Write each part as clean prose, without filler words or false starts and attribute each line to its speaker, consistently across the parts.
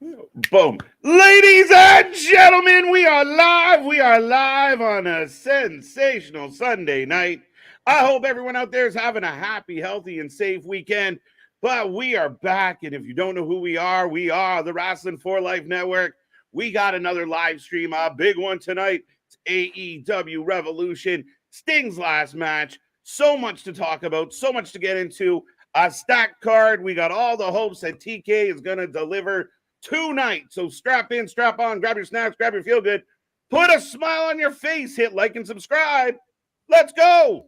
Speaker 1: Boom. Ladies and gentlemen, we are live. We are live on a sensational Sunday night. I hope everyone out there is having a happy, healthy, and safe weekend. But we are back. And if you don't know who we are the Wrestling for Life Network. We got another live stream, a big one tonight. It's AEW Revolution, Sting's last match. So much to talk about, so much to get into. A stacked card. We got all the hopes that TK is going to deliver tonight. So strap in, strap on, grab your snacks, grab your feel good, put a smile on your face, hit like and subscribe. Let's go.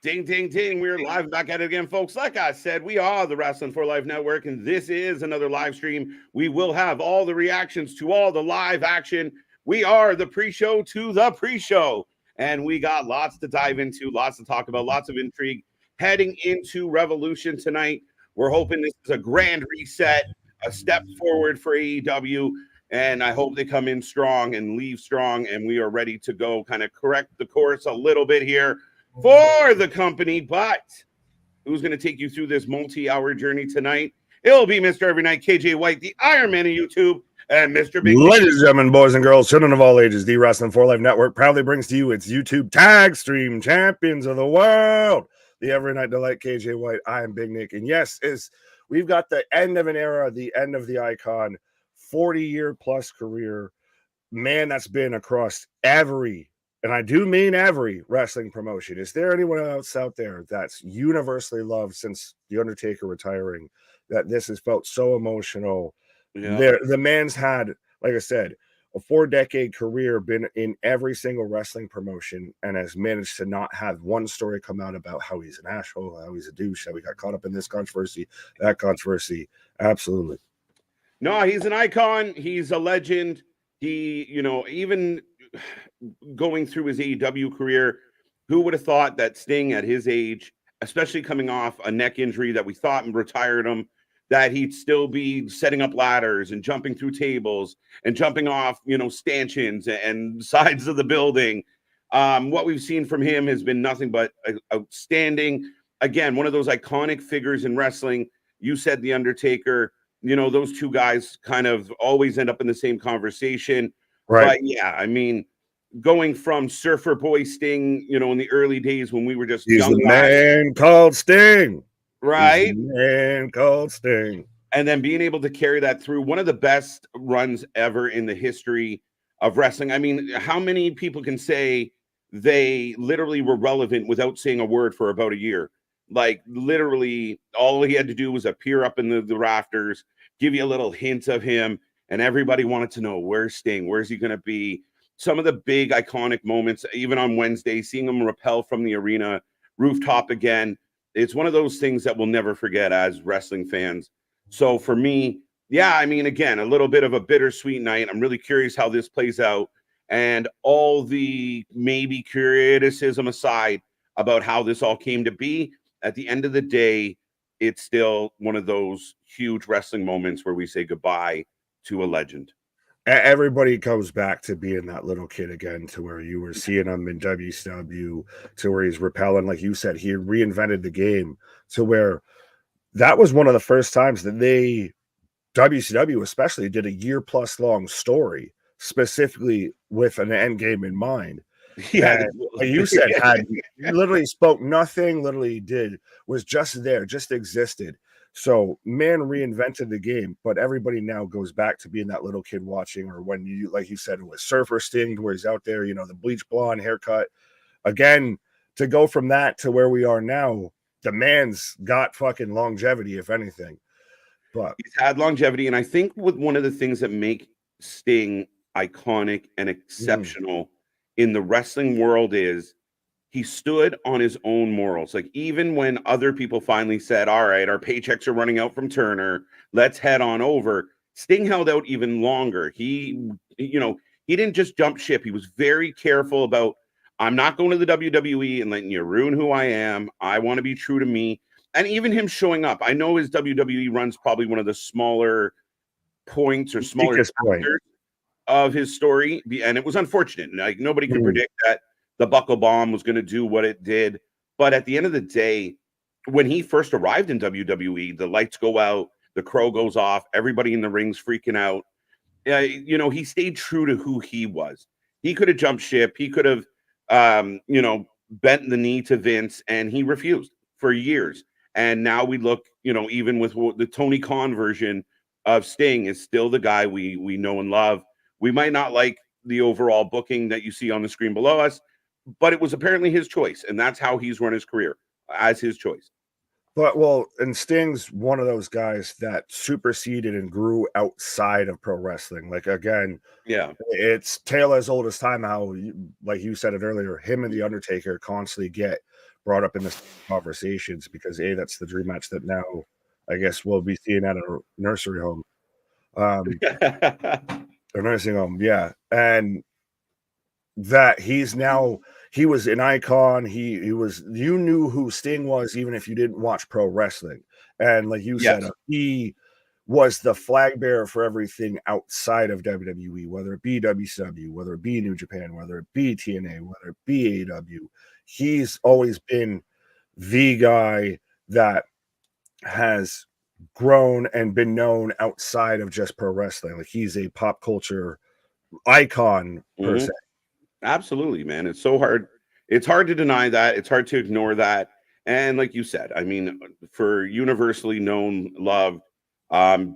Speaker 1: Ding, ding, ding. We're live back at it again, folks. Like I said, we are the Wrestling for Life Network, and this is another live stream. We will have all the reactions to all the live action. We are the pre-show to the pre-show, and we got lots to dive into, lots to talk about, lots of intrigue heading into Revolution tonight. We're hoping this is a grand reset, a step forward for AEW, and I hope they come in strong and leave strong, and we are ready to go kind of correct the course a little bit here for the company. But who's going to take you through this multi-hour journey tonight? It'll be Mr. Every Night, KJ White, the Iron Man of YouTube, and Mr. Big.
Speaker 2: Ladies and gentlemen, boys and girls, children of all ages, the Wrestling for Life Network proudly brings to you its YouTube tag stream champions of the world, the Every Night Delight, KJ White. I am Big Nick, and yes, we've got the end of an era, the end of the icon, 40-year plus career, man that's been across every, and I do mean every, wrestling promotion. Is there anyone else out there that's universally loved since The Undertaker retiring that this has felt so emotional? Yeah. The man's had, like I said, a 4-decade career, been in every single wrestling promotion, and has managed to not have one story come out about how he's an asshole, how he's a douche, how he got caught up in this controversy, that controversy. Absolutely.
Speaker 1: No, he's an icon. He's a legend. He, even going through his AEW career, who would have thought that Sting at his age, especially coming off a neck injury that we thought retired him, that he'd still be setting up ladders and jumping through tables and jumping off, stanchions and sides of the building. What we've seen from him has been nothing but outstanding. Again, one of those iconic figures in wrestling. You said The Undertaker. Those two guys kind of always end up in the same conversation. Right. But yeah, I mean, going from Surfer Boy Sting, in the early days when we were just
Speaker 2: young the man called Sting.
Speaker 1: Right.
Speaker 2: He's the man called Sting.
Speaker 1: And then being able to carry that through one of the best runs ever in the history of wrestling. I mean, how many people can say they literally were relevant without saying a word for about a year? Like, literally, all he had to do was appear up in the rafters, give you a little hint of him, and everybody wanted to know, where's Sting? Where's he going to be? Some of the big iconic moments, even on Wednesday, seeing him rappel from the arena rooftop again, it's one of those things that we'll never forget as wrestling fans. So for me, yeah, I mean, again, a little bit of a bittersweet night. I'm really curious how this plays out, and all the maybe criticism aside about how this all came to be, at the end of the day, it's still one of those huge wrestling moments where we say goodbye to a legend.
Speaker 2: Everybody comes back to being that little kid again, to where you were seeing him in WCW, to where he's repelling, like you said, he reinvented the game, to where that was one of the first times that WCW especially, did a year-plus long story, specifically with an end game in mind. Yeah, like you said, had literally spoke nothing, literally was just there, just existed. So man reinvented the game, but everybody now goes back to being that little kid watching, or when you, like you said, it was Surfer Sting, where he's out there, the bleach blonde haircut. Again, to go from that to where we are now, the man's got fucking longevity, if anything. But
Speaker 1: he's had longevity, and I think with one of the things that make Sting iconic and exceptional in the wrestling world is he stood on his own morals. Like, even when other people finally said, all right, our paychecks are running out from Turner, let's head on over, Sting held out even longer. He didn't just jump ship. He was very careful about I'm not going to the WWE and letting you ruin who I am. I want to be true to me. And even him showing up, I know his WWE run's probably one of the smaller points or smaller
Speaker 2: Weakest point.
Speaker 1: chapters of his story, and it was unfortunate. Like nobody could
Speaker 2: Mm.
Speaker 1: predict that the Buckle Bomb was going to do what it did. But at the end of the day, when he first arrived in WWE, the lights go out, the crow goes off, everybody in the ring's freaking out. You know, he stayed true to who he was. He could have jumped ship. He could have, you know, bent the knee to Vince, and he refused for years. And now we look, you know, even with the Tony Khan version of Sting is still the guy we know and love. We might not like the overall booking that you see on the screen below us, but it was apparently his choice, and that's how he's run his career, as his choice.
Speaker 2: But well, and Sting's one of those guys that superseded and grew outside of pro wrestling. Like again,
Speaker 1: Yeah.
Speaker 2: it's tale as old as time. How, like you said it earlier, him and the Undertaker constantly get brought up in the conversations because that's the dream match that now I guess we'll be seeing at a nursery home, or nursing home, yeah. And that he was an icon. He was, you knew who Sting was even if you didn't watch pro wrestling. And like you said, he was the flag bearer for everything outside of WWE, whether it be WCW, whether it be New Japan, whether it be TNA, whether it be AEW. He's always been the guy that has grown and been known outside of just pro wrestling. Like he's a pop culture icon per se.
Speaker 1: Absolutely, man. It's so hard. It's hard to deny that. It's hard to ignore that. And like you said, I mean, for universally known, loved,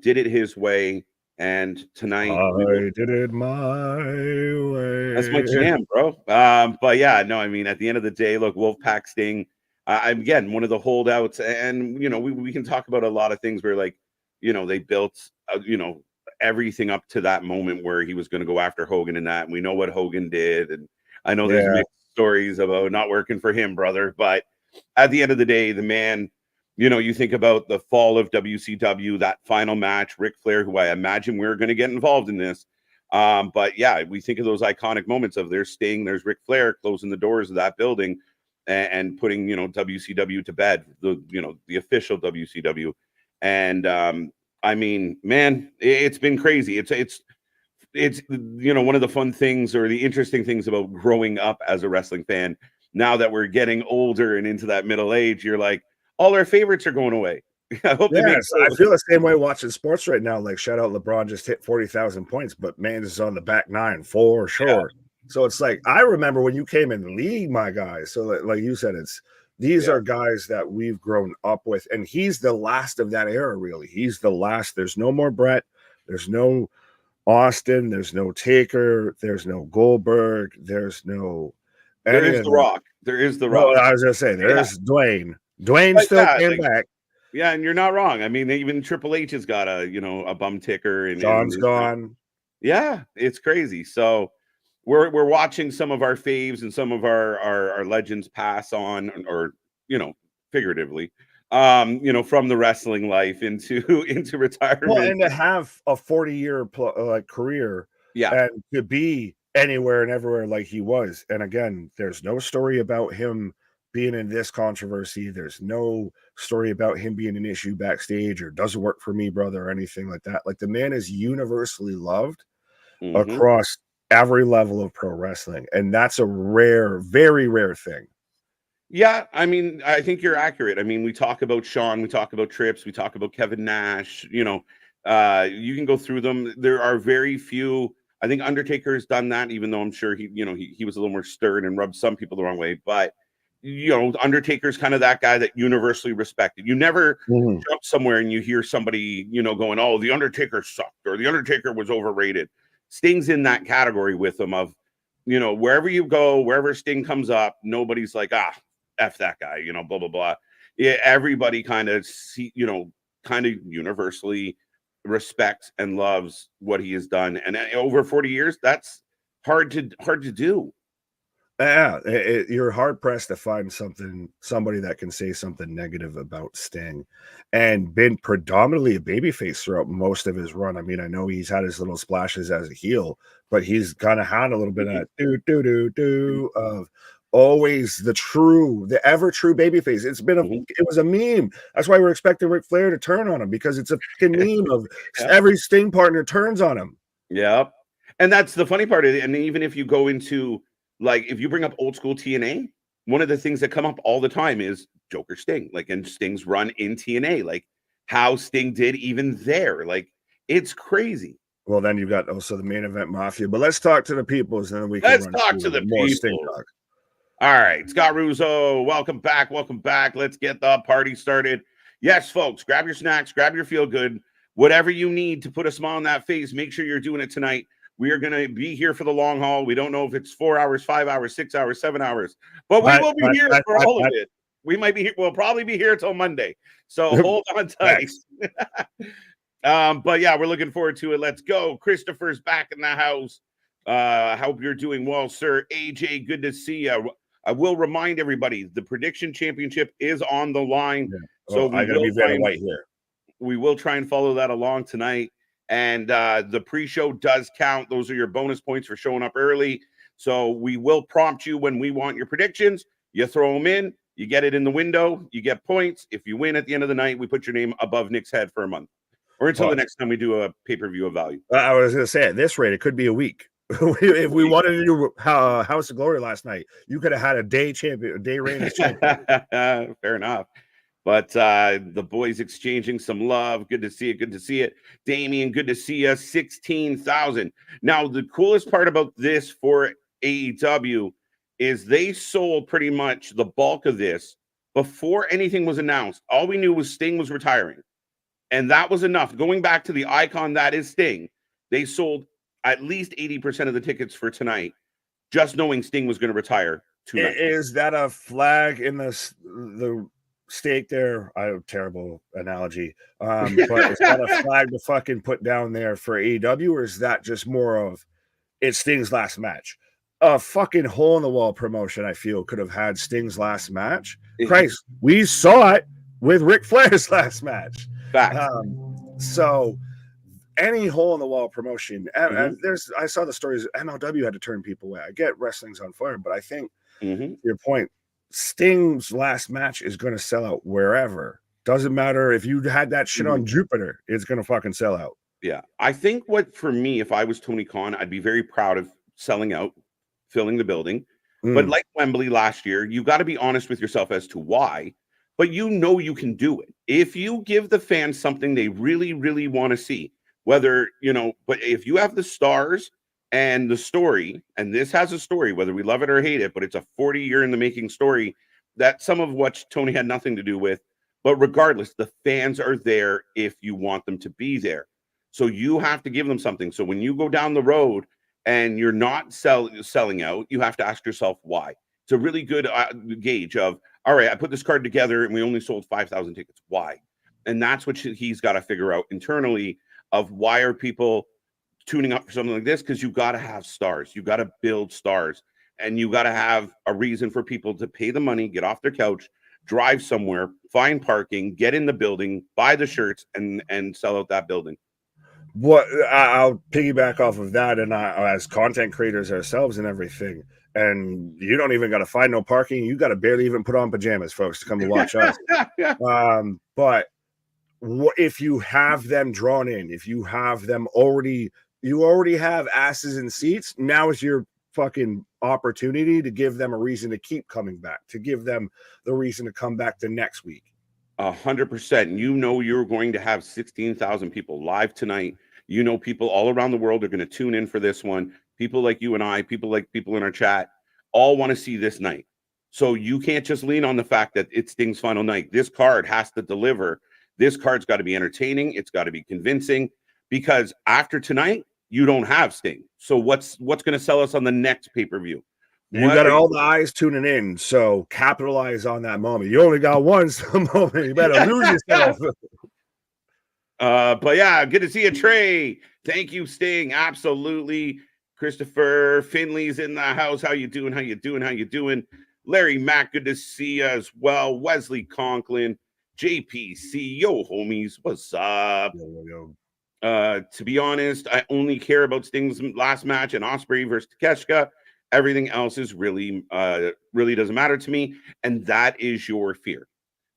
Speaker 1: did it his way. And tonight,
Speaker 2: I did it my way.
Speaker 1: that's my jam, bro. But yeah, no, I mean, at the end of the day, look, Wolfpack Sting, I'm again one of the holdouts, and you know, we can talk about a lot of things where, like, you know, they built, you know, everything up to that moment where he was going to go after Hogan and that. And we know what Hogan did, and I know there's mixed stories about not working for him, brother. But at the end of the day, the man, you know, you think about the fall of WCW, that final match, Ric Flair, who I imagine we're going to get involved in this. But yeah, we think of those iconic moments of there's Sting, there's Ric Flair closing the doors of that building and putting, you know, WCW to bed, the official WCW. And I mean, man, it's been crazy. It's you know, one of the fun things or the interesting things about growing up as a wrestling fan. Now that we're getting older and into that middle age, you're like, all our favorites are going away. I hope they make
Speaker 2: I feel the same way watching sports right now. Like, shout out LeBron just hit 40,000 points, but man is on the back nine for sure. Yeah. So it's like, I remember when you came in the league, my guy. So like you said, these are guys that we've grown up with, and he's the last of that era, really. He's the last. There's no more Brett. There's no Austin. There's no Taker. There's no Goldberg. There's no.
Speaker 1: There is The Rock. There is The Rock.
Speaker 2: I was going to say, there's Dwayne. Dwayne still came back.
Speaker 1: Yeah, and you're not wrong. I mean, even Triple H has got a bum ticker, and
Speaker 2: John's gone.
Speaker 1: Yeah, it's crazy. So we're watching some of our faves and some of our legends pass on, or figuratively, from the wrestling life into retirement.
Speaker 2: Well, and to have a 40-year career, and to be anywhere and everywhere like he was. And again, there's no story about him being in this controversy. There's no story about him being an issue backstage or doesn't work for me, brother, or anything like that. Like, the man is universally loved across every level of pro wrestling. And that's a rare, very rare thing.
Speaker 1: Yeah, I mean, I think you're accurate. I mean, we talk about Shawn, we talk about Trips, we talk about Kevin Nash, you can go through them. There are very few. I think Undertaker has done that, even though I'm sure he was a little more stern and rubbed some people the wrong way. But Undertaker's kind of that guy that universally respected. You never jump somewhere and you hear somebody, going, "Oh, the Undertaker sucked," or "The Undertaker was overrated." Sting's in that category with them of, wherever you go, wherever Sting comes up, nobody's like, F that guy, blah, blah, blah. Yeah, everybody kind of universally respects and loves what he has done. And over 40 years, that's hard to do.
Speaker 2: Yeah, you're hard pressed to find somebody that can say something negative about Sting, and been predominantly a babyface throughout most of his run. I mean, I know he's had his little splashes as a heel, but he's kind of had a little bit of that do of always the ever true babyface. It was a meme. That's why we're expecting Ric Flair to turn on him, because it's a fucking meme of
Speaker 1: Yeah.
Speaker 2: every Sting partner turns on him.
Speaker 1: Yeah. And that's the funny part of it. And even if you go into, like, if you bring up old school TNA, one of the things that come up all the time is Joker Sting, like, and Sting's run in TNA, like how Sting did even there. Like, it's crazy.
Speaker 2: Well, then you've got also the main event mafia. But let's talk to the peoples, and then we can
Speaker 1: Let's
Speaker 2: run
Speaker 1: talk
Speaker 2: through
Speaker 1: to the
Speaker 2: more Sting
Speaker 1: people.
Speaker 2: talk.
Speaker 1: All right, Scott Russo, welcome back. Welcome back. Let's get the party started. Yes, folks, grab your snacks, grab your feel good, whatever you need to put a smile on that face. Make sure you're doing it tonight. We are going to be here for the long haul. We don't know if it's 4 hours, 5 hours, 6 hours, 7 hours, but we will be here for all of it. We might be here. We'll probably be here till Monday. So hold on tight. But yeah, we're looking forward to it. Let's go. Christopher's back in the house. Hope you're doing well, sir. AJ, good to see you. I will remind everybody, the prediction championship is on the line.
Speaker 2: Yeah.
Speaker 1: So
Speaker 2: I gotta be very white here.
Speaker 1: We will try and follow that along tonight. And the pre-show does count. Those are your bonus points for showing up early. So we will prompt you when we want your predictions. You throw them in, you get it in the window, you get points. If you win at the end of the night, we put your name above Nick's head for a month, or until the next time we do a pay-per-view of value.
Speaker 2: I was going to say, at this rate, it could be a week. If we wanted to do House of Glory last night, you could have had a day reign as champion.
Speaker 1: Fair enough. But the boys exchanging some love. Good to see it. Good to see it. Damien, good to see you. 16,000. Now, the coolest part about this for AEW is they sold pretty much the bulk of this before anything was announced. All we knew was Sting was retiring. And that was enough. Going back to the icon that is Sting, they sold at least 80% of the tickets for tonight, just knowing Sting was going to retire tonight.
Speaker 2: Is that a flag in the stake there? I have a terrible analogy. But is that a flag to fucking put down there for AEW, or is that just more of it's Sting's last match? A fucking hole in the wall promotion, I feel, could have had Sting's last match. Christ, we saw it with Ric Flair's last match. So any hole in the wall promotion, and I saw the stories. MLW had to turn people away. I get wrestling's on fire, but I think your point, Sting's last match is going to sell out wherever. Doesn't matter if you had that shit on Jupiter, it's going to fucking sell out.
Speaker 1: Yeah, I think for me, if I was Tony Khan, I'd be very proud of selling out, filling the building. But like Wembley last year, you got to be honest with yourself as to why. But you know you can do it if you give the fans something they really, really want to see. Whether, but if you have the stars and the story, and this has a story, whether we love it or hate it, but it's a 40-year in the making story that some of what Tony had nothing to do with. But regardless, the fans are there if you want them to be there. So you have to give them something. So when you go down the road and you're not selling out, you have to ask yourself why. It's a really good gauge of, all right, I put this card together and we only sold 5,000 tickets. Why? And that's what he's got to figure out internally, of why are people tuning up for something like this? Because you got to have stars. You got to build stars, and you got to have a reason for people to pay the money, get off their couch, drive somewhere, find parking, get in the building, buy the shirts, and sell out that building.
Speaker 2: What I'll piggyback off of that, and as content creators ourselves and everything, and you don't even got to find no parking. You got to barely even put on pajamas, folks, to come and watch us. But if you have them drawn in, if you have them already have asses in seats, now is your fucking opportunity to give them a reason to keep coming back, to give them the reason to come back the next week.
Speaker 1: 100%. You're going to have 16,000 people live tonight. People all around the world are going to tune in for this one. People like you and I, people in our chat, all want to see this night. So you can't just lean on the fact that it's Sting's final night. This card has to deliver. This card's got to be entertaining. It's got to be convincing, because after tonight, you don't have Sting. So what's going to sell us on the next pay-per-view?
Speaker 2: You got all the eyes tuning in, so capitalize on that moment. You only got one moment. You better lose yourself.
Speaker 1: But yeah, good to see you, Trey. Thank you, Sting. Absolutely Christopher Finley's in the house. How you doing? How you doing? How you doing? Larry Mack, good to see you as well. Wesley Conklin, JPC, yo homies, what's up?
Speaker 2: Yo.
Speaker 1: To be honest, I only care about Sting's last match and Ospreay versus Takeshita. Everything else is really doesn't matter to me, and that is your fear.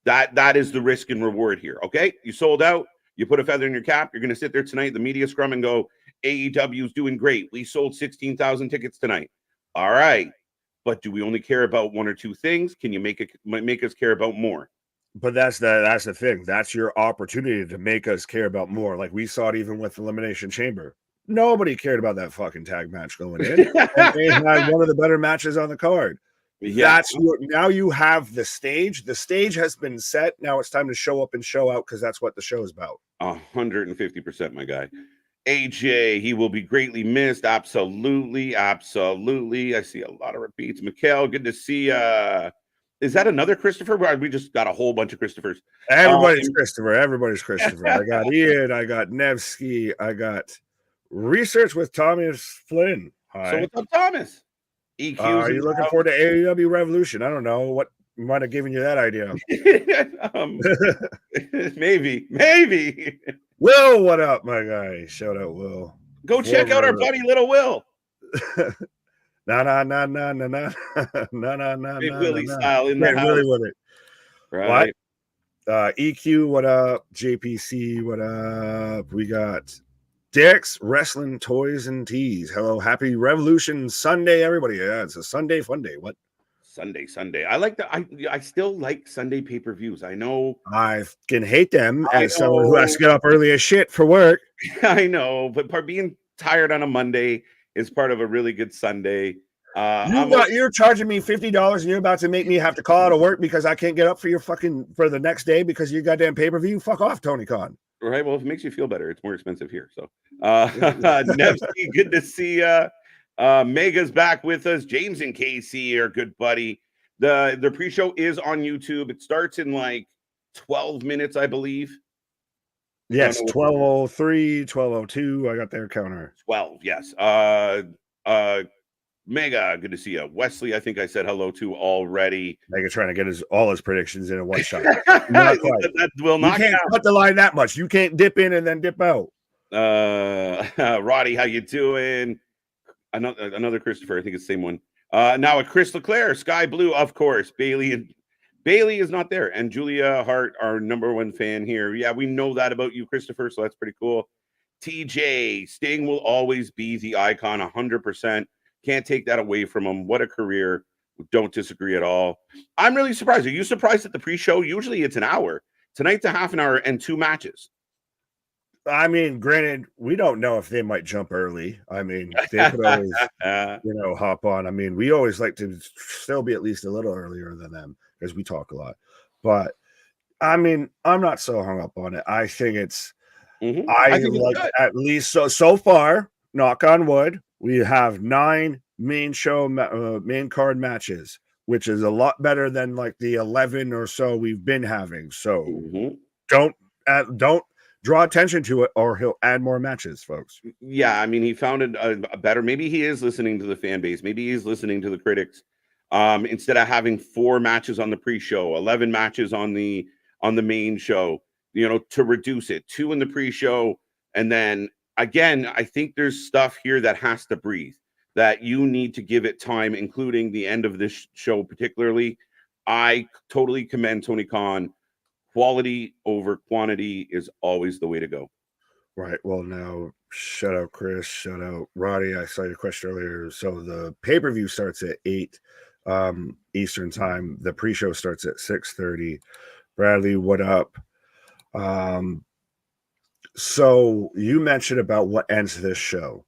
Speaker 1: That is the risk and reward here. Okay, you sold out. You put a feather in your cap. You're going to sit there tonight, the media scrum, and go, AEW is doing great. We sold 16,000 tickets tonight. All right, but do we only care about one or two things? Can you make us care about more?
Speaker 2: But that's the thing. That's your opportunity to make us care about more. Like we saw it even with Elimination Chamber. Nobody cared about that fucking tag match going in. And they had one of the better matches on the card. Yeah. Now you have the stage. The stage has been set. Now it's time to show up and show out because that's what the show is about.
Speaker 1: 150%, my guy. AJ, he will be greatly missed. Absolutely. Absolutely. I see a lot of repeats. Mikhail, good to see is that another Christopher? We just got a whole bunch of Christophers.
Speaker 2: Everybody's Christopher. Everybody's Christopher. I got Ian. I got Nevsky. I got Research with Thomas Flynn. Hi.
Speaker 1: So what's up, Thomas?
Speaker 2: Are you looking forward to AEW Revolution? I don't know. What might have given you that idea?
Speaker 1: Maybe.
Speaker 2: Will, what up, my guy? Shout out, Will.
Speaker 1: Go check out our buddy, Little Will.
Speaker 2: Nah.
Speaker 1: Big Willie style in the house.
Speaker 2: Willie with it.
Speaker 1: Right.
Speaker 2: What? EQ, what up? JPC, what up? We got Dick's Wrestling Toys and Tees. Hello, happy Revolution Sunday, everybody. Yeah, it's a Sunday fun day. What?
Speaker 1: Sunday. I like that. I still like Sunday pay-per-views. I know
Speaker 2: I can hate them as someone who has to get up early as shit for work.
Speaker 1: I know, but being tired on a Monday is part of a really good Sunday.
Speaker 2: You're charging me $50 and you're about to make me have to call out of work because I can't get up for the next day because you goddamn pay-per-view. Fuck off, Tony Khan.
Speaker 1: Right. Well, if it makes you feel better, it's more expensive here. So Nevsky, good to see you. Mega's back with us. James and Casey are good buddy. The pre-show is on YouTube. It starts in like 12 minutes, I believe.
Speaker 2: Yes, 12:03, 12:02. I got their counter.
Speaker 1: 12, yes. Mega, good to see you. Wesley, I think I said hello to already.
Speaker 2: Mega trying to get all his predictions in one shot.
Speaker 1: Not quite. That will not
Speaker 2: you can't cut the line that much. You can't dip in and then dip out.
Speaker 1: Roddy, how you doing? Another Christopher, I think it's the same one. Now a Chris Leclerc, Sky Blue, of course. Bailey is not there, and Julia Hart, our #1 fan here. Yeah, we know that about you, Christopher, so that's pretty cool. TJ, Sting will always be the icon, 100%. Can't take that away from him. What a career. Don't disagree at all. I'm really surprised. Are you surprised at the pre-show? Usually it's an hour. Tonight's a half an hour and 2 matches.
Speaker 2: I mean, granted, we don't know if they might jump early. I mean, they could always, hop on. I mean, we always like to still be at least a little earlier than them because we talk a lot. But I mean, I'm not so hung up on it. I think it's, I think like it's at least so far, knock on wood, we have 9 main card matches, which is a lot better than like the 11 or so we've been having. So don't draw attention to it, or he'll add more matches, folks.
Speaker 1: Yeah, I mean, he found a better. Maybe he is listening to the fan base. Maybe he's listening to the critics. Instead of having 4 matches on the pre-show, 11 matches on the main show, to reduce it, 2 in the pre-show, and then again, I think there's stuff here that has to breathe. That you need to give it time, including the end of this show, particularly. I totally commend Tony Khan. Quality over quantity is always the way to go.
Speaker 2: Right. Well, now, shout out Chris, shout out Roddy. I saw your question earlier. So the pay-per-view starts at 8 Eastern time. The pre-show starts at 6:30. Bradley, what up? So you mentioned about what ends this show.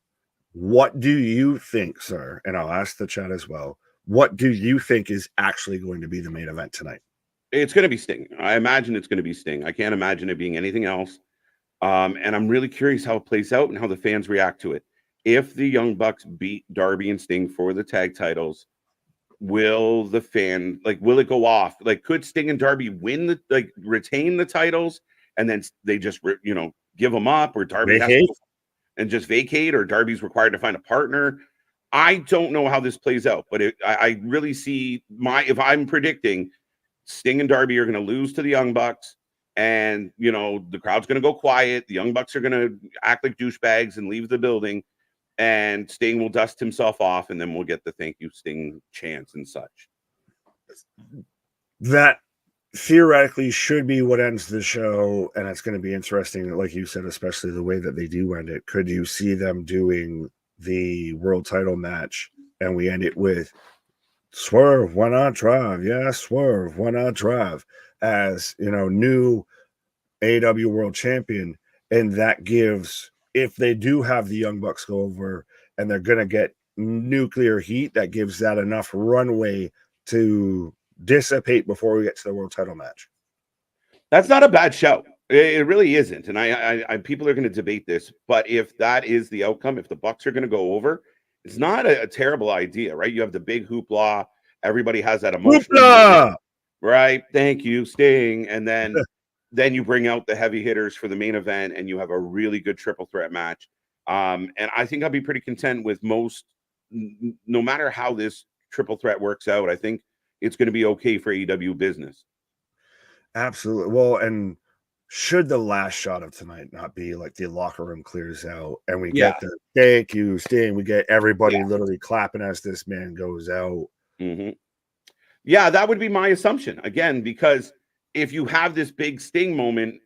Speaker 2: What do you think, sir? And I'll ask the chat as well. What do you think is actually going to be the main event tonight?
Speaker 1: It's going to be Sting. I imagine it's going to be Sting. I can't imagine it being anything else. And I'm really curious how it plays out and how the fans react to it. If the Young Bucks beat Darby and Sting for the tag titles, will it go off? Like, could Sting and Darby retain the titles and then they just, give them up, or Darby has to and just vacate, or Darby's required to find a partner? I don't know how this plays out, but I really see if I'm predicting, Sting and Darby are going to lose to the Young Bucks, and the crowd's going to go quiet. The Young Bucks are going to act like douchebags and leave the building, and Sting will dust himself off, and then we'll get the thank you Sting chants and such.
Speaker 2: That theoretically should be what ends the show, and it's going to be interesting, like you said, especially the way that they do end it. Could you see them doing the world title match and we end it with Swerve, why not drive? Yeah, Swerve, why not drive? As new AEW world champion, and that gives, if they do have the Young Bucks go over and they're going to get nuclear heat, that gives that enough runway to dissipate before we get to the world title match.
Speaker 1: That's not a bad show. It really isn't. And I people are going to debate this, but if that is the outcome, if the Bucks are going to go over, it's not a terrible idea, right? You have the big hoopla. Everybody has that emotion, right? Thank you, Sting. And then you bring out the heavy hitters for the main event, and you have a really good triple threat match. And I think I'll be pretty content with most, no matter how this triple threat works out. I think it's going to be okay for AEW business.
Speaker 2: Absolutely. Well, and should the last shot of tonight not be like the locker room clears out and we get the thank you, Sting, we get everybody literally clapping as this man goes out.
Speaker 1: Mm-hmm. Yeah, that would be my assumption. Again, because if you have this big Sting moment,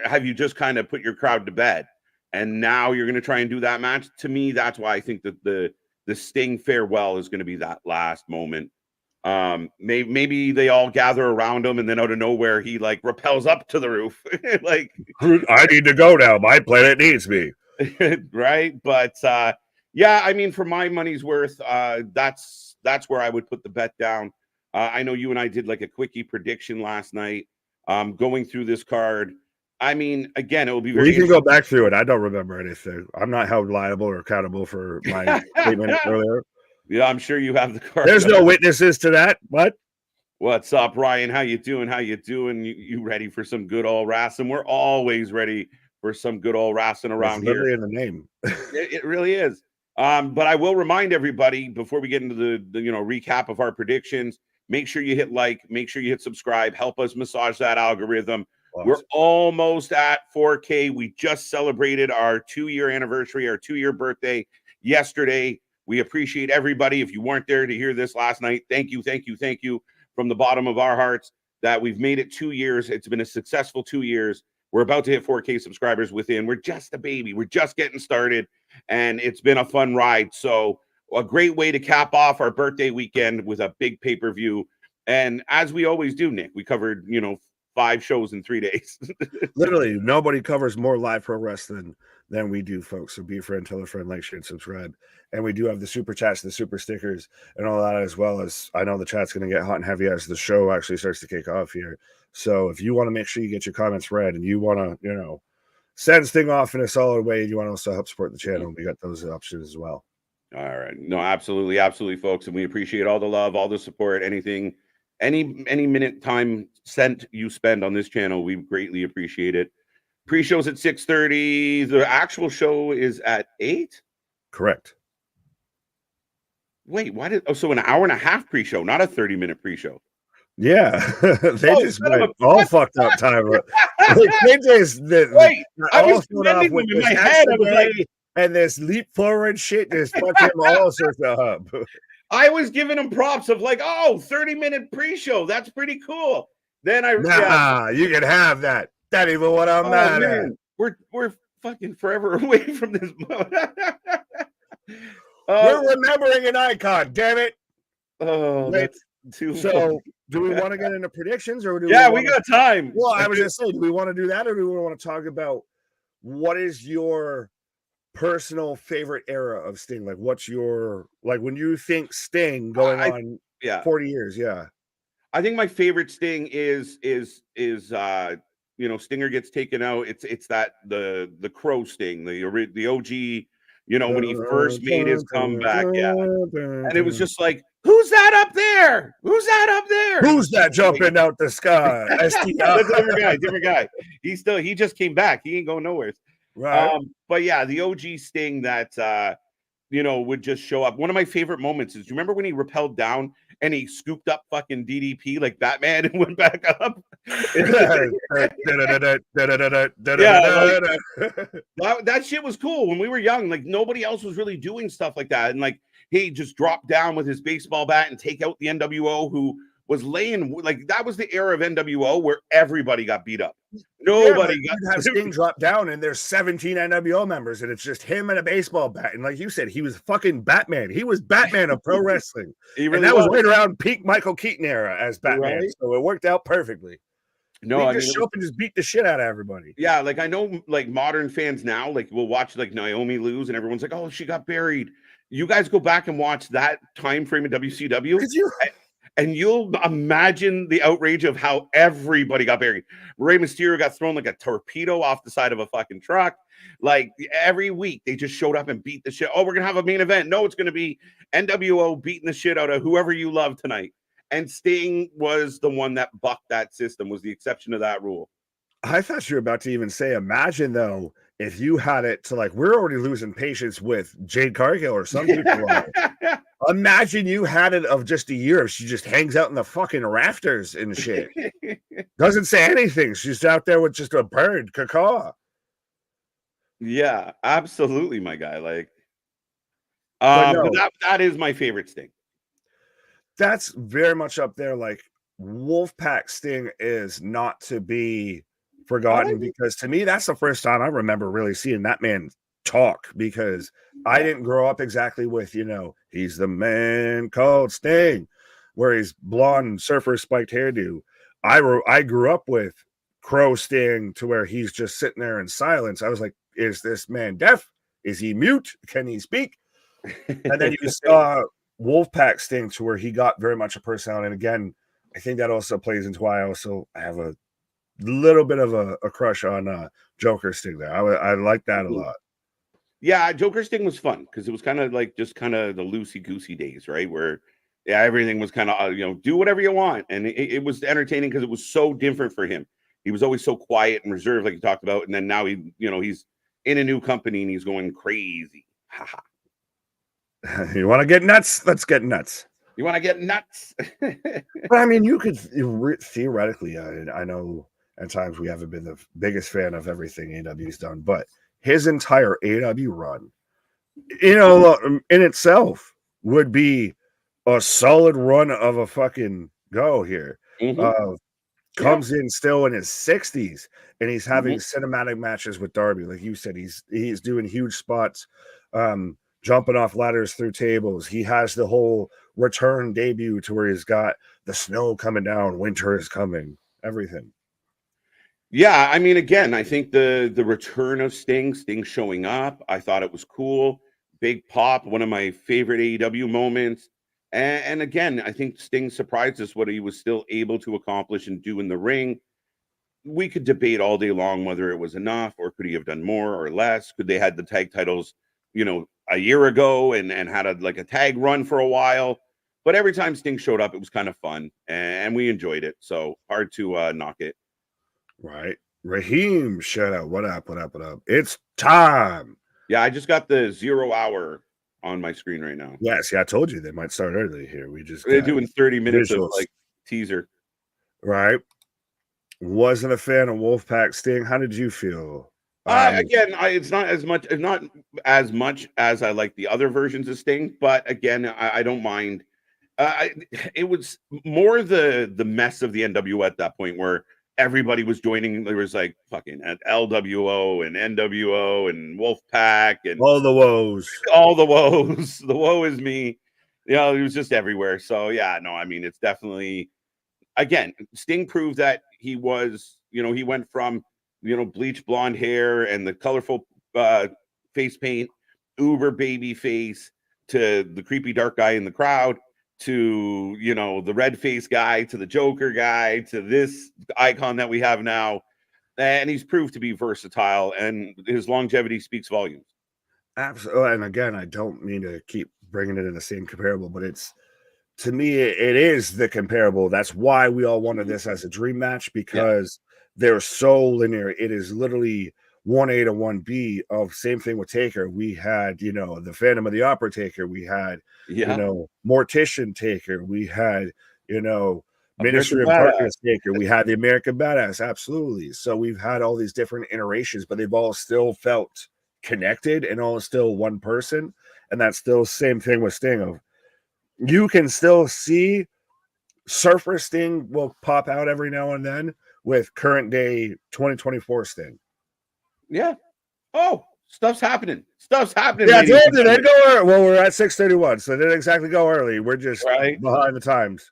Speaker 1: have you just kind of put your crowd to bed? And now you're going to try and do that match? To me, that's why I think that the Sting farewell is going to be that last moment. Maybe they all gather around him, and then out of nowhere he like rappels up to the roof. Like,
Speaker 2: I need to go now, my planet needs me.
Speaker 1: Right? But yeah, I mean, for my money's worth, that's where I would put the bet down. I know you and I did like a quickie prediction last night, going through this card. I mean, again, it will be very.
Speaker 2: You can go back through it. I don't remember anything. I'm not held liable or accountable for my statement earlier.
Speaker 1: Yeah, I'm sure you have the card.
Speaker 2: There's no witnesses to that. What?
Speaker 1: What's up, Ryan? How you doing? You ready for some good old wrestling? We're always ready for some good old wrestling around here.
Speaker 2: In the name.
Speaker 1: It really is. But I will remind everybody before we get into the recap of our predictions, make sure you hit like, make sure you hit subscribe, help us massage that algorithm. Awesome. We're almost at 4K. We just celebrated our 2-year anniversary, our 2-year birthday yesterday. We appreciate everybody. If you weren't there to hear this last night, thank you from the bottom of our hearts that we've made it 2 years. It's been a successful 2 years. We're about to hit 4K subscribers we're just a baby. We're just getting started, and it's been a fun ride. So a great way to cap off our birthday weekend with a big pay-per-view. And as we always do, Nick, we covered, 5 shows in 3 days.
Speaker 2: Literally, nobody covers more live pro wrestling than we do, folks. So be a friend, tell a friend, like, share, and subscribe. And we do have the super chats, the super stickers, and all that, as well as I know the chat's going to get hot and heavy as the show actually starts to kick off here. So if you want to make sure you get your comments read and you want to, send Sting off in a solid way, and you want to also help support the channel, we got those options as well.
Speaker 1: All right. No, absolutely, folks. And we appreciate all the love, all the support, anything, any minute time you spend on this channel, we greatly appreciate it. Pre-show's at 6:30. The actual show is at 8?
Speaker 2: Correct.
Speaker 1: Wait, so an hour and a half pre-show, not a 30-minute pre-show.
Speaker 2: Yeah, they just went all fucked up time. Wait, I
Speaker 1: was spending them in my head. I was like,
Speaker 2: and this leap forward shit just fucking all sorts of up.
Speaker 1: I was giving them props of like, 30-minute pre-show. That's pretty cool. Then
Speaker 2: you can have that. That ain't what I'm mad at.
Speaker 1: We're fucking forever away from this.
Speaker 2: We're remembering an icon, damn it.
Speaker 1: Oh, that's too
Speaker 2: so do we want to get into predictions, or
Speaker 1: we got time?
Speaker 2: Well, I was just saying, do we want to do that, or do we want to talk about what is your personal favorite era of Sting? Like, what's your, like, when you think Sting going on 40 years? Yeah,
Speaker 1: I think my favorite Sting is Stinger gets taken out. It's that the Crow Sting, the OG. When he first made his comeback, and it was just like, who's that up there? Who's that
Speaker 2: jumping out the sky?
Speaker 1: That's a different guy. He just came back. He ain't going nowhere.
Speaker 2: Right.
Speaker 1: But yeah, the OG Sting that would just show up. One of my favorite moments is, do you remember when he rappelled down and he scooped up fucking DDP like Batman and went back up? Yeah, like, that shit was cool when we were young. Like, nobody else was really doing stuff like that. And like, he just dropped down with his baseball bat and take out the NWO, who was laying, like, that was the era of NWO where everybody got beat up. Nobody got
Speaker 2: have Sting drop down, and there's 17 NWO members, and it's just him and a baseball bat. And like you said, he was fucking Batman. He was Batman of pro wrestling.
Speaker 1: Really,
Speaker 2: and that was right around peak Michael Keaton era as Batman.
Speaker 1: Right?
Speaker 2: So it worked out perfectly.
Speaker 1: No,
Speaker 2: he just show up and just beat the shit out of everybody.
Speaker 1: Yeah, like, I know, like, modern fans now, like, we'll watch like Naomi lose, and everyone's like, "Oh, she got buried." You guys go back and watch that time frame in WCW. And you'll imagine the outrage of how everybody got buried. Rey Mysterio got thrown like a torpedo off the side of a fucking truck. Like, every week, they just showed up and beat the shit. Oh, we're going to have a main event. No, it's going to be NWO beating the shit out of whoever you love tonight. And Sting was the one that bucked that system, was the exception to that rule.
Speaker 2: I thought you were about to even say, imagine, though, if you had it to, like, we're already losing patience with Jade Cargill or some people. Imagine you had it of just a year. She just hangs out in the fucking rafters and shit. Doesn't say anything. She's out there with just a bird, cacaw.
Speaker 1: Yeah, absolutely, my guy. Like, but that is my favorite Sting.
Speaker 2: That's very much up there. Like, Wolfpack Sting is not to be forgotten, because to me, that's the first time I remember really seeing that man talk, because I didn't grow up exactly with, he's the man called Sting, where he's blonde surfer spiked hairdo. I grew up with Crow Sting, to where he's just sitting there in silence. I was like, is this man deaf? Is he mute? Can he speak? And then you saw Wolfpack Sting, to where he got very much a personality. And again, I think that also plays into why I have a little bit of a crush on Joker Sting there. I like that a lot.
Speaker 1: Yeah, Joker Sting was fun because it was kind of like just kind of the loosey-goosey days, right? Where everything was kind of, do whatever you want. And it was entertaining because it was so different for him. He was always so quiet and reserved, like you talked about. And then now he's in a new company and he's going crazy.
Speaker 2: You want to get nuts? Let's get nuts.
Speaker 1: You want to get nuts?
Speaker 2: But I mean, you could theoretically, I know at times we haven't been the biggest fan of everything AEW's done, but his entire AEW run, in itself would be a solid run of a fucking go here. Comes in still in his 60s, and he's having cinematic matches with Darby. Like you said, he's doing huge spots, jumping off ladders through tables. He has the whole return debut to where he's got the snow coming down, winter is coming, everything.
Speaker 1: Yeah, I mean, again, I think the return of Sting showing up, I thought it was cool. Big pop, one of my favorite AEW moments. And again, I think Sting surprised us what he was still able to accomplish and do in the ring. We could debate all day long whether it was enough, or could he have done more or less? Could they had the tag titles, a year ago and had a tag run for a while? But every time Sting showed up, it was kind of fun, and we enjoyed it. So hard to knock it.
Speaker 2: Right. Raheem, shout out. What up? It's time.
Speaker 1: Yeah, I just got the 0 hour on my screen right now.
Speaker 2: Yeah, see, I told you they might start early here.
Speaker 1: They're doing 30 minutes visuals. Of teaser.
Speaker 2: Right. Wasn't a fan of Wolfpack Sting. How did you feel?
Speaker 1: It's not as much as I like the other versions of Sting, but again, I don't mind. It was more the mess of the NWO at that point, where everybody was joining. There was like fucking LWO and NWO and Wolfpack and
Speaker 2: all the woes.
Speaker 1: The woe is me. It was just everywhere. So yeah, no, I mean, it's definitely, again, Sting proved that he was, he went from, bleach blonde hair and the colorful face paint, uber baby face, to the creepy dark guy in the crowd, to the red face guy, to the Joker guy, to this icon that we have now. And he's proved to be versatile, and his longevity speaks volumes.
Speaker 2: Absolutely. And again, I don't mean to keep bringing it in the same comparable, but to me, it is the comparable. That's why we all wanted this as a dream match, because they're so linear. It is literally 1A to 1B of same thing with Taker. We had, the Phantom of the Opera Taker. We had, Mortician Taker. We had,
Speaker 1: American
Speaker 2: Ministry of
Speaker 1: Badass.
Speaker 2: Darkness Taker. We had the American Badass. Absolutely. So we've had all these different iterations, but they've all still felt connected and all still one person. And that's still same thing with Sting. Of you can still see Surfer Sting will pop out every now and then with current day 2024 Sting.
Speaker 1: Yeah. Oh, stuff's happening. Stuff's happening.
Speaker 2: Yeah, I told you they go early. Well, we're at 6:31, so they didn't exactly go early. We're just behind the times.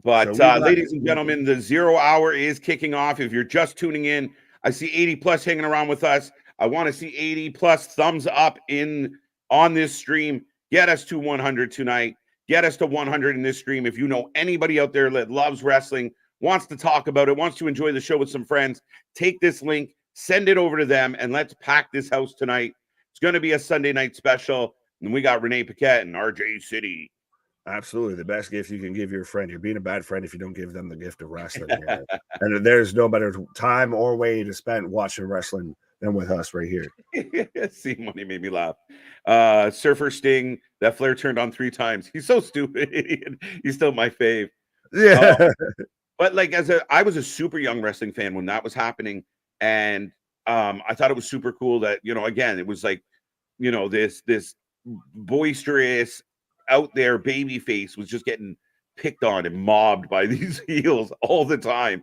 Speaker 1: But ladies and gentlemen, the 0 hour is kicking off. If you're just tuning in, I see 80 plus hanging around with us. I want to see 80 plus thumbs up on this stream. Get us to 100 tonight. Get us to 100 in this stream. If you know anybody out there that loves wrestling, wants to talk about it, wants to enjoy the show with some friends, take this link, send it over to them, and let's pack this house tonight. It's going to be a Sunday night special. And we got Renee Paquette and RJ City.
Speaker 2: Absolutely. The best gift you can give your friend. You're being a bad friend if you don't give them the gift of wrestling. And there's no better time or way to spend watching wrestling than with us right here.
Speaker 1: See, money made me laugh. Surfer Sting, that Flair turned on 3 times. He's so stupid. He's still my fave.
Speaker 2: Yeah.
Speaker 1: But like I was a super young wrestling fan when that was happening. And I thought it was super cool that, again, it was like, this boisterous out there baby face was just getting picked on and mobbed by these heels all the time.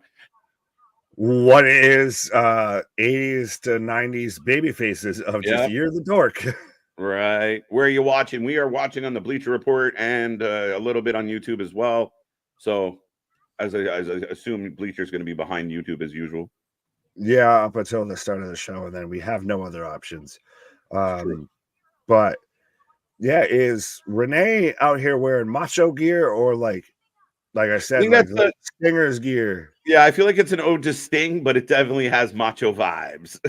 Speaker 2: What is 80s to 90s baby faces of just You're the Dork.
Speaker 1: Right. Where are you watching? We are watching on the Bleacher Report and a little bit on YouTube as well. So as I assume Bleacher's going to be behind YouTube as usual.
Speaker 2: Yeah, up until the start of the show, and then we have no other options. But yeah, is Renee out here wearing macho gear or like I said, like Stinger's gear?
Speaker 1: Yeah, I feel like it's an ode to Sting, but it definitely has macho vibes.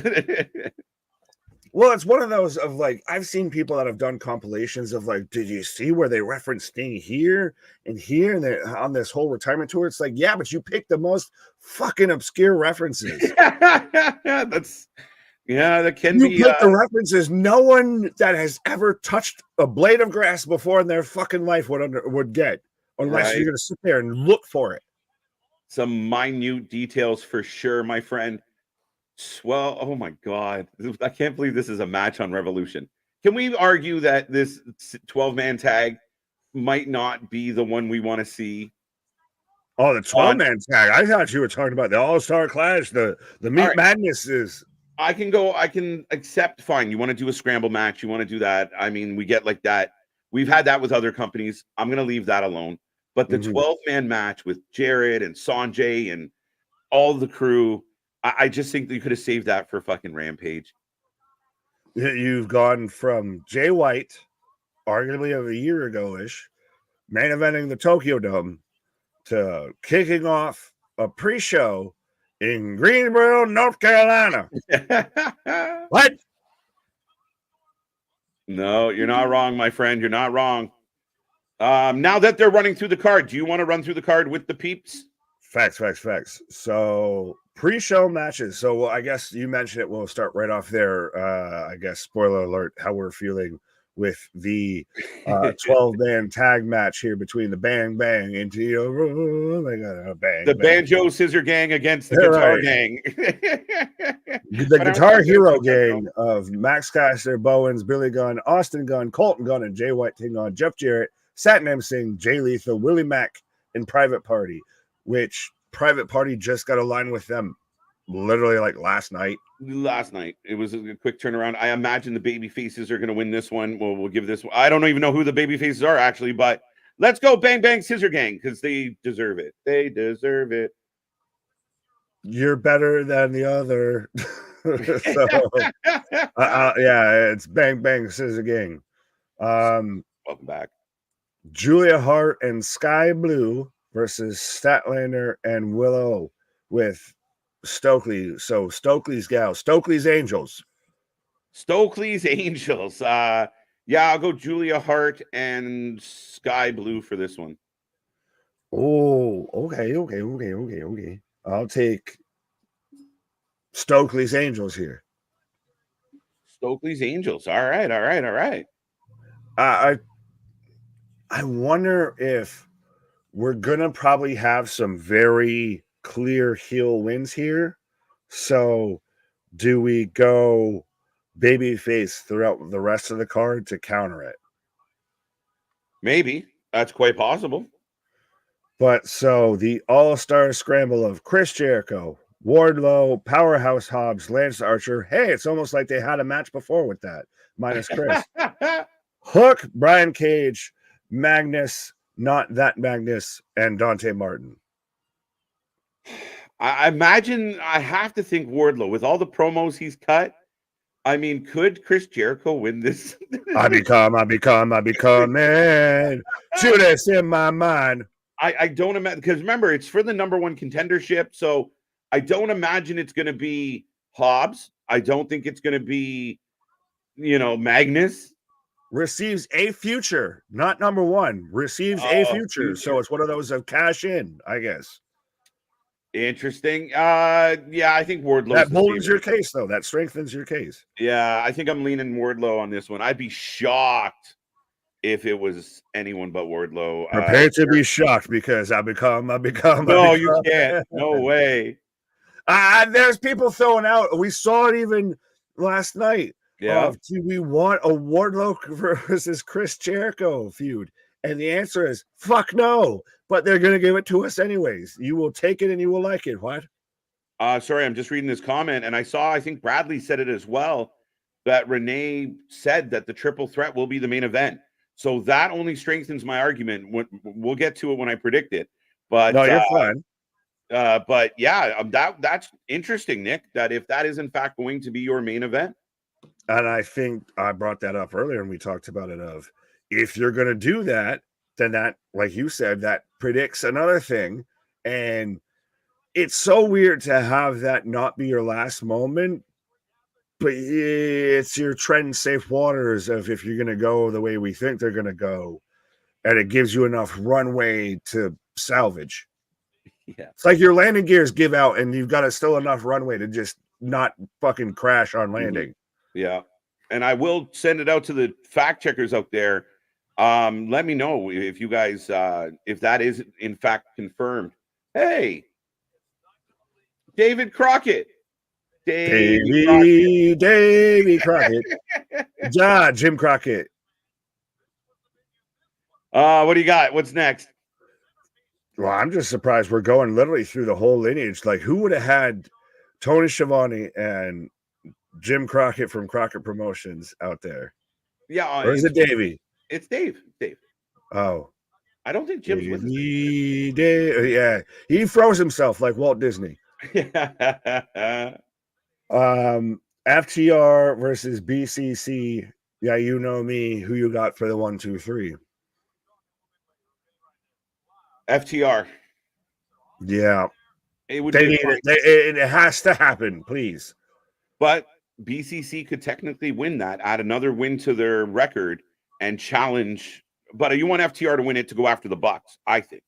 Speaker 2: Well, it's one of those of like, I've seen people that have done compilations of like, did you see where they reference Sting here and here and on this whole retirement tour? It's like, yeah, but you picked the most fucking obscure references.
Speaker 1: That can
Speaker 2: you
Speaker 1: be.
Speaker 2: You pick the references no one that has ever touched a blade of grass before in their fucking life would get, unless you're going to sit there and look for it.
Speaker 1: Some minute details for sure, my friend. Well, oh my God. I can't believe this is a match on Revolution. Can we argue that this 12-man tag might not be the one we want to see?
Speaker 2: Oh, the 12-man tag. I thought you were talking about the All-Star Clash, the Meat Madness is.
Speaker 1: I can accept, fine. You want to do a scramble match. You want to do that. I mean, we get like that. We've had that with other companies. I'm going to leave that alone. But the 12-man match with Jared and Sanjay and all the crew, I just think that you could have saved that for fucking Rampage.
Speaker 2: You've gone from Jay White, arguably of a year ago-ish, main eventing the Tokyo Dome, to kicking off a pre-show in Greensboro, North Carolina. What?
Speaker 1: No, you're not wrong, my friend. You're not wrong. Now that they're running through the card, do you want to run through the card with the peeps?
Speaker 2: Facts. So pre-show matches. So I guess you mentioned it. We'll start right off there. I guess spoiler alert, how we're feeling with the 12-man tag match here between the Bang Bang into your
Speaker 1: the Banjo Scissor Gang against the Guitar Gang.
Speaker 2: The Guitar Hero Gang of Max Caster, Bowens, Billy Gunn, Austin Gunn, Colton Gunn, and Jay White taking on Jeff Jarrett, Satnam Singh, Jay Lethal, Willie Mack, and Private Party, which Private Party just got aligned with them literally like last night.
Speaker 1: It was a quick turnaround. I imagine the baby faces are going to win this one. We'll give this one. I don't even know who the baby faces are actually, but let's go Bang Bang Scissor Gang because they deserve it. They deserve it.
Speaker 2: You're better than the other. Yeah, it's Bang Bang Scissor Gang.
Speaker 1: Welcome back.
Speaker 2: Julia Hart and Sky Blue versus Statlander and Willow with Stokely. So Stokely's gal, Stokely's Angels.
Speaker 1: I'll go Julia Hart and Sky Blue for this one.
Speaker 2: Oh, okay. I'll take Stokely's Angels here.
Speaker 1: Stokely's Angels. All right, all right, all right.
Speaker 2: I wonder if we're gonna probably have some very clear heel wins here. So do we go babyface throughout the rest of the card to counter it?
Speaker 1: Maybe. That's quite possible.
Speaker 2: But so the all-star scramble of Chris Jericho, Wardlow, Powerhouse Hobbs, Lance Archer. Hey, it's almost like they had a match before with that, minus Chris. Hook, Brian Cage, Magnus, not that Magnus, and Dante Martin.
Speaker 1: I imagine I have to think Wardlow with all the promos he's cut. I mean, could Chris Jericho win this?
Speaker 2: I become man. Judas in my mind.
Speaker 1: I don't imagine, because remember, it's for the number one contendership. So I don't imagine it's going to be Hobbs. I don't think it's going to be, Magnus.
Speaker 2: Receives a future, not number one. Receives a future. So it's one of those of cash in, I guess.
Speaker 1: Interesting. Yeah, I think Wardlow.
Speaker 2: That bolsters your case, though. That strengthens your case.
Speaker 1: Yeah, I think I'm leaning Wardlow on this one. I'd be shocked if it was anyone but Wardlow.
Speaker 2: Prepare to be shocked, because I become.
Speaker 1: No, you can't. No way.
Speaker 2: There's people throwing out. We saw it even last night.
Speaker 1: Yeah.
Speaker 2: Do we want a Wardlow versus Chris Jericho feud? And the answer is fuck no. But they're going to give it to us anyways. You will take it and you will like it. What?
Speaker 1: Sorry, I'm just reading this comment, and I think Bradley said it as well, that Renee said that the triple threat will be the main event. So that only strengthens my argument. We'll get to it when I predict it. But
Speaker 2: no, you're fine.
Speaker 1: But yeah, that's interesting, Nick, that if that is in fact going to be your main event.
Speaker 2: And I think I brought that up earlier and we talked about it of, if you're going to do that, then that, like you said, that predicts another thing. And it's so weird to have that not be your last moment, but it's your trend safe waters of if you're going to go the way we think they're going to go, and it gives you enough runway to salvage.
Speaker 1: Yeah.
Speaker 2: It's like your landing gears give out and you've got still enough runway to just not fucking crash on landing.
Speaker 1: Yeah. And I will send it out to the fact checkers out there. Let me know if you guys, if that is in fact confirmed. Hey, David Crockett.
Speaker 2: Davy Crockett. Jim Crockett.
Speaker 1: What do you got? What's next?
Speaker 2: Well, I'm just surprised we're going literally through the whole lineage. Like, who would have had Tony Schiavone and Jim Crockett from Crockett Promotions out there?
Speaker 1: Yeah.
Speaker 2: Or is it Davey?
Speaker 1: It's Dave.
Speaker 2: Oh.
Speaker 1: I don't think Jim's with us.
Speaker 2: Yeah. He froze himself like Walt Disney. FTR versus BCC. Yeah, you know me. Who you got for the 1, 2, 3?
Speaker 1: FTR.
Speaker 2: Yeah.
Speaker 1: It
Speaker 2: has to happen, please.
Speaker 1: But BCC could technically win that, add another win to their record, and challenge. But you want FTR to win it to go after the Bucks, I think.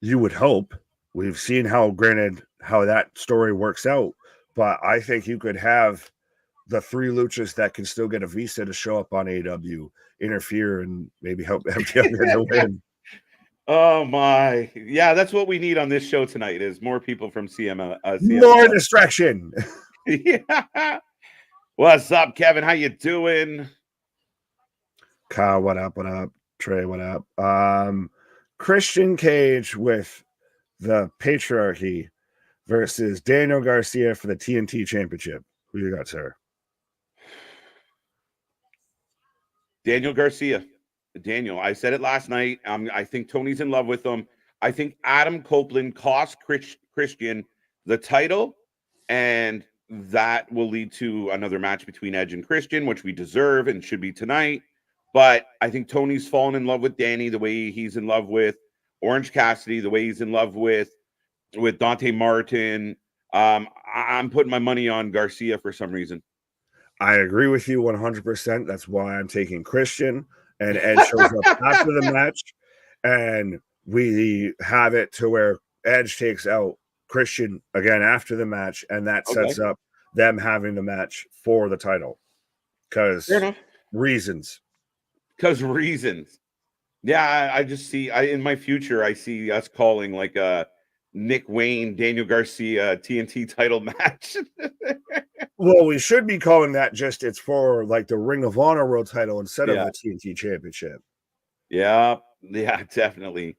Speaker 2: You would hope. We've seen how that story works out. But I think you could have the 3 luchas that can still get a visa to show up on AEW, interfere, and maybe help FTR to win.
Speaker 1: Oh my. Yeah, that's what we need on this show tonight is more people from CM.
Speaker 2: More distraction.
Speaker 1: Yeah. What's up, Kevin? How you doing?
Speaker 2: Kyle, what up? What up? Trey, what up? Christian Cage with the Patriarchy versus Daniel Garcia for the TNT Championship. Who you got, sir?
Speaker 1: Daniel Garcia. Daniel, I said it last night. I think Tony's in love with him. I think Adam Copeland cost Christian the title, and that will lead to another match between Edge and Christian, which we deserve and should be tonight. But I think Tony's fallen in love with Danny the way he's in love with Orange Cassidy, the way he's in love with Dante Martin. I'm putting my money on Garcia for some reason.
Speaker 2: I agree with you 100%. That's why I'm taking Christian. And Edge shows up after the match, and we have it to where Edge takes out Christian again after the match, and that sets up them having the match for the title because reasons.
Speaker 1: Because reasons. Yeah, I just see in my future I see us calling like a Nick Wayne, Daniel Garcia TNT title match.
Speaker 2: Well, we should be calling that just it's for like the Ring of Honor World title instead of the TNT Championship.
Speaker 1: Yeah, definitely.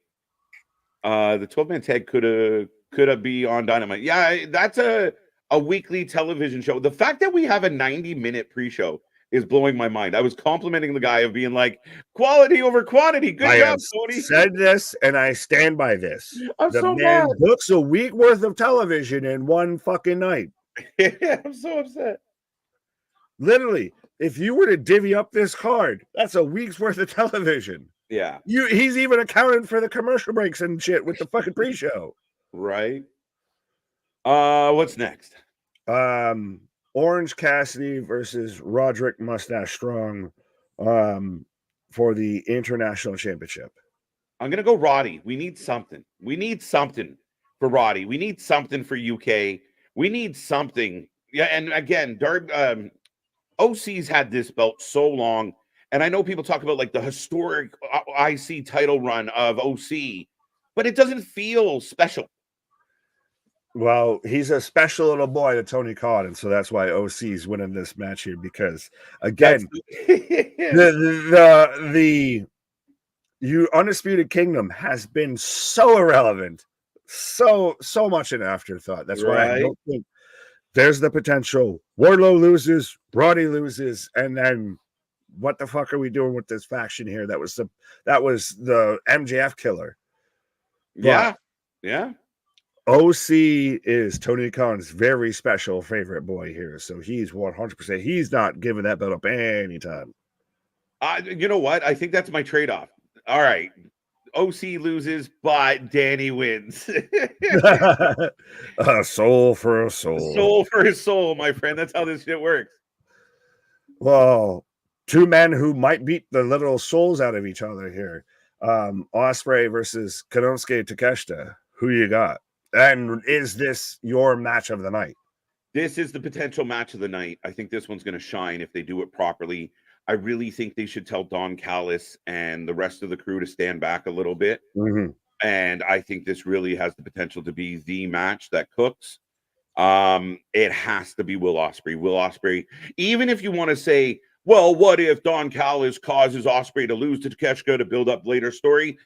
Speaker 1: The 12-man tag could be on Dynamite. Yeah, that's a weekly television show. The fact that we have a 90-minute pre-show is blowing my mind. I was complimenting the guy of being like, quality over quantity. Good job, Tony.
Speaker 2: Said this, and I stand by this.
Speaker 1: I'm
Speaker 2: the
Speaker 1: so
Speaker 2: man
Speaker 1: mad.
Speaker 2: books a week worth of television in one fucking night.
Speaker 1: Yeah, I'm so upset.
Speaker 2: Literally, if you were to divvy up this card, that's a week's worth of television.
Speaker 1: Yeah.
Speaker 2: He's even accounted for the commercial breaks and shit with the fucking pre-show.
Speaker 1: Right. What's next?
Speaker 2: Orange Cassidy versus Roderick Mustache Strong for the International Championship.
Speaker 1: I'm gonna go Roddy. We need something. We need something for Roddy. We need something for UK. We need something. Yeah, and again, OC's had this belt so long, and I know people talk about like the historic IC title run of OC, but it doesn't feel special.
Speaker 2: Well, he's a special little boy to Tony Khan, and so that's why OC's winning this match here because again, the Undisputed Kingdom has been so irrelevant, so much an afterthought. That's why I don't think there's the potential. Wardlow loses, Roddy loses, and then what the fuck are we doing with this faction here? That was the MJF killer.
Speaker 1: But, yeah.
Speaker 2: OC is Tony Khan's very special favorite boy here, so he's 100%. He's not giving that belt up anytime.
Speaker 1: You know what? I think that's my trade-off. All right. OC loses, but Danny wins.
Speaker 2: A soul for a soul.
Speaker 1: Soul for a soul, my friend. That's how this shit works.
Speaker 2: Well, two men who might beat the literal souls out of each other here. Ospreay versus Konosuke Takeshita. Who you got? And is this your match of the night?
Speaker 1: This is the potential match of the night. I think this one's going to shine if they do it properly. I really think they should tell Don Callis and the rest of the crew to stand back a little bit.
Speaker 2: Mm-hmm.
Speaker 1: And I think this really has the potential to be the match that cooks. It has to be Will Ospreay. Will Ospreay, even if you want to say, well, what if Don Callis causes Ospreay to lose to Takeshita to build up later story?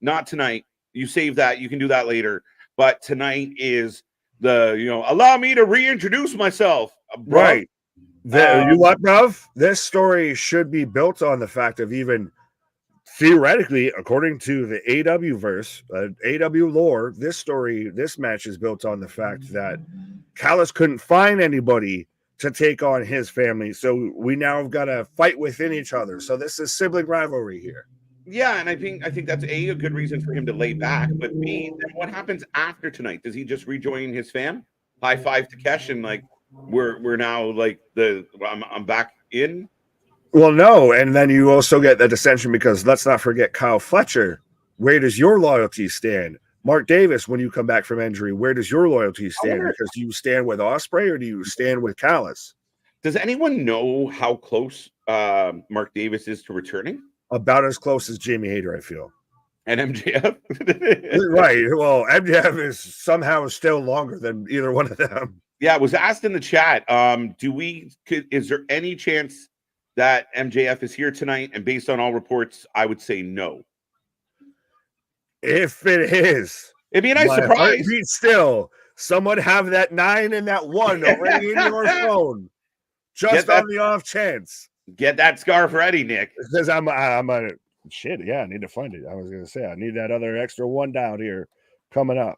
Speaker 1: Not tonight. You save that. You can do that later. But tonight is allow me to reintroduce myself. Bro.
Speaker 2: Right. You what, bruv? This story should be built on the fact of even theoretically, according to the AW verse, AW lore, this match is built on the fact that Callis couldn't find anybody to take on his family. So we now have got to fight within each other. So this is sibling rivalry here.
Speaker 1: Yeah, and I think that's a good reason for him to lay back. But B, then what happens after tonight? Does he just rejoin his fam? High five to Kesh and like we're now like I'm back in.
Speaker 2: Well, no, and then you also get the dissension because let's not forget Kyle Fletcher. Where does your loyalty stand? Mark Davis, when you come back from injury, where does your loyalty stand? Because do you stand with Ospreay or do you stand with Callis?
Speaker 1: Does anyone know how close Mark Davis is to returning?
Speaker 2: About as close as Jamie Hayter, I feel.
Speaker 1: And MJF?
Speaker 2: Right. Well, MJF is somehow still longer than either one of them.
Speaker 1: Yeah, it was asked in the chat. Is there any chance that MJF is here tonight? And based on all reports, I would say no.
Speaker 2: If it is,
Speaker 1: it'd be a nice surprise.
Speaker 2: Still, someone have that 9 and that 1 already in your phone, just on the off chance.
Speaker 1: Get that scarf ready, Nick.
Speaker 2: Because I'm a shit. Yeah, I need to find it. I was gonna say I need that other extra 1 down here coming up,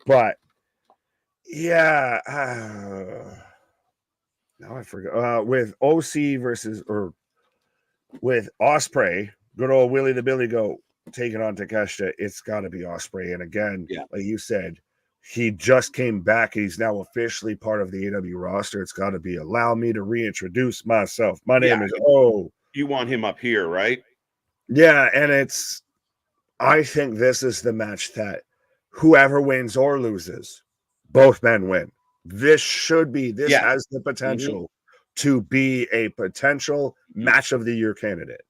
Speaker 2: but yeah. Now I forgot. With OC versus with Ospreay, good old Willie the Billy Goat taking on Takeshita, it's got to be Ospreay. And again, like you said, he just came back. He's now officially part of the AEW roster. It's got to be allow me to reintroduce myself. My name is
Speaker 1: You want him up here, right?
Speaker 2: Yeah, and I think this is the match that whoever wins or loses, both men win. This
Speaker 1: Yeah.
Speaker 2: has the potential to be a potential match of the year candidate.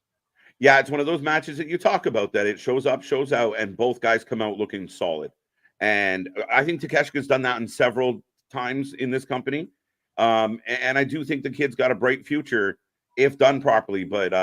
Speaker 1: Yeah, it's one of those matches that you talk about that it shows up, shows out, and both guys come out looking solid. And I think Takeshita's done that in several times in this company. And I do think the kid's got a bright future if done properly. But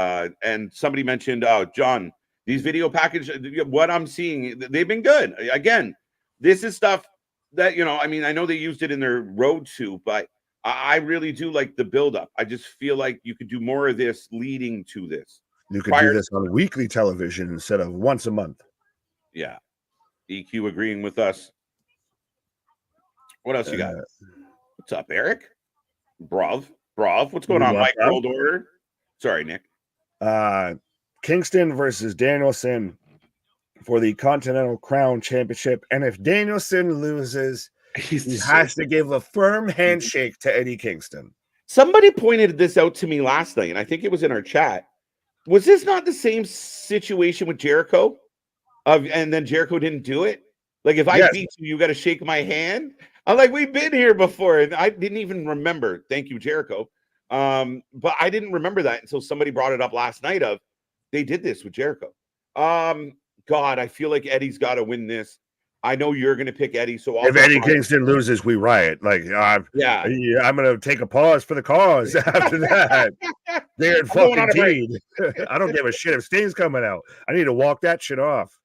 Speaker 1: and somebody mentioned, John, these video package, what I'm seeing, they've been good. Again, this is stuff that, I mean, I know they used it in their road to, but I really do like the buildup. I just feel like you could do more of this leading to this.
Speaker 2: You could do this on weekly television instead of once a month.
Speaker 1: Yeah. EQ agreeing with us. What else you got? What's up, Eric? Brav. What's going on, Mike World Order? Sorry, Nick.
Speaker 2: Kingston versus Danielson for the Continental Crown Championship. And if Danielson loses, he has to give a firm handshake to Eddie Kingston.
Speaker 1: Somebody pointed this out to me last night, and I think it was in our chat. Was this not the same situation with Jericho? And then Jericho didn't do it? Like, if I beat you got to shake my hand? I'm like, we've been here before. And I didn't even remember. Thank you, Jericho. But I didn't remember that until somebody brought it up last night they did this with Jericho. God, I feel like Eddie's got to win this. I know you're going to pick Eddie. So
Speaker 2: if Eddie Kingston loses, we riot. Like, I'm going to take a pause for the cause after that. They're fucking teed. I don't give a shit if Sting's coming out. I need to walk that shit off.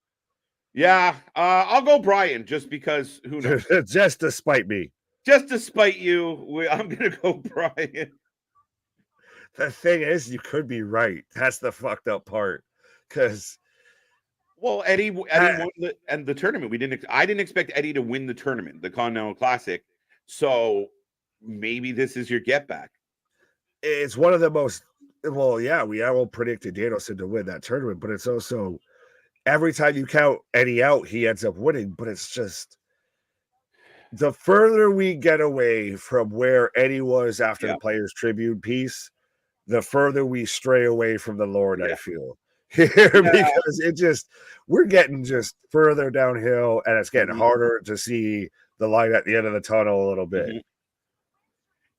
Speaker 1: Yeah, I'll go Brian just because who knows?
Speaker 2: Just to spite me.
Speaker 1: Just to spite you, I'm going to go Brian.
Speaker 2: The thing is, you could be right. That's the fucked up part. Because...
Speaker 1: Well, Eddie won the tournament. I didn't expect Eddie to win the tournament, the Continental Classic. So maybe this is your get back.
Speaker 2: It's one of the most. Well, yeah, we all predicted Danielson to win that tournament, but it's also every time you count Eddie out, he ends up winning. But it's just the further we get away from where Eddie was after the Players Tribute piece, the further we stray away from the Lord. I feel. Here because we're getting just further downhill and it's getting harder to see the light at the end of the tunnel a little bit.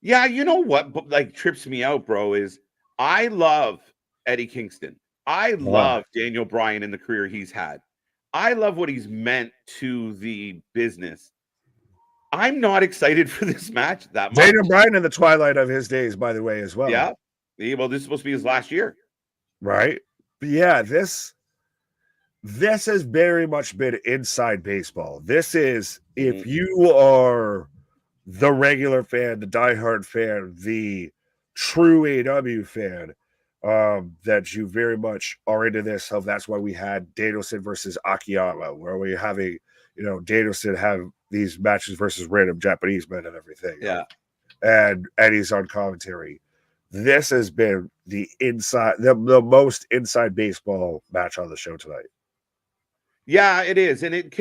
Speaker 1: Yeah, you know what like trips me out, bro, is I love Eddie Kingston. I love Daniel Bryan and the career he's had. I love what he's meant to the business. I'm not excited for this match that much.
Speaker 2: Daniel Bryan in the twilight of his days, by the way, as well.
Speaker 1: Yeah. Well, this is supposed to be his last year.
Speaker 2: Right. But yeah, this has very much been inside baseball. This is if you are the regular fan, the diehard fan, the true AEW fan, that you very much are into this. So that's why we had Danielson versus Akiyama, where we have Danielson have these matches versus random Japanese men and everything.
Speaker 1: Yeah.
Speaker 2: And Eddie's on commentary. This has been the most inside baseball match on the show tonight.
Speaker 1: Yeah, it is. And it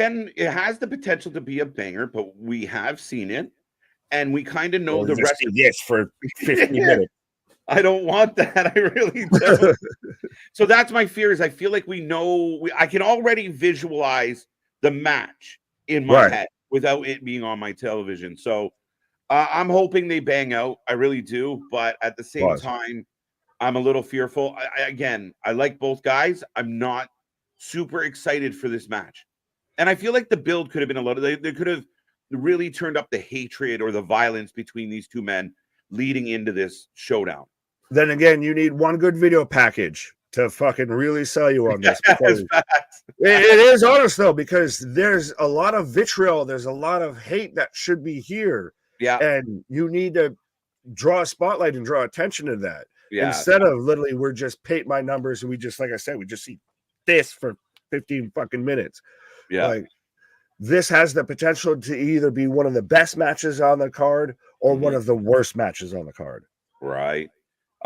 Speaker 1: has the potential to be a banger, but we have seen it. And we kind of know the rest of
Speaker 2: this for 50 minutes.
Speaker 1: I don't want that. I really don't. So that's my fear is I feel like I can already visualize the match in my head without it being on my television. So I'm hoping they bang out. I really do. But at the same time, I'm a little fearful. I like both guys. I'm not super excited for this match. And I feel like the build could have been a little, they could have really turned up the hatred or the violence between these two men leading into this showdown.
Speaker 2: Then again, you need one good video package to fucking really sell you on this. It is honest though, because there's a lot of vitriol. There's a lot of hate that should be here.
Speaker 1: Yeah.
Speaker 2: And you need to draw a spotlight and draw attention to that.
Speaker 1: Yeah.
Speaker 2: Instead of literally, we're just paint my numbers and we just, like I said, we just see this for 15 fucking minutes.
Speaker 1: Yeah.
Speaker 2: Like, this has the potential to either be one of the best matches on the card or one of the worst matches on the card.
Speaker 1: Right.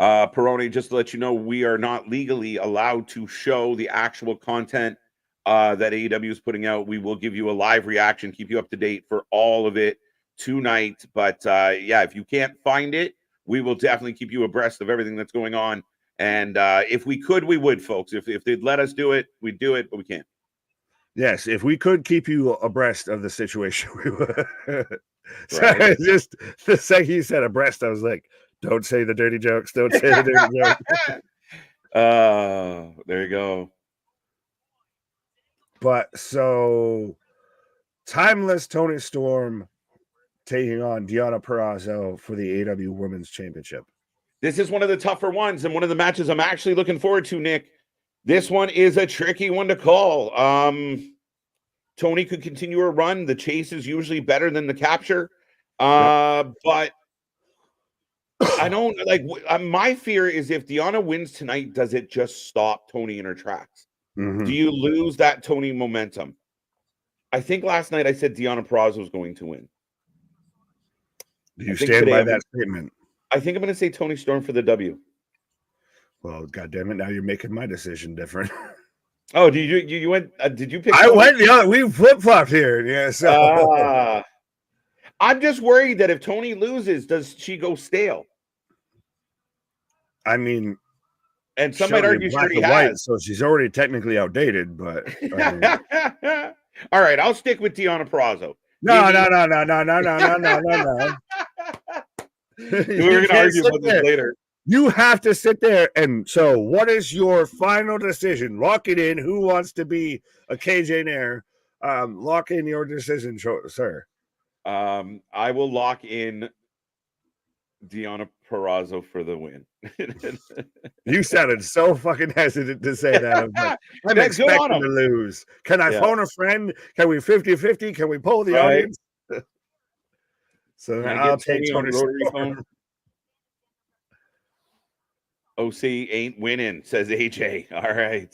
Speaker 1: Peroni, just to let you know, we are not legally allowed to show the actual content that AEW is putting out. We will give you a live reaction, keep you up to date for all of it tonight. But yeah, if you can't find it, we will definitely keep you abreast of everything that's going on. And if we could, we would, folks. If they'd let us do it, we'd do it, but we can't.
Speaker 2: Yes, if we could keep you abreast of the situation, we would. So
Speaker 1: Right.
Speaker 2: just the second you said abreast, I was like, don't say the dirty jokes. Don't say the dirty jokes.
Speaker 1: There you go.
Speaker 2: But so timeless Tony Storm taking on Deonna Purrazzo for the AEW Women's Championship.
Speaker 1: This is one of the tougher ones, and one of the matches I'm actually looking forward to, Nick. This one is a tricky one to call. Tony could continue her run. The chase is usually better than the capture. But I don't like my fear is if Deonna wins tonight, does it just stop Tony in her tracks?
Speaker 2: Mm-hmm.
Speaker 1: Do you lose that Tony momentum? I think last night I said Deonna Purrazzo was going to win.
Speaker 2: Do you stand by that statement?
Speaker 1: I think I'm going to say Tony Storm for the W.
Speaker 2: Well, goddamn it! Now you're making my decision different.
Speaker 1: Oh, did you went? Did you pick?
Speaker 2: I went the other. We flip flopped here. Yeah. So
Speaker 1: I'm just worried that if Tony loses, does she go stale?
Speaker 2: I mean,
Speaker 1: and some might argue she already has.
Speaker 2: White, so she's already technically outdated. But I mean...
Speaker 1: all right, I'll stick with Deonna Purrazzo.
Speaker 2: No.
Speaker 1: We're going to argue about this later.
Speaker 2: You have to sit there. And so, what is your final decision? Lock it in. Who wants to be a KJ Nair? Lock in your decision, sir.
Speaker 1: I will lock in Deonna Purrazzo for the win.
Speaker 2: You sounded so fucking hesitant to say that. I'm expecting to lose. Can I phone a friend? Can we 50-50? Can we poll the audience? So I'll take Tony Storm.
Speaker 1: OC ain't winning, says AJ. All right.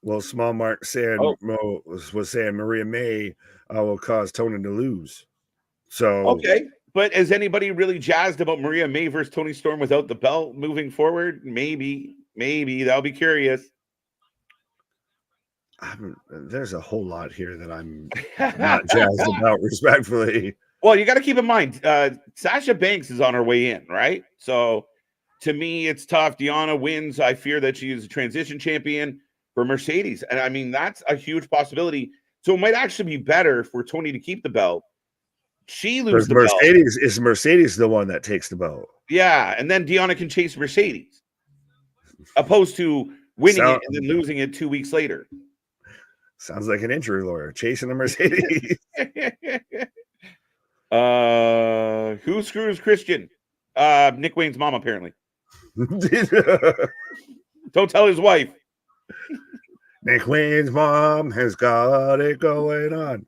Speaker 2: Well, Small Mark said was saying Maria May will cause Tony to lose. So
Speaker 1: okay, but is anybody really jazzed about Maria May versus Tony Storm without the belt moving forward? Maybe that'll be curious.
Speaker 2: There's a whole lot here that I'm not jazzed about, respectfully.
Speaker 1: Well, you got to keep in mind, Sasha Banks is on her way in, right? So to me, it's tough. Deonna wins. I fear that she is a transition champion for Mercedes. And I mean, that's a huge possibility. So it might actually be better for Tony to keep the belt. She loses the
Speaker 2: Mercedes belt. Is Mercedes the one that takes the belt?
Speaker 1: Yeah. And then Deonna can chase Mercedes opposed to winning it and then losing it 2 weeks later.
Speaker 2: Sounds like an injury lawyer chasing a Mercedes.
Speaker 1: Who screws Christian? Nick Wayne's mom, apparently. Don't tell his wife.
Speaker 2: Nick Wayne's mom has got it going on.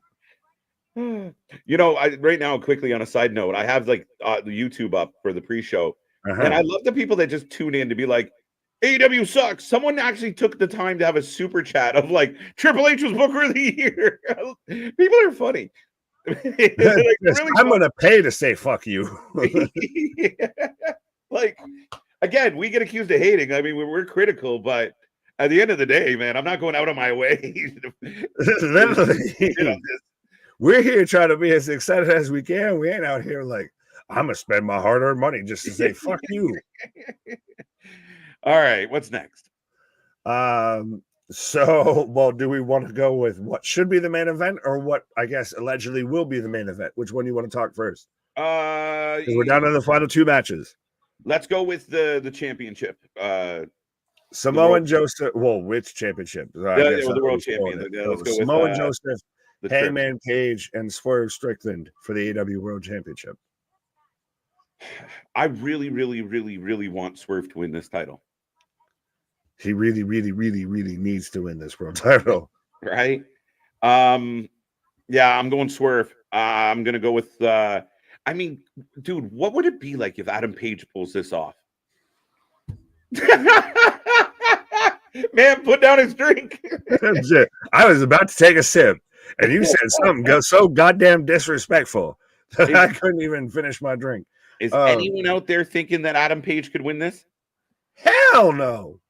Speaker 1: You know, right now, quickly on a side note, I have like the YouTube up for the pre-show, and I love the people that just tune in to be like, AEW sucks. Someone actually took the time to have a super chat of like Triple H was Booker of the Year. People are funny.
Speaker 2: Like, really I'm going to pay to say fuck you.
Speaker 1: Yeah. Like, again, we get accused of hating. I mean, we're critical, but at the end of the day, man, I'm not going out of my way.
Speaker 2: We're here trying to be as excited as we can. We ain't out here like, I'm going to spend my hard-earned money just to say fuck you.
Speaker 1: All right, what's next?
Speaker 2: So, well, do we want to go with what should be the main event or what I guess allegedly will be the main event? Which one do you want to talk first? We're down to the final two matches.
Speaker 1: Let's go with the championship.
Speaker 2: Samoa Joseph. Well, which championship?
Speaker 1: The world champion. Let's go
Speaker 2: Samoa Joseph, Hangman Page, and Swerve Strickland for the AEW World Championship.
Speaker 1: I really, really, really, really want Swerve to win this title.
Speaker 2: He really, really, really, really needs to win this world title.
Speaker 1: Right? Yeah, I'm going Swerve. I'm going to go with, I mean, dude, what would it be like if Adam Page pulls this off? Man, put down his drink.
Speaker 2: I was about to take a sip, and you said something so goddamn disrespectful that I couldn't even finish my drink.
Speaker 1: Is anyone out there thinking that Adam Page could win this?
Speaker 2: Hell no.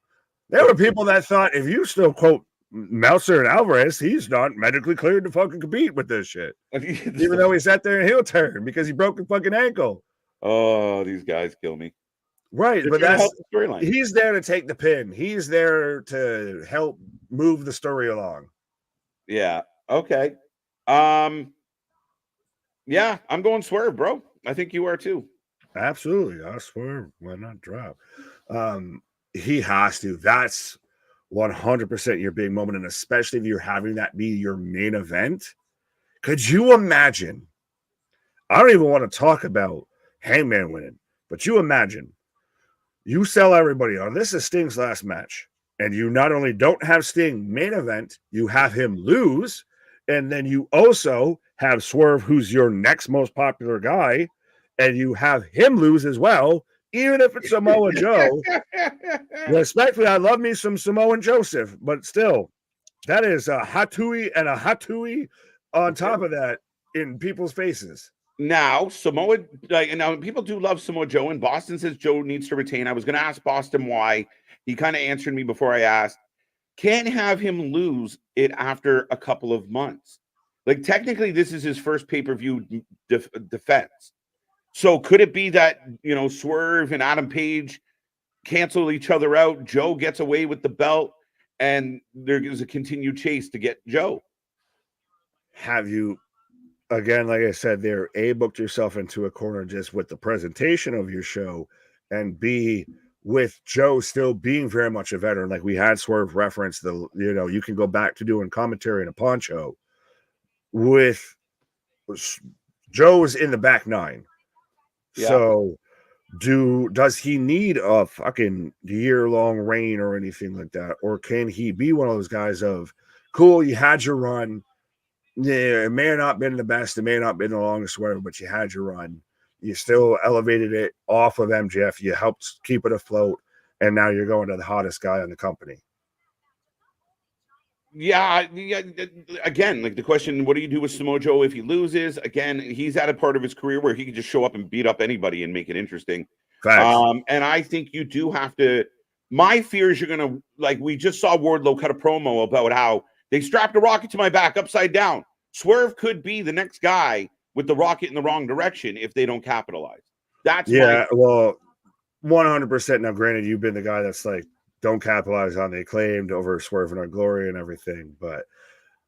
Speaker 2: There were people that thought if you still quote Meltzer and Alvarez, he's not medically cleared to fucking compete with this shit. Even though he sat there in heel turn because he broke a fucking ankle.
Speaker 1: Oh, these guys kill me.
Speaker 2: Right, but he's there to take the pin. He's there to help move the story along.
Speaker 1: Yeah. Okay. Yeah, I'm going Swerve, bro. I think you are too.
Speaker 2: Absolutely. I swear, why not drop? He has to. That's 100% your big moment. And especially if you're having that be your main event. Could you imagine? I don't even want to talk about Hangman winning, but you imagine you sell everybody on this is Sting's last match, and you not only don't have Sting main event, you have him lose, and then you also have Swerve, who's your next most popular guy, and you have him lose as well, even if it's Samoa Joe. Respectfully, I love me some Samoan Joseph, but still, that is a Hatui and a Hatui on top of that in people's faces.
Speaker 1: Now, Samoa, and now people do love Samoa Joe, and Boston says Joe needs to retain. I was going to ask Boston why. He kind of answered me before I asked. Can't have him lose it after a couple of months. Like, technically, this is his first pay-per-view defense. So could it be that, Swerve and Adam Page cancel each other out? Joe gets away with the belt, and there is a continued chase to get Joe.
Speaker 2: Have you, again, like I said, there, A, booked yourself into a corner just with the presentation of your show, and B, with Joe still being very much a veteran. Like we had Swerve reference you can go back to doing commentary in a poncho with Joe's in the back nine. Yeah. So does he need a fucking year-long reign or anything like that? Or can he be one of those guys of, cool, you had your run. Yeah, it may have not been the best. It may not have been the longest, whatever, but you had your run. You still elevated it off of MJF. You helped keep it afloat. And now you're going to the hottest guy in the company.
Speaker 1: Yeah. Again, like the question, what do you do with Samoa Joe if he loses? Again, he's at a part of his career where he can just show up and beat up anybody and make it interesting. And I think you do have to. My fear is you're going to, like we just saw Wardlow cut a promo about how they strapped a rocket to my back upside down. Swerve could be the next guy with the rocket in the wrong direction if they don't capitalize. That's
Speaker 2: well, 100%. Now, granted, you've been the guy that's like, don't capitalize on the acclaimed over Swerve and our glory and everything. But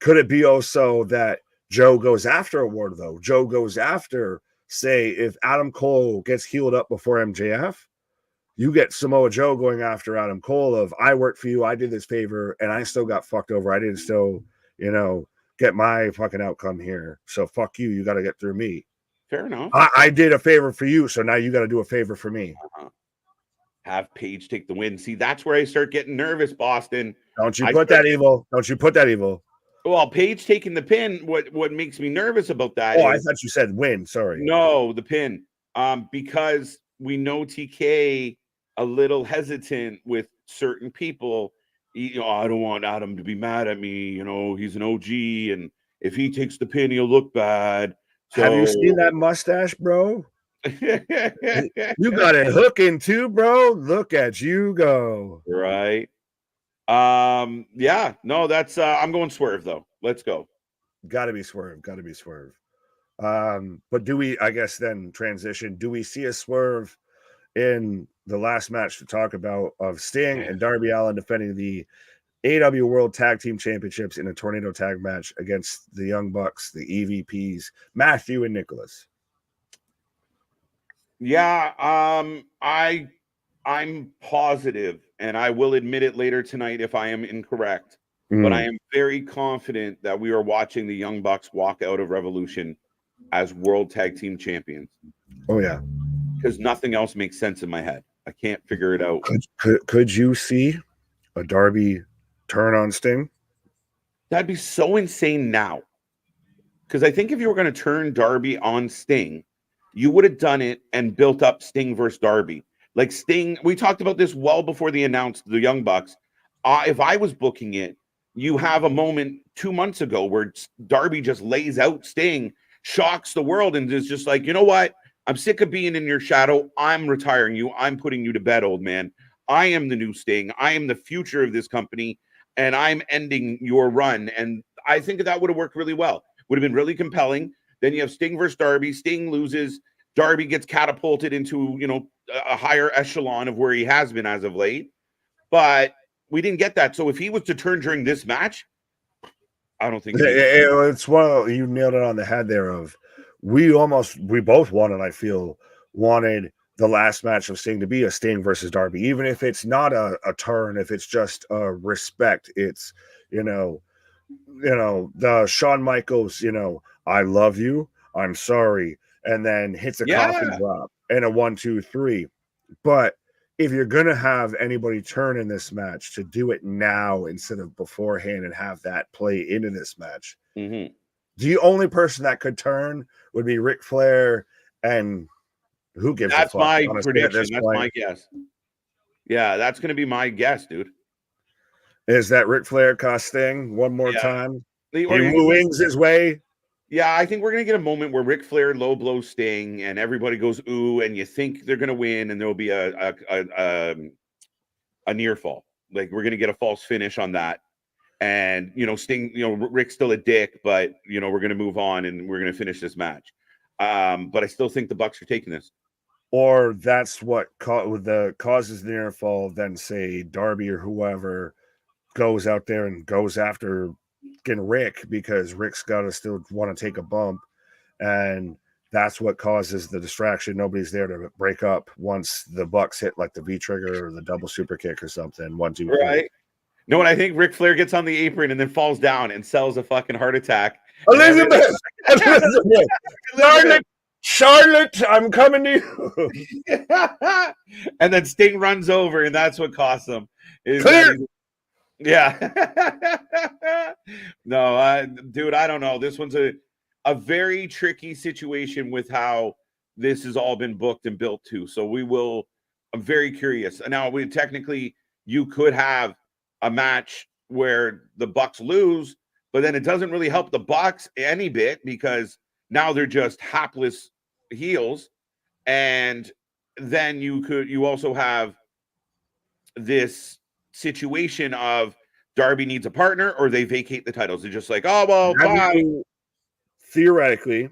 Speaker 2: could it be also that Joe goes after a Ward, though? Joe goes after, say, if Adam Cole gets healed up before MJF, you get Samoa Joe going after Adam Cole of, I worked for you, I did this favor, and I still got fucked over. I didn't still, get my fucking outcome here. So fuck you. You got to get through me.
Speaker 1: Fair enough.
Speaker 2: I did a favor for you, so now you got to do a favor for me.
Speaker 1: Have Page take the win. See, that's where I start getting nervous, Boston.
Speaker 2: Don't you put that evil. Don't you put that evil.
Speaker 1: Well, Page taking the pin, what makes me nervous about that
Speaker 2: I thought you said win. Sorry.
Speaker 1: No, the pin. Because we know TK a little hesitant with certain people. I don't want Adam to be mad at me. He's an OG, and if he takes the pin, he'll look bad. So...
Speaker 2: Have you seen that mustache, bro? You got it hooking too, bro. Look at you go.
Speaker 1: Right. Yeah. No, that's I'm going Swerve though. Let's go.
Speaker 2: Gotta be Swerve. But do we, I guess then transition, do we see a Swerve in the last match to talk about of Sting and Darby Allin defending the AEW World Tag Team Championships in a tornado tag match against the Young Bucks, the EVPs, Matthew and Nicholas?
Speaker 1: Yeah, I'm positive, and I will admit it later tonight if I am incorrect, but I am very confident that we are watching the Young Bucks walk out of Revolution as World Tag Team Champions.
Speaker 2: Oh, yeah.
Speaker 1: Because nothing else makes sense in my head. I can't figure it out.
Speaker 2: Could you see a Darby turn on Sting?
Speaker 1: That'd be so insane now. Because I think if you were going to turn Darby on Sting, you would have done it and built up Sting versus Darby. Like Sting, we talked about this well before they announced the Young Bucks. If I was booking it, you have a moment 2 months ago where Darby just lays out Sting, shocks the world, and is just like, you know what? I'm sick of being in your shadow. I'm retiring you. I'm putting you to bed, old man. I am the new Sting. I am the future of this company, and I'm ending your run. And I think that would have worked really well. Would have been really compelling. Then you have Sting versus Darby. Sting loses. Darby gets catapulted into, a higher echelon of where he has been as of late. But we didn't get that. So if he was to turn during this match, I don't think
Speaker 2: it's you nailed it on the head there. We both wanted, I feel, wanted the last match of Sting to be a Sting versus Darby, even if it's not a turn, if it's just a respect. It's the Shawn Michaels, I love you, I'm sorry, and then hits a coffin drop and a 1, 2, 3. But if you're gonna have anybody turn in this match, to do it now instead of beforehand and have that play into this match.
Speaker 1: Mm-hmm.
Speaker 2: The only person that could turn would be Ric Flair, and who gives a fuck?
Speaker 1: That's my
Speaker 2: honestly,
Speaker 1: prediction. That's my guess. Yeah, that's gonna be my guess, dude.
Speaker 2: Is that Ric Flair cost Sting one more time? He wings his way.
Speaker 1: Yeah, I think we're gonna get a moment where Ric Flair low blows Sting, and everybody goes ooh, and you think they're gonna win, and there'll be a near fall. Like we're gonna get a false finish on that, and Sting, Rick's still a dick, but we're gonna move on and we're gonna finish this match. But I still think the Bucks are taking this.
Speaker 2: Or that's what causes the near fall. Then say Darby or whoever goes out there and goes after getting Rick, because Rick's got to still want to take a bump, and that's what causes the distraction. Nobody's there to break up once the Bucks hit like the V trigger or the double super kick or something. 1, 2, 3.
Speaker 1: Right. No, and I think Ric Flair gets on the apron and then falls down and sells a fucking heart attack.
Speaker 2: Elizabeth, Charlotte, I'm coming to you.
Speaker 1: And then Sting runs over, and that's what costs him.
Speaker 2: Clear.
Speaker 1: Yeah. No, dude, I don't know. This one's a very tricky situation with how this has all been booked and built to. So I'm very curious. Now, you could have a match where the Bucks lose, but then it doesn't really help the Bucks any bit, because now they're just hapless heels. And then you also have this situation of Darby needs a partner, or they vacate the titles. They're just like, oh, well, bye.
Speaker 2: Theoretically,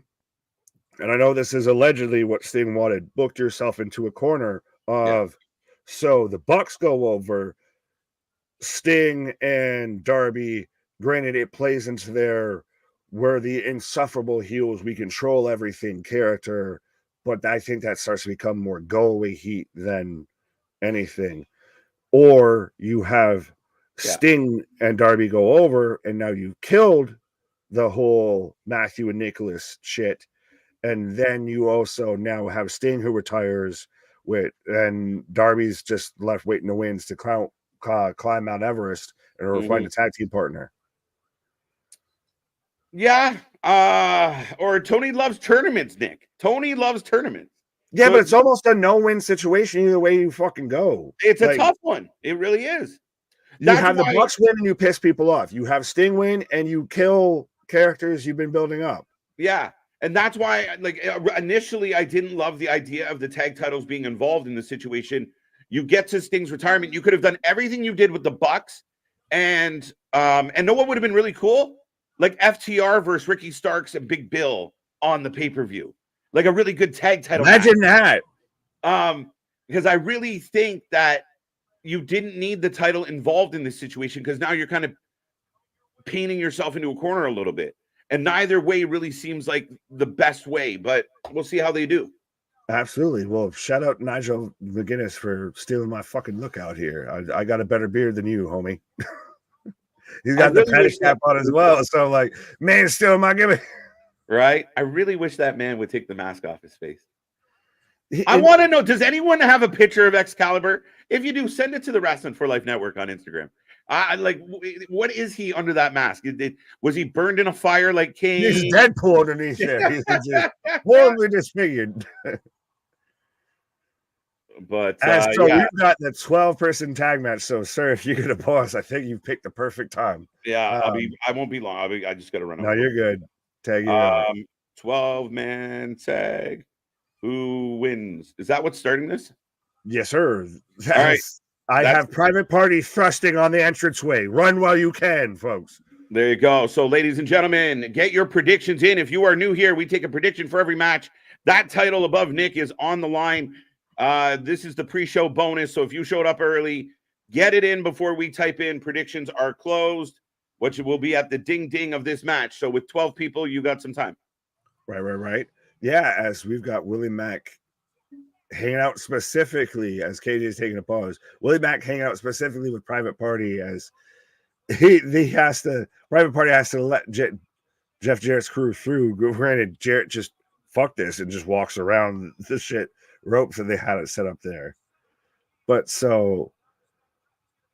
Speaker 2: and I know this is allegedly what Sting wanted, booked yourself into a corner of, so the Bucks go over, Sting and Darby, granted it plays into their we're the insufferable heels, we control everything character, but I think that starts to become more go away heat than anything. Or you have Sting and Darby go over, and now you've killed the whole Matthew and Nicholas shit, and then you also now have Sting who retires and Darby's just left waiting the wins to climb Mount Everest and find a tag team partner.
Speaker 1: Yeah. Or Tony loves tournaments, Nick. Tony loves tournaments.
Speaker 2: Yeah, so but it's almost a no-win situation either way you fucking go.
Speaker 1: It's a tough one. It really is.
Speaker 2: You have the Bucks win and you piss people off. You have Sting win and you kill characters you've been building up.
Speaker 1: Yeah. And that's why, initially, I didn't love the idea of the tag titles being involved in the situation. You get to Sting's retirement. You could have done everything you did with the Bucks. And know what would have been really cool? Like FTR versus Ricky Starks and Big Bill on the pay-per-view. Like a really good tag title.
Speaker 2: Imagine that.
Speaker 1: Because I really think that you didn't need the title involved in this situation, because now you're kind of painting yourself into a corner a little bit. And neither way really seems like the best way, but we'll see how they do.
Speaker 2: Absolutely. Well, shout out Nigel McGuinness for stealing my fucking look out here. I got a better beard than you, homie. He's got the petty cap on as well. So, man, stealing my gimmick.
Speaker 1: Right? I really wish that man would take the mask off his face. I want to know, does anyone have a picture of Excalibur? If you do, send it to the Wrestling for Life Network on Instagram. What is he under that mask? Was he burned in a fire like Kane?
Speaker 2: He's Deadpool underneath there. He's just horribly disfigured.
Speaker 1: But
Speaker 2: we've got the 12-person tag match. So, sir, if you're gonna pause, I think you've picked the perfect time.
Speaker 1: Yeah, I won't be long. I just gotta run.
Speaker 2: No, you're good. Tag you.
Speaker 1: 12-man tag. Who wins? Is that what's starting this?
Speaker 2: Yes, sir.
Speaker 1: All right.
Speaker 2: I have private party thrusting on the entranceway. Run while you can, folks.
Speaker 1: There you go. So, ladies and gentlemen, get your predictions in. If you are new here, we take a prediction for every match. That title above Nick is on the line. This is the pre-show bonus. So if you showed up early, get it in before we type in predictions are closed. which will be at the ding ding of this match. So with 12 people, you got some time.
Speaker 2: Right. Yeah, as we've got Willie Mack hanging out specifically as KJ's taking a pause. Willie Mack hanging out specifically with Private Party as Private Party has to let Jeff Jarrett's crew through. Granted, Jarrett just fuck this and just walks around the shit ropes that they had it set up there. But so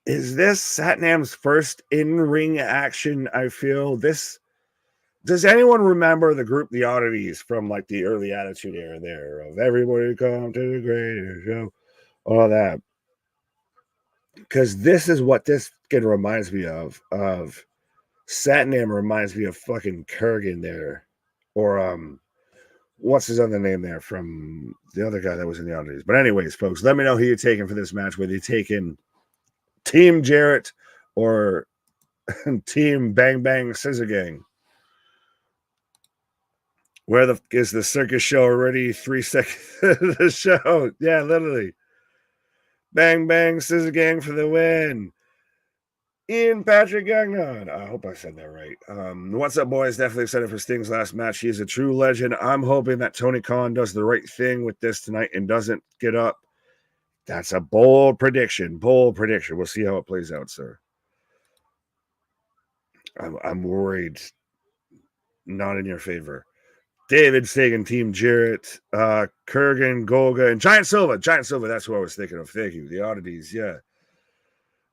Speaker 2: is this Satnam's first in-ring action? I feel this. Does anyone remember the group The Oddities from like the early Attitude Era there of everybody come to the greatest show, all that? Because this is what this kid reminds me of. Satnam reminds me of fucking Kurgan there, or what's his other name there from the other guy that was in The Oddities? But anyways, folks, let me know who you're taking for this match. Whether you're taking Team Jarrett or Team Bang Bang Scissor Gang. Where is the circus show already? 3 seconds of the show. Yeah, literally. Bang Bang Scissor Gang for the win. Ian Patrick Gagnon. I hope I said that right. What's up, boys? Definitely excited for Sting's last match. He is a true legend. I'm hoping that Tony Khan does the right thing with this tonight and doesn't get up. That's a bold prediction. Bold prediction. We'll see how it plays out, sir. I'm worried. Not in your favor. David Sagan, Team Jarrett, Kurgan, Golga, and Giant Silva. Giant Silva, that's who I was thinking of. Thank you. The Oddities, yeah.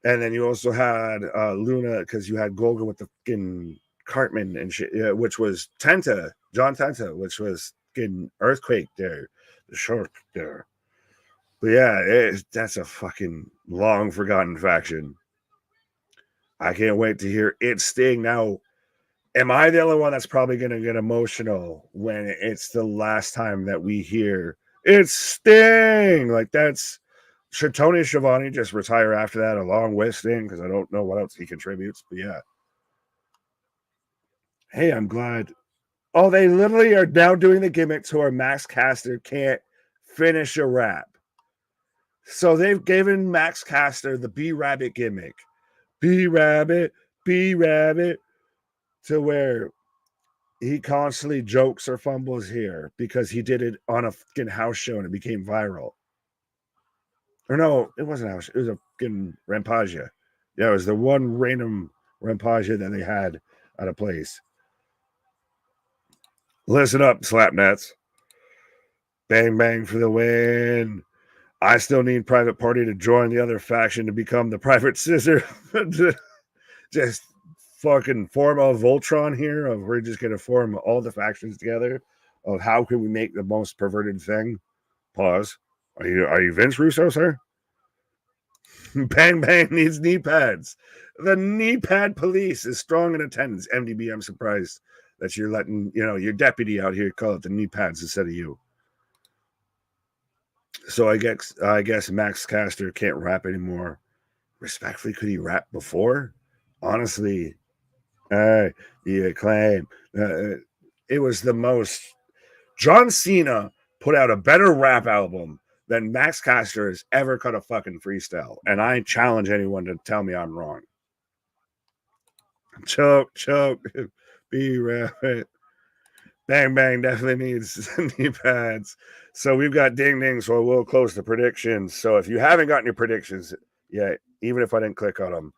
Speaker 2: And then you also had Luna, because you had Golga with the fucking Cartman and shit, yeah, which was Tenta, John Tenta, which was fucking Earthquake there, the shark there. But yeah, that's a fucking long forgotten faction. I can't wait to hear it Sting. Now, am I the only one that's probably going to get emotional when it's the last time that we hear it's Sting? Like, should Tony Schiavone just retire after that along with Sting? Because I don't know what else he contributes. But yeah. Hey, I'm glad. Oh, they literally are now doing the gimmick to where Max Caster can't finish a rap. So they've given Max Caster the B-Rabbit gimmick. B-Rabbit, B-Rabbit. To where he constantly jokes or fumbles here because he did it on a fucking house show and it became viral. Or no, it wasn't a house. It was a fucking Rampagia. Yeah, it was the one random Rampagia that they had at a place. Listen up, Slapnuts. Bang, bang for the win. I still need Private Party to join the other faction to become the Private Scissor. Just fucking form a Voltron here of we're just going to form all the factions together of how can we make the most perverted thing. Pause. Are you Vince Russo, sir? Bang Bang needs knee pads. The knee pad police is strong in attendance. MDB, I'm surprised that you're letting your deputy out here call it the knee pads instead of you. So I guess Max Caster can't rap anymore. Respectfully, could he rap before? Honestly, the Acclaim. It was the most. John Cena put out a better rap album than Max Caster has ever cut a fucking freestyle. And I challenge anyone to tell me I'm wrong. Choke, be rabbit. Bang Bang definitely needs knee pads. So we've got ding ding, so I will close the predictions. So if you haven't gotten your predictions yet, even if I didn't click on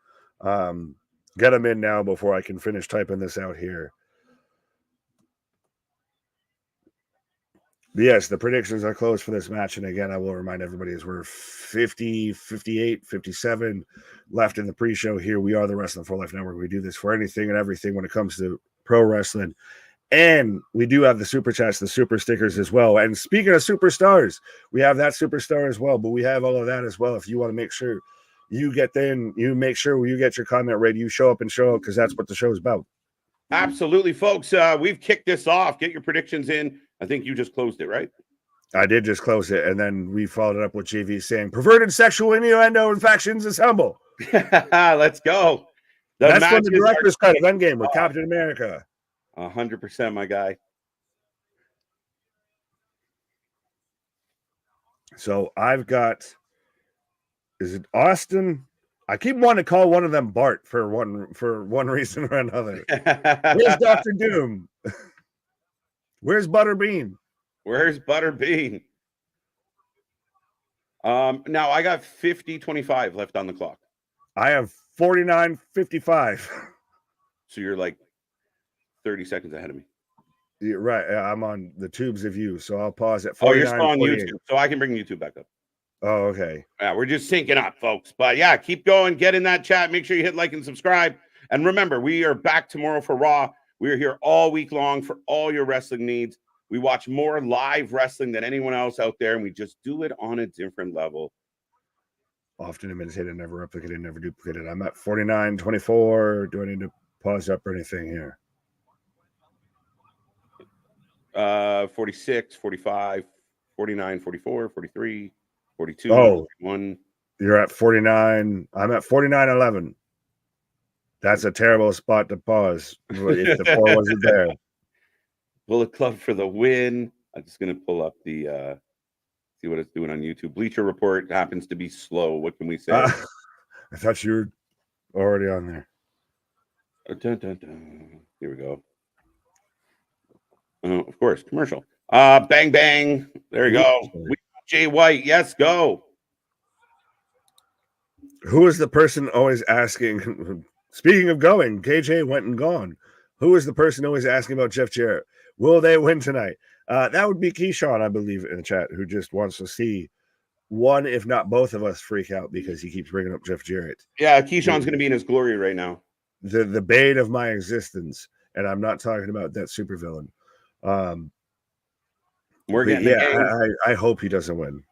Speaker 2: them, get them in now before I can finish typing this out here. But yes, the predictions are closed for this match. And again, I will remind everybody as we're 50, 58, 57 left in the pre-show here. We are the Wrestling for Life Network. We do this for anything and everything when it comes to pro wrestling. And we do have the super chats, the super stickers as well. And speaking of superstars, we have that superstar as well. But we have all of that as well. If you want to make sure you get in, you make sure you get your comment ready. You show up and show up because that's what the show is about.
Speaker 1: Absolutely, folks. We've kicked this off. Get your predictions in. I think you just closed it, right?
Speaker 2: I did just close it. And then we followed it up with JV saying, perverted sexual innuendo and factions assemble.
Speaker 1: Let's go.
Speaker 2: That's from the director's cut of Endgame with Captain America.
Speaker 1: 100%, my guy.
Speaker 2: So I've got, is it Austin I keep wanting to call one of them Bart for one reason or another. Where's Dr. Doom? Where's Butterbean?
Speaker 1: Where's Butterbean? Now I got 50-25 left on the clock.
Speaker 2: I have 49:55.
Speaker 1: So you're like 30 seconds ahead of me.
Speaker 2: You're right. I'm on the tubes of you, so I'll pause at 49.
Speaker 1: Oh, you're still on YouTube, so I can bring YouTube back up.
Speaker 2: Oh, okay.
Speaker 1: Yeah, we're just syncing up, folks. But yeah, keep going. Get in that chat. Make sure you hit like and subscribe. And remember, we are back tomorrow for Raw. We are here all week long for all your wrestling needs. We watch more live wrestling than anyone else out there, and we just do it on a different level.
Speaker 2: Often imitated, never replicated, never duplicated. I'm at 49:24. Do I need to pause up or anything here?
Speaker 1: 46, 45, 49, 44, 43, 42,
Speaker 2: Oh,
Speaker 1: 41.
Speaker 2: You're at 49. I'm at 49:11. That's a terrible spot to pause if the 4 wasn't there.
Speaker 1: Bullet Club for the win. I'm just going to pull up the see what it's doing on YouTube. Bleacher Report happens to be slow. What can we say?
Speaker 2: I thought you were already on there.
Speaker 1: Dun, dun, dun. Here we go. Oh, of course, commercial. Bang, bang. There you go. Jay White. Yes, go.
Speaker 2: Who is the person always asking? Speaking of going, KJ went and gone. Who is the person always asking about Jeff Jarrett? Will they win tonight? That would be Keyshawn, I believe, in the chat, who just wants to see one, if not both of us, freak out because he keeps bringing up Jeff Jarrett.
Speaker 1: Yeah, Keyshawn's going to be in his glory right now.
Speaker 2: The bane of my existence, and I'm not talking about that supervillain.
Speaker 1: We're getting
Speaker 2: I hope he doesn't win.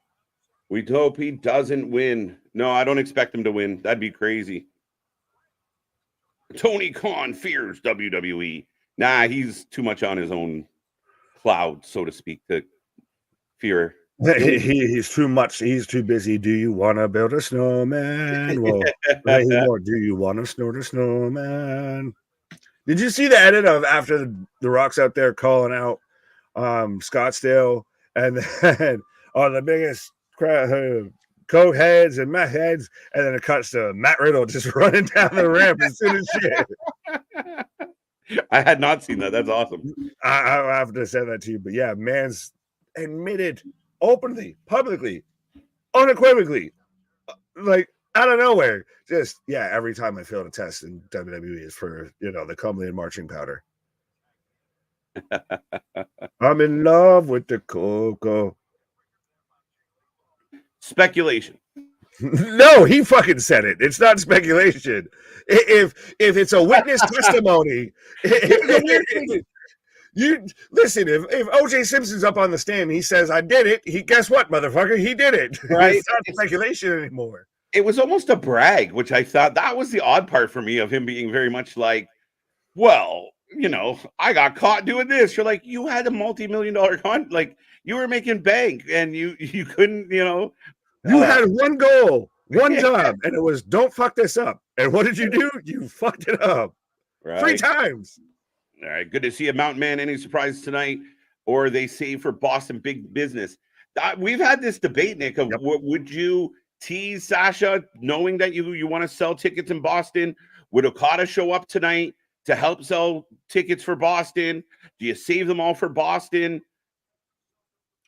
Speaker 1: We hope he doesn't win. No, I don't expect him to win. That'd be crazy. Tony Khan fears WWE. Nah, he's too much on his own cloud, so to speak, to fear.
Speaker 2: He's too much. He's too busy. Do you want to build a snowman? Well, do you want to snort a snowman? Did you see the edit of after the Rock's out there calling out Scottsdale and then the biggest Coke heads and Matt heads, and then it cuts to Matt Riddle just running down the ramp as soon as shit.
Speaker 1: I had not seen that. That's awesome.
Speaker 2: I have to say that to you, but yeah, man's admitted openly, publicly, unequivocally, like out of nowhere. Just every time I fail a test in WWE is for the Cumberland marching powder. I'm in love with the cocoa.
Speaker 1: Speculation.
Speaker 2: No, he fucking said it. It's not speculation. If it's a witness testimony, you listen. If OJ Simpson's up on the stand, and he says, "I did it." Guess what, motherfucker? He did it. Right? It's not speculation anymore.
Speaker 1: It was almost a brag, which I thought that was the odd part for me of him being very much like, well, I got caught doing this. You're like, you had a multi-million-dollar like you were making bank, and you couldn't,
Speaker 2: You had one goal, one job, and it was don't fuck this up. And what did you do? You fucked it up. Right. 3 times.
Speaker 1: All right. Good to see a Mountain Man. Any surprises tonight? Or they save for Boston big business? We've had this debate, Nick, of would you tease Sasha knowing that you want to sell tickets in Boston? Would Okada show up tonight to help sell tickets for Boston? Do you save them all for Boston?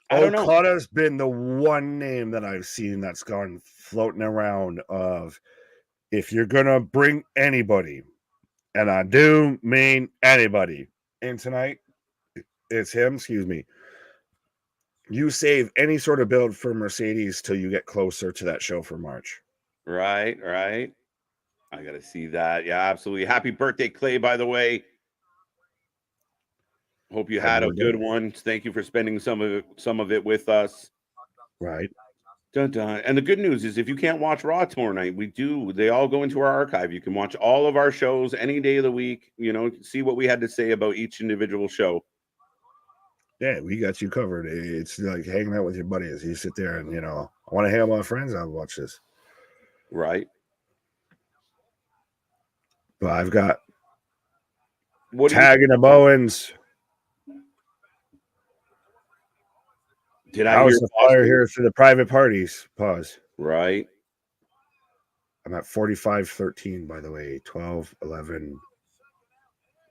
Speaker 1: I don't know.
Speaker 2: Okada's been the one name that I've seen that's gone floating around of if you're going to bring anybody, and I do mean anybody, in tonight, it's him, you save any sort of build for Mercedes till you get closer to that show for March.
Speaker 1: Right. I got to see that. Yeah, absolutely. Happy birthday, Clay, by the way. Hope you had a good one. Thank you for spending some of it with us.
Speaker 2: Right.
Speaker 1: Dun, dun. And the good news is if you can't watch Raw tomorrow night, they all go into our archive. You can watch all of our shows any day of the week, see what we had to say about each individual show.
Speaker 2: Yeah, we got you covered. It's like hanging out with your buddies. You sit there and, I want to hang out with my friends. I'll watch this.
Speaker 1: Right.
Speaker 2: But I've got tagging the Bowens.
Speaker 1: Did I hear
Speaker 2: the fire here for the private parties? Pause.
Speaker 1: Right.
Speaker 2: I'm at 45-13, by the way. 12-11.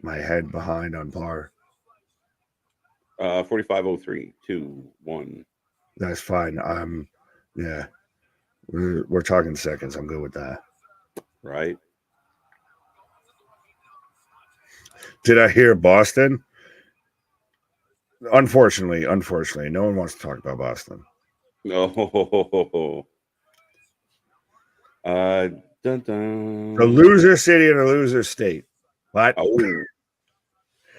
Speaker 2: My head behind on par.
Speaker 1: 45:03, 2, 1.
Speaker 2: That's fine. Yeah. We're talking seconds. I'm good with that.
Speaker 1: Right.
Speaker 2: Did I hear Boston? Unfortunately, no one wants to talk about Boston.
Speaker 1: Oh. Dun, dun.
Speaker 2: A loser city and a loser state. What?
Speaker 1: Oh.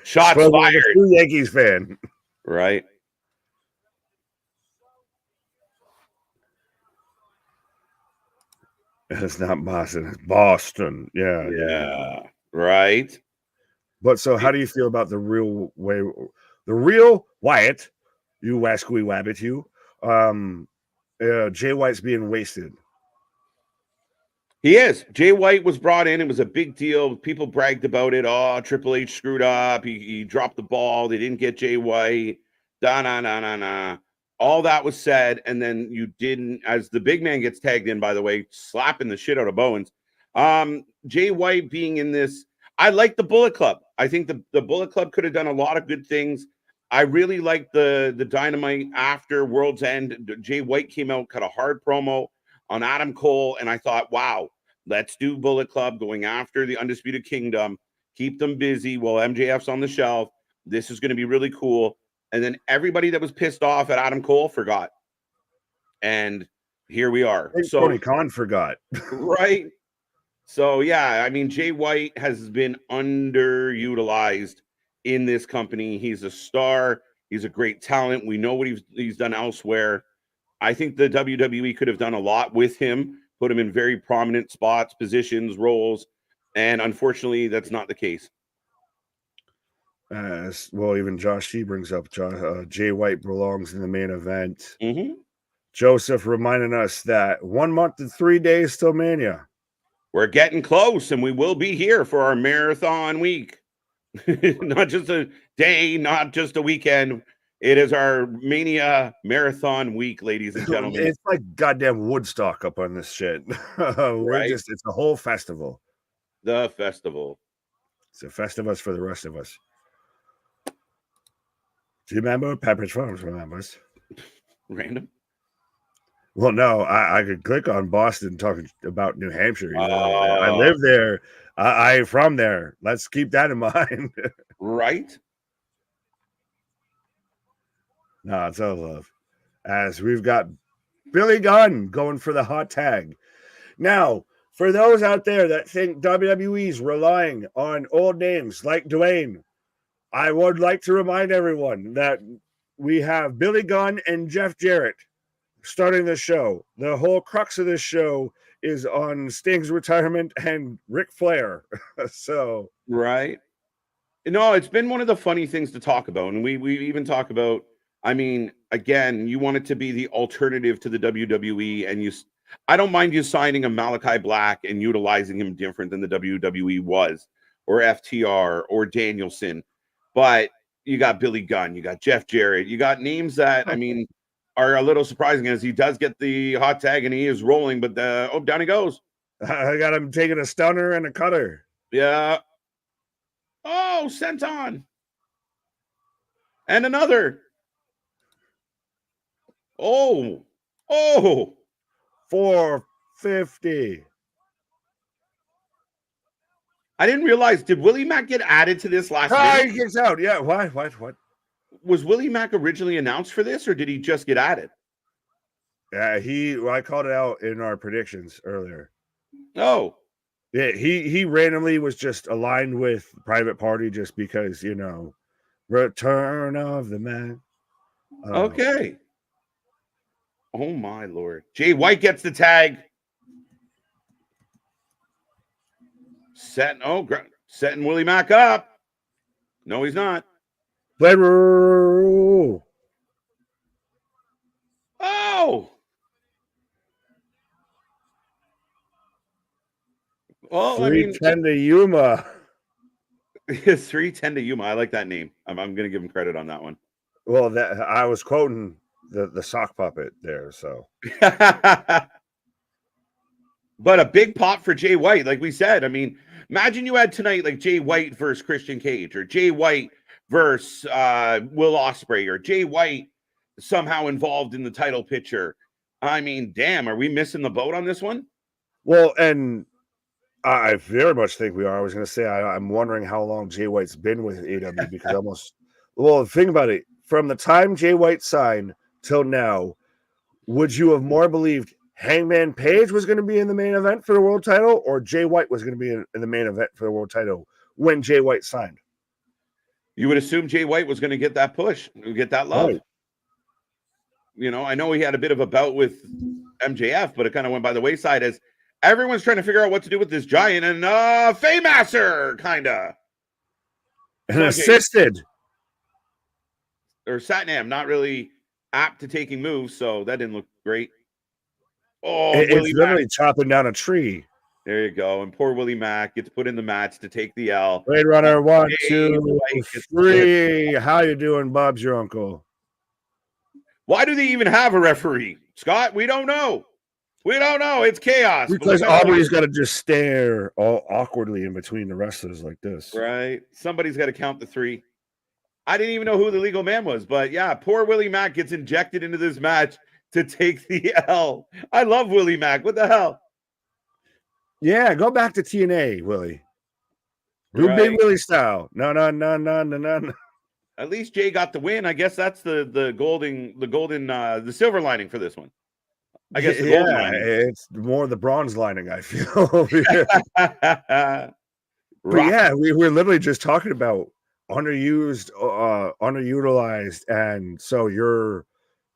Speaker 1: Shots
Speaker 2: Spoken like
Speaker 1: fired.
Speaker 2: a true Yankees fan.
Speaker 1: Right.
Speaker 2: It's not Boston. It's Boston. Yeah.
Speaker 1: Yeah. Right.
Speaker 2: But so, how do you feel about the real Wyatt? You wascally wabbit, you. Jay White's being wasted.
Speaker 1: He is. Jay White was brought in. It was a big deal. People bragged about it. Oh, Triple H screwed up. He dropped the ball. They didn't get Jay White. Da. All that was said, and then you didn't. As the big man gets tagged in, by the way, slapping the shit out of Bowens. Jay White being in this, I like the Bullet Club. I think the Bullet Club could have done a lot of good things. I really like the Dynamite after World's End. Jay White came out, cut a hard promo on Adam Cole, and I thought, wow, let's do Bullet Club going after the Undisputed Kingdom. Keep them busy while MJF's on the shelf. This is going to be really cool. And then everybody that was pissed off at Adam Cole forgot. And here we are. So
Speaker 2: Tony Khan forgot.
Speaker 1: Right. So, yeah, I mean, Jay White has been underutilized in this company. He's a star. He's a great talent. We know what he's done elsewhere. I think the WWE could have done a lot with him, put him in very prominent spots, positions, roles. And unfortunately, that's not the case.
Speaker 2: Well, even Josh T brings up Jay White belongs in the main event.
Speaker 1: Mm-hmm.
Speaker 2: Joseph reminding us that 1 month and 3 days till Mania.
Speaker 1: We're getting close, and we will be here for our marathon week. Not just a day, not just a weekend. It is our Mania marathon week, ladies and gentlemen.
Speaker 2: It's like goddamn Woodstock up on this shit.
Speaker 1: Right?
Speaker 2: It's a whole festival.
Speaker 1: The festival.
Speaker 2: It's a festivus for the rest of us. Do you remember? Pepperidge Farms remembers.
Speaker 1: Random.
Speaker 2: Well, no, I could click on Boston talking about New Hampshire. You know, I live there. I'm from there. Let's keep that in mind.
Speaker 1: Right?
Speaker 2: No, it's all love. As we've got Billy Gunn going for the hot tag. Now, for those out there that think WWE's relying on old names like Dwayne, I would like to remind everyone that we have Billy Gunn and Jeff Jarrett starting the show. The whole crux of this show is on Sting's retirement and Ric Flair. So,
Speaker 1: right. No, it's been one of the funny things to talk about. And we even talk about, I mean, again, you want it to be the alternative to the WWE. And I don't mind you signing a Malachi Black and utilizing him different than the WWE was, or FTR or Danielson. But you got Billy Gunn, you got Jeff Jarrett, you got names that, I mean, are a little surprising as he does get the hot tag and he is rolling, but down he goes.
Speaker 2: I got him taking a stunner and a cutter.
Speaker 1: Yeah. Oh, senton. And another. Oh.
Speaker 2: 450.
Speaker 1: I didn't realize, did Willie Mack get added to this last
Speaker 2: He
Speaker 1: minute?
Speaker 2: gets out. Yeah, what?
Speaker 1: Was Willie Mack originally announced for this, or did he just get added?
Speaker 2: Yeah, I called it out in our predictions earlier.
Speaker 1: Oh.
Speaker 2: Yeah, he randomly was just aligned with Private Party just because, you know, Return of the Man.
Speaker 1: Okay. Oh, my Lord. Jay White gets the tag. Setting Willie Mack up. No, he's not.
Speaker 2: Blade
Speaker 1: Oh. Well,
Speaker 2: 310 to Yuma.
Speaker 1: 310 to Yuma. I like that name. I'm going to give him credit on that one.
Speaker 2: Well, that I was quoting the sock puppet there, so.
Speaker 1: But a big pop for Jay White, like we said. I mean, imagine you had tonight like Jay White versus Christian Cage, or Jay White versus Will Ospreay, or Jay White somehow involved in the title picture. I mean, damn, are we missing the boat on this one?
Speaker 2: Well, and I very much think we are. I was going to say, I'm wondering how long Jay White's been with AEW because think about it. From the time Jay White signed till now, would you have more believed Hangman Page was going to be in the main event for the world title, or Jay White was going to be in the main event for the world title when Jay White signed?
Speaker 1: You would assume Jay White was going to get that push, get that love.
Speaker 2: Right.
Speaker 1: You know, I know he had a bit of a bout with MJF, but it kind of went by the wayside as everyone's trying to figure out what to do with this giant and Faymaster, kind of.
Speaker 2: And assisted.
Speaker 1: Or Satnam, not really apt to taking moves, so that didn't look great. Oh,
Speaker 2: it's literally chopping down a tree.
Speaker 1: There you go. And poor Willie Mack gets put in the match to take the L.
Speaker 2: Blade Runner, 1, 2, 3. How you doing, Bob's your uncle?
Speaker 1: Why do they even have a referee, Scott? We don't know. We don't know. It's chaos.
Speaker 2: Because Aubrey's got to just stare all awkwardly in between the wrestlers like this.
Speaker 1: Right. Somebody's got to count the 3. I didn't even know who the legal man was, but yeah, poor Willie Mack gets injected into this match to take the L. I love Willie Mack. What the hell?
Speaker 2: Yeah, go back to TNA, Willie. Do Big Willie style. No.
Speaker 1: At least Jay got the win. I guess that's the silver lining for this one. I guess the gold lining.
Speaker 2: It's more the bronze lining, I feel. But yeah, we're literally just talking about underused, underutilized, and so your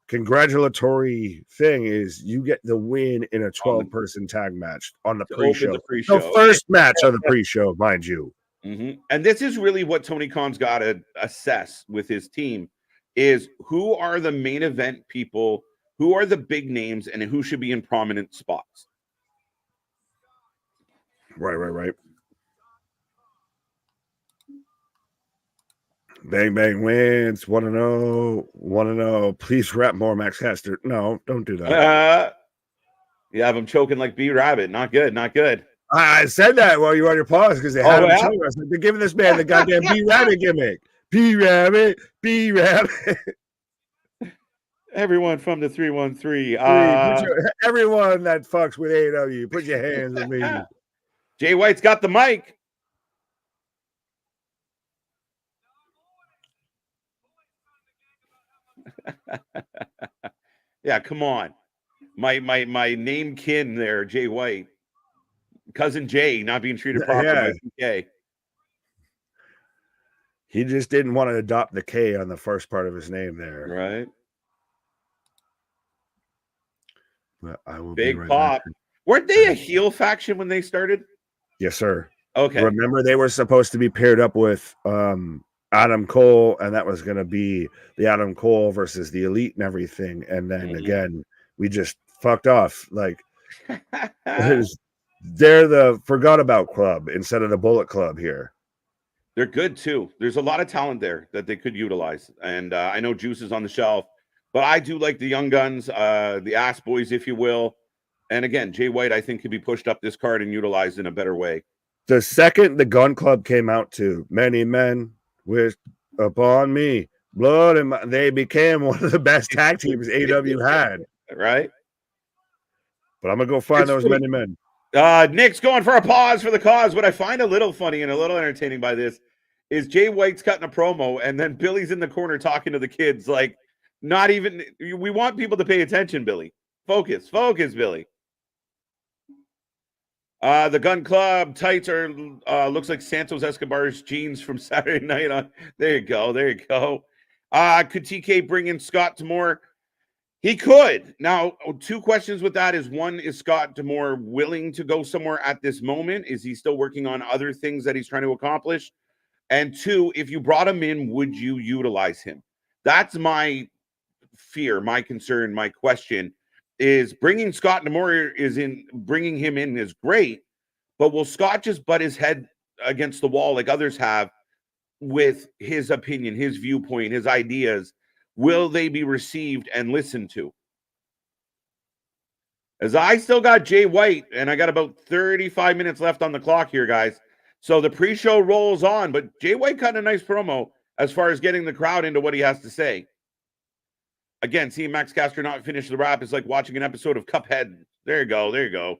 Speaker 2: congratulatory thing is you get the win in a 12-person tag match on the pre-show. The first match of the pre-show, mind you.
Speaker 1: Mm-hmm. And this is really what Tony Khan's got to assess with his team is who are the main event people, who are the big names, and who should be in prominent spots.
Speaker 2: Right. Bang Bang wins 1-0. Please rap more, Max Caster. No, don't do that.
Speaker 1: You have him choking like B Rabbit. Not good.
Speaker 2: I said that while you were on your pause because they had him choking. They're giving this man the goddamn B Rabbit gimmick. B Rabbit.
Speaker 1: Everyone from the 313.
Speaker 2: Everyone that fucks with AEW, put your hands with me.
Speaker 1: Jay White's got the mic. Yeah, come on. My name kin there, Jay White. Cousin Jay not being treated properly by PK.
Speaker 2: He just didn't want to adopt the K on the first part of his name there.
Speaker 1: Right.
Speaker 2: But I will
Speaker 1: Big pop. Weren't they a heel faction when they started?
Speaker 2: Yes, sir.
Speaker 1: Okay.
Speaker 2: Remember, they were supposed to be paired up with Adam Cole, and that was going to be the Adam Cole versus the Elite and everything. And then again, we just fucked off. Like, they're the forgot about club instead of the Bullet Club here.
Speaker 1: They're good too. There's a lot of talent there that they could utilize. And I know Juice is on the shelf, but I do like the young guns, the ass boys, if you will. And again, Jay White, I think, could be pushed up this card and utilized in a better way.
Speaker 2: The second the Gun Club came out to many men wish upon me blood, and they became one of the best tag teams AEW had.
Speaker 1: Right.
Speaker 2: But I'm going to go find those many men.
Speaker 1: Nick's going for a pause for the cause. What I find a little funny and a little entertaining by this is Jay White's cutting a promo, and then Billy's in the corner talking to the kids. Like, not even, we want people to pay attention, Billy. Focus, Billy. The Gun Club tights are looks like Santos Escobar's jeans from Saturday night on. There you go. Could TK bring in Scott D'Amore? He could. Now, 2 questions with that is, one, is Scott D'Amore willing to go somewhere at this moment? Is he still working on other things that he's trying to accomplish? And 2, if you brought him in, would you utilize him? That's my fear, my concern, my question is bringing Scott D'Amore bringing him in is great, but will Scott just butt his head against the wall like others have with his opinion, his viewpoint, his ideas? Will they be received and listened to? As I still got Jay White, and I got about 35 minutes left on the clock here, guys. So the pre-show rolls on, but Jay White cut a nice promo as far as getting the crowd into what he has to say. Again, seeing Max Caster not finish the rap is like watching an episode of Cuphead. There you go. There you go.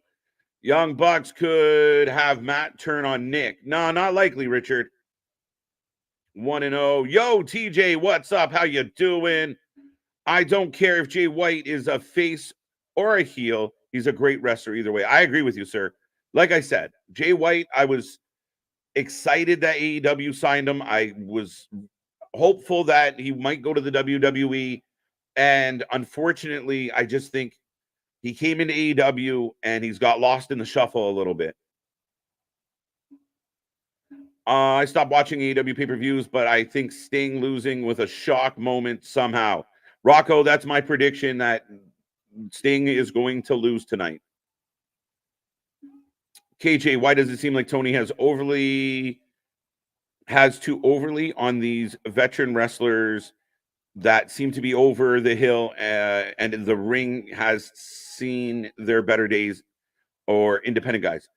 Speaker 1: Young Bucks could have Matt turn on Nick. No, not likely, Richard. 1-0. Yo, TJ, what's up? How you doing? I don't care if Jay White is a face or a heel. He's a great wrestler either way. I agree with you, sir. Like I said, Jay White, I was excited that AEW signed him. I was hopeful that he might go to the WWE. And unfortunately, I just think he came into AEW and he's got lost in the shuffle a little bit. I stopped watching AEW pay-per-views, but I think Sting losing with a shock moment somehow. Rocco, that's my prediction that Sting is going to lose tonight. KJ, why does it seem like Tony has too overly on these veteran wrestlers that seem to be over the hill, and the ring has seen their better days, or independent guys?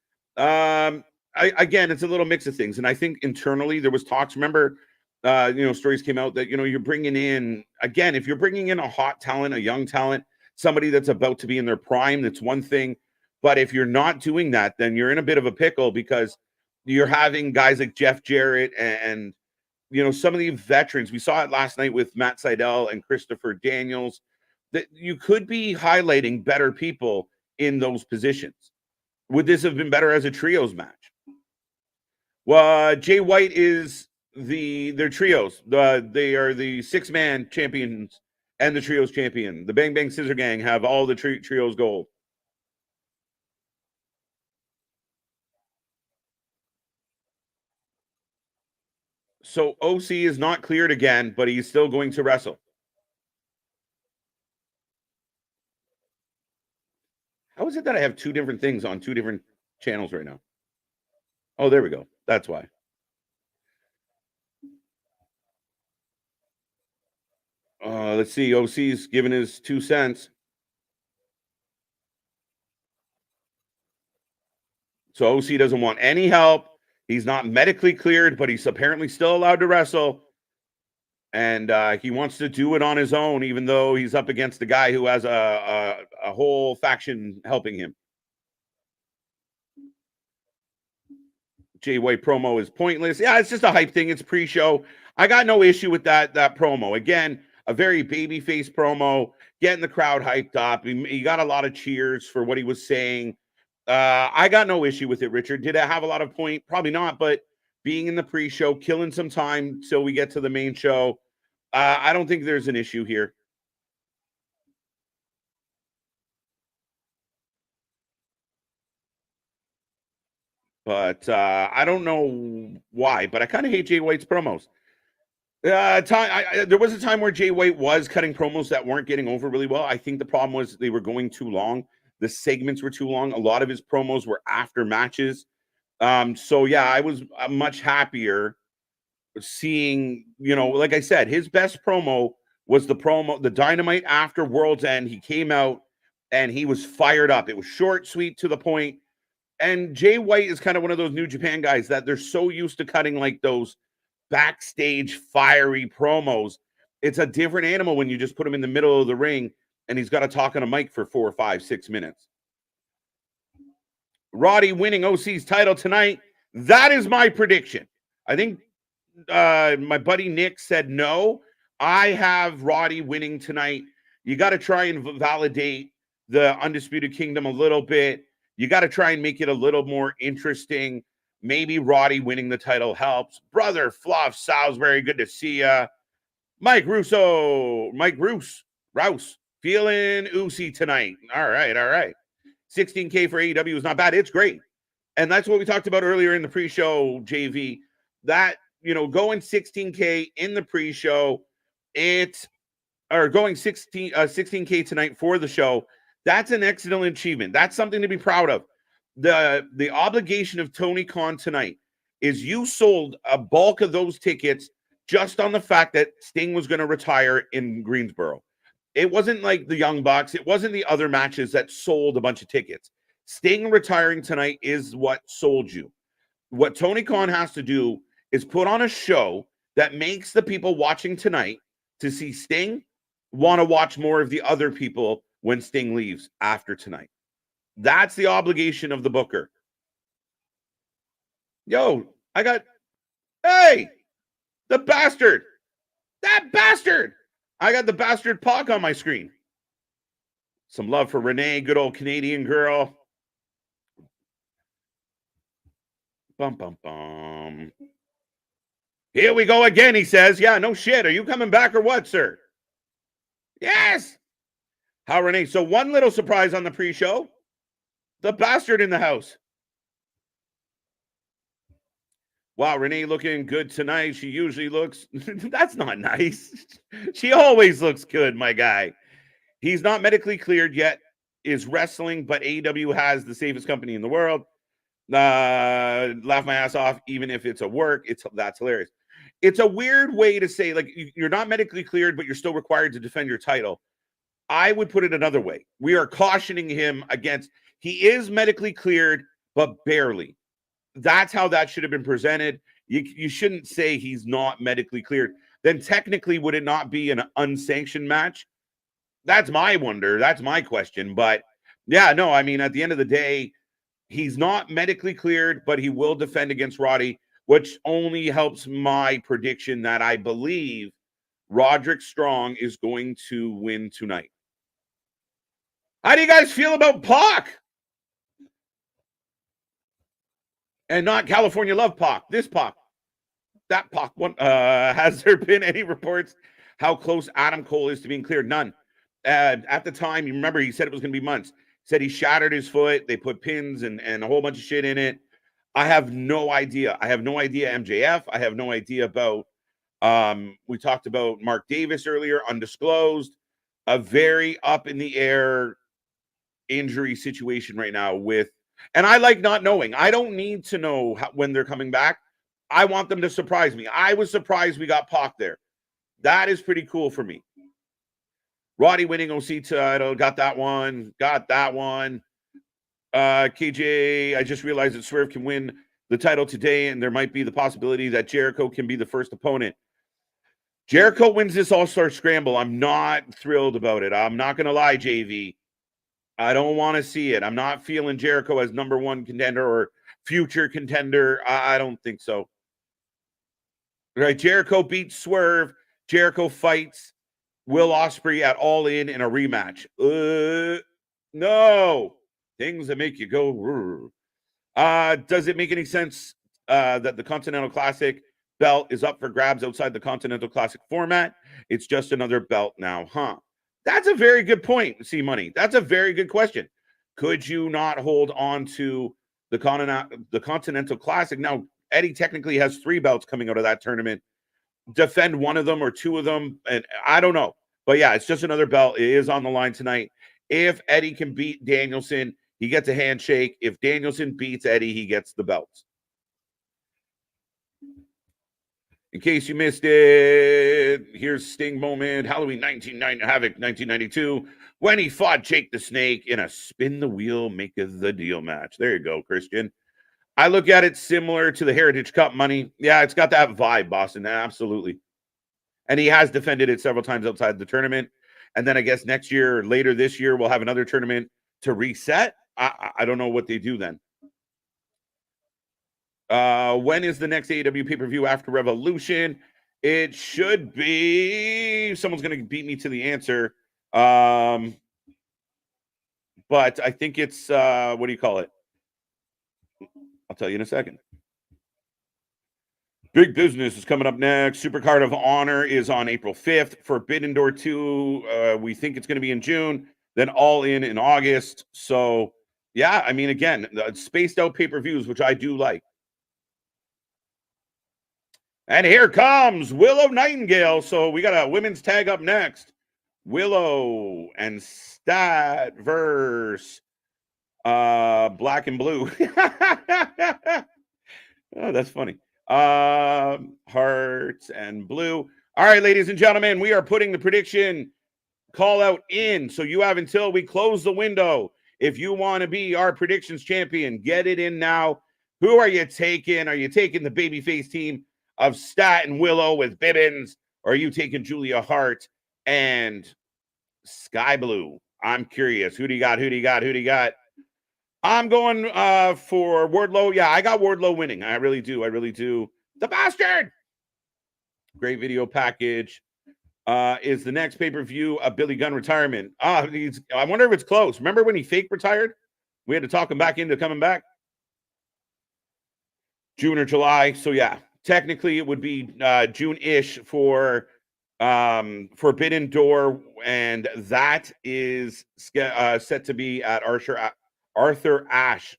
Speaker 1: Again, it's a little mix of things, and I think internally there was talks. Remember, stories came out that you're bringing in, again, if you're bringing in a hot talent, a young talent, somebody that's about to be in their prime, that's one thing. But if you're not doing that, then you're in a bit of a pickle, because you're having guys like Jeff Jarrett and some of the veterans. We saw it last night with Matt Sydal and Christopher Daniels, that you could be highlighting better people in those positions. Would this have been better as a trios match? Well, Jay White is their trios. They are the 6-man champions and the trios champion. The Bang Bang Scissor Gang have all the trios gold. So OC is not cleared again, but he's still going to wrestle. How is it that I have two different things on two different channels right now? Oh, there we go. That's why. Let's see. OC's giving his 2 cents. So OC doesn't want any help. He's not medically cleared, but he's apparently still allowed to wrestle. And he wants to do it on his own, even though he's up against a guy who has a whole faction helping him. Jay White promo is pointless. Yeah, it's just a hype thing. It's pre-show. I got no issue with that promo. Again, a very babyface promo, getting the crowd hyped up. He got a lot of cheers for what he was saying. I got no issue with it, Richard. Did I have a lot of point? Probably not, but being in the pre-show, killing some time till we get to the main show, I don't think there's an issue here. But I don't know why, but I kind of hate Jay White's promos. There was a time where Jay White was cutting promos that weren't getting over really well. I think the problem was they were going too long. The segments were too long. A lot of his promos were after matches. So yeah, I was much happier seeing, like I said, his best promo was the Dynamite after World's End. He came out and he was fired up. It was short, sweet, to the point. And Jay White is kind of one of those New Japan guys that they're so used to cutting like those backstage fiery promos. It's a different animal when you just put him in the middle of the ring and he's got to talk on a mic for 4, 5, 6 minutes. Roddy winning OC's title tonight. That is my prediction. I think my buddy Nick said no. I have Roddy winning tonight. You got to try and validate the Undisputed Kingdom a little bit. You got to try and make it a little more interesting. Maybe Roddy winning the title helps. Brother Fluff Salisbury, good to see ya. Mike Rouse, feeling oozy tonight. All right. 16K for AEW is not bad. It's great. And that's what we talked about earlier in the pre-show, JV. That, going 16K in the pre-show, going 16K tonight for the show. That's an excellent achievement. That's something to be proud of. The obligation of Tony Khan tonight is you sold a bulk of those tickets just on the fact that Sting was going to retire in Greensboro. It wasn't like the Young Bucks. It wasn't the other matches that sold a bunch of tickets. Sting retiring tonight is what sold you. What Tony Khan has to do is put on a show that makes the people watching tonight to see Sting want to watch more of the other people when Sting leaves after tonight. That's the obligation of the booker. Yo, hey, the bastard. That bastard. I got the bastard Pac on my screen. Some love for Renee, good old Canadian girl. Bum, bum, bum. Here we go again, he says. Yeah, no shit. Are you coming back or what, sir? Yes. How, Renee? So one little surprise on the pre-show. The bastard in the house. Wow, Renee looking good tonight. She usually looks... That's not nice. She always looks good, my guy. He's not medically cleared yet, is wrestling, but AEW has the safest company in the world. Laugh my ass off, even if it's a work. That's hilarious. It's a weird way to say, like, you're not medically cleared, but you're still required to defend your title. I would put it another way. We are cautioning him against... He is medically cleared, but barely. That's how that should have been presented. You shouldn't say he's not medically cleared. Then technically, would it not be an unsanctioned match? That's my wonder. That's my question. But yeah, no, I mean, at the end of the day, he's not medically cleared, but he will defend against Roddy, which only helps my prediction that I believe Roderick Strong is going to win tonight. How do you guys feel about Pac? And not California Love Pac, this Pac. That Pac one. Has there been any reports how close Adam Cole is to being cleared? None. At the time, you remember, he said it was going to be months. He said he shattered his foot. They put pins and a whole bunch of shit in it. I have no idea. I have no idea MJF. I have no idea about, we talked about Mark Davis earlier, undisclosed. A very up in the air injury situation right now with, and I like not knowing. I don't need to know when they're coming back. I want them to surprise me. I was surprised we got Pac there. That is pretty cool for me. Roddy winning OC title. Got that one. KJ, I just realized that Swerve can win the title today, and there might be the possibility that Jericho can be the first opponent. Jericho wins this All-Star Scramble. I'm not thrilled about it. I'm not going to lie, JV. I don't want to see it. I'm not feeling Jericho as number one contender or future contender. I don't think so. All right, Jericho beats Swerve. Jericho fights Will Ospreay at All In a rematch. No. Things that make you go. Does it make any sense that the Continental Classic belt is up for grabs outside the Continental Classic format? It's just another belt now, huh? That's a very good point, C-Money. That's a very good question. Could you not hold on to the Continental Classic? Now, Eddie technically has 3 belts coming out of that tournament. Defend one of them or 2 of them, and I don't know. But yeah, it's just another belt. It is on the line tonight. If Eddie can beat Danielson, he gets a handshake. If Danielson beats Eddie, he gets the belts. In case you missed it, here's Sting moment. Halloween Havoc 1992, when he fought Jake the Snake in a spin the wheel, make the deal match. There you go, Christian. I look at it similar to the Heritage Cup money. Yeah, it's got that vibe, Boston. Absolutely. And he has defended it several times outside the tournament. And then I guess next year or later this year, we'll have another tournament to reset. I don't know what they do then. When is the next AEW pay-per-view after Revolution? It should be... Someone's going to beat me to the answer. But I think it's... what do you call it? I'll tell you in a second. Big Business is coming up next. Supercard of Honor is on April 5th. Forbidden Door 2, we think it's going to be in June. Then All In August. So, yeah, I mean, again, spaced out pay-per-views, which I do like. And here comes Willow Nightingale. So we got a women's tag up next. Willow and Stat versus Black and Blue. Oh, that's funny. Hearts and Blue. All right, ladies and gentlemen, we are putting the prediction call out in. So you have until we close the window. If you want to be our predictions champion, get it in now. Who are you taking? Are you taking the babyface team of Stat and Willow with Bibbins? Or are you taking Julia Hart and Sky Blue? I'm curious. Who do you got? Who do you got? Who do you got? I'm going for Wardlow. Yeah, I got Wardlow winning. I really do. I really do. The bastard. Great video package. Is the next pay-per-view a Billy Gunn retirement? I wonder if it's close. Remember when he fake retired? We had to talk him back into coming back. June or July. So yeah, technically it would be June-ish for Forbidden Door, and that is set to be at Arthur Ashe.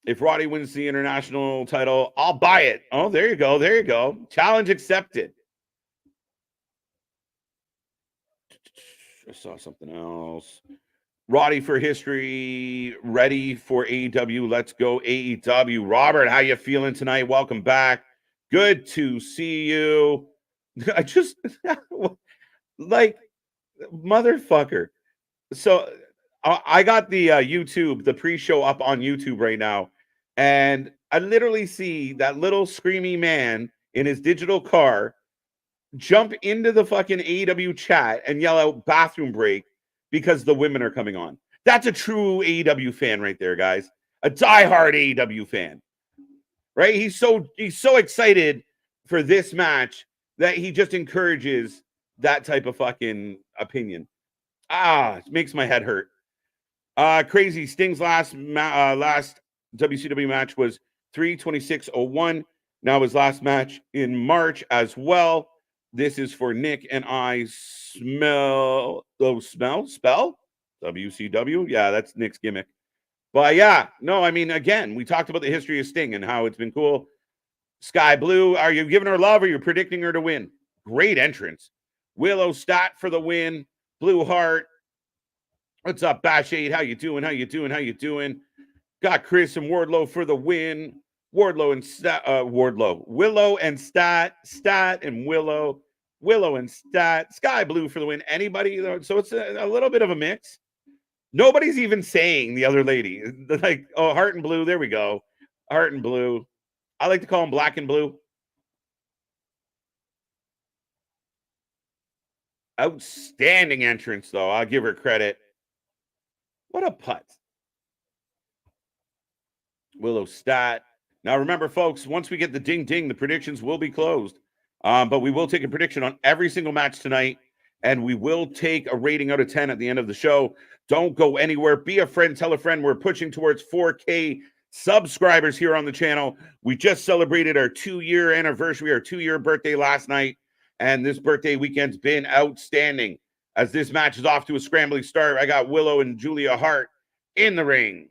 Speaker 1: If Roddy wins the international title, I'll buy it. Oh, there you go. There you go. Challenge accepted. I saw something else. Roddy for history, ready for AEW. Let's go AEW. Robert, how you feeling tonight? Welcome back. Good to see you. I just like motherfucker. So I got the YouTube, the pre-show up on YouTube right now, and I literally see that little screamy man in his digital car jump into the fucking AEW chat and yell out bathroom break because the women are coming on. That's a true AEW fan right there, guys. A diehard AEW fan. Right? He's so excited for this match that he just encourages that type of fucking opinion. It makes my head hurt. Crazy. Sting's last WCW match was 3/26/01. Now his last match in March as well. This is for Nick and I. Spell WCW. Yeah, that's Nick's gimmick. But yeah, no, I mean, again, we talked about the history of Sting and how it's been cool. Sky Blue, are you giving her love or are you predicting her to win? Great entrance. Willow Stat for the win. Blue Heart. What's up, Bash 8? How you doing? How you doing? How you doing? Got Chris and Wardlow for the win. Willow and Stat, Stat and Willow and Stat, Sky Blue for the win. Anybody? So it's a little bit of a mix. Nobody's even saying the other lady. Like, oh, Heart and Blue. There we go. Heart and Blue. I like to call them Black and Blue. Outstanding entrance, though. I'll give her credit. What a putt. Willow Stat. Now, remember, folks, once we get the ding-ding, the predictions will be closed. But we will take a prediction on every single match tonight, and we will take a rating out of 10 at the end of the show. Don't go anywhere. Be a friend. Tell a friend. We're pushing towards 4K subscribers here on the channel. We just celebrated our 2-year anniversary, our 2-year birthday last night, and this birthday weekend's been outstanding. As this match is off to a scrambling start, I got Willow and Julia Hart in the ring.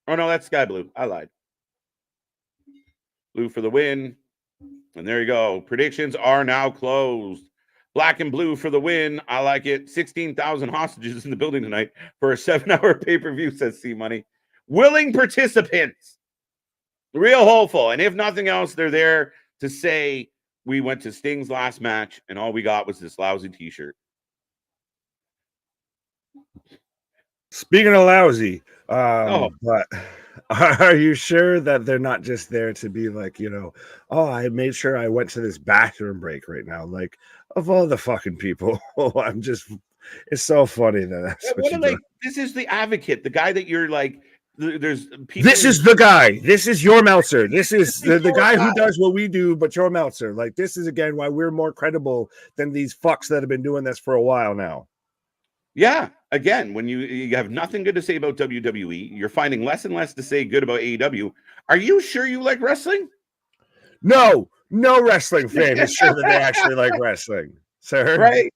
Speaker 1: Oh, no, that's Sky Blue. I lied. Blue for the win. And there you go. Predictions are now closed. Black and Blue for the win. I like it. 16,000 hostages in the building tonight for a 7-hour pay-per-view, says C-Money. Willing participants. Real hopeful. And if nothing else, they're there to say we went to Sting's last match and all we got was this lousy t-shirt.
Speaker 2: Speaking of lousy, but are you sure that they're not just there to be like, oh, I made sure I went to this bathroom break right now? Like, of all the fucking people, it's so funny that that's what you
Speaker 1: this is the advocate, the guy that you're like, there's people.
Speaker 2: This is the guy. This is your Meltzer. This is the guy who does what we do, but your Meltzer. Like, this is, again, why we're more credible than these fucks that have been doing this for a while now.
Speaker 1: Yeah. Again, when you have nothing good to say about WWE, you're finding less and less to say good about AEW. Are you sure you like wrestling?
Speaker 2: No wrestling fan is sure that they actually like wrestling, sir.
Speaker 1: Right?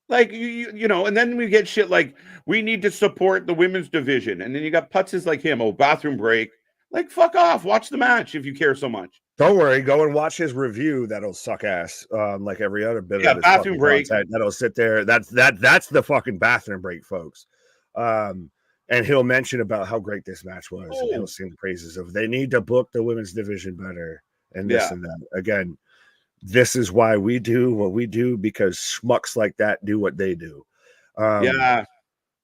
Speaker 1: Like, and then we get shit like, we need to support the women's division. And then you got putzes like him, bathroom break. Like, fuck off. Watch the match if you care so much.
Speaker 2: Don't worry. Go and watch his review. That'll suck ass. Like every other bit of his
Speaker 1: bathroom break.
Speaker 2: Content. That'll sit there. That's the fucking bathroom break, folks. And he'll mention about how great this match was. And he'll sing the praises of they need to book the women's division better and this and that. Again, this is why we do what we do, because schmucks like that do what they do.
Speaker 1: Yeah.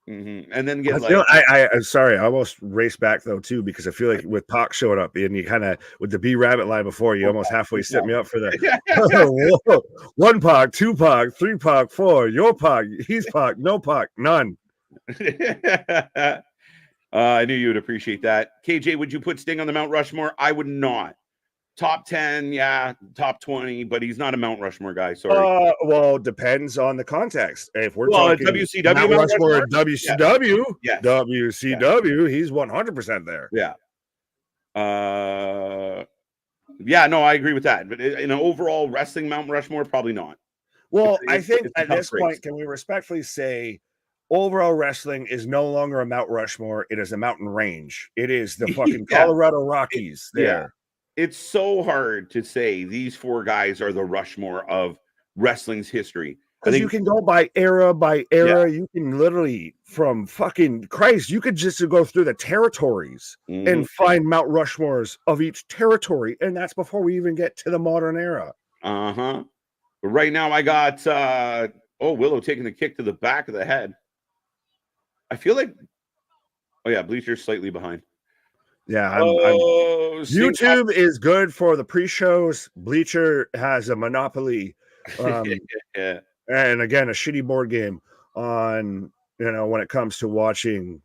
Speaker 1: And then get
Speaker 2: I'm sorry, I almost raced back though too, because I feel like with Pac showing up and you kind of with the B Rabbit line before, you almost halfway set me up for the 1 Pac, 2 Pac, 3 Pac, 4, your Pac, he's Pac, no Pac, none.
Speaker 1: I knew you would appreciate that. KJ, would you put Sting on the Mount Rushmore? I would not. Top 10, yeah, top 20, but he's not a Mount Rushmore guy. Sorry.
Speaker 2: Well, depends on the context. If we're talking
Speaker 1: WCW
Speaker 2: Mount Rushmore, WCW,
Speaker 1: yes.
Speaker 2: WCW, he's 100% there.
Speaker 1: Yeah. Yeah, no, I agree with that. But in an overall wrestling Mount Rushmore, probably not.
Speaker 2: Well, I think at this point, can we respectfully say overall wrestling is no longer a Mount Rushmore. It is a mountain range. It is the fucking Colorado Rockies there.
Speaker 1: Yeah. It's so hard to say these 4 guys are the Rushmore of wrestling's history.
Speaker 2: Because you can go by era. Yeah. You can literally, from fucking Christ, you could just go through the territories and find Mount Rushmores of each territory. And that's before we even get to the modern era.
Speaker 1: But right now I got, Willow taking the kick to the back of the head. I feel like, Bleacher's slightly behind.
Speaker 2: Yeah, YouTube is good for the pre-shows. Bleacher has a monopoly, and again, a shitty board game on when it comes to watching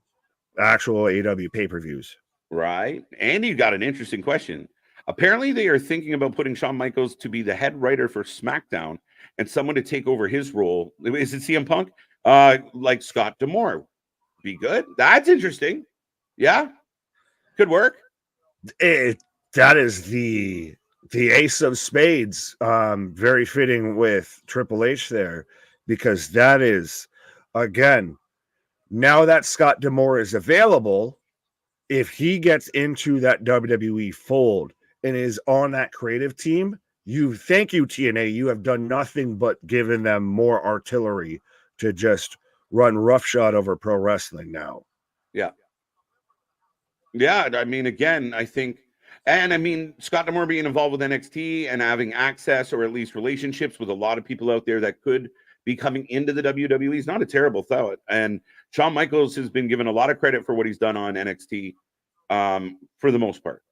Speaker 2: actual AEW pay-per-views.
Speaker 1: Right, and you got an interesting question. Apparently, they are thinking about putting Shawn Michaels to be the head writer for SmackDown and someone to take over his role. Is it CM Punk? Like Scott D'Amore. Be good. That's interesting. Yeah. Could work.
Speaker 2: That is the ace of spades. Very fitting with Triple H there, because that is, again, now that Scott D'Amore is available, if he gets into that WWE fold and is on that creative team, thank you, TNA. You have done nothing but given them more artillery to just run roughshod over pro wrestling now.
Speaker 1: Yeah. Yeah, I mean, again, I think, and I mean, Scott D'Amore being involved with NXT and having access or at least relationships with a lot of people out there that could be coming into the WWE is not a terrible thought. And Shawn Michaels has been given a lot of credit for what he's done on NXT for the most part.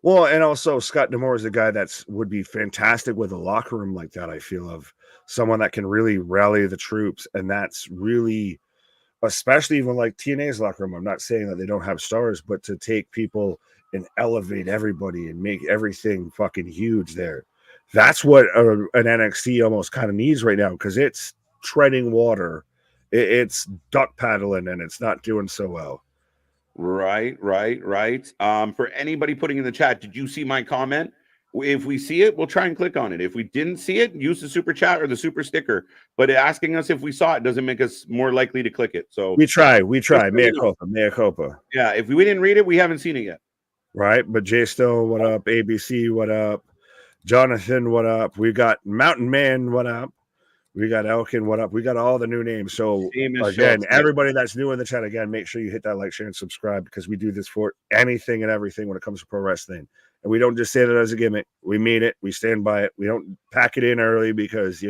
Speaker 2: Well, and also Scott D'Amore is a guy that would be fantastic with a locker room like that. I feel of someone that can really rally the troops, and that's really, especially even like TNA's locker room. I'm not saying that they don't have stars, but to take people and elevate everybody and make everything fucking huge there. That's what an NXT almost kind of needs right now, because it's treading water. It's duck paddling, and it's not doing so well.
Speaker 1: Right. For anybody putting in the chat, did you see my comment? If we see it, we'll try and click on it. If we didn't see it, use the super chat or the super sticker. But asking us if we saw it doesn't make us more likely to click it. So
Speaker 2: we try. Mea culpa.
Speaker 1: Yeah, if we didn't read it, we haven't seen it yet.
Speaker 2: Right. But Jay Stone, what up? ABC, what up? Jonathan, what up? We got Mountain Man, what up? We got Elkin, what up? We got all the new names. So again, everybody that's new in the chat, again, make sure you hit that like, share, and subscribe, because we do this for anything and everything when it comes to pro wrestling. And we don't just say that as a gimmick. We mean it. We stand by it. We don't pack it in early because,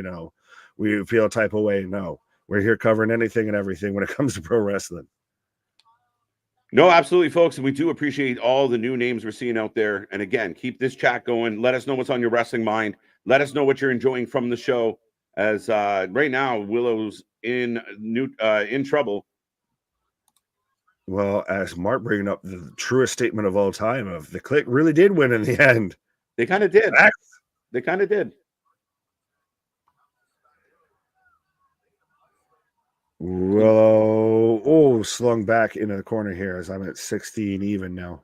Speaker 2: we feel a type of way. No, we're here covering anything and everything when it comes to pro wrestling.
Speaker 1: No, absolutely, folks. And we do appreciate all the new names we're seeing out there. And again, keep this chat going. Let us know what's on your wrestling mind. Let us know what you're enjoying from the show. As right now, Willow's in trouble.
Speaker 2: Well, as Mark bringing up the truest statement of all time of the Click really did win in the end.
Speaker 1: They kind of did. They kind of did.
Speaker 2: Willow, slung back into the corner here as I'm at 16 even now.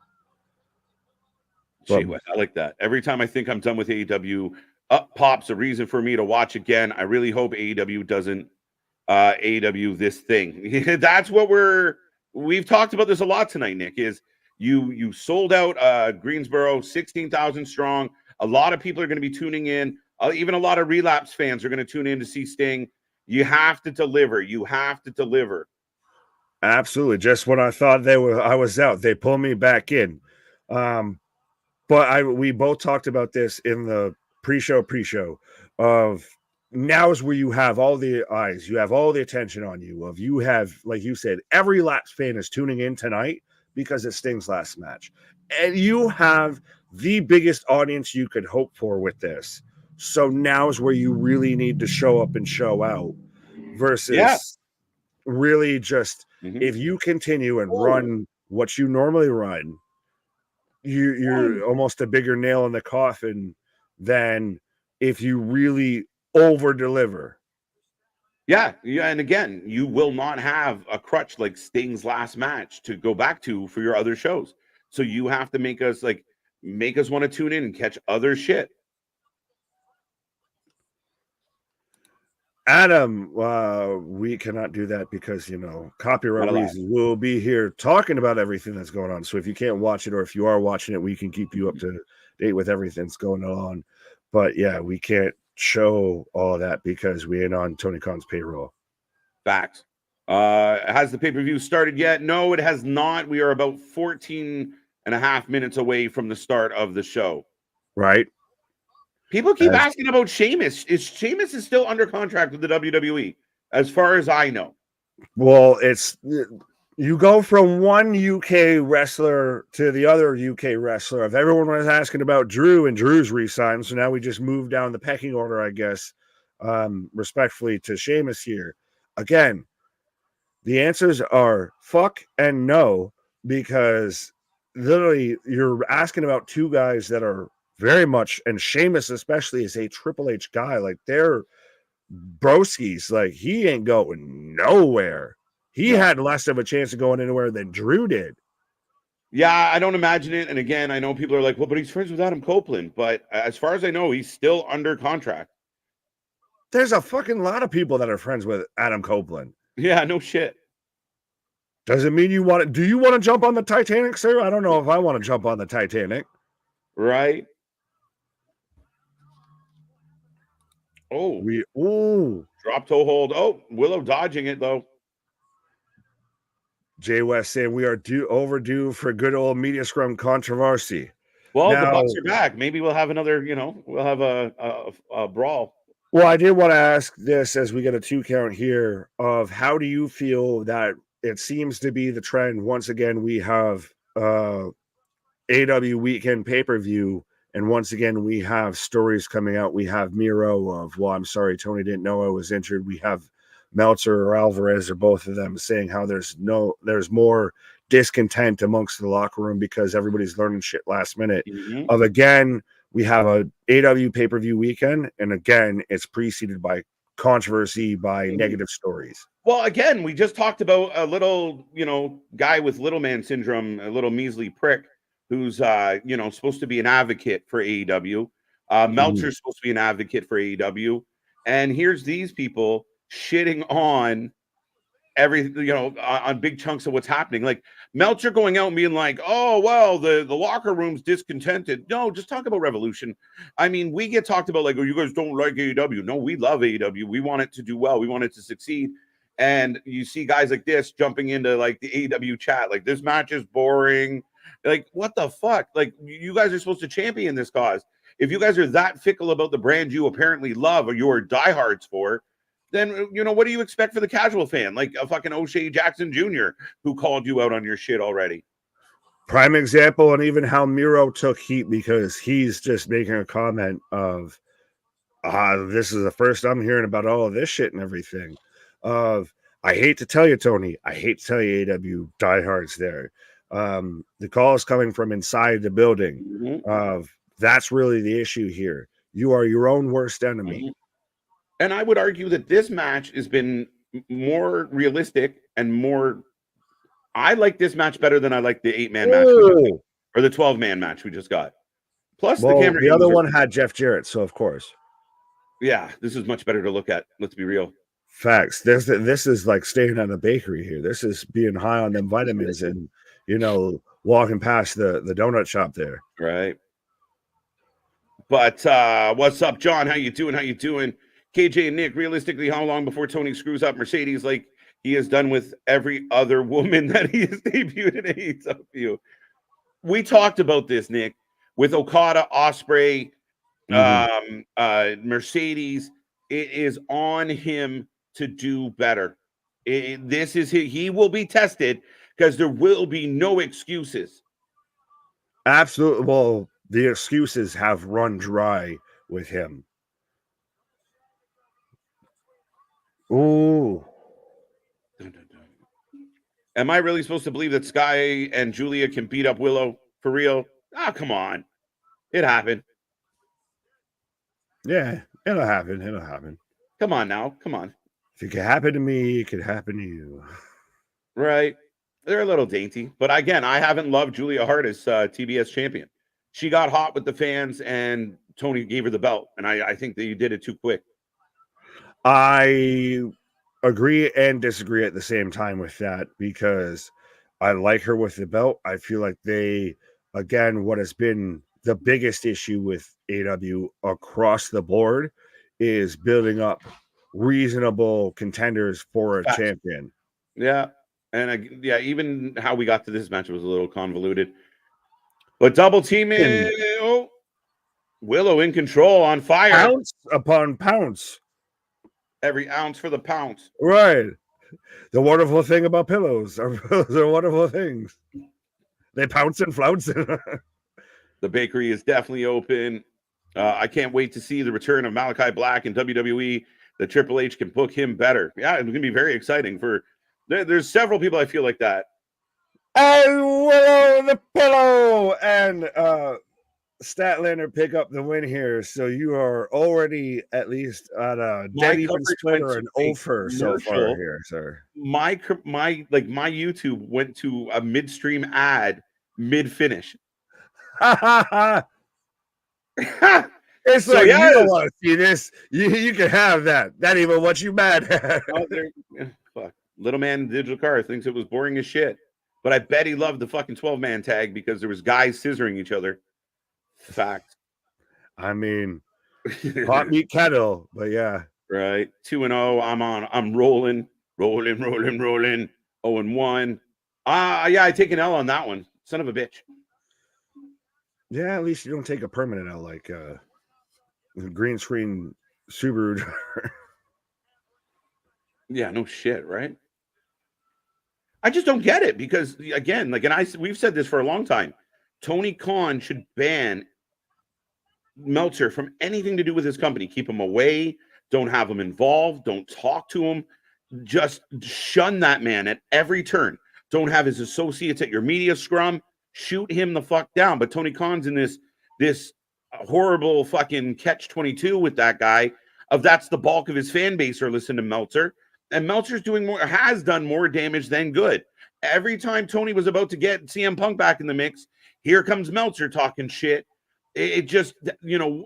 Speaker 1: Gee whiz, I like that. Every time I think I'm done with AEW, up pops a reason for me to watch again. I really hope AEW doesn't AEW this thing. That's what we've talked about this a lot tonight, Nick, is you sold out Greensboro, 16,000 strong. A lot of people are going to be tuning in. Even a lot of Relapse fans are going to tune in to see Sting. You have to deliver. You have to deliver.
Speaker 2: Absolutely. Just when I thought I was out, they pulled me back in. But we both talked about this in the pre-show of now is where you have all the eyes, you have all the attention on you. Of you have, like you said, every Laps fan is tuning in tonight because it Sting's last match, and you have the biggest audience you could hope for with this. So now is where you really need to show up and show out, versus really just if you continue and run what you normally run, you're almost a bigger nail in the coffin than if you really over deliver.
Speaker 1: Yeah, and again, you will not have a crutch like Sting's last match to go back to for your other shows. So you have to make us want to tune in and catch other shit.
Speaker 2: Adam, we cannot do that because, copyright reasons. We'll be here talking about everything that's going on. So if you can't watch it, or if you are watching it, we can keep you up to date with everything that's going on. But yeah, we can't show all of that because we ain't on Tony Khan's payroll.
Speaker 1: Facts. Has the pay-per-view started yet? No, it has not. We are about 14 and a half minutes away from the start of the show.
Speaker 2: Right.
Speaker 1: People keep asking about Sheamus. Sheamus is still under contract with the WWE, as far as I know.
Speaker 2: Well, you go from one UK wrestler to the other UK wrestler. If everyone was asking about Drew, and Drew's re-signed, so now we just moved down the pecking order, I guess, respectfully to Sheamus here. Again, the answers are fuck and no, because literally you're asking about two guys that are very much, and Sheamus especially is a Triple H guy. Like, they're broskies. Like, he ain't going nowhere. He had less of a chance of going anywhere than Drew did.
Speaker 1: Yeah, I don't imagine it. And again, I know people are like, well, but he's friends with Adam Copeland. But as far as I know, he's still under contract.
Speaker 2: There's a fucking lot of people that are friends with Adam Copeland.
Speaker 1: Yeah, no shit.
Speaker 2: Doesn't mean you want to. Do you want to jump on the Titanic, sir? I don't know if I want to jump on the Titanic.
Speaker 1: Right. Drop toe hold. Oh, Willow dodging it though.
Speaker 2: Jay West saying we are overdue for good old media scrum controversy.
Speaker 1: Well, the Bucks are back. Maybe we'll have another. We'll have a brawl.
Speaker 2: Well, I did want to ask this as we get a 2 count here of how do you feel that it seems to be the trend once again? We have AEW weekend pay-per-view. And once again, we have stories coming out. We have Miro of, well, I'm sorry, Tony didn't know I was injured. We have Meltzer or Alvarez, or both of them, saying how there's more discontent amongst the locker room because everybody's learning shit last minute. Of again, we have a AEW pay-per-view weekend, and again, it's preceded by controversy, by negative stories.
Speaker 1: Well, again, we just talked about a little, guy with little man syndrome, a little measly prick, who's supposed to be an advocate for AEW. Meltzer's supposed to be an advocate for AEW. And here's these people shitting on everything, on big chunks of what's happening. Like Meltzer going out and being like, oh, well, the locker room's discontented. No, just talk about Revolution. I mean, we get talked about like, oh, you guys don't like AEW. No, we love AEW. We want it to do well. We want it to succeed. And you see guys like this jumping into like the AEW chat, like this match is boring. Like, what the fuck? Like, you guys are supposed to champion this cause. If you guys are that fickle about the brand you apparently love or you're diehards for, then, what do you expect for the casual fan? Like a fucking O'Shea Jackson Jr. who called you out on your shit already.
Speaker 2: Prime example, and even how Miro took heat because he's just making a comment of, this is the first I'm hearing about all of this shit and everything. I hate to tell you, Tony, I hate to tell you, AEW diehards there. The call is coming from inside the building. That's really the issue here. You are your own worst enemy.
Speaker 1: And I would argue that this match has been more realistic and more. I like this match better than I like the 8-man match or the 12-man match we just got. Plus,
Speaker 2: the other one had Jeff Jarrett, so of course.
Speaker 1: Yeah, this is much better to look at. Let's be real.
Speaker 2: Facts. This is like staying at a bakery here. This is being high on them vitamins and walking past the donut shop there.
Speaker 1: Right. But what's up, John? How you doing? KJ and Nick, realistically, how long before Tony screws up Mercedes like he has done with every other woman that he has debuted in AEW? We talked about this, Nick, with Okada, Ospreay. Mercedes. It is on him to do better. This is he will be tested because there will be no excuses.
Speaker 2: Absolutely. Well, the excuses have run dry with him. Ooh.
Speaker 1: Dun, dun, dun. Am I really supposed to believe that Sky and Julia can beat up Willow for real? Ah, come on. It happened.
Speaker 2: Yeah, it'll happen. It'll happen.
Speaker 1: Come on now. Come on.
Speaker 2: If it could happen to me, it could happen to you.
Speaker 1: Right. They're a little dainty. But again, I haven't loved Julia Hart as TBS champion. She got hot with the fans and Tony gave her the belt. And I think that you did it too quick.
Speaker 2: I agree and disagree at the same time with that because I like her with the belt. I feel like again, what has been the biggest issue with AEW across the board is building up reasonable contenders for a champion.
Speaker 1: Yeah. And even how we got to this match was a little convoluted. But double teaming, Willow in control, on fire.
Speaker 2: Pounce upon pounce.
Speaker 1: Every ounce for the pounce.
Speaker 2: Right. The wonderful thing about pillows are wonderful things. They pounce and flounce.
Speaker 1: The bakery is definitely open. I can't wait to see the return of Malachi Black in WWE. The Triple H can book him better. Yeah, it's going to be very exciting. There's several people I feel like that.
Speaker 2: And Willow the Pillow and Statlander pick up the win here. So you are already at least on a dead even split or an over so far here, sir.
Speaker 1: My YouTube went to a midstream ad mid-finish.
Speaker 2: It's so like, yes. You don't want to see this. You can have that. Not even what you mad at.
Speaker 1: Fuck. Little man in the digital car thinks it was boring as shit. But I bet he loved the fucking 12-man tag because there was guys scissoring each other. Fact.
Speaker 2: I mean, hot meat kettle, but yeah.
Speaker 1: Right. 2-0. I'm rolling. 0-1. Yeah, I take an L on that one. Son of a bitch.
Speaker 2: Yeah, at least you don't take a permanent L like green screen Subaru.
Speaker 1: Yeah, no shit, right? I just don't get it because again, we've said this for a long time. Tony Khan should ban Meltzer from anything to do with his company. Keep him away. Don't have him involved. Don't talk to him. Just shun that man at every turn. Don't have his associates at your media scrum. Shoot him the fuck down. But Tony Khan's in this horrible fucking catch-22 with that guy. That's the bulk of his fan base are listening to Meltzer. And Meltzer's has done more damage than good. Every time Tony was about to get CM Punk back in the mix, here comes Meltzer talking shit. It just,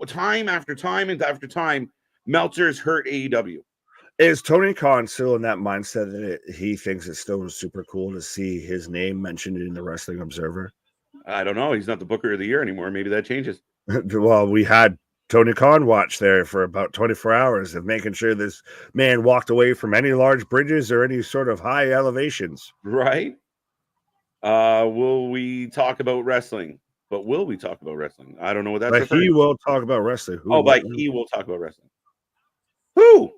Speaker 1: time after time after time, Meltzer's hurt AEW.
Speaker 2: Is Tony Khan still in that mindset that he thinks it's still super cool to see his name mentioned in the Wrestling Observer?
Speaker 1: I don't know. He's not the Booker of the Year anymore. Maybe that changes.
Speaker 2: Well, we had Tony Khan watch there for about 24 hours of making sure this man walked away from any large bridges or any sort of high elevations.
Speaker 1: Right. Will we talk about wrestling? But will we talk about wrestling? I don't know what that's.
Speaker 2: But he will talk about wrestling.
Speaker 1: He will talk about wrestling.
Speaker 2: Who?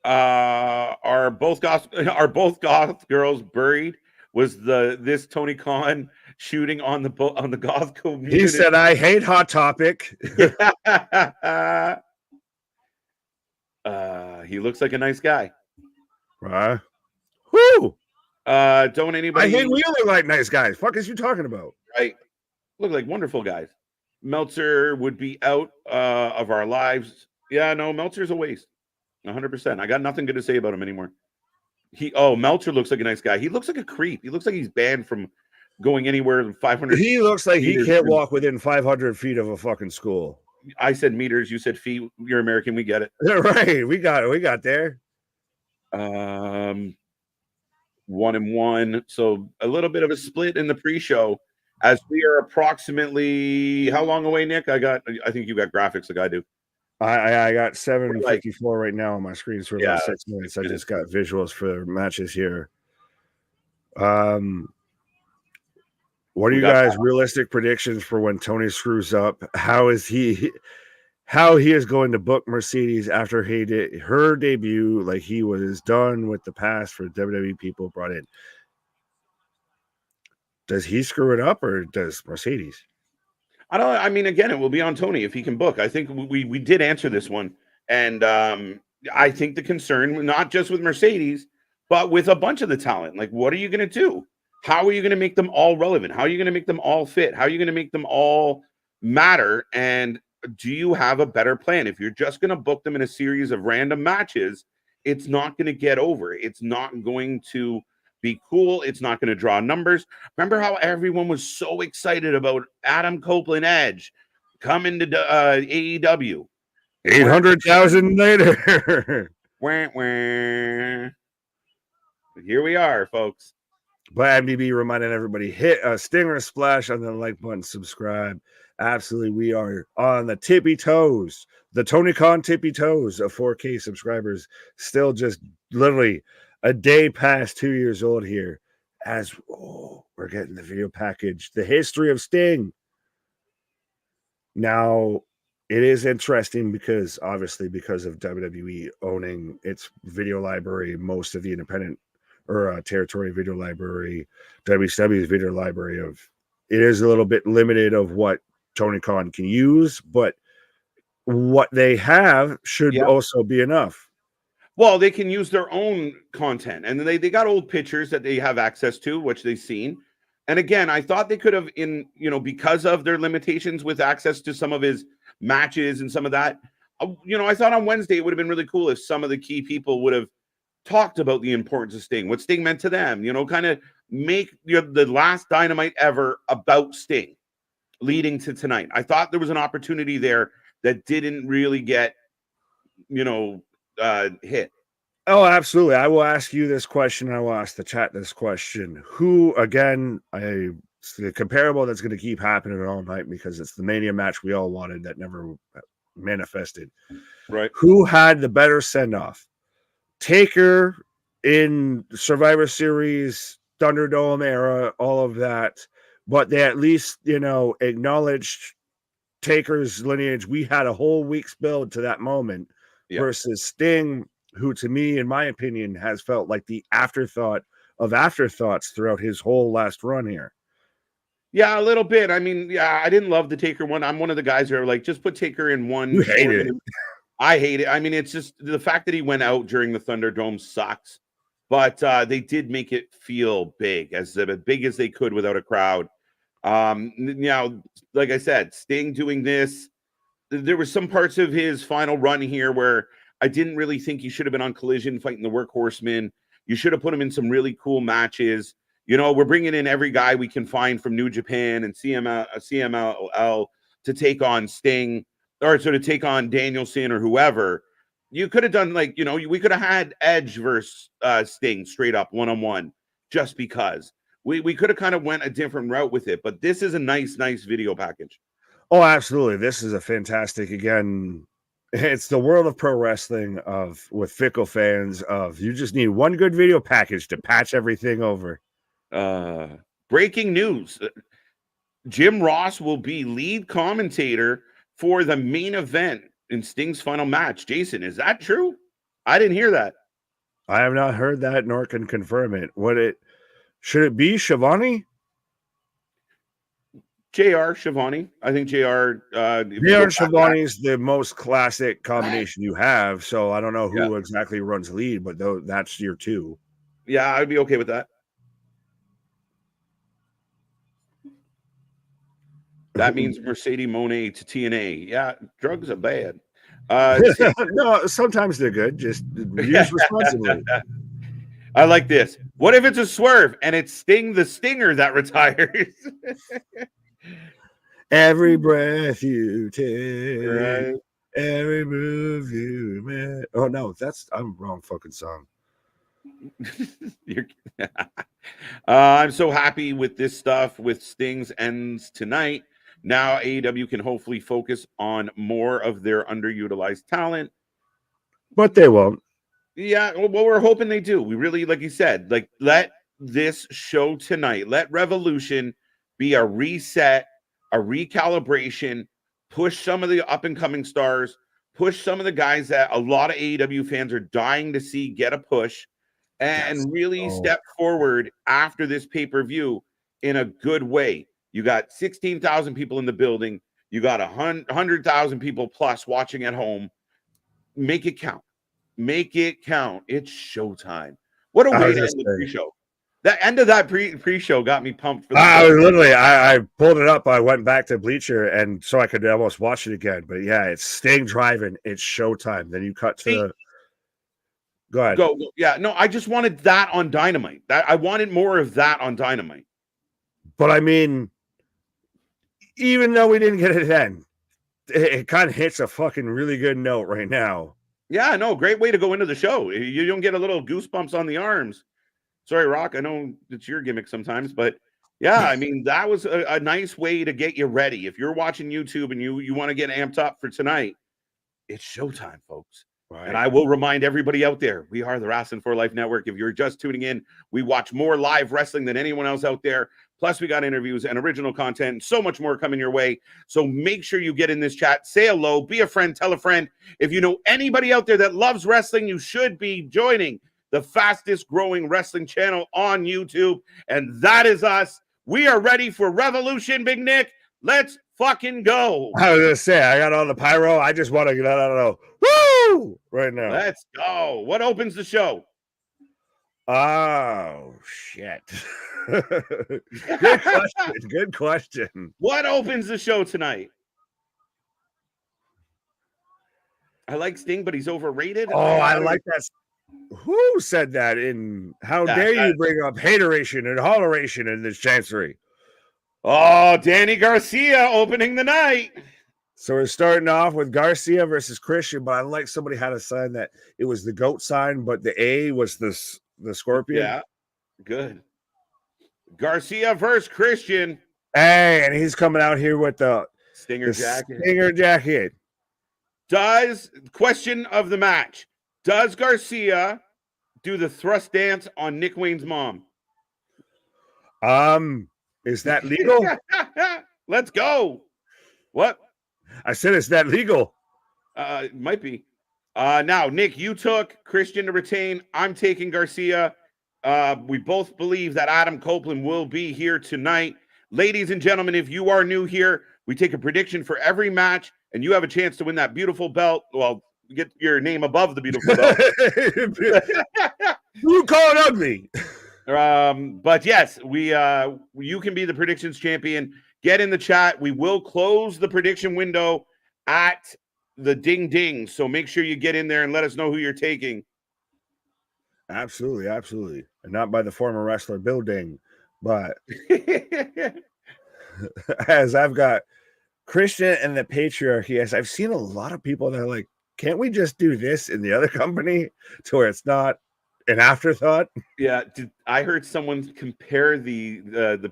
Speaker 1: Are both goth girls buried? Was this Tony Khan shooting on the goth community?
Speaker 2: He said, "I hate Hot Topic."
Speaker 1: He looks like a nice guy.
Speaker 2: Who?
Speaker 1: Don't anybody?
Speaker 2: I hate we look like nice guys. Fuck is you talking about?
Speaker 1: Right. Look like wonderful guys. Meltzer would be out of our lives. Yeah, no, Meltzer's a waste. 100%. I got nothing good to say about him anymore. Meltzer looks like a nice guy. He looks like a creep. He looks like he's banned from going anywhere 500.
Speaker 2: He looks like he can't walk within 500 feet of a fucking school.
Speaker 1: I said meters. You said feet. You're American. We get it.
Speaker 2: Right. We got it. We got there.
Speaker 1: 1-1. So a little bit of a split in the pre-show as we are approximately how long away, Nick? I think you got graphics like I do.
Speaker 2: I got 7:54 right now on my screen for about 6 minutes. I just got visuals for matches here. What are
Speaker 1: We
Speaker 2: you
Speaker 1: got
Speaker 2: guys' realistic predictions for when Tony screws up? How he is going to book Mercedes after her debut, like he was done with the past for WWE people brought in? Does he screw it up or does Mercedes?
Speaker 1: I mean, again, it will be on Tony if he can book. I think we did answer this one, and I think the concern, not just with Mercedes, but with a bunch of the talent. Like, what are you going to do? How are you going to make them all relevant? How are you going to make them all fit? How are you going to make them all matter? And do you have a better plan? If you're just going to book them in a series of random matches, it's not going to get over. It's not going to be cool. It's not going to draw numbers. Remember how everyone was so excited about Adam Copeland Edge coming to AEW?
Speaker 2: 800,000 later.
Speaker 1: Wah, wah. Here we are, folks.
Speaker 2: But MDB reminding everybody, hit a stinger splash on the like button, subscribe. Absolutely, we are on the tippy toes, the Tony Khan tippy toes of 4K subscribers. Still just literally a day past 2 years old here as we're getting the video package, the history of Sting. Now, it is interesting because obviously because of WWE owning its video library, most of the independent or territory video library, WCW's video library of it is a little bit limited of what Tony Khan can use, but what they have should also be enough.
Speaker 1: Well, they can use their own content, and they got old pictures that they have access to, which they've seen. And again, I thought they could have, because of their limitations with access to some of his matches and some of that, I thought on Wednesday it would have been really cool if some of the key people would have talked about the importance of Sting, what Sting meant to them, kind of make the last Dynamite ever about Sting leading to tonight. I thought there was an opportunity there that didn't really get, hit.
Speaker 2: Oh, absolutely. I will ask you this question. I will ask the chat this question. Who, again, it's the comparable that's going to keep happening all night because it's the Mania match we all wanted that never manifested.
Speaker 1: Right.
Speaker 2: Who had the better send-off? Taker in Survivor Series, Thunderdome era, all of that. But they at least, acknowledged Taker's lineage. We had a whole week's build to that moment versus Sting, who to me, in my opinion, has felt like the afterthought of afterthoughts throughout his whole last run here.
Speaker 1: Yeah, a little bit. I mean, I didn't love the Taker one. I'm one of the guys who are like, just put Taker in one.
Speaker 2: You hate it.
Speaker 1: I hate it. I mean, it's just the fact that he went out during the Thunderdome sucks. But they did make it feel big, as big as they could without a crowd. Now, like I said, Sting doing this, there were some parts of his final run here where I didn't really think he should have been on Collision fighting the Workhorsemen. You should have put him in some really cool matches. We're bringing in every guy we can find from New Japan and CMLL to take on Sting, or to take on Danielson or whoever. You could have done we could have had Edge versus Sting straight up one-on-one just because. We could have kind of went a different route with it, but this is a nice video package.
Speaker 2: Oh, absolutely. This is a fantastic, again, it's the world of pro wrestling with fickle fans of you just need one good video package to patch everything over.
Speaker 1: Breaking news. Jim Ross will be lead commentator for the main event in Sting's final match. Jason, is that true? I didn't hear that.
Speaker 2: I have not heard that nor can confirm it. Should it be Shivani?
Speaker 1: JR Shivani. I think JR
Speaker 2: Shivani is the most classic combination you have. So I don't know who exactly runs lead, but that's your two.
Speaker 1: Yeah, I'd be okay with that. That means Mercedes Moné to TNA. Yeah, drugs are bad.
Speaker 2: No, sometimes they're good. Just use responsibly.
Speaker 1: I like this. What if it's a swerve and it's Sting the Stinger that retires?
Speaker 2: Every breath you take,
Speaker 1: right.
Speaker 2: Every move you make. Oh no, I'm wrong fucking song.
Speaker 1: I'm so happy with this stuff with Sting's ends tonight. Now AEW can hopefully focus on more of their underutilized talent.
Speaker 2: But they won't.
Speaker 1: Yeah, well, we're hoping they do. We really, like you said, let this show tonight, let Revolution be a reset, a recalibration, push some of the up-and-coming stars, push some of the guys that a lot of AEW fans are dying to see get a push, and really step forward after this pay-per-view in a good way. You got 16,000 people in the building. You got 100,000 people plus watching at home. Make it count. Make it count. It's showtime. What a way to end the pre-show. The end of that pre-show got me pumped for the
Speaker 2: I pulled it up. I went back to Bleacher and so I could almost watch it again. But yeah, it's Sting driving. It's showtime. Then you cut to go ahead.
Speaker 1: Go. Yeah, no, I just wanted that on Dynamite. I wanted more of that on Dynamite.
Speaker 2: But I mean, even though we didn't get it then, it kind of hits a fucking really good note right now.
Speaker 1: Yeah, no, great way to go into the show. You don't get a little goosebumps on the arms. Sorry, Rock, I know it's your gimmick sometimes, but yeah, I mean, that was a nice way to get you ready. If you're watching YouTube and you want to get amped up for tonight, it's showtime, folks. Right. And I will remind everybody out there, we are the Wrestling for Life Network. If you're just tuning in, we watch more live wrestling than anyone else out there. Plus, we got interviews and original content and so much more coming your way. So make sure you get in this chat, say hello, be a friend, tell a friend. If you know anybody out there that loves wrestling, you should be joining the fastest growing wrestling channel on YouTube. And that is us. We are ready for Revolution, Big Nick. Let's fucking go.
Speaker 2: I was gonna say, I got all the pyro. I just want to get out. Woo! Right now.
Speaker 1: Let's go. What opens the show?
Speaker 2: Oh shit. Good question. Good question.
Speaker 1: What opens the show tonight? I like Sting, but he's overrated.
Speaker 2: Oh, I like that. Who said that? In how dare you bring up hateration and holleration in this chancery?
Speaker 1: Oh, Danny Garcia opening the night.
Speaker 2: So we're starting off with Garcia versus Christian, but I like somebody had a sign that it was the goat sign, but the A was the scorpion.
Speaker 1: Yeah, good. Garcia versus Christian.
Speaker 2: Hey, and he's coming out here with the
Speaker 1: Stinger jacket.
Speaker 2: Stinger jacket.
Speaker 1: Question of the match. Does Garcia do the thrust dance on Nick Wayne's mom?
Speaker 2: Is that legal?
Speaker 1: Let's go. What?
Speaker 2: I said, is that legal?
Speaker 1: It might be. Now, Nick, you took Christian to retain. I'm taking Garcia. We both believe that Adam Copeland will be here tonight. Ladies and gentlemen, if you are new here, we take a prediction for every match, and you have a chance to win that beautiful belt. Well, get your name above the beautiful belt.
Speaker 2: You call it ugly.
Speaker 1: But yes, you can be the predictions champion. Get in the chat. We will close the prediction window at the ding ding. So make sure you get in there and let us know who you're taking.
Speaker 2: Absolutely, absolutely. And not by the former wrestler Bill Ding, but as I've got Christian and the patriarchy, as I've seen a lot of people that are like, can't we just do this in the other company to where it's not an afterthought?
Speaker 1: Yeah, I heard someone compare the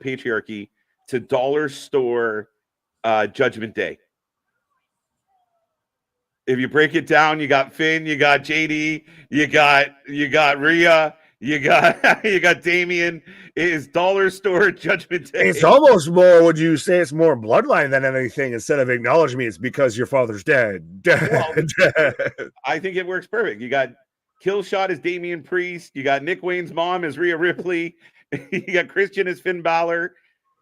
Speaker 1: patriarchy to Dollar Store Judgment Day. If you break it down, you got Finn, you got JD, you got Rhea, you got Damien. It is Dollar Store Judgment Day.
Speaker 2: It's almost more, would you say it's more bloodline than anything? Instead of acknowledge me, it's because your father's dead. Dead.
Speaker 1: I think it works perfect. You got Killshot as Damian Priest. You got Nick Wayne's mom as Rhea Ripley. You got Christian as Finn Balor.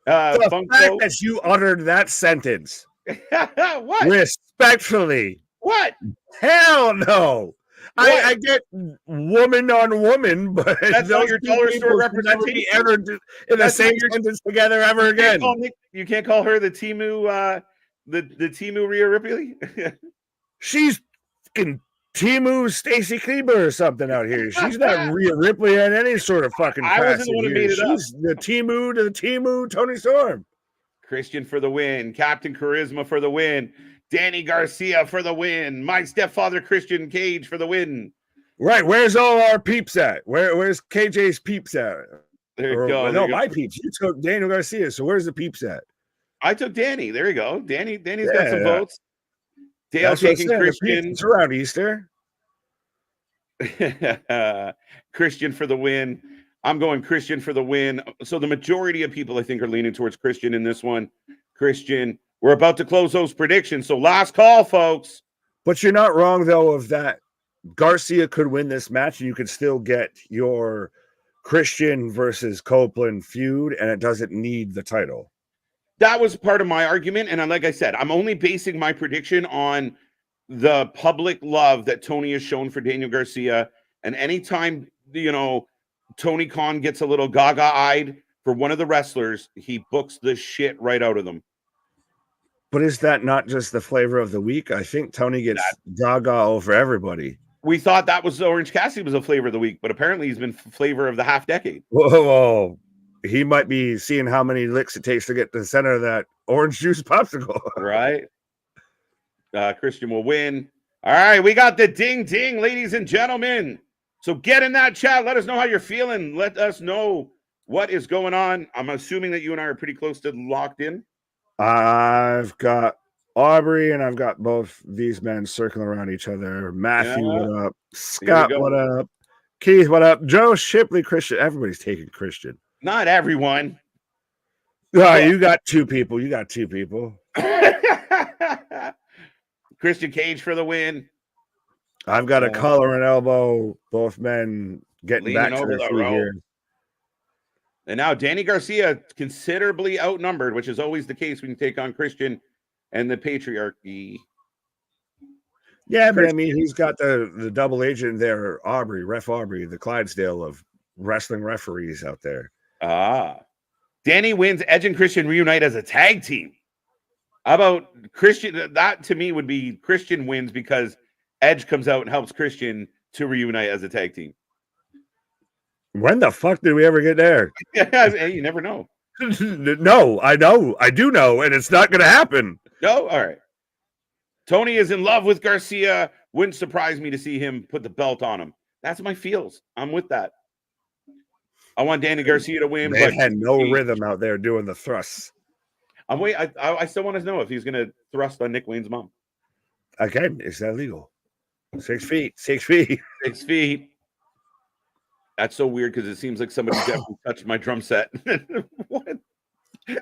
Speaker 2: The fact that you uttered that sentence.
Speaker 1: What?
Speaker 2: Respectfully.
Speaker 1: What?
Speaker 2: Hell no. I get woman on woman, but
Speaker 1: that's not your Dollar Store representation
Speaker 2: ever in the same sentence together ever again.
Speaker 1: You can't call her the Timu the Timu Rhea Ripley.
Speaker 2: She's fucking Timu Stacy Kleber or something out here. She's not Rhea Ripley in any sort of fucking
Speaker 1: I wasn't the one who made it up.
Speaker 2: She's the Timu to the Timu Tony Storm.
Speaker 1: Christian for the win. Captain Charisma for the win. Danny Garcia for the win. My stepfather Christian Cage for the win.
Speaker 2: Right. Where's all our peeps at? Where's KJ's peeps at?
Speaker 1: There you go.
Speaker 2: No, my peeps. You took Daniel Garcia. So where's the peeps at?
Speaker 1: I took Danny. There you go. Danny's got some votes. Dale
Speaker 2: That's
Speaker 1: taking Christian.
Speaker 2: It's around Easter.
Speaker 1: Christian for the win. I'm going Christian for the win. So the majority of people, I think, are leaning towards Christian in this one. Christian. We're about to close those predictions. So last call, folks.
Speaker 2: But you're not wrong, though, of that Garcia could win this match and you could still get your Christian versus Copeland feud, and it doesn't need the title.
Speaker 1: That was part of my argument. And like I said, I'm only basing my prediction on the public love that Tony has shown for Daniel Garcia. And anytime, Tony Khan gets a little gaga-eyed for one of the wrestlers, he books the shit right out of them.
Speaker 2: But is that not just the flavor of the week? I think Tony gets gaga over everybody.
Speaker 1: We thought that was Orange Cassidy was a flavor of the week, but apparently he's been flavor of the half decade.
Speaker 2: Whoa. He might be seeing how many licks it takes to get to the center of that orange juice popsicle.
Speaker 1: Right. Christian will win. All right, we got the ding ding, ladies and gentlemen. So get in that chat. Let us know how you're feeling. Let us know what is going on. I'm assuming that you and I are pretty close to locked in.
Speaker 2: I've got Aubrey and I've got both these men circling around each other. Matthew, what up? Scott, what up? Keith, what up? Joe, Shipley, Christian. Everybody's taking Christian.
Speaker 1: Not everyone.
Speaker 2: You got two people. You got two people.
Speaker 1: Christian Cage for the win.
Speaker 2: I've got a collar and elbow. Both men getting back to their feet here.
Speaker 1: And now Danny Garcia considerably outnumbered, which is always the case when you take on Christian and the patriarchy.
Speaker 2: Yeah, but I mean, he's got the double agent there, Aubrey, Ref Aubrey, the Clydesdale of wrestling referees out there.
Speaker 1: Danny wins. Edge and Christian reunite as a tag team. How about Christian? That to me would be Christian wins because Edge comes out and helps Christian to reunite as a tag team.
Speaker 2: When the fuck did we ever get there?
Speaker 1: Hey, you never know.
Speaker 2: No, I know. I do know, and it's not going to happen.
Speaker 1: No? All right. Tony is in love with Garcia. Wouldn't surprise me to see him put the belt on him. That's my feels. I'm with that. I want Danny Garcia to win.
Speaker 2: They had no rhythm out there doing the thrusts.
Speaker 1: I still want to know if he's going to thrust on Nick Wayne's mom.
Speaker 2: Again, is that legal? 6 feet. 6 feet.
Speaker 1: 6 feet. That's so weird because it seems like somebody definitely touched my drum set. What?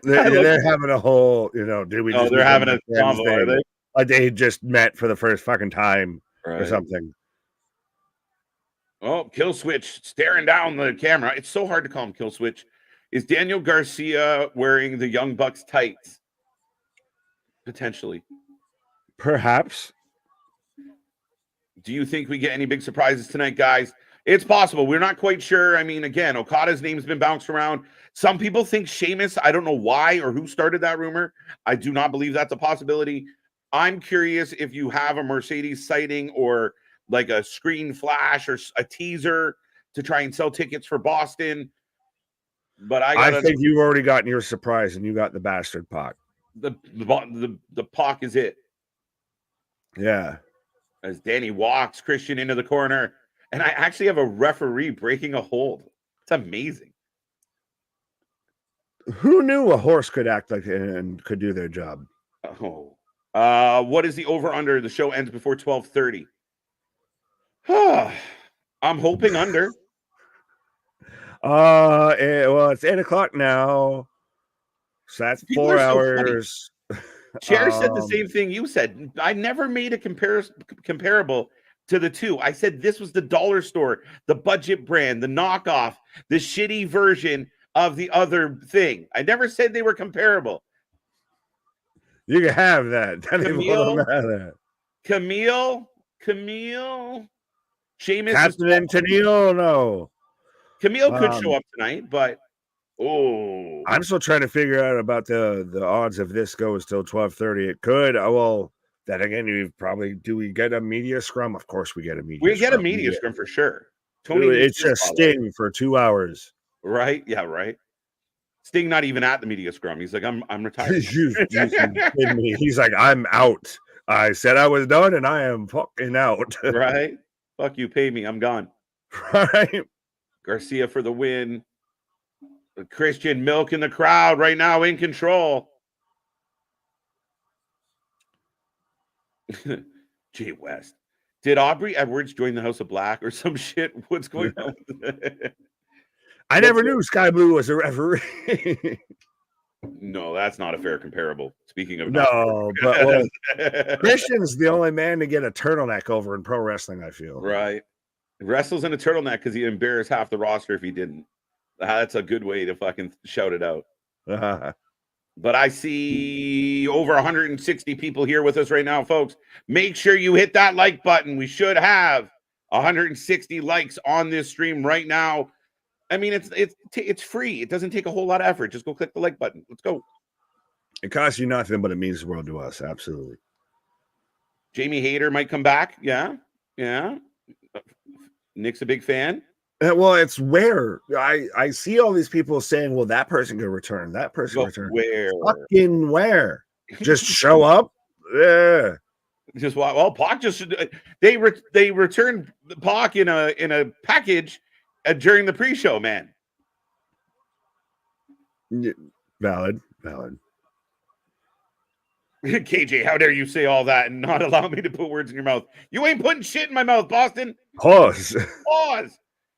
Speaker 2: They're having a whole, did we?
Speaker 1: Oh, they're having a combo, are they?
Speaker 2: Like they just met for the first fucking time or something.
Speaker 1: Oh, Kill Switch staring down the camera. It's so hard to call him Kill Switch. Is Daniel Garcia wearing the Young Bucks tights? Potentially.
Speaker 2: Perhaps.
Speaker 1: Do you think we get any big surprises tonight, guys? It's possible. We're not quite sure. I mean, again, Okada's name's been bounced around. Some people think Sheamus. I don't know why or who started that rumor. I do not believe that's a possibility. I'm curious if you have a Mercedes sighting or like a screen flash or a teaser to try and sell tickets for Boston. But I
Speaker 2: think you've already gotten your surprise and you got the bastard Pac.
Speaker 1: The Pac is it.
Speaker 2: Yeah.
Speaker 1: As Danny walks Christian into the corner. And I actually have a referee breaking a hold. It's amazing.
Speaker 2: Who knew a horse could act like and could do their job?
Speaker 1: What is the over-under? The show ends before 12:30. I'm hoping under.
Speaker 2: Well, it's 8 o'clock now. So that's
Speaker 1: People
Speaker 2: 4 hours.
Speaker 1: Chair said the same thing you said. I never made a comparable to the two. I said this was the dollar store, the budget brand, the knockoff, the shitty version of the other thing. I never said they were comparable.
Speaker 2: You can have that.
Speaker 1: Camille. Sheamus.
Speaker 2: Captain and Tennille, no.
Speaker 1: Camille could show up tonight, but
Speaker 2: I'm still trying to figure out about the odds if this goes till 12:30. It could. Well, then again, do we get a media scrum? Of course we get a media scrum.
Speaker 1: We get a media scrum for sure.
Speaker 2: Tony, it's just Sting for 2 hours.
Speaker 1: Right? Yeah, right. Sting not even at the media scrum. He's like, I'm retired.
Speaker 2: you kidding me? He's like, I'm out. I said I was done and I am fucking out.
Speaker 1: Right? Fuck you, pay me. I'm gone.
Speaker 2: Right.
Speaker 1: Garcia for the win. Christian Milk in the crowd right now in control. Jay West. Did Aubrey Edwards join the House of Black or some shit? What's going on?
Speaker 2: I never knew Sky Blue was a referee.
Speaker 1: No, that's not a fair comparable. Speaking of
Speaker 2: no, but well, Christian's the only man to get a turtleneck over in pro wrestling, I feel.
Speaker 1: Right. Wrestles in a turtleneck because he embarrassed half the roster if he didn't. That's a good way to fucking shout it out. But I see over 160 people here with us right now, folks. Make sure you hit that like button. We should have 160 likes on this stream right now. I mean, it's free. It doesn't take a whole lot of effort. Just go click the like button. Let's go.
Speaker 2: It costs you nothing, but it means the world to us. Absolutely.
Speaker 1: Jamie Hayter might come back. Yeah. Nick's a big fan.
Speaker 2: Well, it's where I see all these people saying, well, that person can return. That person return.
Speaker 1: Where?
Speaker 2: Fucking where? Just show up? Yeah.
Speaker 1: Just well, Pac just they returned Pac in a package during the pre-show, man.
Speaker 2: Valid.
Speaker 1: KJ, how dare you say all that and not allow me to put words in your mouth? You ain't putting shit in my mouth, Boston.
Speaker 2: Pause.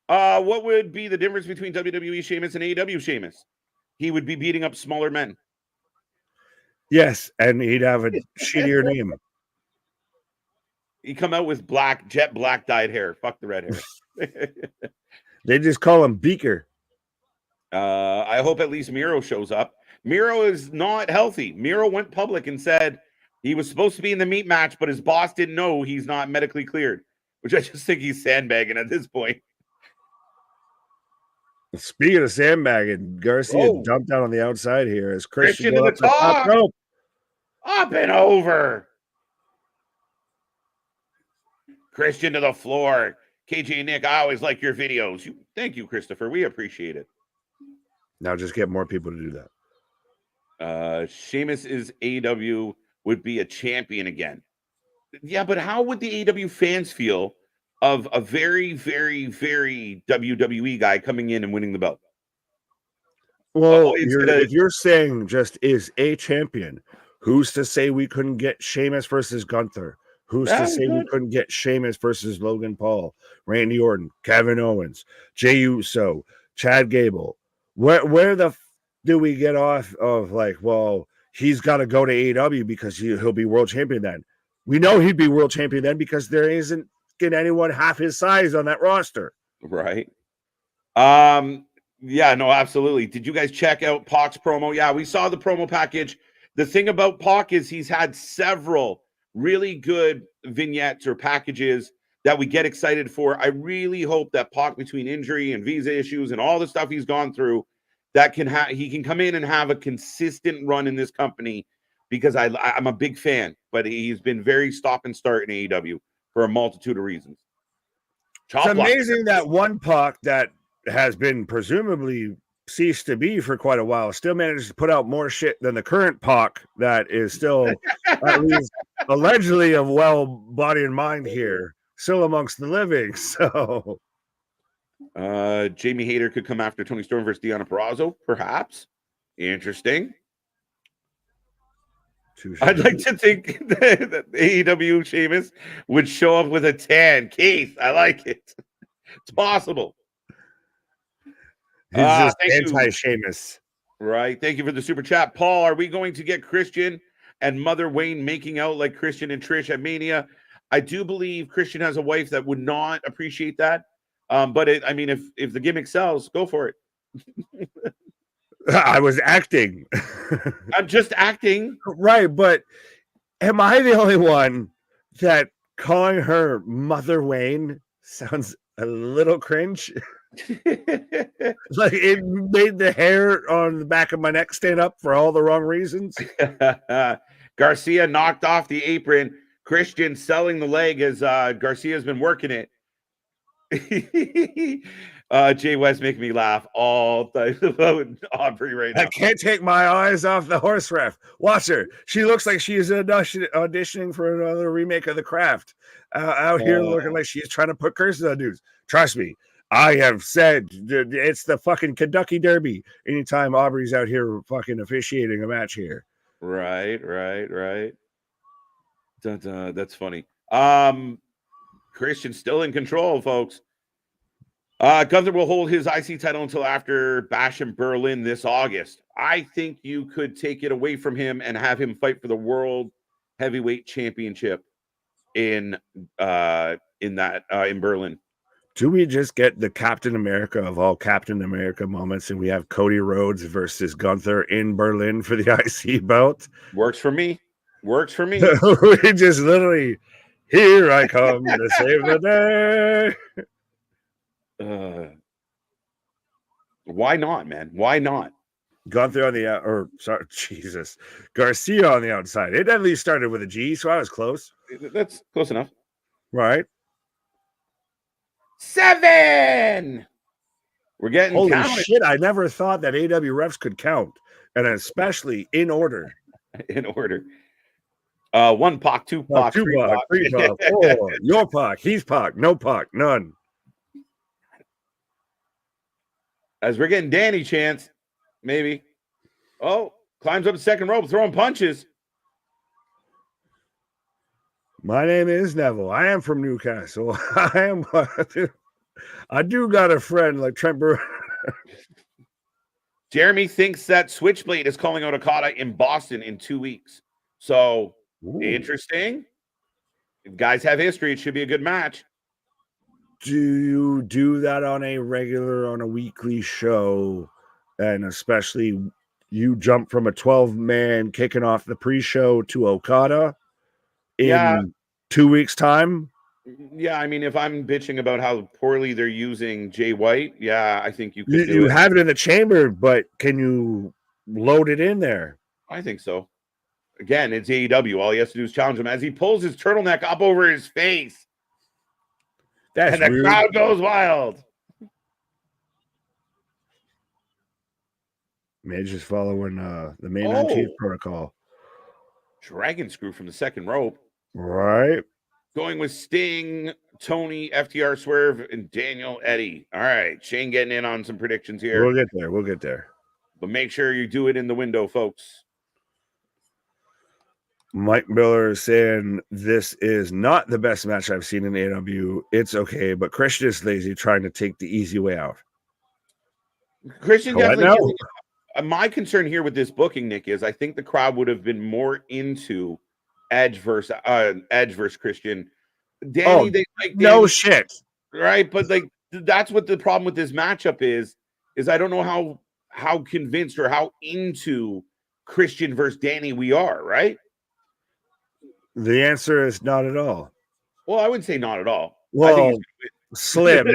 Speaker 1: What would be the difference between WWE Sheamus and AEW Sheamus? He would be beating up smaller men.
Speaker 2: Yes, and he'd have a shittier name.
Speaker 1: He come out with jet black dyed hair. Fuck the red hair.
Speaker 2: They just call him Beaker.
Speaker 1: I hope at least Miro shows up. Miro is not healthy. Miro went public and said he was supposed to be in the meat match, but his boss didn't know he's not medically cleared, which I just think he's sandbagging at this point.
Speaker 2: Speaking of sandbagging, Garcia dumped out on the outside here as Christian
Speaker 1: to the top rope. Up and over. Christian to the floor. KJ and Nick, I always like your videos. Thank you, Christopher. We appreciate it.
Speaker 2: Now just get more people to do that.
Speaker 1: Sheamus is AEW would be a champion again. Yeah, but how would the AEW fans feel of a very, very, very WWE guy coming in and winning the belt?
Speaker 2: Well, if you're saying just is a champion, who's to say we couldn't get Sheamus versus Gunther? Who's to say we couldn't get Sheamus versus Logan Paul, Randy Orton, Kevin Owens, Jey Uso, Chad Gable? Where the do we get off of like, well, he's got to go to AEW because he'll be world champion then? We know he'd be world champion then because there isn't anyone half his size on that roster.
Speaker 1: Right. Yeah, no, absolutely. Did you guys check out Pac's promo? Yeah, we saw the promo package. The thing about Pac is he's had several really good vignettes or packages that we get excited for. I really hope that Pac, between injury and visa issues and all the stuff he's gone through, that he can come in and have a consistent run in this company, because I'm a big fan, but he's been very stop and start in AEW for a multitude of reasons.
Speaker 2: It's amazing that one Pac that has been presumably ceased to be for quite a while still manages to put out more shit than the current Pac that is still at least allegedly of well body and mind here, still amongst the living. So
Speaker 1: Jamie Hayter could come after Tony Storm versus Deonna Purrazzo, perhaps. Interesting. I'd like to think that AEW Sheamus would show up with a tan. Keith, I like it. It's possible.
Speaker 2: He's just anti-Sheamus.
Speaker 1: Right. Thank you for the super chat. Paul, are we going to get Christian and Mother Wayne making out like Christian and Trish at Mania? I do believe Christian has a wife that would not appreciate that. But if the gimmick sells, go for it.
Speaker 2: I was acting.
Speaker 1: I'm just acting.
Speaker 2: Right, but am I the only one that calling her Mother Wayne sounds a little cringe? Like it made the hair on the back of my neck stand up for all the wrong reasons.
Speaker 1: Garcia knocked off the apron. Christian selling the leg as Garcia's been working it. Jay West making me laugh all time about Aubrey right now.
Speaker 2: I can't take my eyes off the horse ref. Watch her. She looks like she's auditioning for another remake of The Craft. Out here looking like she's trying to put curses on dudes. Trust me, I have said it's the fucking Kentucky Derby anytime Aubrey's out here fucking officiating a match here.
Speaker 1: Right. That's funny. Christian's still in control, folks. Gunther will hold his IC title until after Bash in Berlin this August. I think you could take it away from him and have him fight for the World Heavyweight Championship in Berlin.
Speaker 2: Do we just get the Captain America of all Captain America moments, and we have Cody Rhodes versus Gunther in Berlin for the IC belt?
Speaker 1: Works for me. Works for me.
Speaker 2: We just literally, here I come to save the
Speaker 1: day. Why not, man? Why not?
Speaker 2: Gunther on Garcia on the outside. It at least started with a G, so I was close.
Speaker 1: That's close enough.
Speaker 2: Right.
Speaker 1: 7. We're getting
Speaker 2: holy
Speaker 1: counted.
Speaker 2: Shit. I never thought that AEW refs could count, and especially in order.
Speaker 1: In order. 1 Pac, 2 Pac,
Speaker 2: 3 Pac, 3 Pac, 4. Your Pac, he's Pac, no Pac, none.
Speaker 1: As we're getting Danny chance, maybe. Oh, climbs up the second rope, throwing punches.
Speaker 2: My name is Neville. I am from Newcastle. I do got a friend like Trent Burr.
Speaker 1: Jeremy thinks that Switchblade is calling out Okada in Boston in 2 weeks. So, interesting. If guys have history, it should be a good match.
Speaker 2: Do you do that on a weekly show? And especially you jump from a 12-man kicking off the pre-show to Okada in 2 weeks' time?
Speaker 1: Yeah, I mean, if I'm bitching about how poorly they're using Jay White, I think you could do it.
Speaker 2: You have it in the chamber, but can you load it in there?
Speaker 1: I think so. Again, it's AEW. All he has to do is challenge him as he pulls his turtleneck up over his face. And the crowd goes wild.
Speaker 2: Midge is following the main on chief protocol.
Speaker 1: Dragon screw from the second rope.
Speaker 2: Right.
Speaker 1: Going with Sting, Tony, FTR Swerve, and Daniel Eddy. All right. Shane getting in on some predictions here.
Speaker 2: We'll get there.
Speaker 1: But make sure you do it in the window, folks.
Speaker 2: Mike Miller is saying this is not the best match I've seen in AEW. It's okay, but Christian is lazy trying to take the easy way out.
Speaker 1: Christian definitely. My concern here with this booking, Nick, is I think the crowd would have been more into Edge versus Christian. Danny, they like Danny,
Speaker 2: no shit,
Speaker 1: right? But like that's what the problem with this matchup is I don't know how convinced or how into Christian versus Danny we are, right?
Speaker 2: The answer is not at all.
Speaker 1: Well, I wouldn't say not at all.
Speaker 2: Well, slim.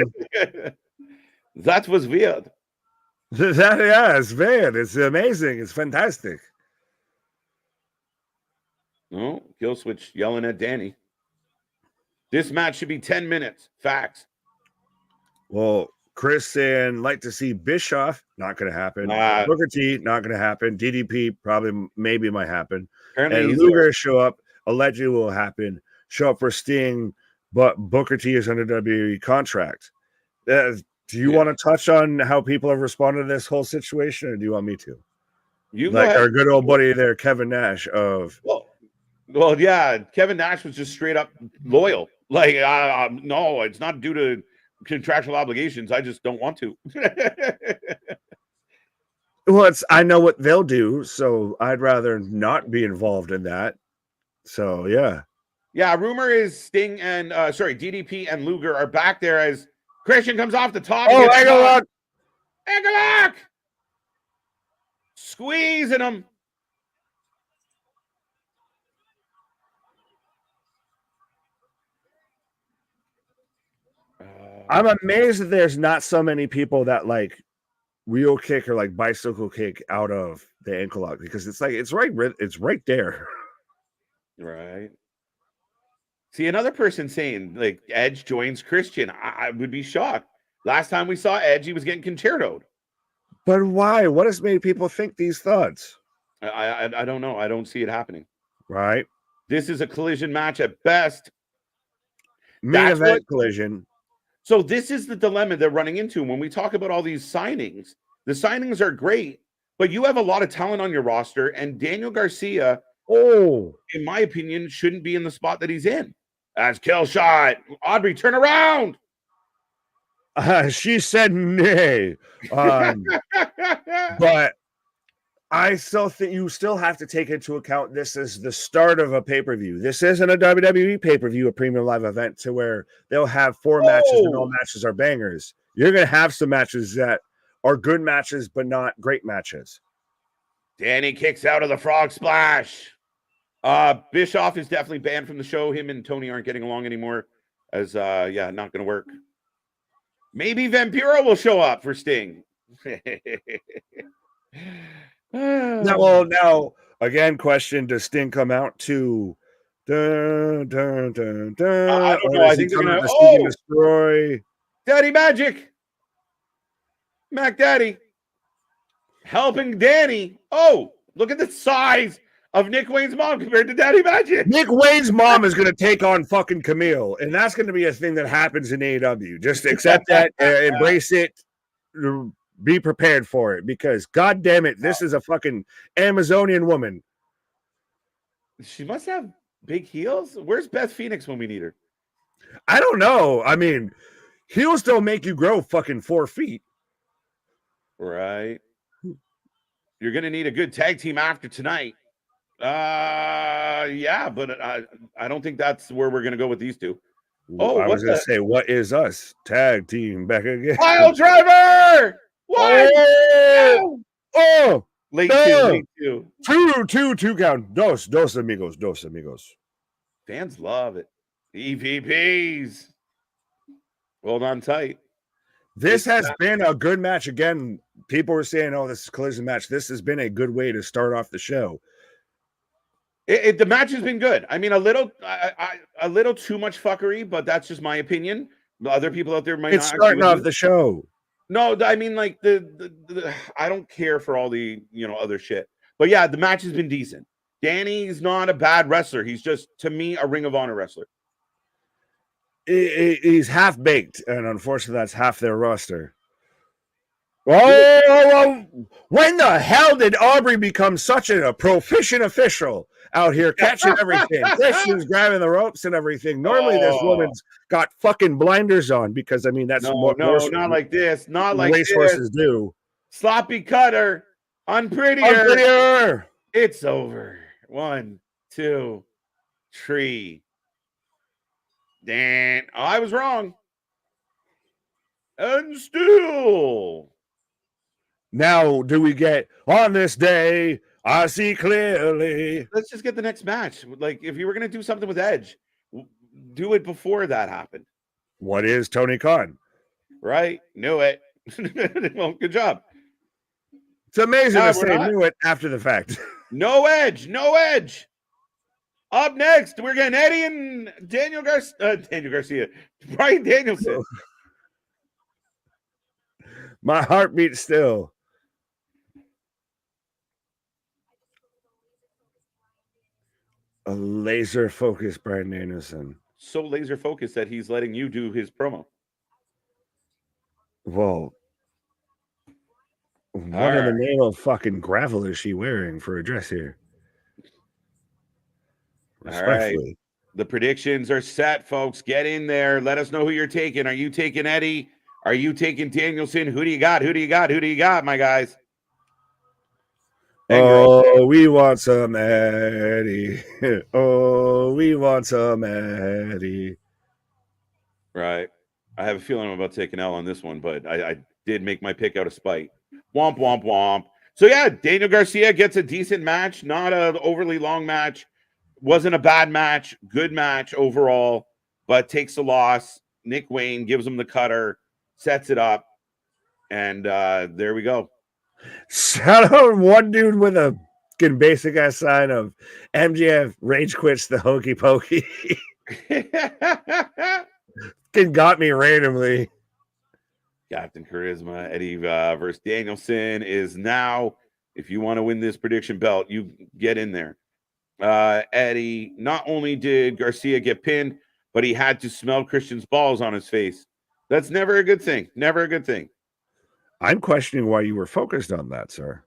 Speaker 1: That was weird.
Speaker 2: It's weird. It's amazing. It's fantastic.
Speaker 1: No, Kill Switch yelling at Danny. This match should be 10 minutes. Facts.
Speaker 2: Well, Chris saying like to see Bischoff. Not going to happen. Booker T. Not going to happen. DDP probably maybe might happen. Apparently and Luger show up. Allegedly will happen. Show up for Sting, but Booker T is under WWE contract. Do you want to touch on how people have responded to this whole situation, or do you want me to?
Speaker 1: You
Speaker 2: like our good old buddy there, Kevin Nash of.
Speaker 1: Well, yeah, Kevin Nash was just straight up loyal. Like, no, it's not due to contractual obligations. I just don't want to.
Speaker 2: Well, I know what they'll do, so I'd rather not be involved in that. So, yeah.
Speaker 1: Yeah, rumor is Sting and, DDP and Luger are back there as Christian comes off the top.
Speaker 2: Oh, Egalock!
Speaker 1: Squeezing him.
Speaker 2: I'm amazed that there's not so many people that like wheel kick or like bicycle kick out of the ankle lock because it's right there.
Speaker 1: Right. See, another person saying like Edge joins Christian. I would be shocked. Last time we saw Edge, he was getting concertoed.
Speaker 2: But why? What has made people think these thoughts?
Speaker 1: I don't know. I don't see it happening.
Speaker 2: Right.
Speaker 1: This is a collision match at best.
Speaker 2: Main event collision.
Speaker 1: So this is the dilemma they're running into when we talk about all these signings. The signings are great, but you have a lot of talent on your roster, and Daniel Garcia, in my opinion, shouldn't be in the spot that he's in. As kill shot. Aubrey, turn around.
Speaker 2: She said nay. But I still think you still have to take into account this is the start of a pay-per-view. This isn't a WWE pay-per-view, a premium live event to where they'll have 4 matches and all matches are bangers. You're going to have some matches that are good matches, but not great matches.
Speaker 1: Danny kicks out of the frog splash. Bischoff is definitely banned from the show. Him and Tony aren't getting along anymore. Not going to work. Maybe Vampiro will show up for Sting.
Speaker 2: Now, again, question: does Sting come out to? Dun, dun, dun, dun,
Speaker 1: I don't know. I think they're going to
Speaker 2: destroy
Speaker 1: Daddy Magic. Mac Daddy helping Danny. Oh, look at the size of Nick Wayne's mom compared to Daddy Magic.
Speaker 2: Nick Wayne's mom is going to take on fucking Camille, and that's going to be a thing that happens in AEW. Just accept that, embrace it, be prepared for it, because god damn it, this is a fucking Amazonian woman.
Speaker 1: She must have big heels. Where's Beth Phoenix when we need her?
Speaker 2: I don't know. I mean, heels don't make you grow fucking 4 feet.
Speaker 1: Right. You're going to need a good tag team after tonight. But I don't think that's where we're going to go with these two.
Speaker 2: Oh, I was going to say, what is us? Tag team back again.
Speaker 1: Pile driver! One!
Speaker 2: Oh!
Speaker 1: Late two.
Speaker 2: Two count. Dos amigos.
Speaker 1: Fans love it. EVPs. Hold on tight.
Speaker 2: This has been a good match. Again, people were saying, oh, this is a collision match. This has been a good way to start off the show.
Speaker 1: The match has been good. I mean, a little too much fuckery, but that's just my opinion. The other people out there might not.
Speaker 2: It's starting off the show.
Speaker 1: No, I mean, like the I don't care for all the other shit. But yeah, the match has been decent. Danny's not a bad wrestler. He's just, to me, a Ring of Honor wrestler.
Speaker 2: He's half baked, and unfortunately, that's half their roster. Oh, when the hell did Aubrey become such a proficient official out here catching everything? Christian's grabbing the ropes and everything. Normally, this woman's got fucking blinders on because, I mean, that's
Speaker 1: not like this. Not like
Speaker 2: racehorses do.
Speaker 1: Sloppy cutter, unprettier. It's over. 1, 2, 3. Dan, I was wrong. And still.
Speaker 2: Now, do we get on this day? I see clearly.
Speaker 1: Let's just get the next match. Like, if you were going to do something with Edge, do it before that happened.
Speaker 2: What is Tony Khan?
Speaker 1: Right? Knew it. Well, good job.
Speaker 2: It's amazing to say knew it after the fact.
Speaker 1: No Edge. Up next, we're getting Eddie and Daniel Garcia. Bryan Danielson.
Speaker 2: My heart beats still. A laser focused Bryan Danielson.
Speaker 1: So laser focused that he's letting you do his promo.
Speaker 2: Whoa. What in the name of fucking gravel is she wearing for a dress here? Respectfully.
Speaker 1: All right. The predictions are set, folks. Get in there. Let us know who you're taking. Are you taking Eddie? Are you taking Danielson? Who do you got, my guys?
Speaker 2: Oh, we want some Eddie. Oh, we want some Eddie.
Speaker 1: Right. I have a feeling I'm about to take an L on this one, but I did make my pick out of spite. Womp, womp, womp. So, yeah, Daniel Garcia gets a decent match, not an overly long match. Wasn't a bad match, good match overall, but takes a loss. Nick Wayne gives him the cutter, sets it up, and there we go.
Speaker 2: Shout out one dude with a basic ass sign of MJF rage quits the hokey pokey. Got me randomly.
Speaker 1: Captain Charisma, Eddie versus Danielson is now. If you want to win this prediction belt, you get in there. Eddie, not only did Garcia get pinned, but he had to smell Christian's balls on his face. That's never a good thing. Never a good thing.
Speaker 2: I'm questioning why you were focused on that, sir.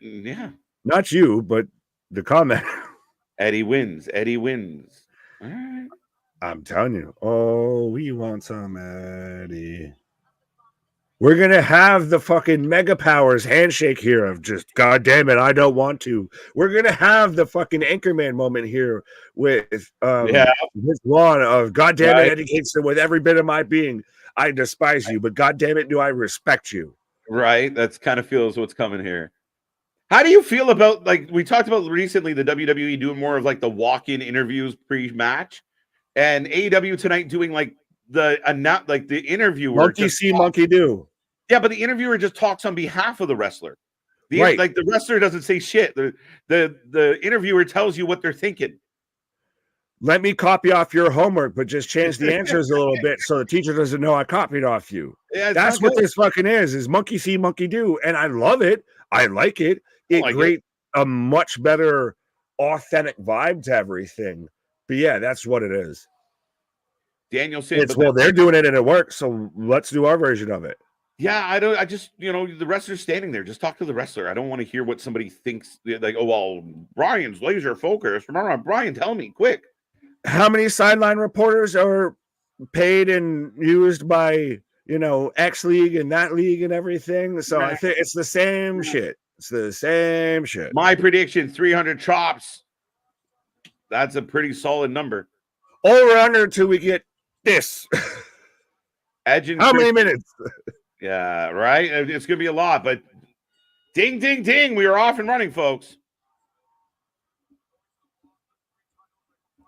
Speaker 1: Yeah.
Speaker 2: Not you, but the comment.
Speaker 1: Eddie wins. All right.
Speaker 2: I'm telling you. Oh, we want some Eddie. We're gonna have the fucking Mega Powers handshake here of just, God damn it, I don't want to. We're gonna have the fucking Anchorman moment here with this one of, God damn it,
Speaker 1: Right.
Speaker 2: Eddie Kingston, with every bit of my being, I despise you, but God damn it, do I respect you.
Speaker 1: Right. That's kind of feels what's coming here. How do you feel about, like, we talked about recently the WWE doing more of like the walk-in interviews pre-match, and AEW tonight doing like the interviewer
Speaker 2: Monkey
Speaker 1: just
Speaker 2: see, monkey do.
Speaker 1: yeah, but the interviewer just talks on behalf of the wrestler.
Speaker 2: Right.
Speaker 1: Like the wrestler doesn't say shit. The interviewer tells you what they're thinking.
Speaker 2: Let me copy off your homework, but just change the answers a little bit so the teacher doesn't know I copied off you.
Speaker 1: Yeah,
Speaker 2: That's what this fucking is monkey see, monkey do. And I love it. I like it. A much better authentic vibe to everything. But yeah, that's what it is.
Speaker 1: Danielson,
Speaker 2: they're doing it and it works, so let's do our version of it.
Speaker 1: Yeah, I just, the wrestler's standing there. Just talk to the wrestler. I don't want to hear what somebody thinks. Like, oh, well, Brian's laser focused. Remember, Brian, tell me quick.
Speaker 2: How many sideline reporters are paid and used by, X league and that league and everything? So I think it's the same shit. It's the same shit.
Speaker 1: My prediction, 300 chops. That's a pretty solid number.
Speaker 2: Over under until we get this.
Speaker 1: Edge and
Speaker 2: How many minutes?
Speaker 1: Yeah, right. It's gonna be a lot, but ding, ding, ding. We are off and running, folks.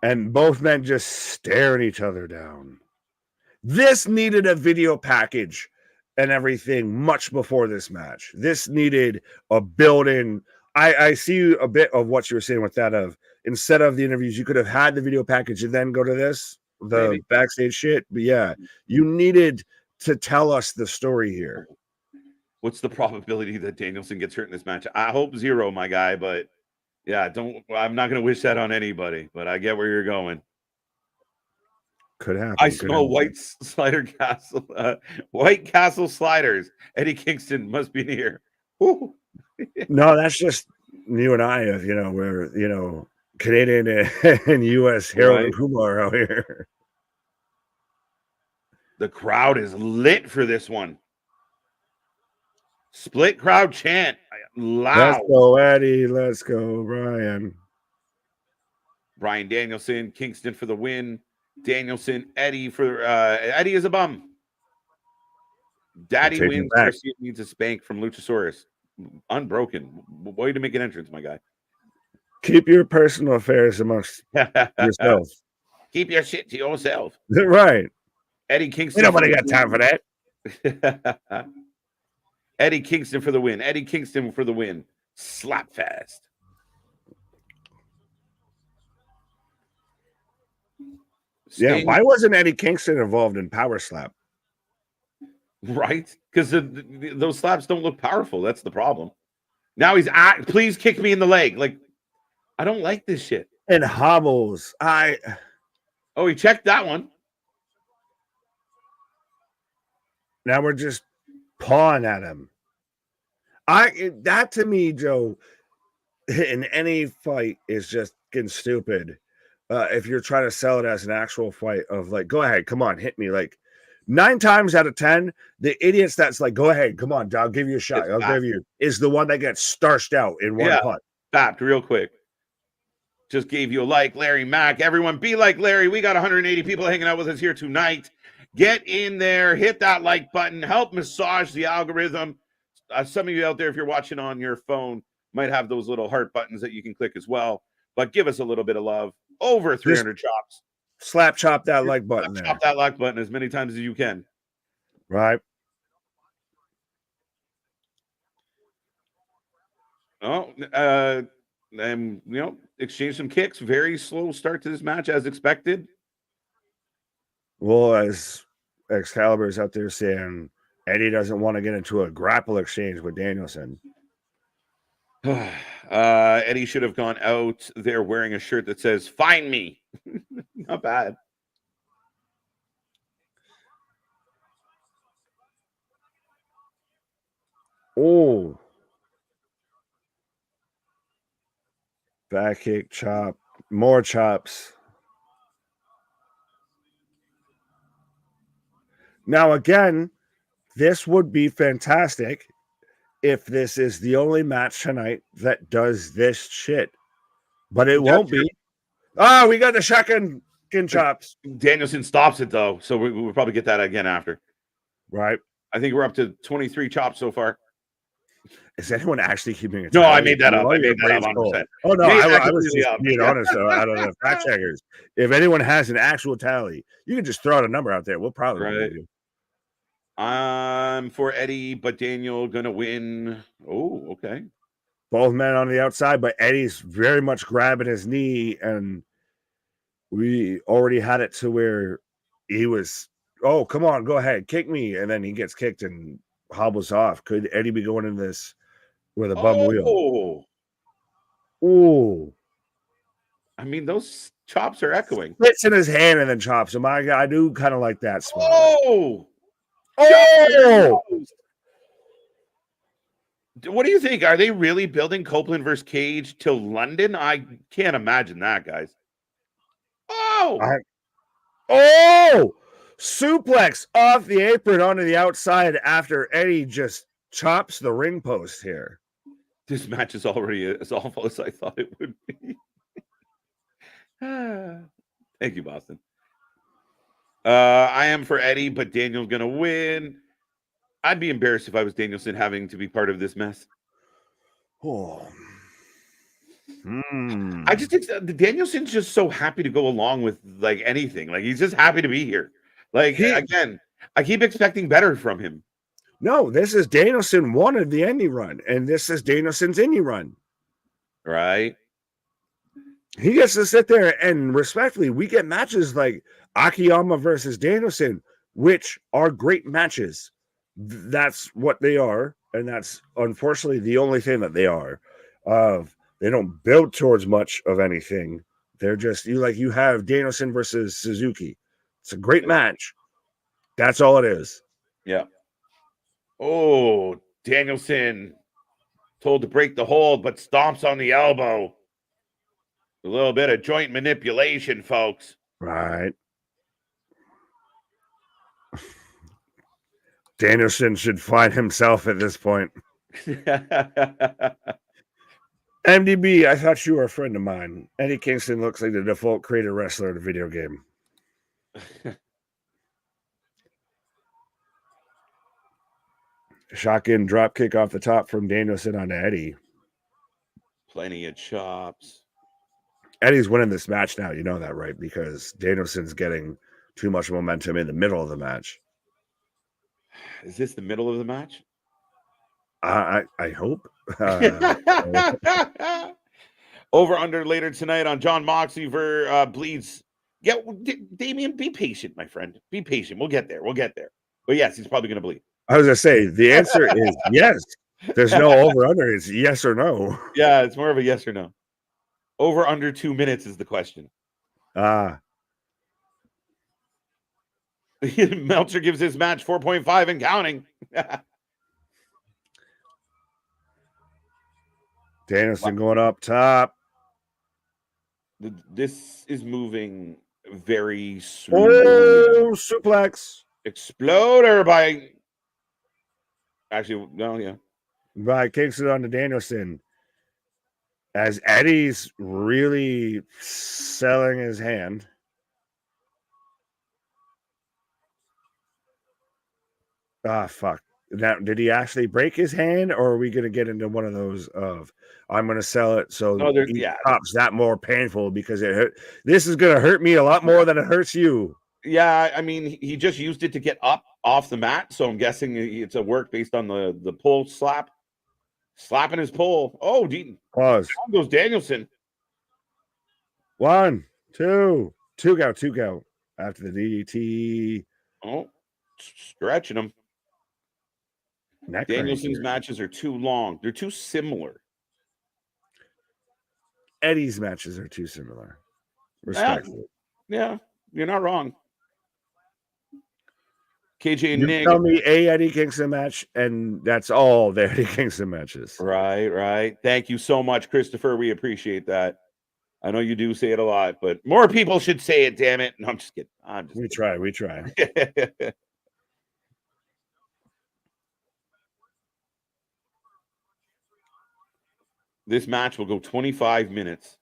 Speaker 2: And both men just staring each other down. This needed a video package and everything much before this match. This needed a build-in. I see a bit of what you were saying with that of, instead of the interviews, you could have had the video package and then go to this, the backstage shit. But yeah, you needed to tell us the story here.
Speaker 1: What's the probability that Danielson gets hurt in this match? I hope 0, my guy, but yeah, I'm not going to wish that on anybody, but I get where you're going.
Speaker 2: Could happen.
Speaker 1: I smell White Castle sliders. Eddie Kingston must be near.
Speaker 2: No, that's just you and I, we're, Canadian and U.S. Harold and Kumar out here.
Speaker 1: The crowd is lit for this one. Split crowd chant. Loud.
Speaker 2: Let's go, Eddie. Let's go, Brian.
Speaker 1: Brian Danielson, Kingston for the win. Danielson, Eddie for Eddie is a bum. Daddy wins. Garcia needs a spank from Luchasaurus. Unbroken. Way to make an entrance, my guy.
Speaker 2: Keep your personal affairs amongst yourself.
Speaker 1: Keep your shit to yourself.
Speaker 2: Right.
Speaker 1: Eddie Kingston.
Speaker 2: Nobody got time for
Speaker 1: that. Eddie Kingston for the win. Eddie Kingston for the win. Slap fast.
Speaker 2: Yeah, why wasn't Eddie Kingston involved in Power Slap?
Speaker 1: Right? Because those slaps don't look powerful. That's the problem. Now he's please kick me in the leg. Like, I don't like this shit.
Speaker 2: And hobbles.
Speaker 1: Oh, he checked that one.
Speaker 2: Now we're just pawing at him. That to me, Joe, in any fight is just getting stupid. If you're trying to sell it as an actual fight of like, go ahead, come on, hit me. Like 9 times out of 10, the idiots that's like, go ahead, come on, I'll give you a shot. Is the one that gets starched out in one punch.
Speaker 1: Bapped real quick. Just gave you a like, Larry Mack. Everyone be like Larry. We got 180 people hanging out with us here tonight. Get in there, hit that like button, help massage the algorithm. Some of you out there, if you're watching on your phone, might have those little heart buttons that you can click as well. But give us a little bit of love. Over 300 chops.
Speaker 2: Slap chop that like button.
Speaker 1: Chop that like button as many times as you can.
Speaker 2: Right.
Speaker 1: Oh, and exchange some kicks. Very slow start to this match as expected.
Speaker 2: Well, as Excalibur is out there saying Eddie doesn't want to get into a grapple exchange with Danielson.
Speaker 1: Eddie should have gone out there wearing a shirt that says "Find me." Not bad.
Speaker 2: Oh, back kick, chop, more chops. Now again, this would be fantastic if this is the only match tonight that does this shit. But it won't be. Oh, we got the shotgun chops.
Speaker 1: Danielson stops it, though, so we'll probably get that again after.
Speaker 2: Right.
Speaker 1: I think we're up to 23 chops so far.
Speaker 2: Is anyone actually keeping it?
Speaker 1: No, I made that up. I made that up 100%.
Speaker 2: Oh, no, I was just being honest. I don't know. Fact checkers. If anyone has an actual tally, you can just throw out a number out there. We'll probably believe you.
Speaker 1: I'm for Eddie, but Daniel gonna win. Oh, okay.
Speaker 2: Both men on the outside, but Eddie's very much grabbing his knee, and we already had it to where he was, oh, come on, go ahead, kick me. And then he gets kicked and hobbles off. Could Eddie be going in this with a bum wheel? Oh,
Speaker 1: I mean, those chops are echoing.
Speaker 2: Spits in his hand and then chops him. I do kind of like that spot.
Speaker 1: Oh! What do you think? Are they really building Copeland versus Cage till London? I can't imagine that, guys.
Speaker 2: Suplex off the apron onto the outside after Eddie just chops the ring post here.
Speaker 1: This match is already as awful as I thought it would be. Thank you, Boston. I am for Eddie, but Daniel's gonna win. I'd be embarrassed if I was Danielson having to be part of this mess. I just think Danielson's just so happy to go along with like anything. Like he's just happy to be here. Like again, I keep expecting better from him.
Speaker 2: No, this is Danielson wanted the indie run, and this is Danielson's indie run.
Speaker 1: Right.
Speaker 2: He gets to sit there and respectfully, we get matches like Akiyama versus Danielson, which are great matches. That's what they are, and that's unfortunately the only thing that they are. They don't build towards much of anything. They're just you have Danielson versus Suzuki. It's a great match. That's all it is.
Speaker 1: Yeah. Oh, Danielson told to break the hold, but stomps on the elbow. A little bit of joint manipulation, folks.
Speaker 2: Right. Danielson should find himself at this point. MDB, I thought you were a friend of mine. Eddie Kingston looks like the default creator wrestler in a video game. Shotgun drop kick off the top from Danielson on Eddie.
Speaker 1: Plenty of chops.
Speaker 2: Eddie's winning this match now. You know that, right? Because Danielson's getting too much momentum in the middle of the match.
Speaker 1: Is this the middle of the match?
Speaker 2: I hope.
Speaker 1: Over under later tonight on John Moxley for Bleeds. Yeah, Damian, be patient, my friend. Be patient. We'll get there. But yes, he's probably going to bleed.
Speaker 2: I was going to say, the answer is yes. There's no over under. It's yes or no.
Speaker 1: Yeah, it's more of a yes or no. Over under 2 minutes is the question. Meltzer gives his match 4.5 and counting.
Speaker 2: Danielson going up top.
Speaker 1: This is moving very smoothly.
Speaker 2: Oh, suplex.
Speaker 1: Exploder by... Actually, no, yeah.
Speaker 2: By Kingston on to Danielson. As Eddie's really selling his hand. Fuck. Now, did he actually break his hand, or are we going to get into one of those of I'm going to sell it so chops that more painful because it hurt? This is going to hurt me a lot more than it hurts you.
Speaker 1: Yeah, I mean, he just used it to get up off the mat, so I'm guessing it's a work based on the pull slap. Slapping his pole. Oh,
Speaker 2: pause.
Speaker 1: Down goes Danielson.
Speaker 2: 1, 2 go. After the DDT.
Speaker 1: Oh, stretching him. Danielson's matches are too long. They're too similar.
Speaker 2: Eddie's matches are too similar. Respectfully.
Speaker 1: Yeah, you're not wrong. KJ and Nick.
Speaker 2: Tell me a Eddie Kingston match, and that's all the Eddie Kingston matches.
Speaker 1: Right. Thank you so much, Christopher. We appreciate that. I know you do say it a lot, but more people should say it, damn it. No, I'm just kidding.
Speaker 2: We try.
Speaker 1: this match will go 25 minutes.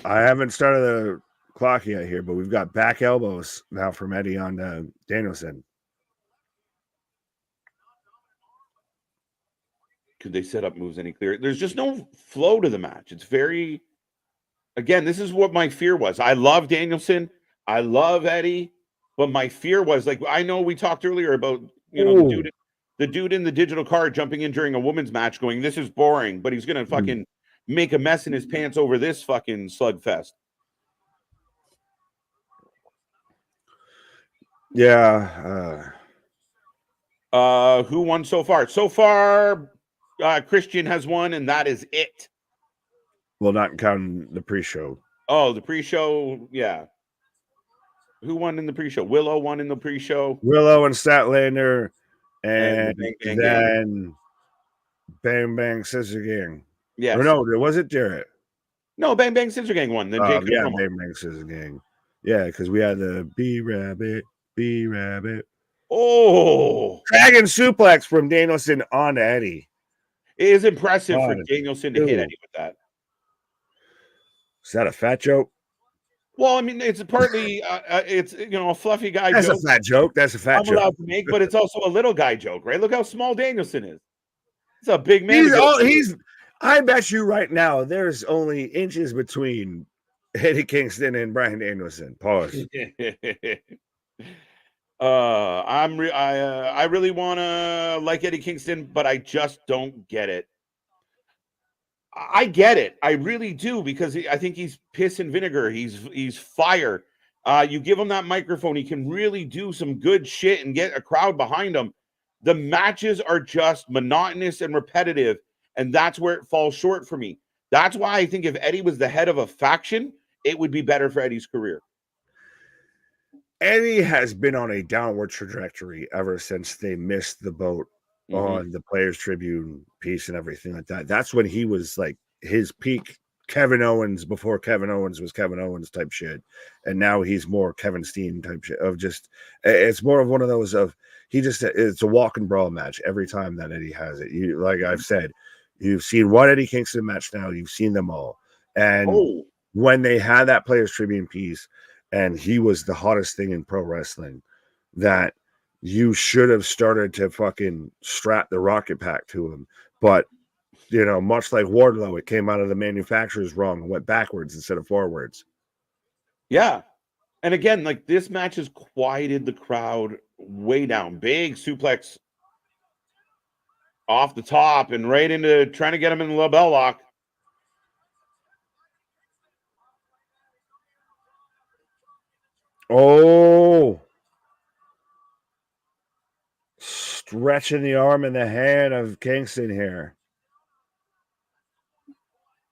Speaker 2: I haven't started the clock yet here, but we've got back elbows now from Eddie on Danielson.
Speaker 1: Could they set up moves any clearer? There's just no flow to the match. It's very, again, this is what my fear was. I love Danielson. I love Eddie. But my fear was, like, I know we talked earlier about, you know, the dude in the digital car jumping in during a women's match going, this is boring, but he's going to fucking make a mess in his pants over this fucking slugfest.
Speaker 2: Yeah.
Speaker 1: Who won so far? So far, Christian has won, and that is it.
Speaker 2: Well, not counting the pre-show.
Speaker 1: Oh, the pre-show, yeah. Who won in the pre-show? Willow won in the pre-show.
Speaker 2: Willow and Statlander, and
Speaker 1: Bang Bang
Speaker 2: then
Speaker 1: Gang.
Speaker 2: Bang Bang Scissor Gang.
Speaker 1: Yes.
Speaker 2: Or no, was it Jarrett?
Speaker 1: No, Bang Bang Scissor Gang won. Then
Speaker 2: Yeah, Bang Bang Scissor Gang. Yeah, because we had the B-Rabbit.
Speaker 1: Oh,
Speaker 2: Dragon suplex from Danielson on Eddie.
Speaker 1: It is impressive for Danielson to hit Eddie with that.
Speaker 2: Is that a fat joke?
Speaker 1: Well, I mean, it's partly it's, you know, a fluffy guy
Speaker 2: That's
Speaker 1: joke.
Speaker 2: a fat joke. That's a fat
Speaker 1: I'm
Speaker 2: joke.
Speaker 1: allowed to make, but it's also a little guy joke, right? Look how small Danielson is. It's a big man.
Speaker 2: I bet you right now there's only inches between Eddie Kingston and Bryan Danielson. Pause.
Speaker 1: I really want to like Eddie Kingston, but I just don't get it. I get it. I really do, because I think he's piss and vinegar. He's fire. You give him that microphone, he can really do some good shit and get a crowd behind him. The matches are just monotonous and repetitive, and that's where it falls short for me. That's why I think if Eddie was the head of a faction, it would be better for Eddie's career.
Speaker 2: Eddie has been on a downward trajectory ever since they missed the boat on the Players Tribune piece and everything like that. That's when he was like his peak Kevin Owens before Kevin Owens was Kevin Owens type shit. And now he's more Kevin Steen type shit of just, it's more of one of those of, it's a walk and brawl match every time that Eddie has it. You, like I've said, you've seen one Eddie Kingston match now, you've seen them all. And when they had that Players Tribune piece, and he was the hottest thing in pro wrestling, that you should have started to fucking strap the rocket pack to him. But, you know, much like Wardlow, it came out of the manufacturers wrong and went backwards instead of forwards.
Speaker 1: Yeah. And again, like, this match has quieted the crowd way down. Big suplex off the top and right into trying to get him in the label lock.
Speaker 2: Oh, stretching the arm and the hand of Kingston here.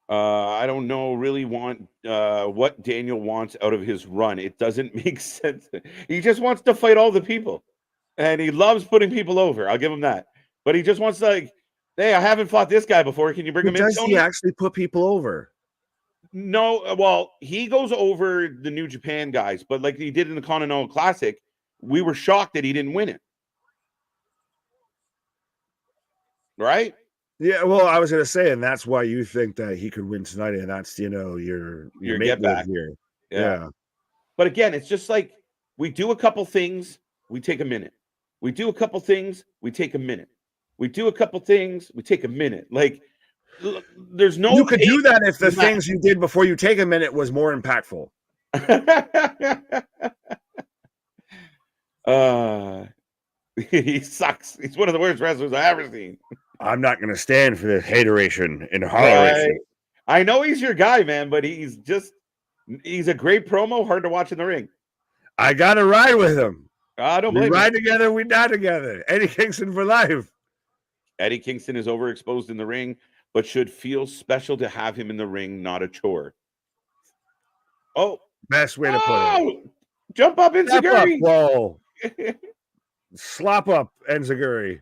Speaker 1: I don't know really what Daniel wants out of his run. It doesn't make sense. He just wants to fight all the people, and he loves putting people over. I'll give him that. But he just wants to, like, hey, I haven't fought this guy before. Can you bring him in?
Speaker 2: Does he actually put people over?
Speaker 1: No, well, he goes over the New Japan guys, but like he did in the Continental Classic, we were shocked that he didn't win it. Right?
Speaker 2: Yeah, well, I was going to say, and that's why you think that he could win tonight, and that's, you know, your
Speaker 1: get back
Speaker 2: here.
Speaker 1: Yeah. But again, it's just like we do a couple things, we take a minute. We do a couple things, we take a minute. We do a couple things, we take a minute. Like, there's no.
Speaker 2: You could do that if the things you did before you take a minute was more impactful.
Speaker 1: He sucks. He's one of the worst wrestlers I've ever seen.
Speaker 2: I'm not going to stand for the hateration and holleration.
Speaker 1: I know he's your guy, man, but he's a great promo, hard to watch in the ring.
Speaker 2: I got to ride with him.
Speaker 1: I don't blame
Speaker 2: you. We ride together, we die together. Eddie Kingston for life.
Speaker 1: Eddie Kingston is overexposed in the ring, but should feel special to have him in the ring, not a chore. Oh.
Speaker 2: Best way to put it.
Speaker 1: Jump up, Enziguri.
Speaker 2: Whoa. Slop up, Enziguri.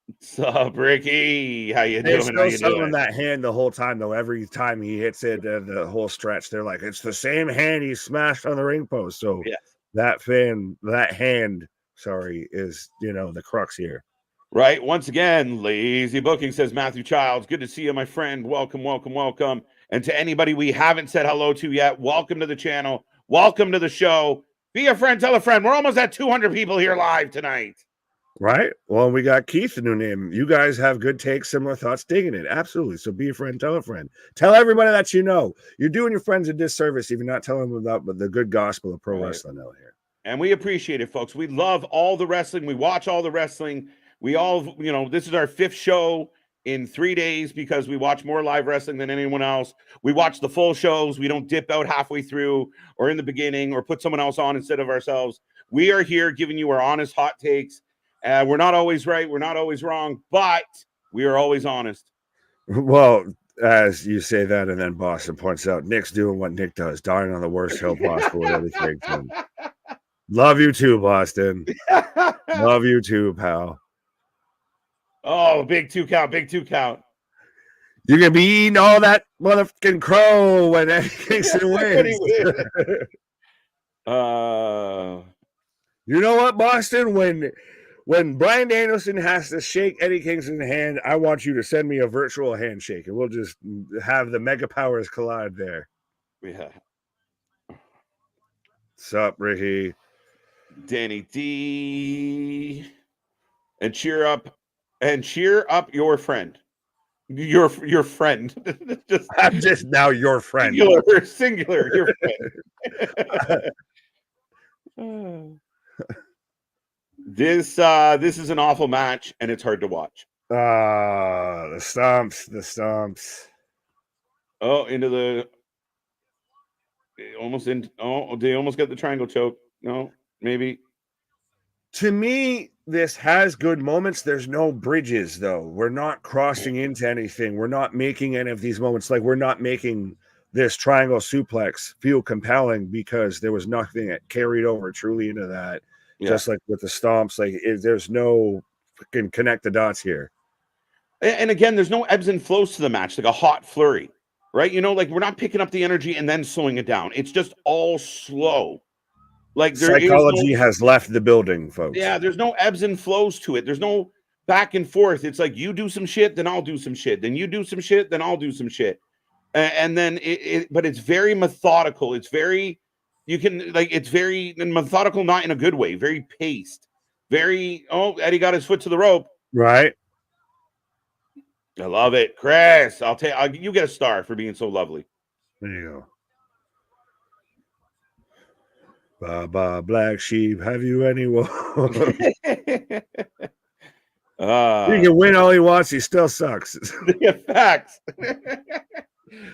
Speaker 1: What's up, Ricky? How you
Speaker 2: doing?
Speaker 1: How you
Speaker 2: doing? That hand the whole time, though. Every time he hits it, the whole stretch, they're like, it's the same hand he smashed on the ring post. So that hand, is, you know, the crux here.
Speaker 1: Right. Once again, lazy booking, says Matthew Childs. Good to see you, my friend. Welcome, welcome, welcome. And to anybody we haven't said hello to yet, welcome to the channel. Welcome to the show. Be a friend, tell a friend. We're almost at 200 people here live tonight.
Speaker 2: Right. Well, we got Keith, the new name. You guys have good takes, similar thoughts, digging it. Absolutely. So be a friend, tell a friend. Tell everybody that you know. You're doing your friends a disservice if you're not telling them about the good gospel of pro wrestling out here.
Speaker 1: And we appreciate it, folks. We love all the wrestling. We watch all the wrestling. We all, this is our 5th show in 3 days because we watch more live wrestling than anyone else. We watch the full shows. We don't dip out halfway through or in the beginning or put someone else on instead of ourselves. We are here giving you our honest hot takes. We're not always right. We're not always wrong, but we are always honest.
Speaker 2: Well, as you say that, and then Boston points out, Nick's doing what Nick does, dying on the worst hill possible with everything. Love you too, Boston. Love you too, pal.
Speaker 1: Oh, big 2 count, big 2 count.
Speaker 2: You're going to be eating all that motherfucking crow when Eddie Kingston wins. You know what, Boston? When Bryan Danielson has to shake Eddie Kingston's hand, I want you to send me a virtual handshake, and we'll just have the mega powers collide there.
Speaker 1: Yeah.
Speaker 2: Sup, Ricky?
Speaker 1: Danny D. And cheer up your friend. Your friend.
Speaker 2: I'm just now your friend.
Speaker 1: Singular, your friend. This is an awful match, and it's hard to watch.
Speaker 2: The stomps.
Speaker 1: Oh, they almost got the triangle choke. No, maybe.
Speaker 2: To me, this has good moments. There's no bridges, though. We're not crossing into anything. We're not making any of these moments. Like, we're not making this triangle suplex feel compelling because there was nothing that carried over truly into that. Yeah. Just like with the stomps, there's no fucking connect the dots here.
Speaker 1: And again, there's no ebbs and flows to the match, like a hot flurry, right? We're not picking up the energy and then slowing it down. It's just all slow. Like
Speaker 2: psychology has left the building, folks.
Speaker 1: Yeah, there's no ebbs and flows to it. There's no back and forth. It's like you do some shit, then I'll do some shit. Then you do some shit, then I'll do some shit. And then but it's very methodical. It's very, it's very methodical, not in a good way. Very paced. Very, Eddie got his foot to the rope.
Speaker 2: Right.
Speaker 1: I love it. Chris, you get a star for being so lovely.
Speaker 2: There you go. Baba Black Sheep, have you anyone? He can win all he wants, he still sucks.
Speaker 1: Yeah, facts.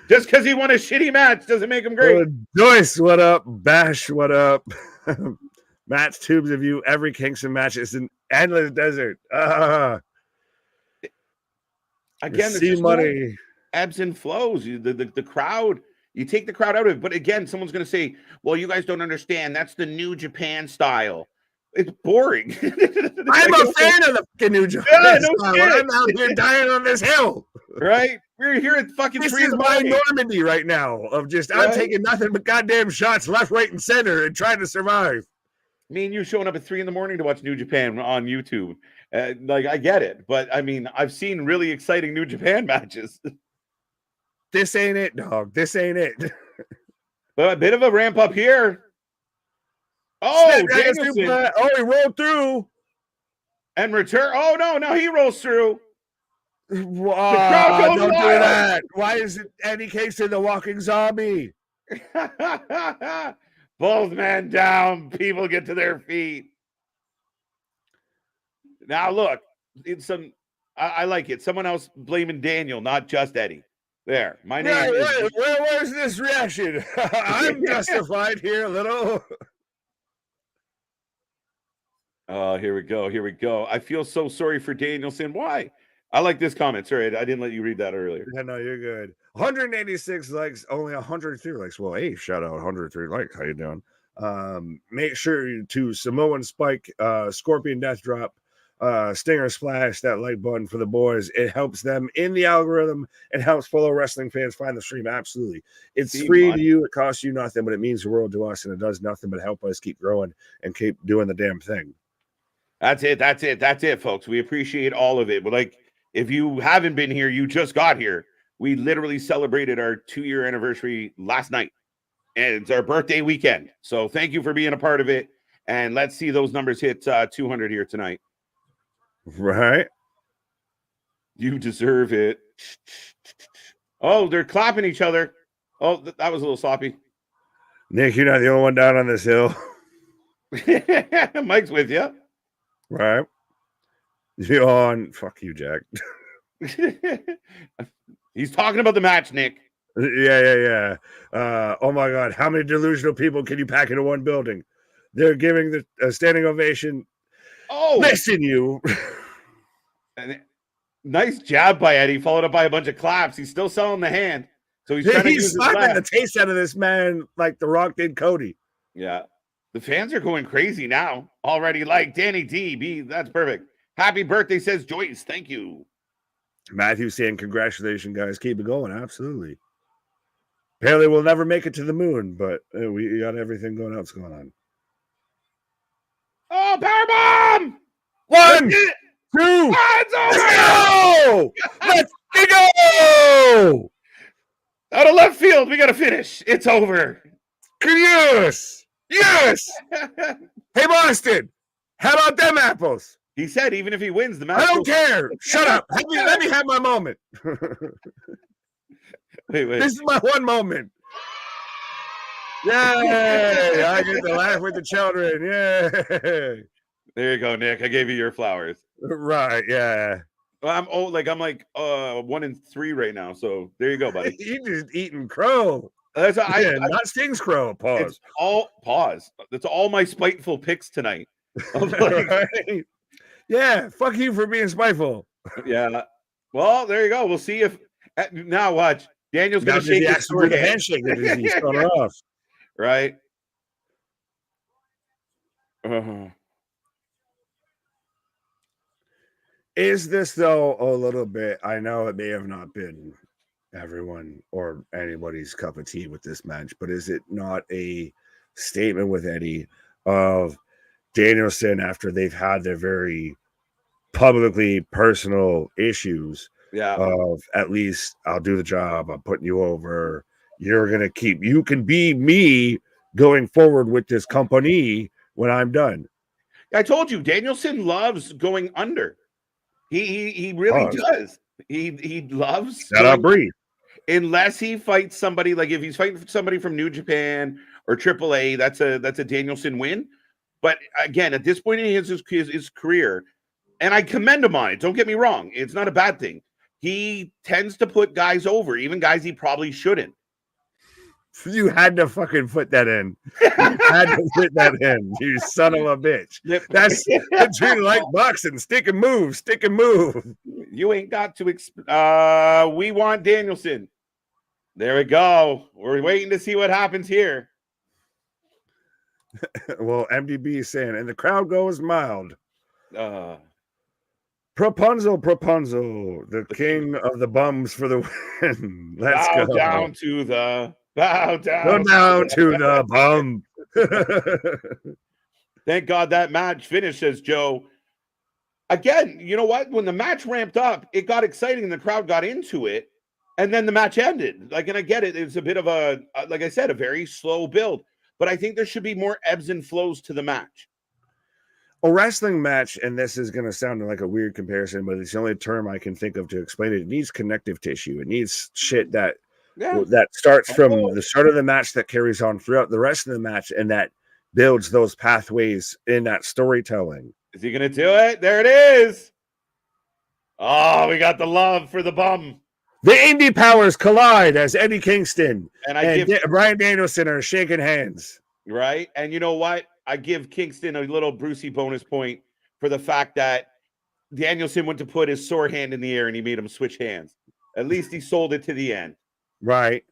Speaker 1: Just because he won a shitty match doesn't make him great.
Speaker 2: Joyce, what up? Bash, what up? Matt's tubes of you. Every Kingston match is an endless desert.
Speaker 1: Again, there's money. No ebbs and flows. The crowd. You take the crowd out of it. But again, someone's going to say, well, you guys don't understand. That's the New Japan style. It's boring.
Speaker 2: I'm a fan of the fucking New Japan style. I'm out here dying on this hill.
Speaker 1: Right? We're here at fucking
Speaker 2: This is my Normandy right now of just, I'm taking nothing but goddamn shots left, right, and center and trying to survive.
Speaker 1: Me and you showing up at 3 a.m. to watch New Japan on YouTube. I get it. But, I mean, I've seen really exciting New Japan matches.
Speaker 2: This ain't it, dog. This ain't it.
Speaker 1: But a bit of a ramp up here. Oh,
Speaker 2: he rolled through.
Speaker 1: And return. Oh, no, he rolls through.
Speaker 2: Don't do that. Why is it Eddie Kingston the walking zombie?
Speaker 1: Both men down. People get to their feet. Now, look. I like it. Someone else blaming Daniel, not just Eddie. There, my name is...
Speaker 2: Where's this reaction? I'm justified here a little.
Speaker 1: Oh, here we go. I feel so sorry for Danielson. Why? I like this comment. Sorry, I didn't let you read that earlier.
Speaker 2: Yeah, no, you're good. 186 likes, only 103 likes. Well, hey, shout out 103 likes. How you doing? Make sure to Samoan Spike, Scorpion Death Drop, Stinger Splash, that like button for the boys. It helps them in the algorithm. It helps fellow wrestling fans find the stream. Absolutely. It's free to you. It costs you nothing, but it means the world to us, and it does nothing but help us keep growing and keep doing the damn thing.
Speaker 1: That's it. That's it. That's it, folks. We appreciate all of it. But like, if you haven't been here, you just got here. We literally celebrated our 2-year anniversary last night, and it's our birthday weekend. So thank you for being a part of it. And let's see those numbers hit 200 here tonight.
Speaker 2: Right?
Speaker 1: You deserve it. Oh, they're clapping each other. Oh, that was a little sloppy.
Speaker 2: Nick, you're not the only one down on this hill.
Speaker 1: Mike's with you.
Speaker 2: Right? You're on. Fuck you, Jack.
Speaker 1: He's talking about the match, Nick.
Speaker 2: Yeah. Oh my God. How many delusional people can you pack into one building? They're giving a standing ovation.
Speaker 1: Oh,
Speaker 2: listen, you.
Speaker 1: Nice jab by Eddie, followed up by a bunch of claps. He's still selling the hand. So he's
Speaker 2: slapping the taste out of this man like The Rock did Cody.
Speaker 1: Yeah. The fans are going crazy now. Already like Danny D. That's perfect. Happy birthday, says Joyce. Thank you.
Speaker 2: Matthew saying, congratulations, guys. Keep it going. Absolutely. Apparently we'll never make it to the moon, but we got everything going else going on.
Speaker 1: Oh, powerbomb!
Speaker 2: 1, 2, let's go! Let's go!
Speaker 1: Out of left field, we got to finish. It's over.
Speaker 2: Yes! Hey, Boston, how about them apples?
Speaker 1: He said even if he wins the match.
Speaker 2: I don't care. Shut up. Let me have my moment.
Speaker 1: Wait.
Speaker 2: This is my one moment. Yay! I get to laugh with the children. Yay!
Speaker 1: There you go, Nick. I gave you your flowers.
Speaker 2: Right, yeah.
Speaker 1: Well, I'm like 1 and 3 right now. So there you go, buddy.
Speaker 2: You just eating crow.
Speaker 1: That's
Speaker 2: not Sting's crow. Pause.
Speaker 1: It's all pause. That's all my spiteful picks tonight.
Speaker 2: Right? Yeah, fuck you for being spiteful.
Speaker 1: Yeah. Well, there you go. We'll see if now watch. Daniel's gonna shake his sword hand.
Speaker 2: Handshake that he's thrown off.
Speaker 1: Right.
Speaker 2: Is this though a little bit? I know it may have not been everyone or anybody's cup of tea with this match, but is it not a statement with Eddie of Danielson after they've had their very publicly personal issues?
Speaker 1: Yeah.
Speaker 2: Of at least I'll do the job. I'm putting you over. You can be me going forward with this company when I'm done.
Speaker 1: I told you, Danielson loves going under. He really does. He loves.
Speaker 2: Shut up, breathe.
Speaker 1: Unless he fights somebody, like if he's fighting somebody from New Japan or AAA, that's a Danielson win. But again, at this point in his career, and I commend him on it. Don't get me wrong; it's not a bad thing. He tends to put guys over, even guys he probably shouldn't.
Speaker 2: You had to fucking put that in. You had to put that in, you son of a bitch. That's treated like boxing. Stick and move.
Speaker 1: You ain't got to. We want Danielson. There we go. We're waiting to see what happens here.
Speaker 2: Well, MDB is saying, and the crowd goes mild. Rapunzel, the king of the bums for the win. Let's go.
Speaker 1: Bow down to the
Speaker 2: bum.
Speaker 1: Thank God that match finished, says Joe. Again, you know what? When the match ramped up, it got exciting and the crowd got into it, and then the match ended. And I get it. It's a bit of like I said, a very slow build. But I think there should be more ebbs and flows to the match.
Speaker 2: A wrestling match, and this is going to sound like a weird comparison, but it's the only term I can think of to explain it. It needs connective tissue. It needs shit that starts from the start of the match that carries on throughout the rest of the match, and that builds those pathways in that storytelling.
Speaker 1: Is he going to do it? There it is. Oh, we got the love for the bum.
Speaker 2: The indie powers collide as Eddie Kingston
Speaker 1: and
Speaker 2: Bryan Danielson are shaking hands.
Speaker 1: Right? And you know what? I give Kingston a little Brucey bonus point for the fact that Danielson went to put his sore hand in the air and he made him switch hands. At least he sold it to the end.
Speaker 2: Right.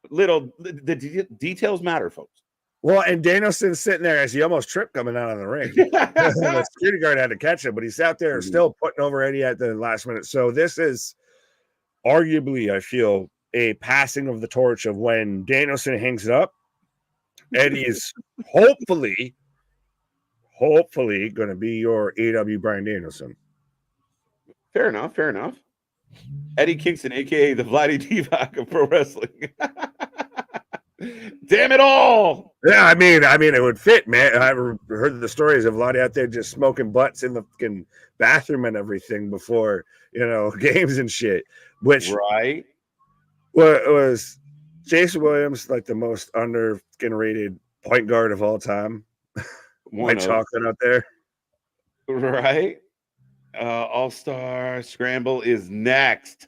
Speaker 1: The details matter, folks.
Speaker 2: Well, and Danielson's sitting there as he almost tripped coming out of the ring. The security guard had to catch him, but he's out there still putting over Eddie at the last minute. So this is arguably, I feel, a passing of the torch of when Danielson hangs it up. Eddie is hopefully hopefully going to be your AEW Bryan Danielson.
Speaker 1: Fair enough. Fair enough. Eddie Kingston, aka the Vladdy Divac of pro wrestling. Damn it all!
Speaker 2: Yeah, I mean, it would fit, man. I heard the stories of Vladdy out there just smoking butts in the fucking bathroom and everything before, games and shit. Which
Speaker 1: right
Speaker 2: was Jason Williams like the most rated point guard of all time? White chocolate out there,
Speaker 1: right? All-Star Scramble is next.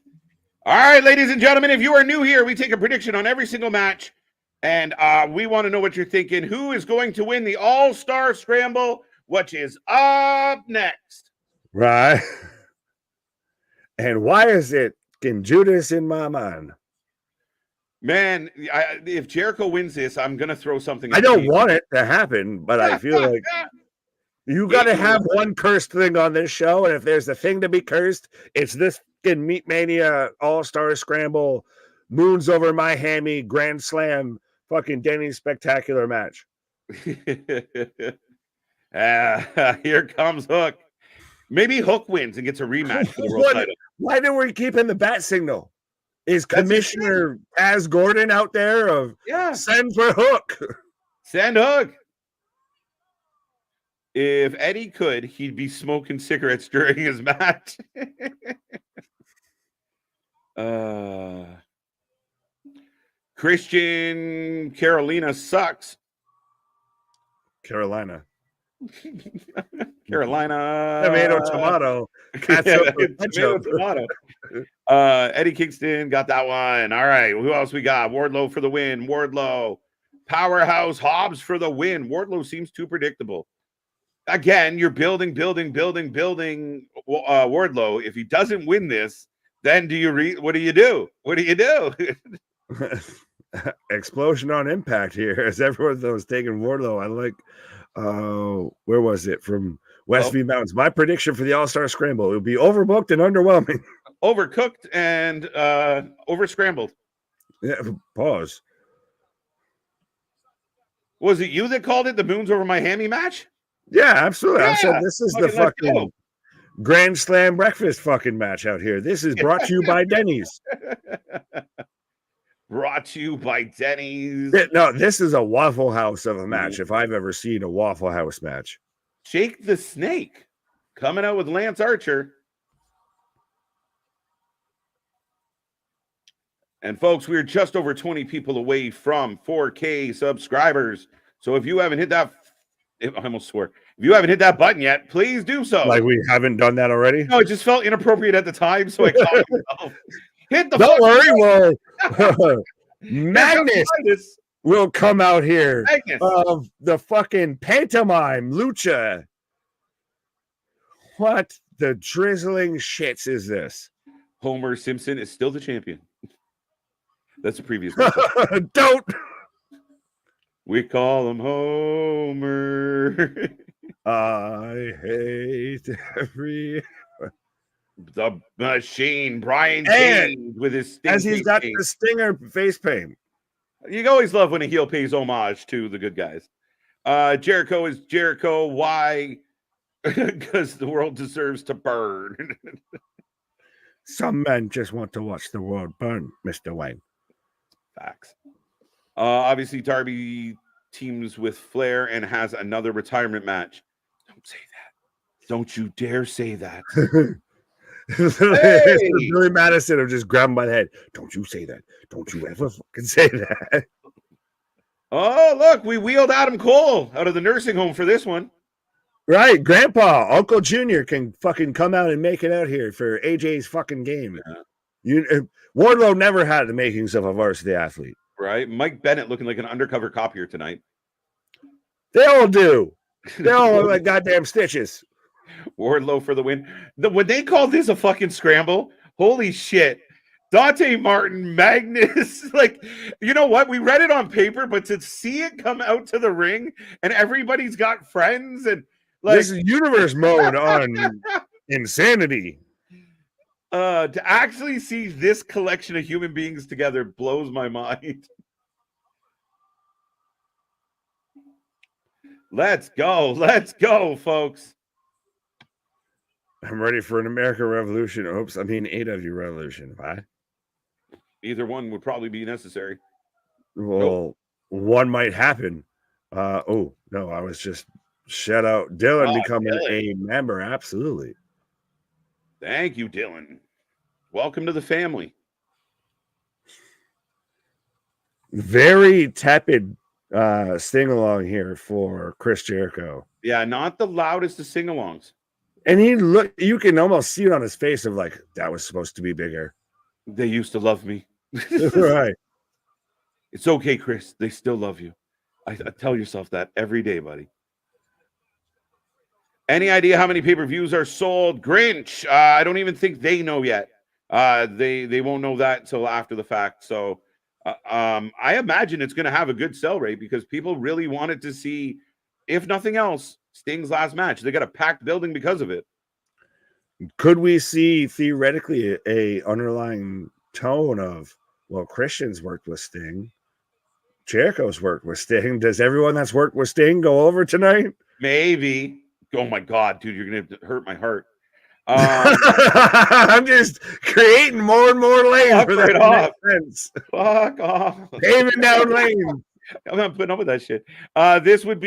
Speaker 1: All right, ladies and gentlemen, if you are new here, we take a prediction on every single match, and we want to know what you're thinking. Who is going to win the All-Star Scramble, which is up next?
Speaker 2: Right. And why is it King Judas in my mind?
Speaker 1: Man, if Jericho wins this, I'm going to throw something.
Speaker 2: I don't want it to happen, but I feel like you got to have one cursed thing on this show, and if there's a thing to be cursed, it's this fucking Meat Mania All-Star Scramble, Moons Over My Hammy, Grand Slam, fucking Denny's Spectacular match.
Speaker 1: Here comes Hook. Maybe Hook wins and gets a rematch for the world title.
Speaker 2: Why do we keep in the bat signal? Is Commissioner Az Gordon out there of send for Hook?
Speaker 1: Send Hook. If Eddie could, he'd be smoking cigarettes during his match. Christian Carolina sucks.
Speaker 2: Carolina.
Speaker 1: Tomato,
Speaker 2: tomato.
Speaker 1: Tomato. Eddie Kingston got that one. All right. Who else we got? Wardlow for the win. Wardlow. Powerhouse Hobbs for the win. Wardlow seems too predictable. Again, you're building Wardlow. If he doesn't win this, then what do you do? What do you do?
Speaker 2: Explosion on Impact here as everyone that was taking Wardlow. I like where was it? From Westview Mountains. My prediction for the All-Star Scramble, it would be overbooked and underwhelming.
Speaker 1: Overcooked and over scrambled.
Speaker 2: Yeah, pause.
Speaker 1: Was it you that called it the Moons Over My Hammy match?
Speaker 2: Yeah, absolutely. I said this is the fucking Grand Slam breakfast fucking match out here. This is brought to you by Denny's.
Speaker 1: Brought to you by Denny's.
Speaker 2: No, this is a Waffle House of a match if I've ever seen a Waffle House match.
Speaker 1: Jake the Snake coming out with Lance Archer. And folks, we're just over 20 people away from 4K subscribers. So if you haven't hit that, I almost swore. If you haven't hit that button yet, please do so.
Speaker 2: Like we haven't done that already?
Speaker 1: No, it just felt inappropriate at the time, so I caught myself. Hit the
Speaker 2: Don't worry, well, Magnus will come out here of the fucking pantomime lucha. What the drizzling shits is this?
Speaker 1: Homer Simpson is still the champion. That's the previous.
Speaker 2: Don't.
Speaker 1: We call him Homer.
Speaker 2: I hate every.
Speaker 1: The Machine, Brian Cage with his
Speaker 2: as he's got the Stinger face paint.
Speaker 1: You always love when a heel pays homage to the good guys. Jericho is Jericho. Why? Because the world deserves to burn.
Speaker 2: Some men just want to watch the world burn, Mr. Wayne.
Speaker 1: Facts. Obviously, Darby teams with Flair and has another retirement match. Don't say that. Don't you dare say that.
Speaker 2: Hey! Billy Madison will just grab him by the head. Don't you say that. Don't you ever fucking say that.
Speaker 1: Oh, look, we wheeled Adam Cole out of the nursing home for this one.
Speaker 2: Right. Grandpa, Uncle Junior can fucking come out and make it out here for AJ's fucking game. Yeah. Wardlow never had the makings of a varsity athlete.
Speaker 1: Right. Mike Bennett looking like an undercover cop here tonight.
Speaker 2: They all do. They all look like goddamn stitches.
Speaker 1: Wardlow for the win. When they call this a fucking scramble, holy shit. Dante Martin, Magnus, like, you know what? We read it on paper, but to see it come out to the ring and everybody's got friends and like
Speaker 2: this is universe mode on insanity.
Speaker 1: To actually see this collection of human beings together blows my mind. Let's go, folks.
Speaker 2: I'm ready for an American Revolution. Oops, I mean AEW Revolution. Why?
Speaker 1: Either one would probably be necessary.
Speaker 2: Well, one might happen. Oh no, I was just shout out Dylan becoming
Speaker 1: Dylan.
Speaker 2: a member. Absolutely.
Speaker 1: Thank you, Dylan. Welcome to the family.
Speaker 2: Very tepid sing along here for Chris Jericho.
Speaker 1: Yeah, not the loudest of sing-alongs.
Speaker 2: And you can almost see it on his face of like, that was supposed to be bigger.
Speaker 1: They used to love me.
Speaker 2: Right.
Speaker 1: It's okay, Chris. They still love you. I tell yourself that every day, buddy. Any idea how many pay-per-views are sold? Grinch. I don't even think they know yet. They won't know that until after the fact. So I imagine it's going to have a good sell rate because people really wanted to see, if nothing else, Sting's last match. They got a packed building because of it.
Speaker 2: Could we see theoretically a underlying tone of, well, Christian's worked with Sting, Jericho's worked with Sting. Does everyone that's worked with Sting go over tonight?
Speaker 1: Maybe. Oh my God, dude, you're gonna hurt my heart.
Speaker 2: I'm just creating more and more lanes for that
Speaker 1: off.
Speaker 2: Sense.
Speaker 1: Fuck off.
Speaker 2: Paving down lanes.
Speaker 1: I'm not putting up with that shit. This would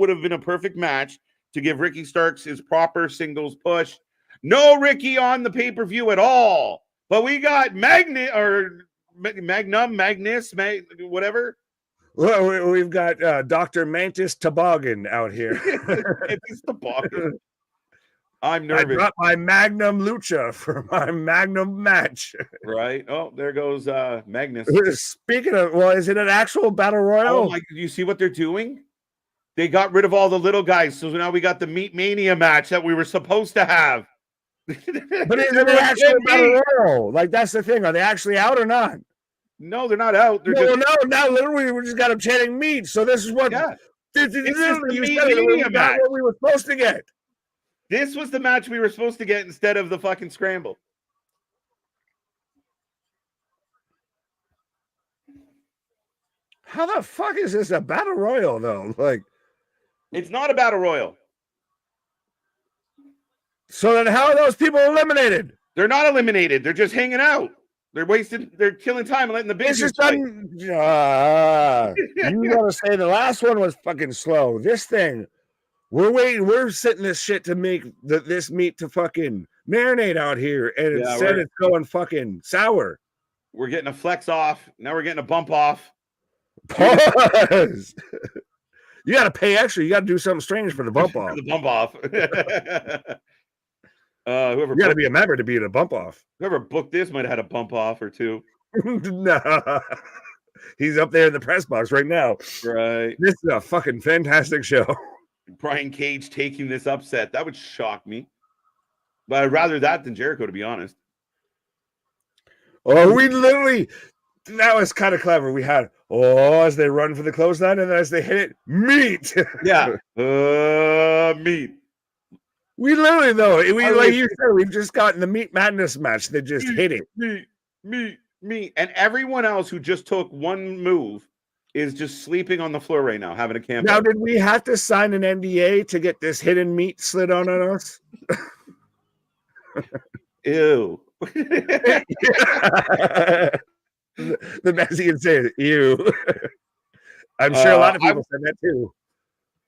Speaker 1: have been a perfect match to give Ricky Starks his proper singles push. No Ricky on the pay-per-view at all. But we got Magnus, whatever.
Speaker 2: Well, we've got Dr. Mantis Toboggan out here.
Speaker 1: It's Toboggan. I'm nervous.
Speaker 2: I brought my Magnum Lucha for my Magnum match.
Speaker 1: Right. Oh, there goes Magnus.
Speaker 2: Speaking of, well, is it an actual battle royal?
Speaker 1: Oh, you see what they're doing? They got rid of all the little guys, so now we got the Meat Mania match that we were supposed to have.
Speaker 2: But is it an actual battle royal? Like, that's the thing. Are they actually out or not?
Speaker 1: No, they're not out. They're
Speaker 2: now literally we just got them chanting meat. So this is what
Speaker 1: this is the Meat Mania match.
Speaker 2: What we were supposed to get.
Speaker 1: This was the match we were supposed to get instead of the fucking scramble.
Speaker 2: How the fuck is this a battle royal though? Like,
Speaker 1: it's not a battle royal.
Speaker 2: So then how are those people eliminated?
Speaker 1: They're not eliminated. They're just hanging out. They're killing time and letting the bitches fight.
Speaker 2: You gotta say the last one was fucking slow. This thing, we're waiting. We're sitting this shit to make this meat to fucking marinate out here, and instead it's going fucking sour.
Speaker 1: We're getting a flex off. Now we're getting a bump off.
Speaker 2: Pause. You got to pay extra. You got to do something strange for the bump off.
Speaker 1: The bump off.
Speaker 2: You got to be a member to be in a bump off.
Speaker 1: Whoever booked this might have had a bump off or two.
Speaker 2: Nah. He's up there in the press box right now.
Speaker 1: Right.
Speaker 2: This is a fucking fantastic show.
Speaker 1: Brian Cage taking this upset. That would shock me. But I'd rather that than Jericho, to be honest.
Speaker 2: Oh, that was kind of clever. We had, as they run for the clothesline, and as they hit it, meat.
Speaker 1: Yeah. Meat.
Speaker 2: We literally, though, like you said, we've just gotten the Meat Madness match. They just hit it.
Speaker 1: Meat. And everyone else who just took one move is just sleeping on the floor right now, having a camp.
Speaker 2: Now, did we have to sign an NDA to get this hidden meat slid on us?
Speaker 1: Ew.
Speaker 2: The best you can say is ew. I'm sure a lot of people said that too.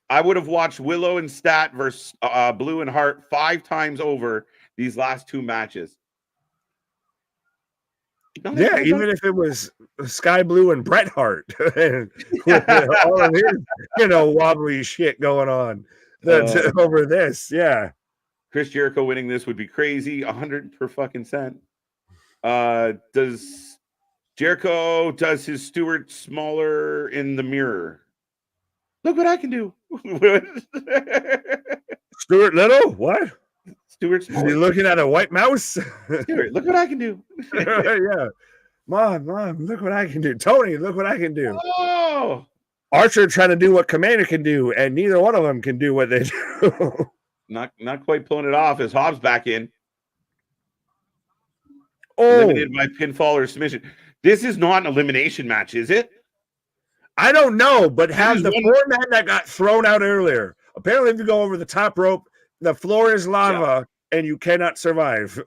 Speaker 1: I would have watched Willow and Stat versus Blue and Hart 5 times over these last 2 matches.
Speaker 2: Yeah, even if it was Sky Blue and Bret Hart, with all of his, wobbly shit going on over this. Yeah.
Speaker 1: Chris Jericho winning this would be crazy. 100 per fucking cent. Does his Stewart smaller in the mirror? Look what I can do.
Speaker 2: Stuart Little? What?
Speaker 1: Stuart Small.
Speaker 2: You looking at a white mouse?
Speaker 1: Stuart, look what I can do.
Speaker 2: Yeah. Mom, look what I can do. Tony, look what I can do.
Speaker 1: Oh.
Speaker 2: Archer trying to do what Commander can do, and neither one of them can do what they do.
Speaker 1: Not quite pulling it off as Hobbs back in.
Speaker 2: Oh.
Speaker 1: Eliminated by pinfall or submission. This is not an elimination match, is it?
Speaker 2: I don't know, but have the
Speaker 1: one-
Speaker 2: 4 men that got thrown out earlier. Apparently, if you go over the top rope, the floor is lava and you cannot survive.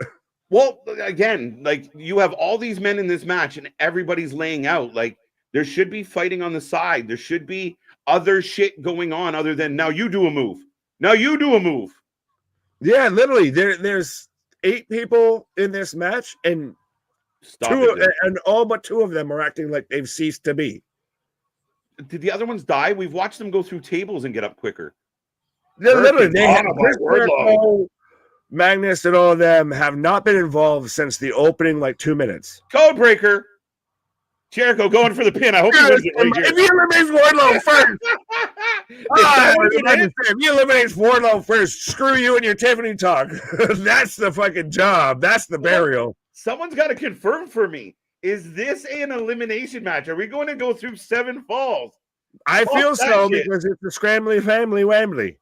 Speaker 1: Well, again, like you have all these men in this match and everybody's laying out. Like there should be fighting on the side. There should be other shit going on other than now you do a move. Now you do a move.
Speaker 2: Yeah, literally, there's 8 people in this match, and all but 2 of them are acting like they've ceased to be.
Speaker 1: Did the other ones die? We've watched them go through tables and get up quicker.
Speaker 2: Literally, they have Magnus and all of them have not been involved since the opening, like 2 minutes.
Speaker 1: Codebreaker. Jericho going for the pin. I hope he wins it.
Speaker 2: If he eliminates Wardlow first. If he eliminates Wardlow first, screw you and your Tiffany talk. That's the fucking job. That's the burial.
Speaker 1: Someone's got to confirm for me. Is this an elimination match? Are we going to go through 7 falls?
Speaker 2: I feel so because it's a scrambly family wambly.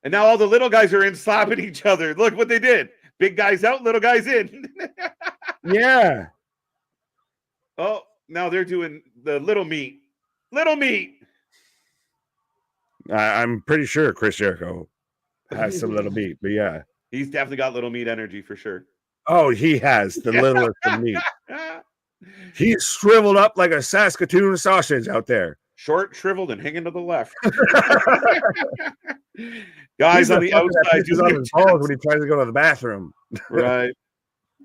Speaker 1: And now all the little guys are in slapping each other. Look what they did. Big guys out, little guys in.
Speaker 2: Yeah.
Speaker 1: Oh, now they're doing the little meat. Little meat.
Speaker 2: I'm pretty sure Chris Jericho has some little meat, but yeah.
Speaker 1: He's definitely got little meat energy for sure.
Speaker 2: Oh, he has the littlest of meat. He's shriveled up like a Saskatoon sausage out there.
Speaker 1: Short, shriveled, and hanging to the left. Guys on the outside.
Speaker 2: He's on his balls when he tries to go to the bathroom.
Speaker 1: Right.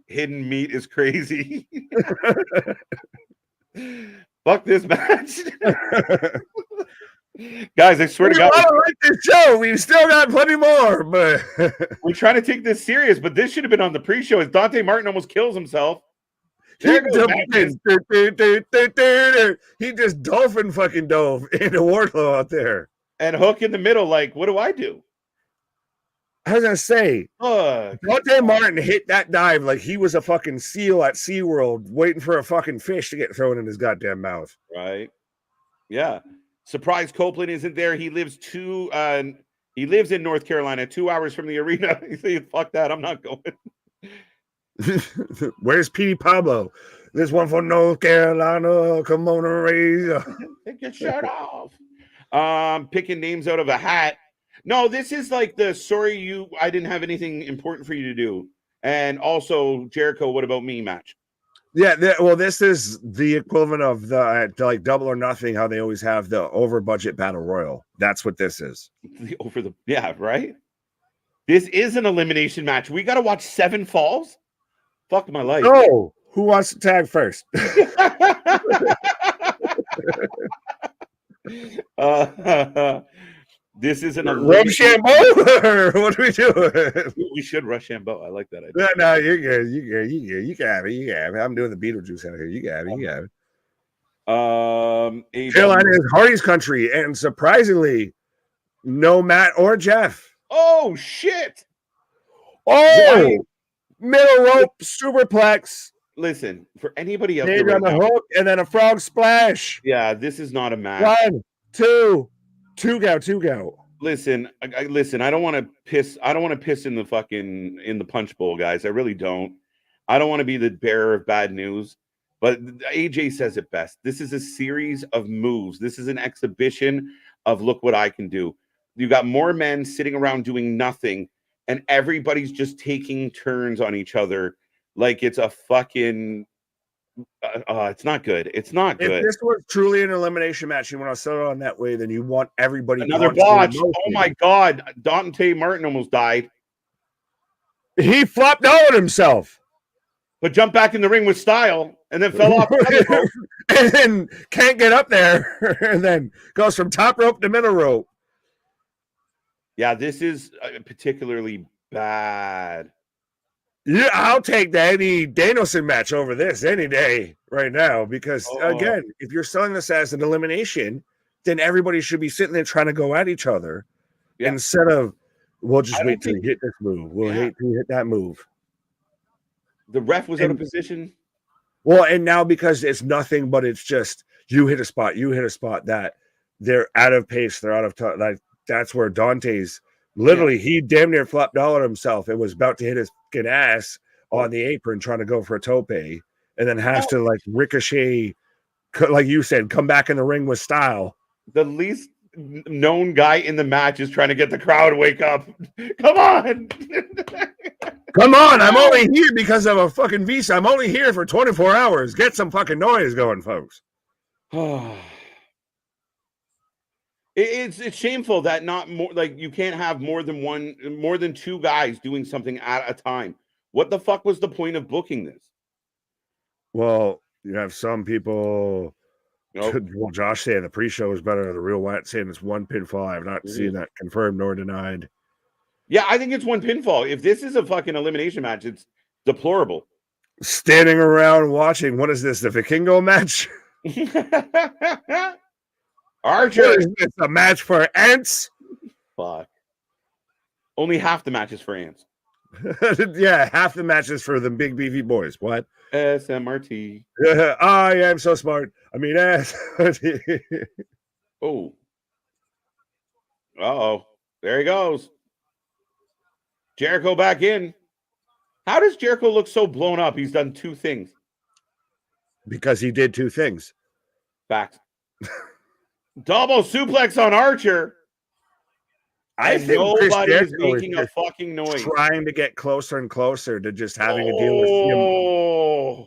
Speaker 1: Hidden meat is crazy. Fuck this match. Guys, I swear to God.
Speaker 2: I like this show. We've still got plenty more, but
Speaker 1: we're trying to take this serious, but this should have been on the pre-show as Dante Martin almost kills himself.
Speaker 2: He just dolphin fucking dove into Wardlow out there.
Speaker 1: And Hook in the middle, like, what do I do?
Speaker 2: I was gonna say, Dante Martin hit that dive like he was a fucking seal at SeaWorld waiting for a fucking fish to get thrown in his goddamn mouth.
Speaker 1: Right. Yeah. Surprise Copeland isn't there. He lives in North Carolina, 2 hours from the arena. He said, fuck that, I'm not going.
Speaker 2: Where's Petey Pablo? This one for North Carolina. Come on and raise.
Speaker 1: Take your shirt off. Picking names out of a hat. No, this is like the I didn't have anything important for you to do. And also, Jericho, what about me match?
Speaker 2: Yeah, this is the equivalent of the like Double or Nothing, how they always have the over budget battle royal. That's what this is.
Speaker 1: Right? This is an elimination match. We got to watch 7 falls? Fuck my life.
Speaker 2: Oh, who wants to tag first?
Speaker 1: This is an
Speaker 2: Rochambeau. What are we doing?
Speaker 1: We should Rochambeau. I like that idea.
Speaker 2: No, you're good. You got it. I'm doing the Beetlejuice out here. You got it. Carolina is Hardy's country, and surprisingly, no Matt or Jeff.
Speaker 1: Oh shit!
Speaker 2: Oh, middle rope superplex.
Speaker 1: Listen, for anybody else,
Speaker 2: on the hook and then a frog splash.
Speaker 1: Yeah, this is not a match.
Speaker 2: 1, 2, two go.
Speaker 1: Listen, I don't want to piss. I don't want to piss in the punch bowl, guys. I really don't. I don't want to be the bearer of bad news. But AJ says it best. This is a series of moves. This is an exhibition of look what I can do. You got more men sitting around doing nothing, and everybody's just taking turns on each other like it's a fucking. It's not good. It's not good.
Speaker 2: If this was truly an elimination match, you want to settle on that way, then you want everybody.
Speaker 1: Another botch. Oh my God. Dante Martin almost died.
Speaker 2: He flopped out himself.
Speaker 1: But jumped back in the ring with style and then fell off.
Speaker 2: And then can't get up there. And then goes from top rope to middle rope.
Speaker 1: Yeah, this is particularly bad.
Speaker 2: Yeah, I'll take the Eddie Danielson match over this any day right now because, again, if you're selling this as an elimination, then everybody should be sitting there trying to go at each other instead of, we'll just wait till you hit this move. We'll wait till you hit that move.
Speaker 1: The ref was out of position.
Speaker 2: Well, and now because it's nothing but it's just you hit a spot, that they're out of pace, they're out of time. Like, that's where Dante's literally, he damn near flopped all on himself and was about to hit his fucking ass on the apron trying to go for a tope and then has to like ricochet like you said, come back in the ring with style.
Speaker 1: The least known guy in the match is trying to get the crowd to wake up. Come on.
Speaker 2: Come on, I'm only here because of a fucking visa. I'm only here for 24 hours. Get some fucking noise going, folks.
Speaker 1: It's shameful that not more, like, you can't have more than two guys doing something at a time. What the fuck was the point of booking this?
Speaker 2: Well, you have some people. Well, Josh saying the pre-show is better than the real one, saying it's one pinfall. I've not seen that confirmed nor denied.
Speaker 1: Yeah, I think it's one pinfall. If this is a fucking elimination match, it's deplorable.
Speaker 2: Standing around watching, what is this, the Vikingo match?
Speaker 1: Archer.
Speaker 2: What is this, a match for ants?
Speaker 1: Fuck. Only half the matches for ants.
Speaker 2: Yeah, half the matches for the big beefy boys. What?
Speaker 1: SMRT.
Speaker 2: I am so smart. I mean,
Speaker 1: Oh. Uh-oh. There he goes. Jericho back in. How does Jericho look so blown up? He's done two things.
Speaker 2: Because he did two things.
Speaker 1: Facts. Double suplex on Archer.
Speaker 2: I think
Speaker 1: nobody is making a fucking noise.
Speaker 2: Trying to get closer and closer to just having a deal with him.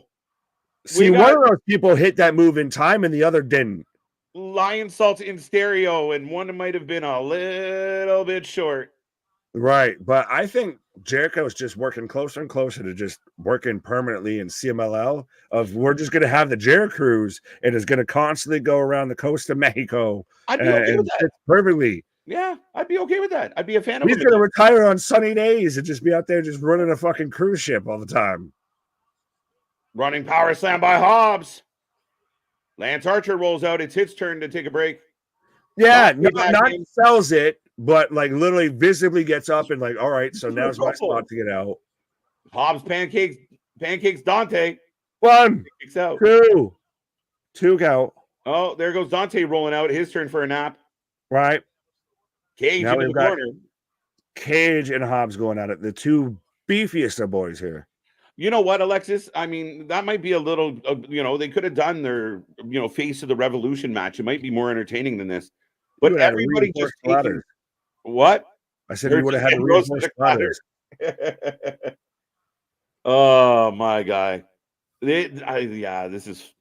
Speaker 2: See, one of those people hit that move in time and the other didn't.
Speaker 1: Lion salt in stereo, and one might have been a little bit short.
Speaker 2: Right, but I think Jericho's just working closer and closer to just working permanently in CMLL. We're just going to have the Jericho Cruise, and it's going to constantly go around the coast of Mexico.
Speaker 1: I'd be okay with that.
Speaker 2: Perfectly.
Speaker 1: Yeah, I'd be okay with that. I'd be a fan of it.
Speaker 2: He's going to retire on sunny days and just be out there just running a fucking cruise ship all the time.
Speaker 1: Running power slam by Hobbs. Lance Archer rolls out. It's his turn to take a break.
Speaker 2: Yeah, not sells it, but like literally visibly gets up and like, all right, so now's my spot to get out.
Speaker 1: Hobbs pancakes Dante.
Speaker 2: One,
Speaker 1: out.
Speaker 2: Two count.
Speaker 1: Oh, there goes Dante rolling out. His turn for a nap.
Speaker 2: Right.
Speaker 1: Cage
Speaker 2: now
Speaker 1: in the corner.
Speaker 2: Cage and Hobbs going at it. The two beefiest of boys here.
Speaker 1: You know what, Alexis? I mean, that might be a little, they could have done their, face of the Revolution match. It might be more entertaining than this. But everybody just taking, what?
Speaker 2: I said we would have had reinforced ladders.
Speaker 1: Oh, my guy. This is.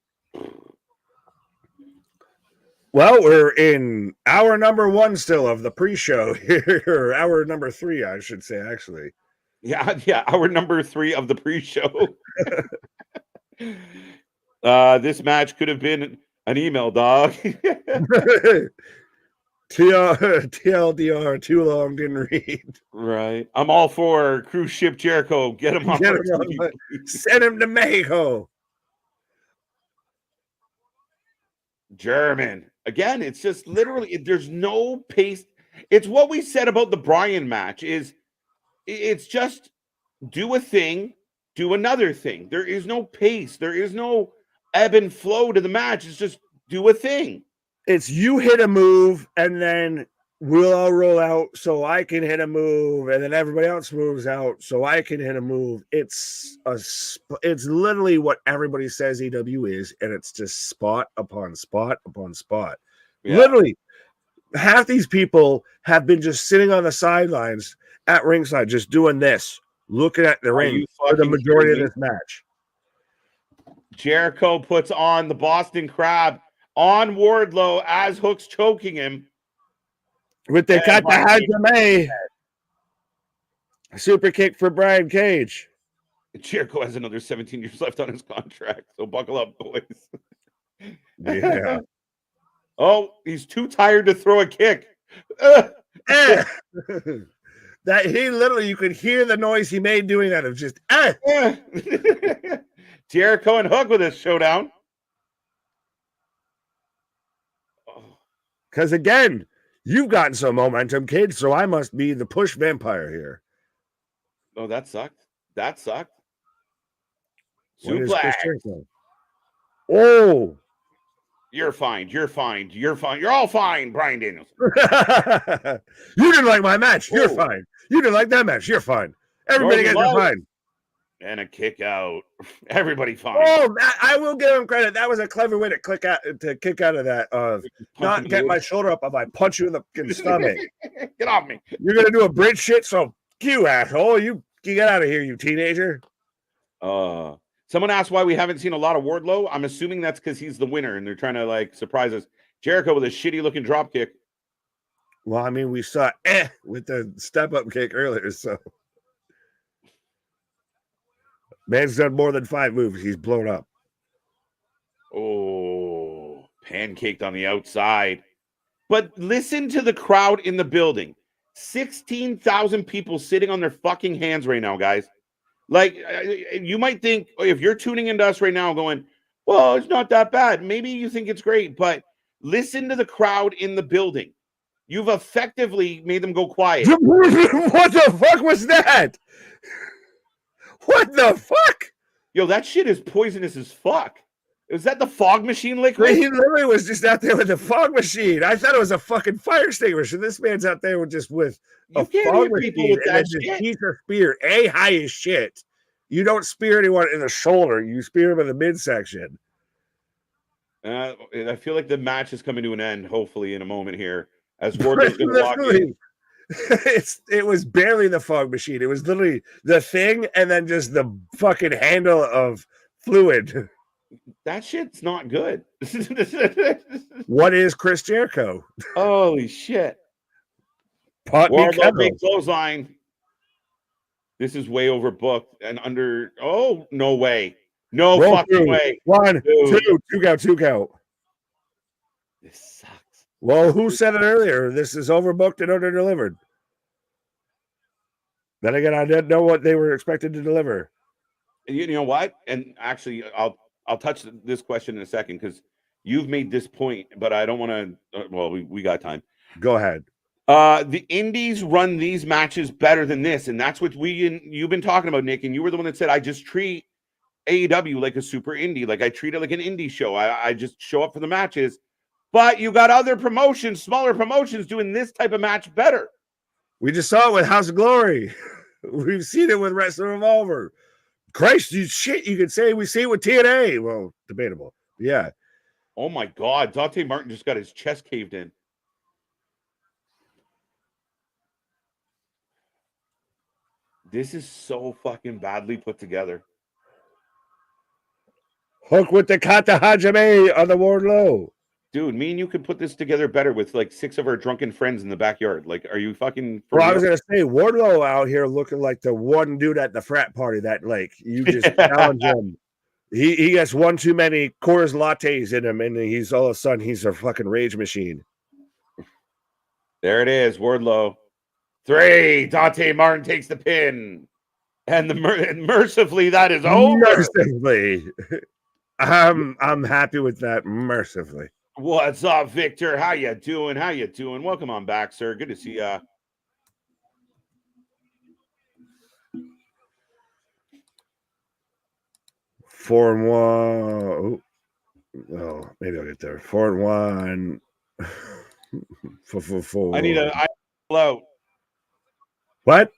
Speaker 2: Well, we're in hour number 1 still of the pre-show here. Hour number 3, I should say, actually.
Speaker 1: Yeah, hour number 3 of the pre-show. This match could have been an email, dog.
Speaker 2: TLDR, too long, didn't read.
Speaker 1: Right. I'm all for cruise ship Jericho. Get him off.
Speaker 2: Send him to Mexico.
Speaker 1: German. Again, it's just literally, there's no pace. It's what we said about the Bryan match is it's just do a thing, do another thing. There is no pace. There is no ebb and flow to the match. It's just do a thing.
Speaker 2: It's you hit a move and then we'll all roll out so I can hit a move and then everybody else moves out so I can hit a move. It's literally what everybody says EW is, and it's just spot upon spot upon spot. Yeah. Literally, half these people have been just sitting on the sidelines at ringside, just doing this, looking at the ring for the majority of this match.
Speaker 1: Jericho puts on the Boston Crab on Wardlow as Hook's choking him.
Speaker 2: With the Katahajime. Super kick for Brian Cage.
Speaker 1: Jericho has another 17 years left on his contract, so buckle up, boys.
Speaker 2: Yeah.
Speaker 1: Oh, he's too tired to throw a kick.
Speaker 2: That he literally, you could hear the noise he made doing that of just
Speaker 1: Jericho and Hook with a showdown.
Speaker 2: Because again, you've gotten some momentum, kid, so I must be the push vampire here.
Speaker 1: Oh, that sucked.
Speaker 2: Suplex. Oh.
Speaker 1: You're fine. You're all fine, Bryan Danielson.
Speaker 2: You didn't like my match. You're fine. You didn't like that match. You're fine. Everybody gets fine.
Speaker 1: and a kick out. Everybody fine.
Speaker 2: Oh, I will give him credit. That was a clever way to kick out of that. Not get my shoulder up. I punch you in the stomach.
Speaker 1: Get off me.
Speaker 2: You're gonna do a bridge shit. So you asshole. You get out of here, you teenager.
Speaker 1: Someone asked why we haven't seen a lot of Wardlow. I'm assuming that's because he's the winner and they're trying to like surprise us. Jericho with a shitty looking drop kick.
Speaker 2: Well, I mean, we saw with the step up kick earlier, so man's done more than 5 moves. He's blown up.
Speaker 1: Oh, pancaked on the outside. But listen to the crowd in the building. 16,000 people sitting on their fucking hands right now, guys. Like, you might think, if you're tuning into us right now going, well, it's not that bad. Maybe you think it's great, but listen to the crowd in the building. You've effectively made them go quiet.
Speaker 2: What the fuck was that? What the fuck?
Speaker 1: Yo, that shit is poisonous as fuck. Was that the fog machine liquid?
Speaker 2: He literally was just out there with the fog machine. I thought it was a fucking fire extinguisher. This man's out there with a fog machine and then just he's a spear. High as shit. You don't spear anyone in the shoulder. You spear them in the midsection.
Speaker 1: I feel like the match is coming to an end, hopefully, in a moment here. As Wardlow's going to walk in.
Speaker 2: It was barely the fog machine. It was literally the thing and then just the fucking handle of fluid.
Speaker 1: That shit's not good.
Speaker 2: What is Chris Jericho?
Speaker 1: Holy shit.
Speaker 2: Wardlow
Speaker 1: big clothesline. This is way overbooked and under. Oh, no way. No
Speaker 2: Roll
Speaker 1: fucking
Speaker 2: through.
Speaker 1: way.
Speaker 2: 1, 2 count.
Speaker 1: This sucks.
Speaker 2: Well, who said it earlier? This is overbooked and underdelivered. Then again, I didn't know what they were expected to deliver.
Speaker 1: You know what? And actually, I'll touch this question in a second because you've made this point, but I don't want to. Well, we got time.
Speaker 2: Go ahead.
Speaker 1: The indies run these matches better than this, and that's what you've been talking about, Nick. And you were the one that said I just treat AEW like a super indie, like I treat it like an indie show. I just show up for the matches. But you got other promotions, smaller promotions, doing this type of match better.
Speaker 2: We just saw it with House of Glory. We've seen it with Wrestling Revolver. Christ, you could say we see it with TNA. Well, debatable. Yeah.
Speaker 1: Oh my God. Dante Martin just got his chest caved in. This is so fucking badly put together.
Speaker 2: Hook with the Kata Hajime on the Wardlow.
Speaker 1: Dude, me and you could put this together better with like 6 of our drunken friends in the backyard. Like, are you fucking?
Speaker 2: Well, I was gonna say Wardlow out here looking like the one dude at the frat party that like you just challenge him. He gets one too many Coors lattes in him, and he's all of a sudden he's a fucking rage machine.
Speaker 1: There it is, Wardlow. 3. Dante Martin takes the pin, and mercifully that is over.
Speaker 2: Mercifully, I'm happy with that. Mercifully.
Speaker 1: What's up, Victor? How you doing? Welcome on back, sir. Good to see ya.
Speaker 2: Four and one. Oh, maybe I'll get there. 4-1. 4.
Speaker 1: I need a float.
Speaker 2: What?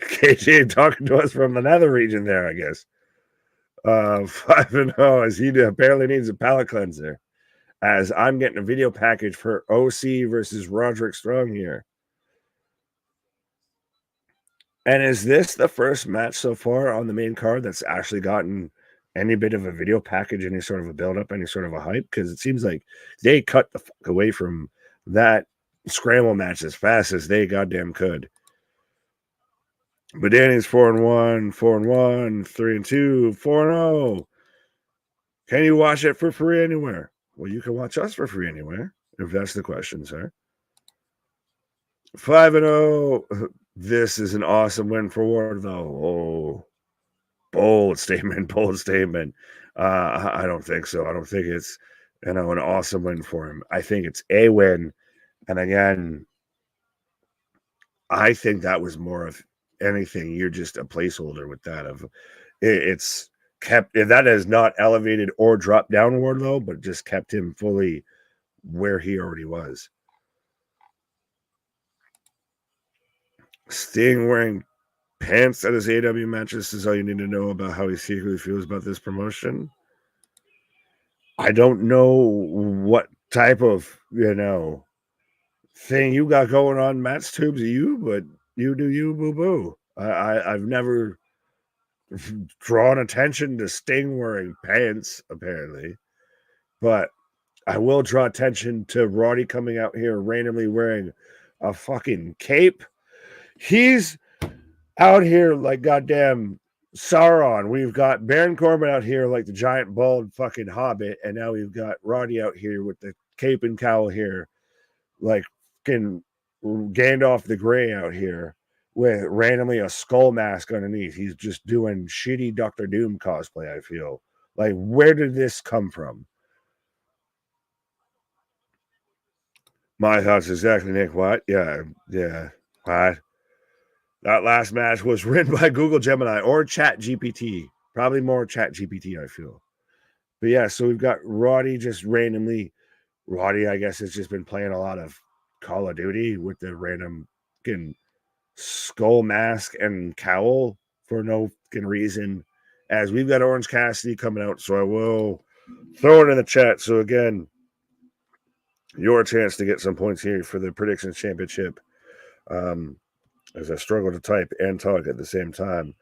Speaker 2: KJ talking to us from another region there, I guess. 5-0 as he apparently needs a palate cleanser. As I'm getting a video package for OC versus Roderick Strong here. And is this the first match so far on the main card that's actually gotten any bit of a video package, any sort of a build-up, any sort of a hype? Because it seems like they cut the fuck away from that scramble match as fast as they goddamn could. But Danny's 4-1, 4-1, 3-2, 4-0. Can you watch it for free anywhere? Well, you can watch us for free anywhere, if that's the question, sir. 5-0. This is an awesome win for Wardlow. Oh, bold statement. I don't think so. I don't think it's an awesome win for him. I think it's a win. And again, I think that was more of anything. You're just a placeholder with that. It's kept that has not elevated or dropped down Wardlow, but just kept him fully where he already was. Sting wearing Pants at his AEW matches is all you need to know about how he secretly feels about this promotion. I don't know what type of, thing you got going on, Matt's tubes of you, but you do you, boo-boo. I've never drawn attention to Sting wearing pants, apparently. But I will draw attention to Roddy coming out here randomly wearing a fucking cape. He's out here like goddamn Sauron. We've got Baron Corbin out here like the giant bald fucking hobbit, and now we've got Roddy out here with the cape and cowl here, like fucking Gandalf the Grey out here with randomly a skull mask underneath. He's just doing shitty Doctor Doom cosplay, I feel. Like, where did this come from? My thoughts exactly, Nick. What? Yeah. What? That last match was written by Google Gemini or Chat GPT. Probably more Chat GPT, I feel. But yeah, so we've got Roddy just randomly. Roddy, I guess, has just been playing a lot of Call of Duty with the random fucking skull mask and cowl for no fucking reason. As we've got Orange Cassidy coming out, so I will throw it in the chat. So again, your chance to get some points here for the Predictions Championship. As I struggle to type and talk at the same time.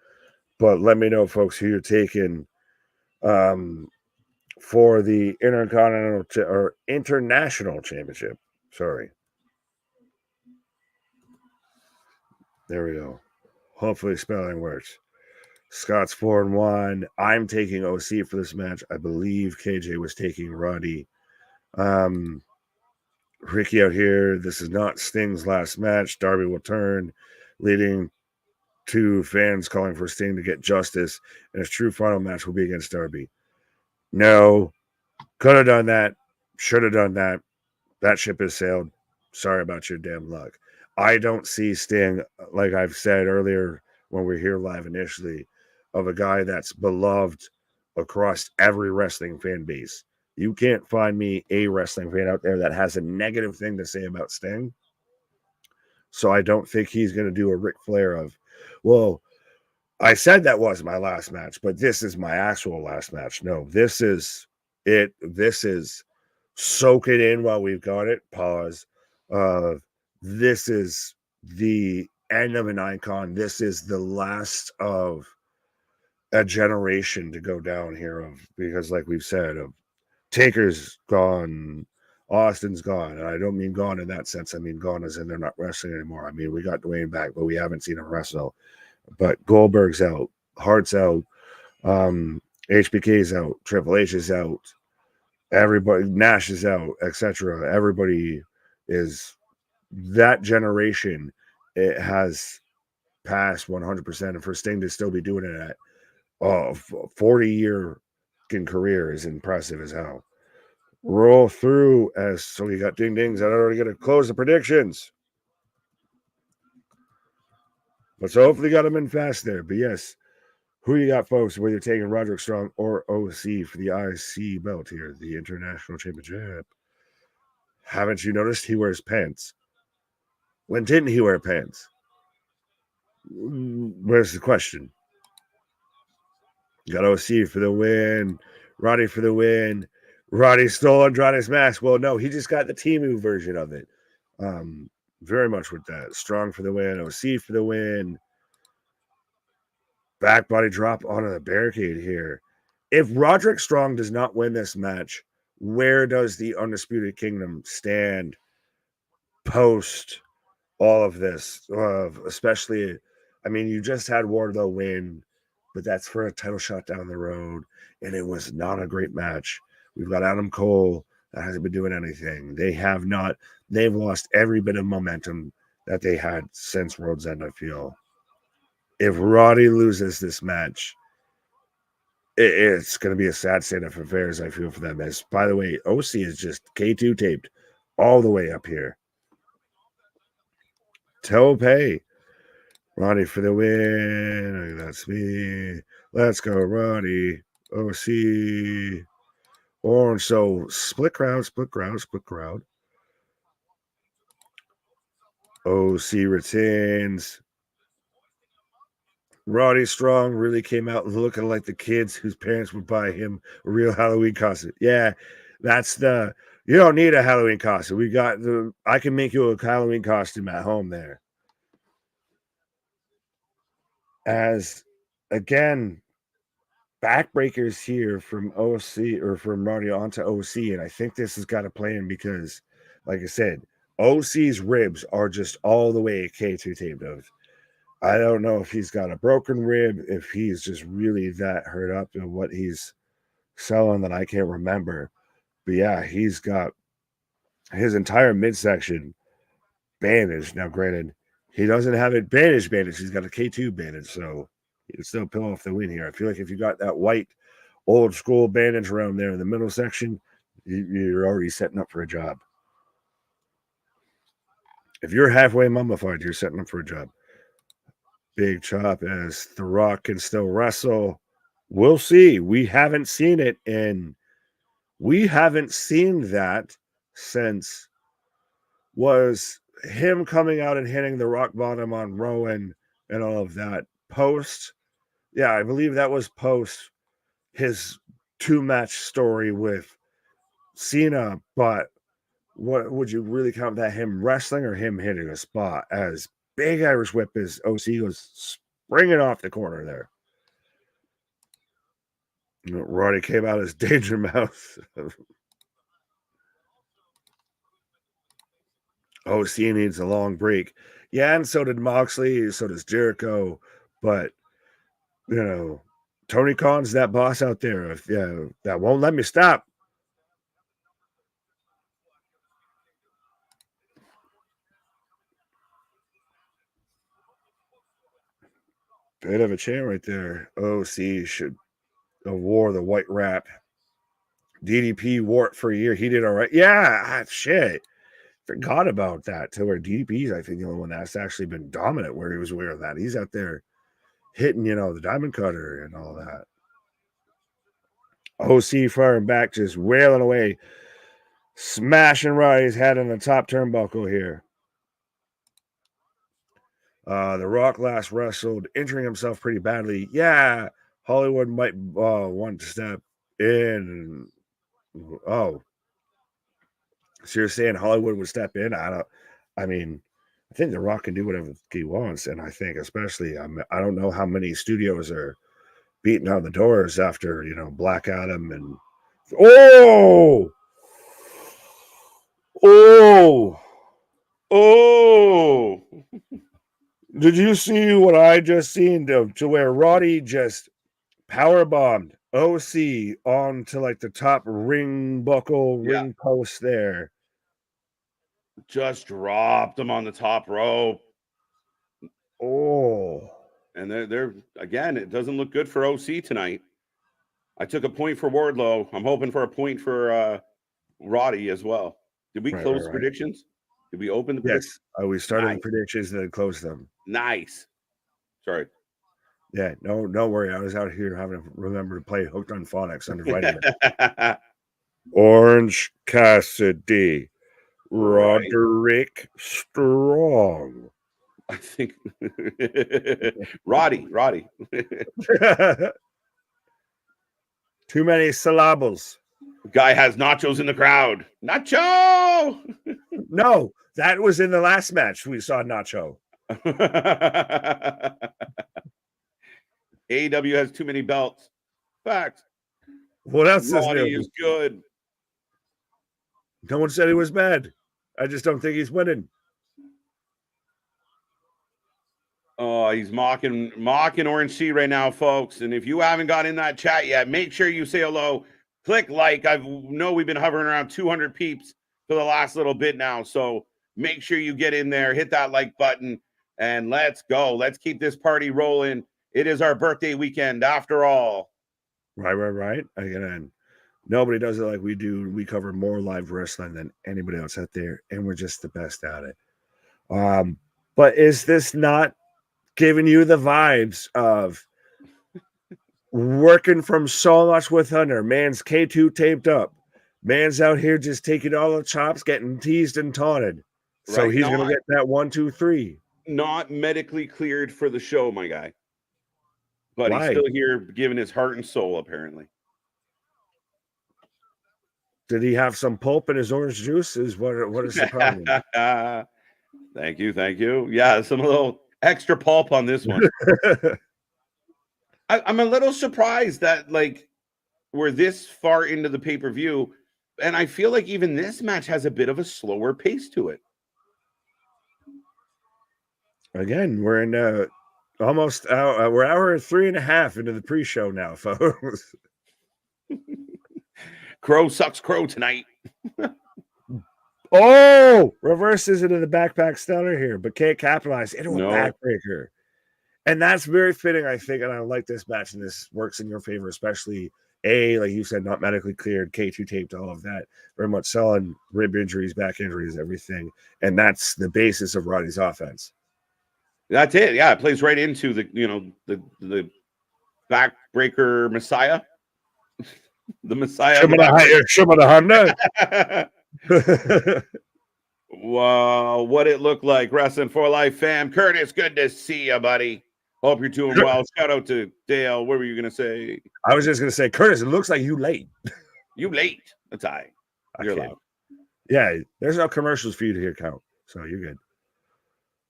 Speaker 2: But let me know, folks, who you're taking for the Intercontinental or International Championship. Sorry. There we go. Hopefully spelling works. Scott's 4-1. I'm taking OC for this match. I believe KJ was taking Roddy. Ricky out here. This is not Sting's last match. Darby will turn, leading to fans calling for Sting to get justice, and his true final match will be against Darby. No, could have done that. Should have done that. That ship has sailed. Sorry about your damn luck. I don't see Sting, like I've said earlier when we were here live initially, of a guy that's beloved across every wrestling fan base. You can't find me a wrestling fan out there that has a negative thing to say about Sting. So I don't think he's going to do a Ric Flair of, well, I said that was my last match, but this is my actual last match. No, this is it. This is soak it in while we've got it. Pause. This is the end of an icon. This is the last of a generation to go down here of, because like we've said, of Taker's gone, Austin's gone, and I don't mean gone in that sense. I mean gone as in they're not wrestling anymore. I mean, we got Dwayne back, but we haven't seen him wrestle. But Goldberg's out, Hart's out, HBK's out, Triple H is out, everybody, Nash is out, etc. Everybody is, that generation, it has passed 100%. And for Sting to still be doing it at 40-year career is impressive as hell. Roll through, as so we got ding dings. I already got to close the predictions. But so hopefully got them in fast there. But yes, who you got, folks? Whether you're taking Roderick Strong or OC for the IC belt here, the International Championship. Haven't you noticed he wears pants? When didn't he wear pants? Where's the question? Got OC for the win. Roddy for the win. Roddy stole Andrade's mask. Well, no, he just got the Temu version of it. Very much with that. Strong for the win. OC for the win. Back body drop onto the barricade here. If Roderick Strong does not win this match, where does the Undisputed Kingdom stand post all of this? Especially, I mean, you just had Wardlow win, but that's for a title shot down the road, and it was not a great match. We've got Adam Cole that hasn't been doing anything. They've lost every bit of momentum that they had since World's End, I feel. If Roddy loses this match, it's going to be a sad state of affairs, I feel, for them. As, by the way, OC is just K2 taped all the way up here. Tope. Roddy for the win. That's me. Let's go, Roddy. OC. Orange. So split crowd. OC retains. Roddy Strong really came out looking like the kids whose parents would buy him a real Halloween costume. Yeah, that's you don't need a Halloween costume. I can make you a Halloween costume at home there. As again, backbreakers here from OC or from Roddy onto OC, and I think this has got a plan because, like I said, OC's ribs are just all the way K2 taped of. I don't know if he's got a broken rib, if he's just really that hurt up and what he's selling that I can't remember. But yeah, he's got his entire midsection bandaged. Now, granted, he doesn't have it bandaged. He's got a K2 bandage, so he can still peel off the win here. I feel like if you got that white old school bandage around there in the middle section, you're already setting up for a job. If you're halfway mummified, you're setting up for a job. Big chop as The Rock can still wrestle. We'll see. We haven't seen it, and we haven't seen that since was him coming out and hitting the rock bottom on Rowan and all of that. Post, yeah, I believe that was post his 2-match story with Cena, but what would you really count that, him wrestling or him hitting a spot? As big Irish whip as OC was springing off the corner there. Roddy came out as Danger Mouse. OC needs a long break. Yeah, and so did Moxley, so does Jericho. But, Tony Khan's that boss out there. That won't let me stop. Bit of a chair right there. OC should have wore the white wrap. DDP wore it for a year. He did all right. Yeah, shit. Forgot about that. To where DDP's, I think, the only one that's actually been dominant where he was wearing that. He's out there hitting, the diamond cutter and all that. OC firing back, just wailing away, smashing Roddy's head in the top turnbuckle here. The Rock last wrestled, injuring himself pretty badly. Yeah, Hollywood might want to step in. Oh, so you're saying Hollywood would step in? I think The Rock can do whatever he wants, and I think especially, I don't know how many studios are beating on the doors after Black Adam and
Speaker 1: Oh!
Speaker 2: Did you see what I just seen to where Roddy just power bombed OC onto like the top ring post there?
Speaker 1: Just dropped him on the top rope.
Speaker 2: Oh.
Speaker 1: And they're again, it doesn't look good for OC tonight. I took a point for Wardlow. I'm hoping for a point for Roddy as well. Did we close predictions? Did we open the predictions?
Speaker 2: Yes. We started the predictions and then closed them.
Speaker 1: Nice. Sorry.
Speaker 2: Yeah, no worry. I was out here having to remember to play Hooked on Phonics under vitamin. Orange Cassidy. Roderick Strong.
Speaker 1: I think Roddy.
Speaker 2: Too many syllables.
Speaker 1: Guy has nachos in the crowd. Nacho!
Speaker 2: No, that was in the last match. We saw Nacho.
Speaker 1: AEW has too many belts. Facts.
Speaker 2: What else
Speaker 1: Roddy is good.
Speaker 2: No one said he was bad. I just don't think he's winning.
Speaker 1: Oh, he's mocking Orange Sea right now, folks. And if you haven't got in that chat yet, make sure you say hello. Click like. I know we've been hovering around 200 peeps for the last little bit now. So make sure you get in there, hit that like button, and let's go. Let's keep this party rolling. It is our birthday weekend after all.
Speaker 2: Right. Again, nobody does it like we do. We cover more live wrestling than anybody else out there, and we're just the best at it. But is this not giving you the vibes of working from so much with Hunter? Man's K2 taped up. Man's out here just taking all the chops, getting teased and taunted. So
Speaker 1: right,
Speaker 2: he's going to get that 1, 2, 3.
Speaker 1: Not medically cleared for the show, my guy. But
Speaker 2: Why?
Speaker 1: he's still here giving his heart and soul, apparently.
Speaker 2: Did he have some pulp in his orange juice? What is the problem?
Speaker 1: Thank you. Yeah, some little extra pulp on this one. I'm a little surprised that like we're this far into the pay-per-view, and I feel like even this match has a bit of a slower pace to it.
Speaker 2: Again, we're in almost we're hour 3.5 into the pre-show now, folks.
Speaker 1: Crow sucks crow tonight.
Speaker 2: Oh, reverses into the backpack stunner here, but can't capitalize into a
Speaker 1: No.
Speaker 2: backbreaker. And that's very fitting, I think. And I like this match, and this works in your favor, especially like you said, not medically cleared, K2 taped, all of that. Very much selling rib injuries, back injuries, everything. And that's the basis of Roddy's offense.
Speaker 1: That's it. Yeah, it plays right into the backbreaker Messiah. The Messiah.
Speaker 2: Shimada Honda.
Speaker 1: Wow, what it looked like. Wrestling for Life fam. Curtis, good to see you, buddy. Hope you're doing well. Shout out to Dale. What were you going to say?
Speaker 2: I was just going to say, Curtis, it looks like you late.
Speaker 1: You late. That's all right. You're allowed.
Speaker 2: Yeah, there's no commercials for you to hear count. So you're good.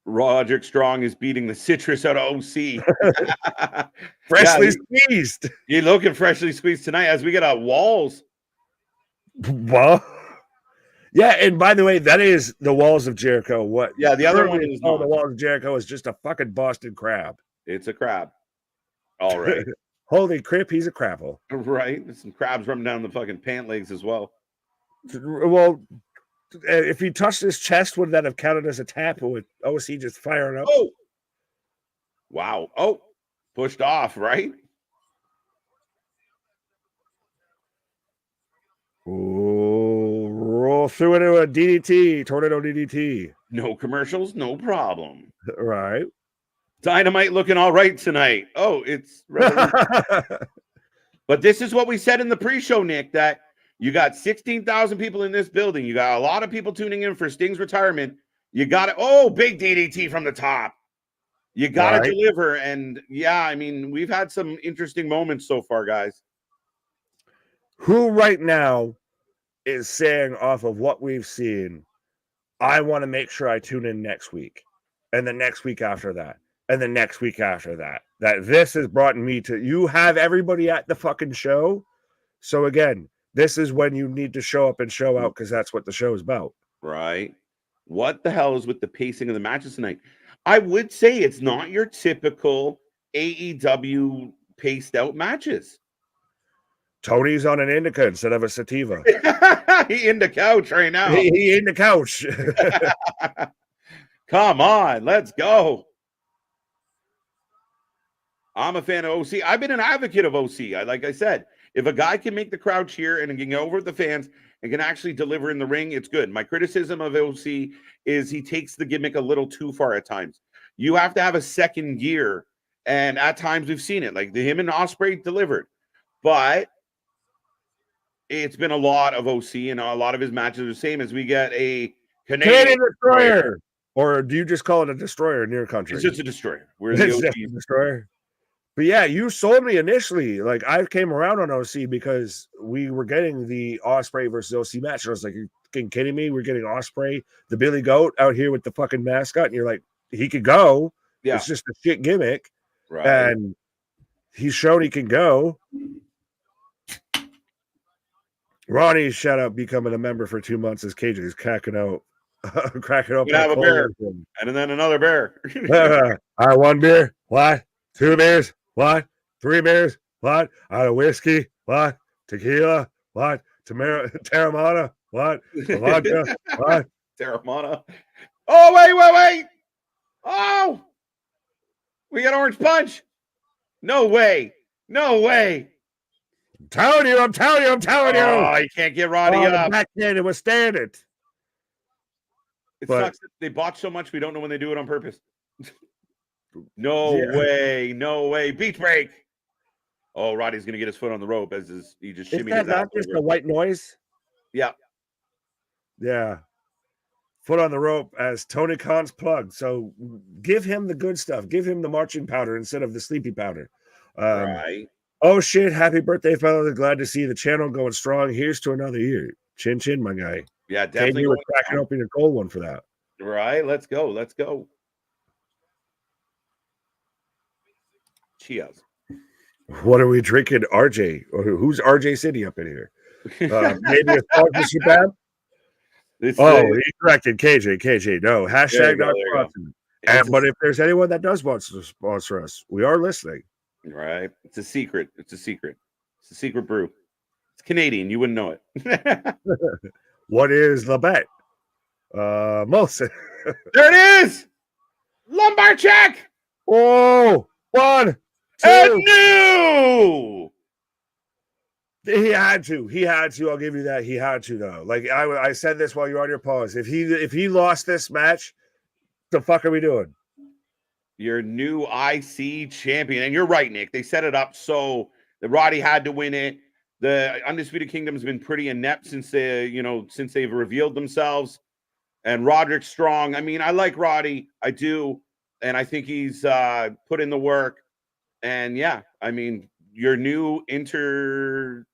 Speaker 1: Roderick Strong is beating the citrus out of OC.
Speaker 2: Freshly squeezed.
Speaker 1: You're looking freshly squeezed tonight as we get out walls.
Speaker 2: Well, yeah, and by the way, that is the Walls of Jericho. What?
Speaker 1: Yeah, the other one is
Speaker 2: not. The Walls of Jericho is just a fucking Boston crab.
Speaker 1: It's a crab. All right.
Speaker 2: Holy crap, he's a crapple.
Speaker 1: Right. There's some crabs running down the fucking pant legs as well.
Speaker 2: Well, if he touched his chest, would that have counted as a tap, or would OC just firing up?
Speaker 1: Oh, wow. Oh, pushed off, right?
Speaker 2: Oh, roll through into a DDT, tornado DDT.
Speaker 1: No commercials, no problem.
Speaker 2: Right.
Speaker 1: Dynamite looking all right tonight. Oh, it's But this is what we said in the pre-show, Nick, that you got 16,000 people in this building. You got a lot of people tuning in for Sting's retirement. You got it. Oh, big DDT from the top. You got to deliver. And yeah, I mean, we've had some interesting moments so far, guys.
Speaker 2: Who right now is saying, off of what we've seen, I want to make sure I tune in next week, and the next week after that, and the next week after that, that this has brought me to, you have everybody at the fucking show. So again, this is when you need to show up and show out, because that's what the show is about.
Speaker 1: Right. What the hell is with the pacing of the matches tonight? I would say it's not your typical AEW paced out matches.
Speaker 2: Tony's on an indica instead of a sativa.
Speaker 1: He in the couch right now.
Speaker 2: He in the couch.
Speaker 1: Come on, let's go. I'm a fan of OC. I've been an advocate of OC. Like I said, if a guy can make the crowd cheer and can get over with the fans and can actually deliver in the ring, it's good. My criticism of OC is he takes the gimmick a little too far at times. You have to have a second gear, and at times we've seen it. Like him and Ospreay delivered, but it's been a lot of OC, and a lot of his matches are the same as we get a Canadian
Speaker 2: destroyer. Or do you just call it a destroyer in your country?
Speaker 1: It's just a destroyer. We're the OC
Speaker 2: destroyer. But yeah, you sold me initially. Like I came around on OC because we were getting the Ospreay versus OC match. And I was like, "You're kidding me? We're getting Ospreay, the Billy Goat, out here with the fucking mascot." And you're like, "He could go. Yeah. It's just a shit gimmick."
Speaker 1: Right.
Speaker 2: And he's shown he can go. Ronnie, shout out, becoming a member for 2 months as KJ is cracking out. Cracking up.
Speaker 1: Have a beer. And then another beer.
Speaker 2: All right, 1 beer. What? 2 beers. What? 3 beers? What? Out of whiskey? What? Tequila? What? Terramana? What? Vodka? What?
Speaker 1: Terramana. Oh, wait. Oh! We got orange punch. No way.
Speaker 2: I'm telling you.
Speaker 1: Oh, you can't get Roddy up.
Speaker 2: Back there to withstand it.
Speaker 1: It sucks that they botch so much we don't know when they do it on purpose. No way. Beach break. Oh, Roddy's gonna get his foot on the rope as he just shimmies.
Speaker 2: Is that not just a white noise?
Speaker 1: Yeah.
Speaker 2: Foot on the rope as Tony Khan's plug. So give him the good stuff. Give him the marching powder instead of the sleepy powder.
Speaker 1: Right.
Speaker 2: Oh shit! Happy birthday, fellas! Glad to see the channel going strong. Here's to another year. Chin chin, my guy.
Speaker 1: Yeah,
Speaker 2: KJ
Speaker 1: definitely.
Speaker 2: was cracking open a cold one for that.
Speaker 1: Right. Let's go. Let's go. Cheers.
Speaker 2: What are we drinking, RJ? Or who's RJ City up in here? Maybe a sponsorship ad? He's corrected KJ. KJ, no. Hashtag not sponsored. But if there's anyone that does want to sponsor us, we are listening.
Speaker 1: Right. It's a secret. It's a secret. It's a secret brew. It's Canadian. You wouldn't know it.
Speaker 2: What is the bet? Molson.
Speaker 1: There it is. Lumbar check.
Speaker 2: Oh, 1, 2.
Speaker 1: And new.
Speaker 2: He had to. I'll give you that. He had to, though. Like I said this while you're on your pause. If he lost this match, the fuck are we doing?
Speaker 1: Your new IC champion. And you're right, Nick. They set it up so that Roddy had to win it. The Undisputed Kingdom's been pretty inept since they've revealed themselves. And Roderick Strong. I mean, I like Roddy. I do. And I think he's put in the work. And yeah, I mean, your new international.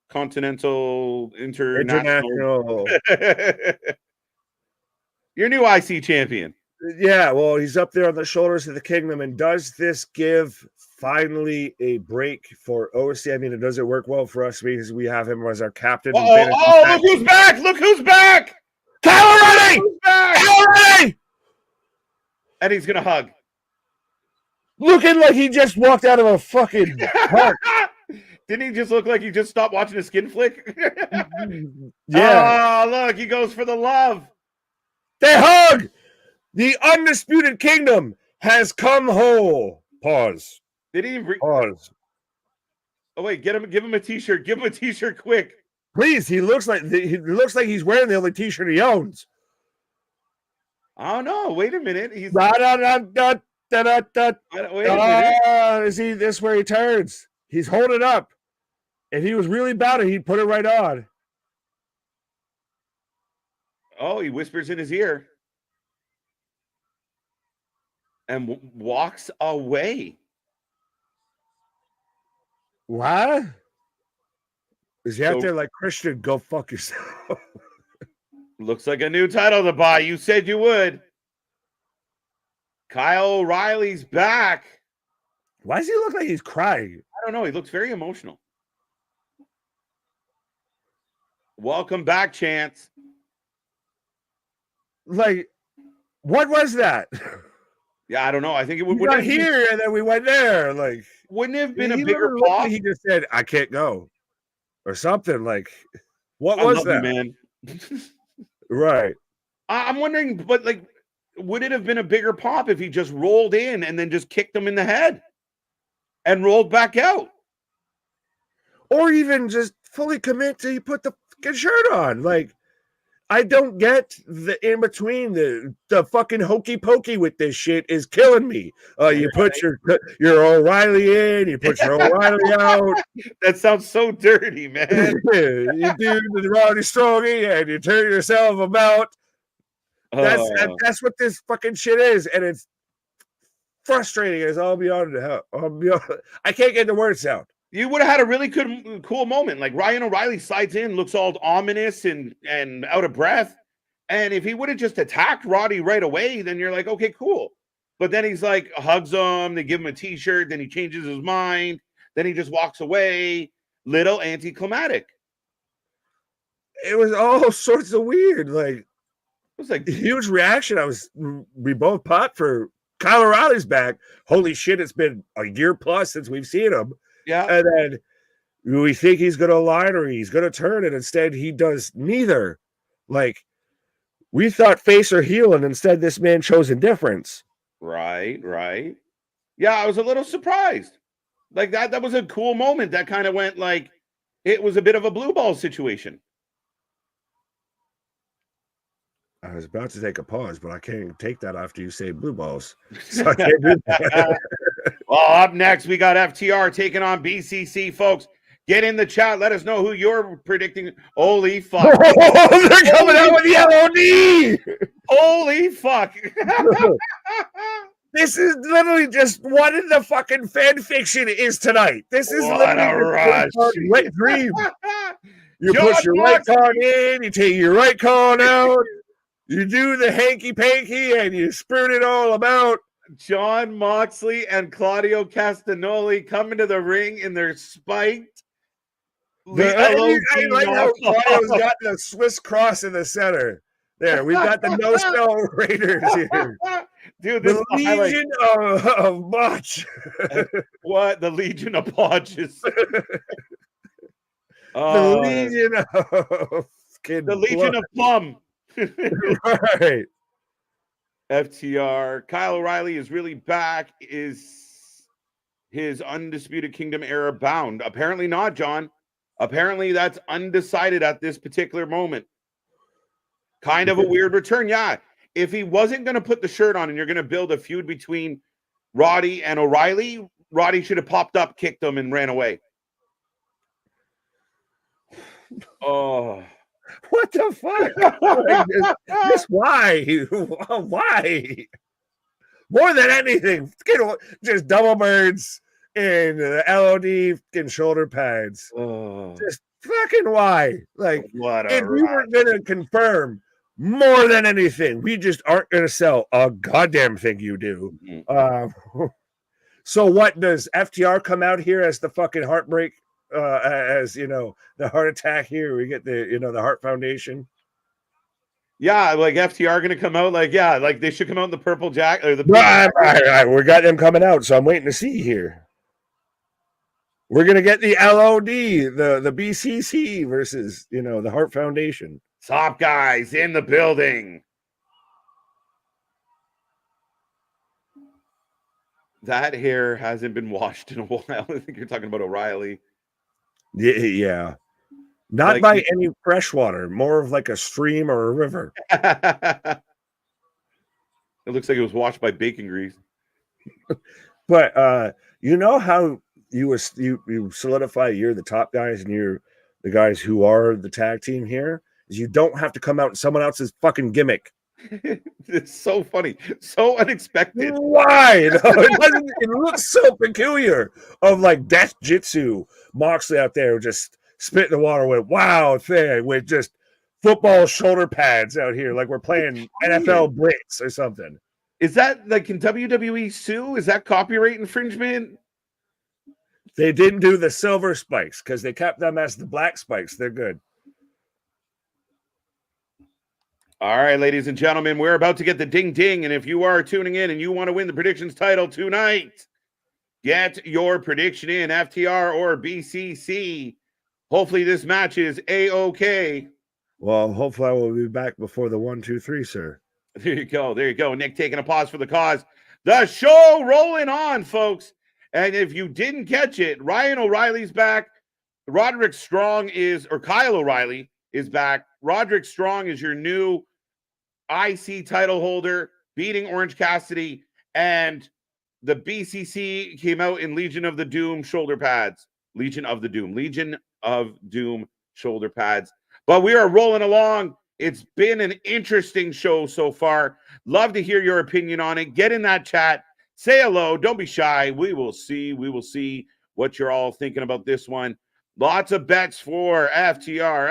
Speaker 1: Your new IC champion.
Speaker 2: Yeah, well, he's up there on the shoulders of the kingdom. And does this give finally a break for OC? I mean, does it work well for us because we have him as our captain?
Speaker 1: Look who's back! Look who's back!
Speaker 2: Kyle O'Reilly!
Speaker 1: And he's gonna hug.
Speaker 2: Looking like he just walked out of a fucking park.
Speaker 1: Didn't he just look like he just stopped watching a skin flick?
Speaker 2: Yeah.
Speaker 1: Oh, look, he goes for the love.
Speaker 2: They hug. The Undisputed Kingdom has come whole. Pause.
Speaker 1: Did he
Speaker 2: pause?
Speaker 1: Oh wait, give him a t-shirt. Give him a t-shirt quick.
Speaker 2: Please, he looks like he's wearing the only t-shirt he owns.
Speaker 1: I don't know. Wait a minute. He's
Speaker 2: wait a minute. Is he this where he turns? He's holding up. If he was really about it, he'd put it right on.
Speaker 1: Oh, he whispers in his ear. And walks away.
Speaker 2: What? Is he out there like, Christian, go fuck yourself?
Speaker 1: Looks like a new title to buy. You said you would. Kyle O'Reilly's back.
Speaker 2: Why does he look like he's crying?
Speaker 1: I don't know. He looks very emotional. Welcome back, Chance.
Speaker 2: Like, what was that?
Speaker 1: Yeah, I don't know. I think it
Speaker 2: would got here and then we went there. Like,
Speaker 1: wouldn't it have been a bigger pop?
Speaker 2: He just said, "I can't go," or something. Like, what was that,
Speaker 1: man?
Speaker 2: Right.
Speaker 1: I'm wondering, but like, would it have been a bigger pop if he just rolled in and then just kicked him in the head and rolled back out,
Speaker 2: or even just fully commit to he put the fucking shirt on? Like, I don't get the in between. The fucking hokey pokey with this shit is killing me. You put your O'Reilly in, you put your O'Reilly out.
Speaker 1: That sounds so dirty, man.
Speaker 2: You do the Roddy Strongy and you turn yourself about. That's what this fucking shit is, and it's frustrating as all beyond hell. I can't get the words out.
Speaker 1: You would have had a really cool moment. Like Ryan O'Reilly slides in, looks all ominous and out of breath. And if he would have just attacked Roddy right away, then you're like, okay, cool. But then he's like, hugs him, they give him a t-shirt, then he changes his mind, then he just walks away. Little anticlimactic.
Speaker 2: It was all sorts of weird. Like, it
Speaker 1: was like
Speaker 2: huge reaction. We both popped for Kyle O'Reilly's back. Holy shit, it's been a year plus since we've seen him.
Speaker 1: Yeah.
Speaker 2: And then we think he's going to line or he's going to turn, and instead he does neither. Like, we thought face or heel, and instead this man chose indifference.
Speaker 1: Right. Yeah, I was a little surprised. Like, that was a cool moment. That kind of went like, it was a bit of a blue ball situation.
Speaker 2: I was about to take a pause, but I can't take that after you say blue balls. So I can't do that.
Speaker 1: Well, up next, we got FTR taking on BCC, folks. Get in the chat. Let us know who you're predicting. Holy fuck.
Speaker 2: Oh, they're coming out with the LOD.
Speaker 1: Holy fuck.
Speaker 2: This is literally just what in the fucking fan fiction is tonight. This is
Speaker 1: What a
Speaker 2: literally
Speaker 1: rush.
Speaker 2: wet dream. You
Speaker 1: John
Speaker 2: push your right
Speaker 1: Moxley.
Speaker 2: con in, you take your right con out, you do the hanky panky, and you spurt it all about.
Speaker 1: John Moxley and Claudio Castagnoli come into the ring in their spiked.
Speaker 2: I like how Claudio's got the Swiss cross in the center. There, we've got the no spell Raiders here.
Speaker 1: Dude, this
Speaker 2: the
Speaker 1: is
Speaker 2: Legion of Botch.
Speaker 1: What? The Legion of Botches.
Speaker 2: The Legion of
Speaker 1: the Legion of Plum.
Speaker 2: Right.
Speaker 1: FTR. Kyle O'Reilly is really back. Is his Undisputed Kingdom era bound? Apparently not, John. Apparently that's undecided at this particular moment. Kind of a weird return. Yeah. If he wasn't going to put the shirt on and you're going to build a feud between Roddy and O'Reilly, Roddy should have popped up, kicked him, and ran away. Oh.
Speaker 2: What the fuck? Just why? Why? More than anything, just double birds and LOD and shoulder pads.
Speaker 1: Oh.
Speaker 2: Just fucking why? Like,
Speaker 1: what
Speaker 2: if we were going to confirm more than anything, we just aren't going to sell a goddamn thing you do. Mm-hmm. So what, does FTR come out here as the fucking heartbreak? As you know, the heart attack here, we get the the Heart Foundation.
Speaker 1: Yeah, like FTR going to come out, like they should come out in the purple jacket or the.
Speaker 2: Right. We got them coming out, so I'm waiting to see here. We're gonna get the LOD, the BCC versus the Heart Foundation.
Speaker 1: Top guys in the building. That hair hasn't been washed in a while. I think you're talking about O'Reilly.
Speaker 2: Yeah. Not by any fresh water, more of like a stream or a river.
Speaker 1: It looks like it was washed by bacon grease.
Speaker 2: But you know how you solidify you're the top guys and you're the guys who are the tag team here is you don't have to come out in someone else's fucking gimmick.
Speaker 1: It's so funny, so unexpected.
Speaker 2: Why? It looks so peculiar. Of like Death Jitsu, Moxley out there just spit in the water with thing with just football shoulder pads out here, like we're playing NFL Blitz or something.
Speaker 1: Is that like in WWE sue? Is that copyright infringement?
Speaker 2: They didn't do the silver spikes because they kept them as the black spikes. They're good.
Speaker 1: All right, ladies and gentlemen, we're about to get the ding ding. And if you are tuning in and you want to win the predictions title tonight, get your prediction in, FTR or BCC. Hopefully this match is A-OK.
Speaker 2: Well, hopefully I will be back before the 1, 2, 3, sir.
Speaker 1: There you go. There you go. Nick taking a pause for the cause. The show rolling on, folks. And if you didn't catch it, Ryan O'Reilly's back. Roderick Strong Kyle O'Reilly is back. Roderick Strong is your new IC title holder, beating Orange Cassidy, and the BCC came out in Legion of the Doom shoulder pads. Legion of Doom shoulder pads. But we are rolling along. It's been an interesting show so far. Love to hear your opinion on it. Get in that chat. Say hello. Don't be shy. We will see what you're all thinking about this one. Lots of bets for FTR.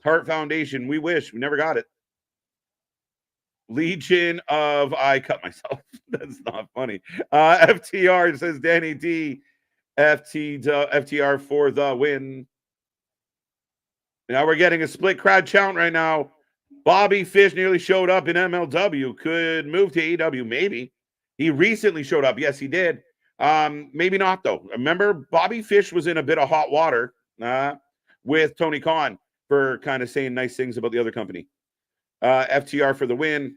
Speaker 1: Heart Foundation. We wish. We never got it. Legion of... I cut myself. That's not funny. FTR, says Danny D. FTR for the win. Now we're getting a split crowd chant right now. Bobby Fish nearly showed up in MLW. Could move to AEW, maybe. He recently showed up. Yes, he did. Maybe not, though. Remember, Bobby Fish was in a bit of hot water with Tony Khan for kind of saying nice things about the other company. FTR for the win.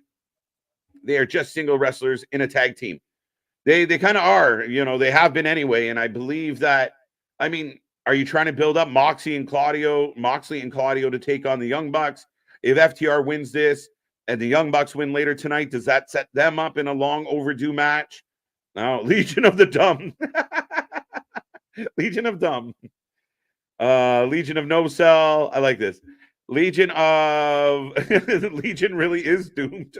Speaker 1: They are just single wrestlers in a tag team. They kind of are. They have been anyway. And I believe that, are you trying to build up Moxley and Claudio to take on the Young Bucks? If FTR wins this and the Young Bucks win later tonight, does that set them up in a long overdue match? No, Legion of the Dumb. Legion of Dumb. Legion of No Cell. I like this. Legion really is doomed.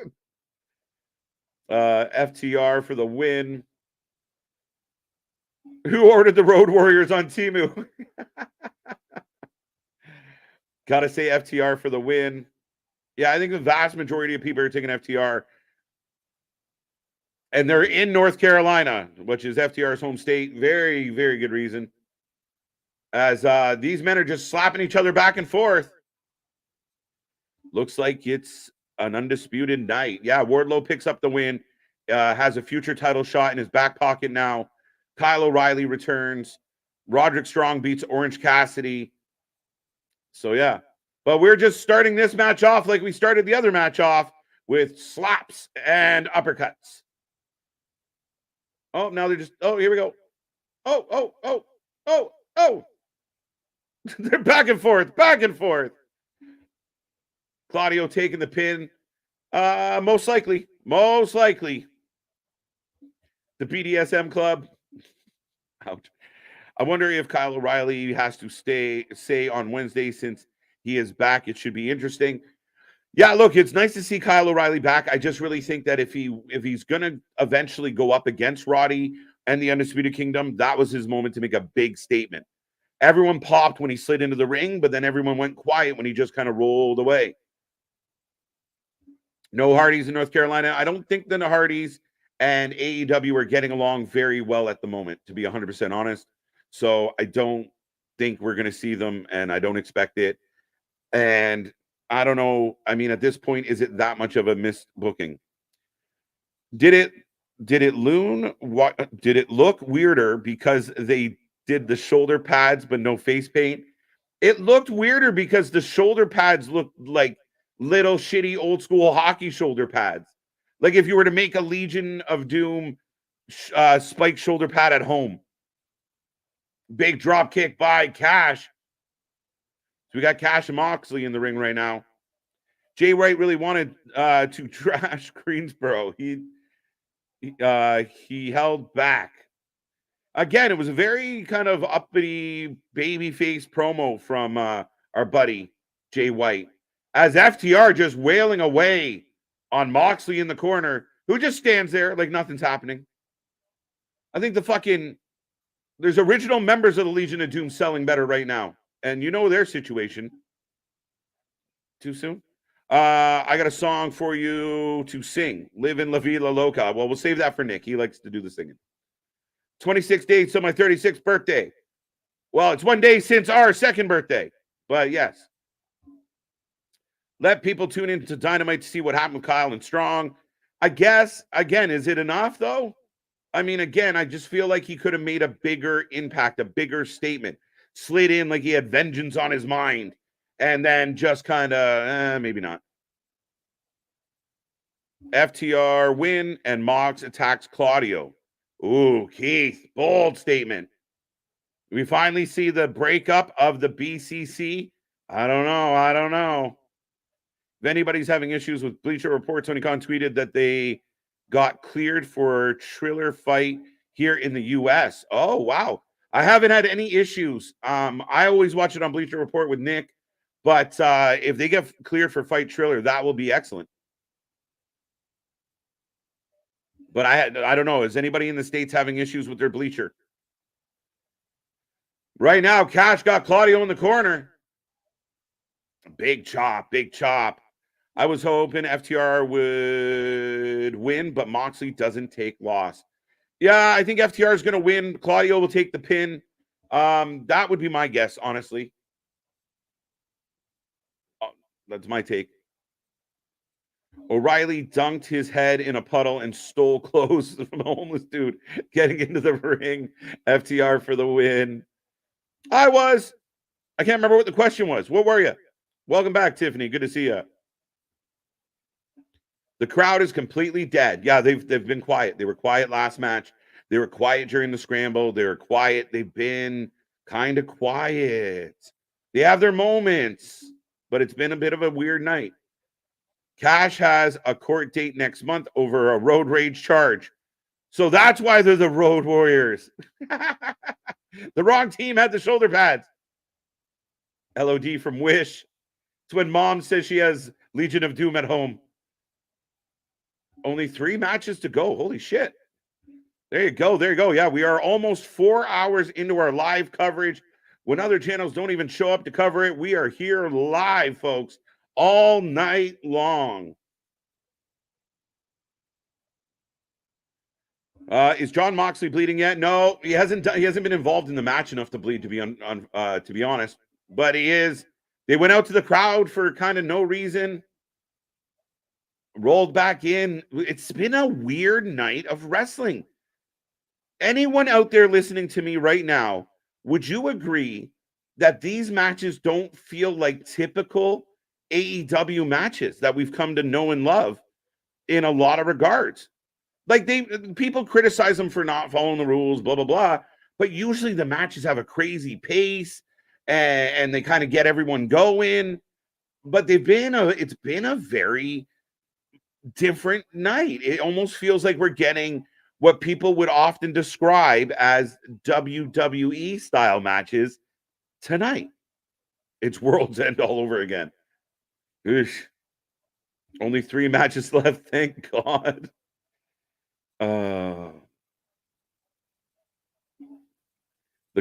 Speaker 1: FTR for the win. Who ordered the Road Warriors on Temu? Gotta say FTR for the win. Yeah, I think the vast majority of people are taking FTR. And they're in North Carolina, which is FTR's home state. Very, very good reason. As these men are just slapping each other back and forth. Looks like it's an undisputed night. Yeah, Wardlow picks up the win. Has a future title shot in his back pocket now. Kyle O'Reilly returns. Roderick Strong beats Orange Cassidy. So, yeah. But we're just starting this match off like we started the other match off with slaps and uppercuts. Oh, now they're just, oh, here we go. Oh. They're back and forth. Claudio taking the pin. Most likely. The BDSM club. Ouch. I wonder if Kyle O'Reilly has to say on Wednesday since he is back. It should be interesting. Yeah, look, it's nice to see Kyle O'Reilly back. I just really think that if he's going to eventually go up against Roddy and the Undisputed Kingdom, that was his moment to make a big statement. Everyone popped when he slid into the ring, but then everyone went quiet when he just kind of rolled away. No Hardys in North Carolina. I don't think the Hardys and AEW are getting along very well at the moment, to be 100% honest. So I don't think we're going to see them, and I don't expect it. And I don't know. I mean, at this point, is it that much of a missed booking? Did it look weirder because they did the shoulder pads but no face paint? It looked weirder because the shoulder pads looked like little shitty old school hockey shoulder pads. Like if you were to make a Legion of Doom spike shoulder pad at home. Big drop kick by Cash. So we got Cash and Moxley in the ring right now. Jay White really wanted to trash Greensboro. He held back. Again, it was a very kind of uppity babyface promo from our buddy Jay White. As FTR just wailing away on Moxley in the corner, who just stands there like nothing's happening. I think there's original members of the Legion of Doom selling better right now. And you know their situation. Too soon? I got a song for you to sing. Live in La Vida Loca. Well, we'll save that for Nick. He likes to do the singing. 26 days till my 36th birthday. Well, it's 1 day since our second birthday. But yes. Let people tune into Dynamite to see what happened with Kyle and Strong. I guess, again, is it enough, though? I mean, again, I just feel like he could have made a bigger impact, a bigger statement. Slid in like he had vengeance on his mind. And then just kind of, maybe not. FTR win and Mox attacks Claudio. Ooh, Keith, bold statement. We finally see the breakup of the BCC. I don't know. If anybody's having issues with Bleacher Report, Tony Khan tweeted that they got cleared for a Triller fight here in the U.S. Oh, wow. I haven't had any issues. I always watch it on Bleacher Report with Nick. But if they get cleared for Fight Triller, that will be excellent. But I don't know. Is anybody in the States having issues with their Bleacher? Right now, Cash got Claudio in the corner. Big chop. I was hoping FTR would win, but Moxley doesn't take loss. Yeah, I think FTR is going to win. Claudio will take the pin. That would be my guess, honestly. Oh, that's my take. O'Reilly dunked his head in a puddle and stole clothes from a homeless dude getting into the ring. FTR for the win. I can't remember what the question was. What were you? Welcome back, Tiffany. Good to see you. The crowd is completely dead. Yeah, they've been quiet. They were quiet last match. They were quiet during the scramble. They were quiet. They've been kind of quiet. They have their moments, but it's been a bit of a weird night. Cash has a court date next month over a road rage charge. So that's why they're the Road Warriors. The wrong team had the shoulder pads. LOD from Wish. It's when mom says she has Legion of Doom at home. Only 3 matches to go. Holy shit. There you go. There you go. Yeah, we are almost 4 hours into our live coverage. When other channels don't even show up to cover it, we are here live, folks, all night long. Is John Moxley bleeding yet? No, he hasn't been involved in the match enough to bleed, to be honest. But he is. They went out to the crowd for kind of no reason. Rolled back in. It's been a weird night of wrestling. Anyone out there listening to me right now, would you agree that these matches don't feel like typical AEW matches that we've come to know and love in a lot of regards? Like, people criticize them for not following the rules, blah, blah, blah. But usually the matches have a crazy pace and they kind of get everyone going. But it's been a very different night. It almost feels like we're getting what people would often describe as WWE style matches tonight. It's World's End all over again. Oosh. Only 3 matches left, thank God. The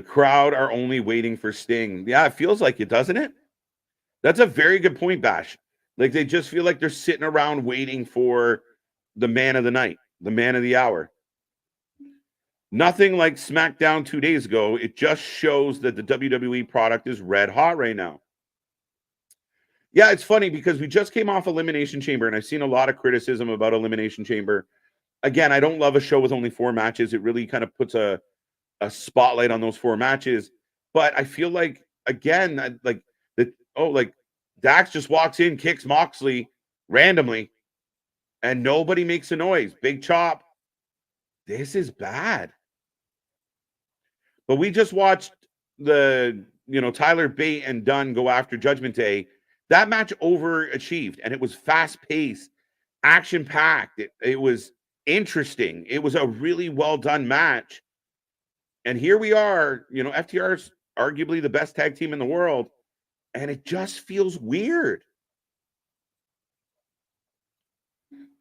Speaker 1: crowd are only waiting for Sting. Yeah, it feels like it, doesn't it? That's a very good point, Bash. Like, they just feel like they're sitting around waiting for the man of the night, the man of the hour. Nothing like SmackDown 2 days ago. It just shows that the WWE product is red hot right now. Yeah, it's funny because we just came off Elimination Chamber, and I've seen a lot of criticism about Elimination Chamber. Again, I don't love a show with only 4 matches. It really kind of puts a spotlight on those 4 matches. But I feel like, again, like Dax just walks in, kicks Moxley randomly, and nobody makes a noise. Big chop. This is bad. But we just watched the, Tyler Bate and Dunn go after Judgment Day. That match overachieved, and it was fast-paced, action-packed. It was interesting. It was a really well-done match. And here we are, FTR's arguably the best tag team in the world, and it just feels weird.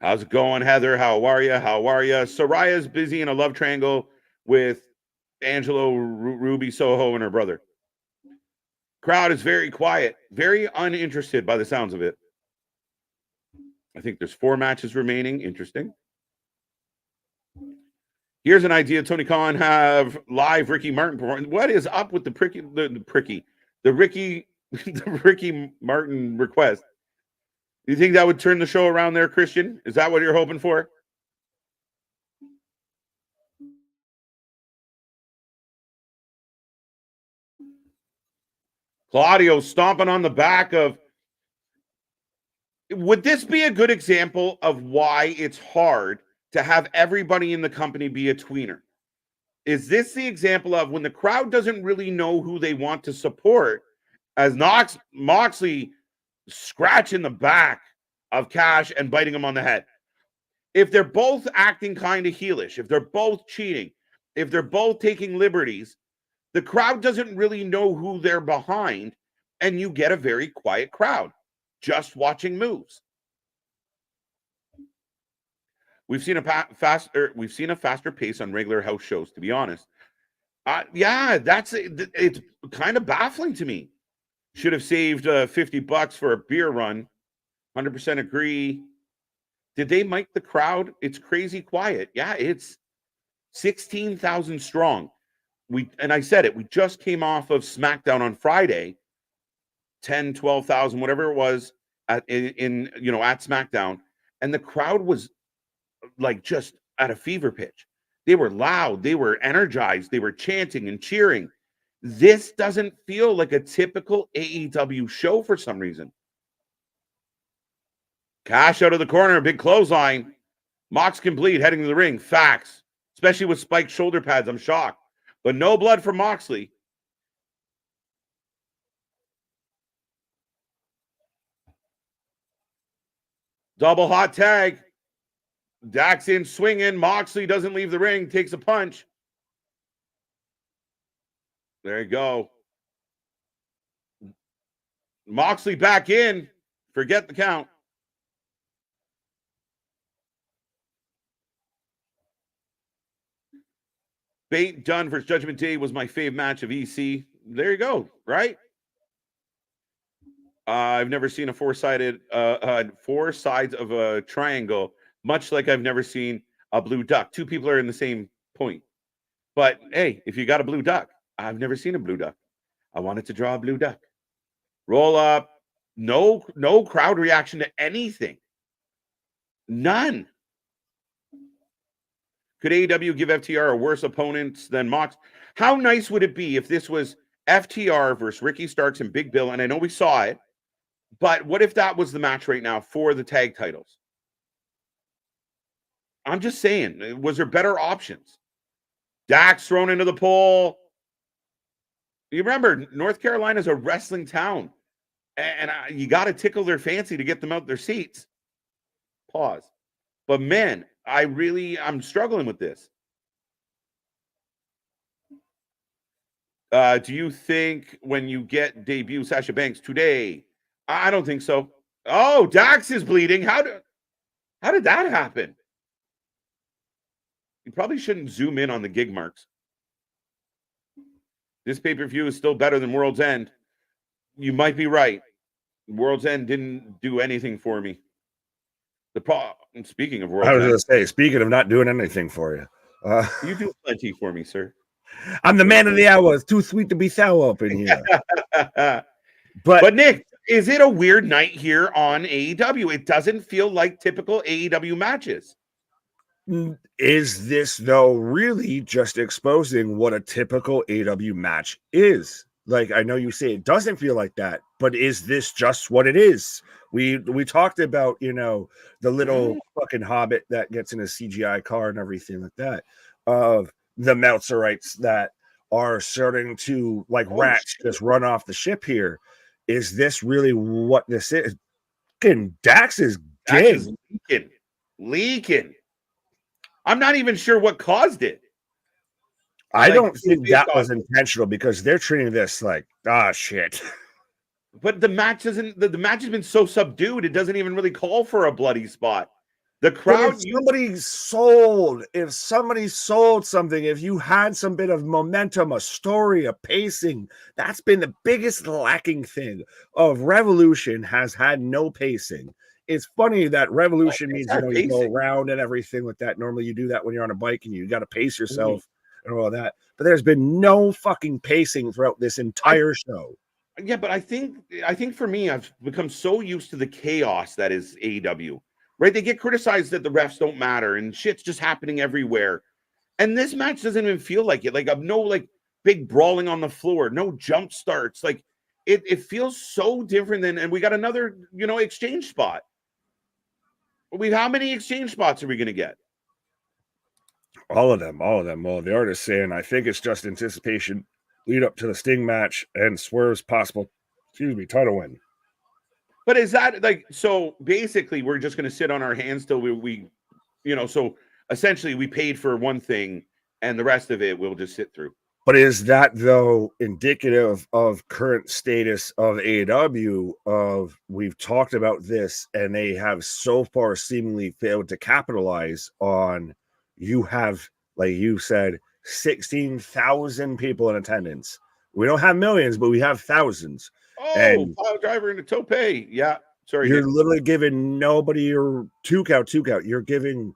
Speaker 1: How's it going, Heather? How are you? Soraya's busy in a love triangle with Angelo Ruby Soho and her brother. Crowd is very quiet, very uninterested by the sounds of it. I think there's 4 matches remaining. Interesting. Here's an idea. Tony Khan have live Ricky Martin performance. What is up with the Ricky Martin request? Do you think that would turn the show around there, Christian? Is that what you're hoping for? Claudio stomping on the back of... Would this be a good example of why it's hard to have everybody in the company be a tweener? Is this the example of when the crowd doesn't really know who they want to support, as Moxley scratching the back of Cash and biting him on the head? If they're both acting kind of heelish, if they're both cheating, if they're both taking liberties, the crowd doesn't really know who they're behind, and you get a very quiet crowd just watching moves. We've seen a faster pace on regular house shows, to be honest. Yeah, it's kind of baffling to me. Should have saved $50 for a beer run. 100% agree. Did they mic the crowd? It's crazy quiet. Yeah, it's 16,000 strong. I said it, we just came off of SmackDown on Friday, 10, 12,000, whatever it was at SmackDown, and the crowd was like just at a fever pitch. They were loud, they were energized, they were chanting and cheering. This doesn't feel like a typical AEW show for some reason. Cash out of the corner, big clothesline. Mox can bleed heading to the ring. Facts. Especially with spiked shoulder pads. I'm shocked. But no blood for Moxley. Double hot tag. Dax in swinging. Moxley doesn't leave the ring. Takes a punch. There you go. Moxley back in. Forget the count. Bait Dunn versus Judgment Day was my fave match of EC. There you go, right? I've never seen a four sides of a triangle, much like I've never seen a blue duck. Two people are in the same point. But hey, if you got a blue duck, I've never seen a blue duck. I wanted to draw a blue duck. Roll up. No crowd reaction to anything. None. Could AEW give FTR a worse opponent than Mox? How nice would it be if this was FTR versus Ricky Starks and Big Bill? And I know we saw it, but what if that was the match right now for the tag titles? I'm just saying, was there better options? Dax thrown into the pool. You remember, North Carolina is a wrestling town, and you got to tickle their fancy to get them out their seats. Pause. But man, I'm struggling with this. Do you think when you get debut Sasha Banks today? I don't think so. Oh, Dax is bleeding. How did that happen? You probably shouldn't zoom in on the gig marks. This pay-per-view is still better than World's End. You might be right. World's End didn't do anything for me. Speaking of World's End,
Speaker 2: I was going to say, speaking of not doing anything for you,
Speaker 1: you do plenty for me, sir.
Speaker 2: I'm the man of the hour. It's too sweet to be sour up in here.
Speaker 1: But Nick, is it a weird night here on AEW? It doesn't feel like typical AEW matches.
Speaker 2: Is this, though, really just exposing what a typical AEW match is? Like, I know you say it doesn't feel like that, but is this just what it is? We talked about, the little fucking hobbit that gets in a CGI car and everything like that, of the Meltzerites that are starting to, like rats, just run off the ship here. Is this really what this is? Fucking Dax is
Speaker 1: leaking. I'm not even sure what caused it.
Speaker 2: I don't think that was intentional because they're treating this like, shit.
Speaker 1: But the match doesn't. The match has been so subdued; it doesn't even really call for a bloody spot. The crowd.
Speaker 2: If somebody sold something, if you had some bit of momentum, a story, a pacing, that's been the biggest lacking thing of Revolution. Has had no pacing. It's funny that Revolution means you go around and everything like that. Normally, you do that when you're on a bike and you got to pace yourself and all that. But there's been no fucking pacing throughout this entire show.
Speaker 1: Yeah, but I think for me, I've become so used to the chaos that is AEW. Right? They get criticized that the refs don't matter and shit's just happening everywhere. And this match doesn't even feel like it. Like, no big brawling on the floor, no jump starts. Like, it feels so different than. And we got another exchange spot. How many exchange spots are we going to get?
Speaker 2: All of them. Well, the artist saying, I think it's just anticipation lead up to the Sting match and Swerve's possible, title win.
Speaker 1: But is that so basically we're just going to sit on our hands till we so essentially we paid for one thing and the rest of it we'll just sit through.
Speaker 2: But is that, though, indicative of current status of AEW of we've talked about this and they have so far seemingly failed to capitalize on, you have, like you said, 16,000 people in attendance. We don't have millions, but we have thousands.
Speaker 1: Oh, pile driver into tope. Yeah. Sorry.
Speaker 2: You're literally giving nobody your two count. You're giving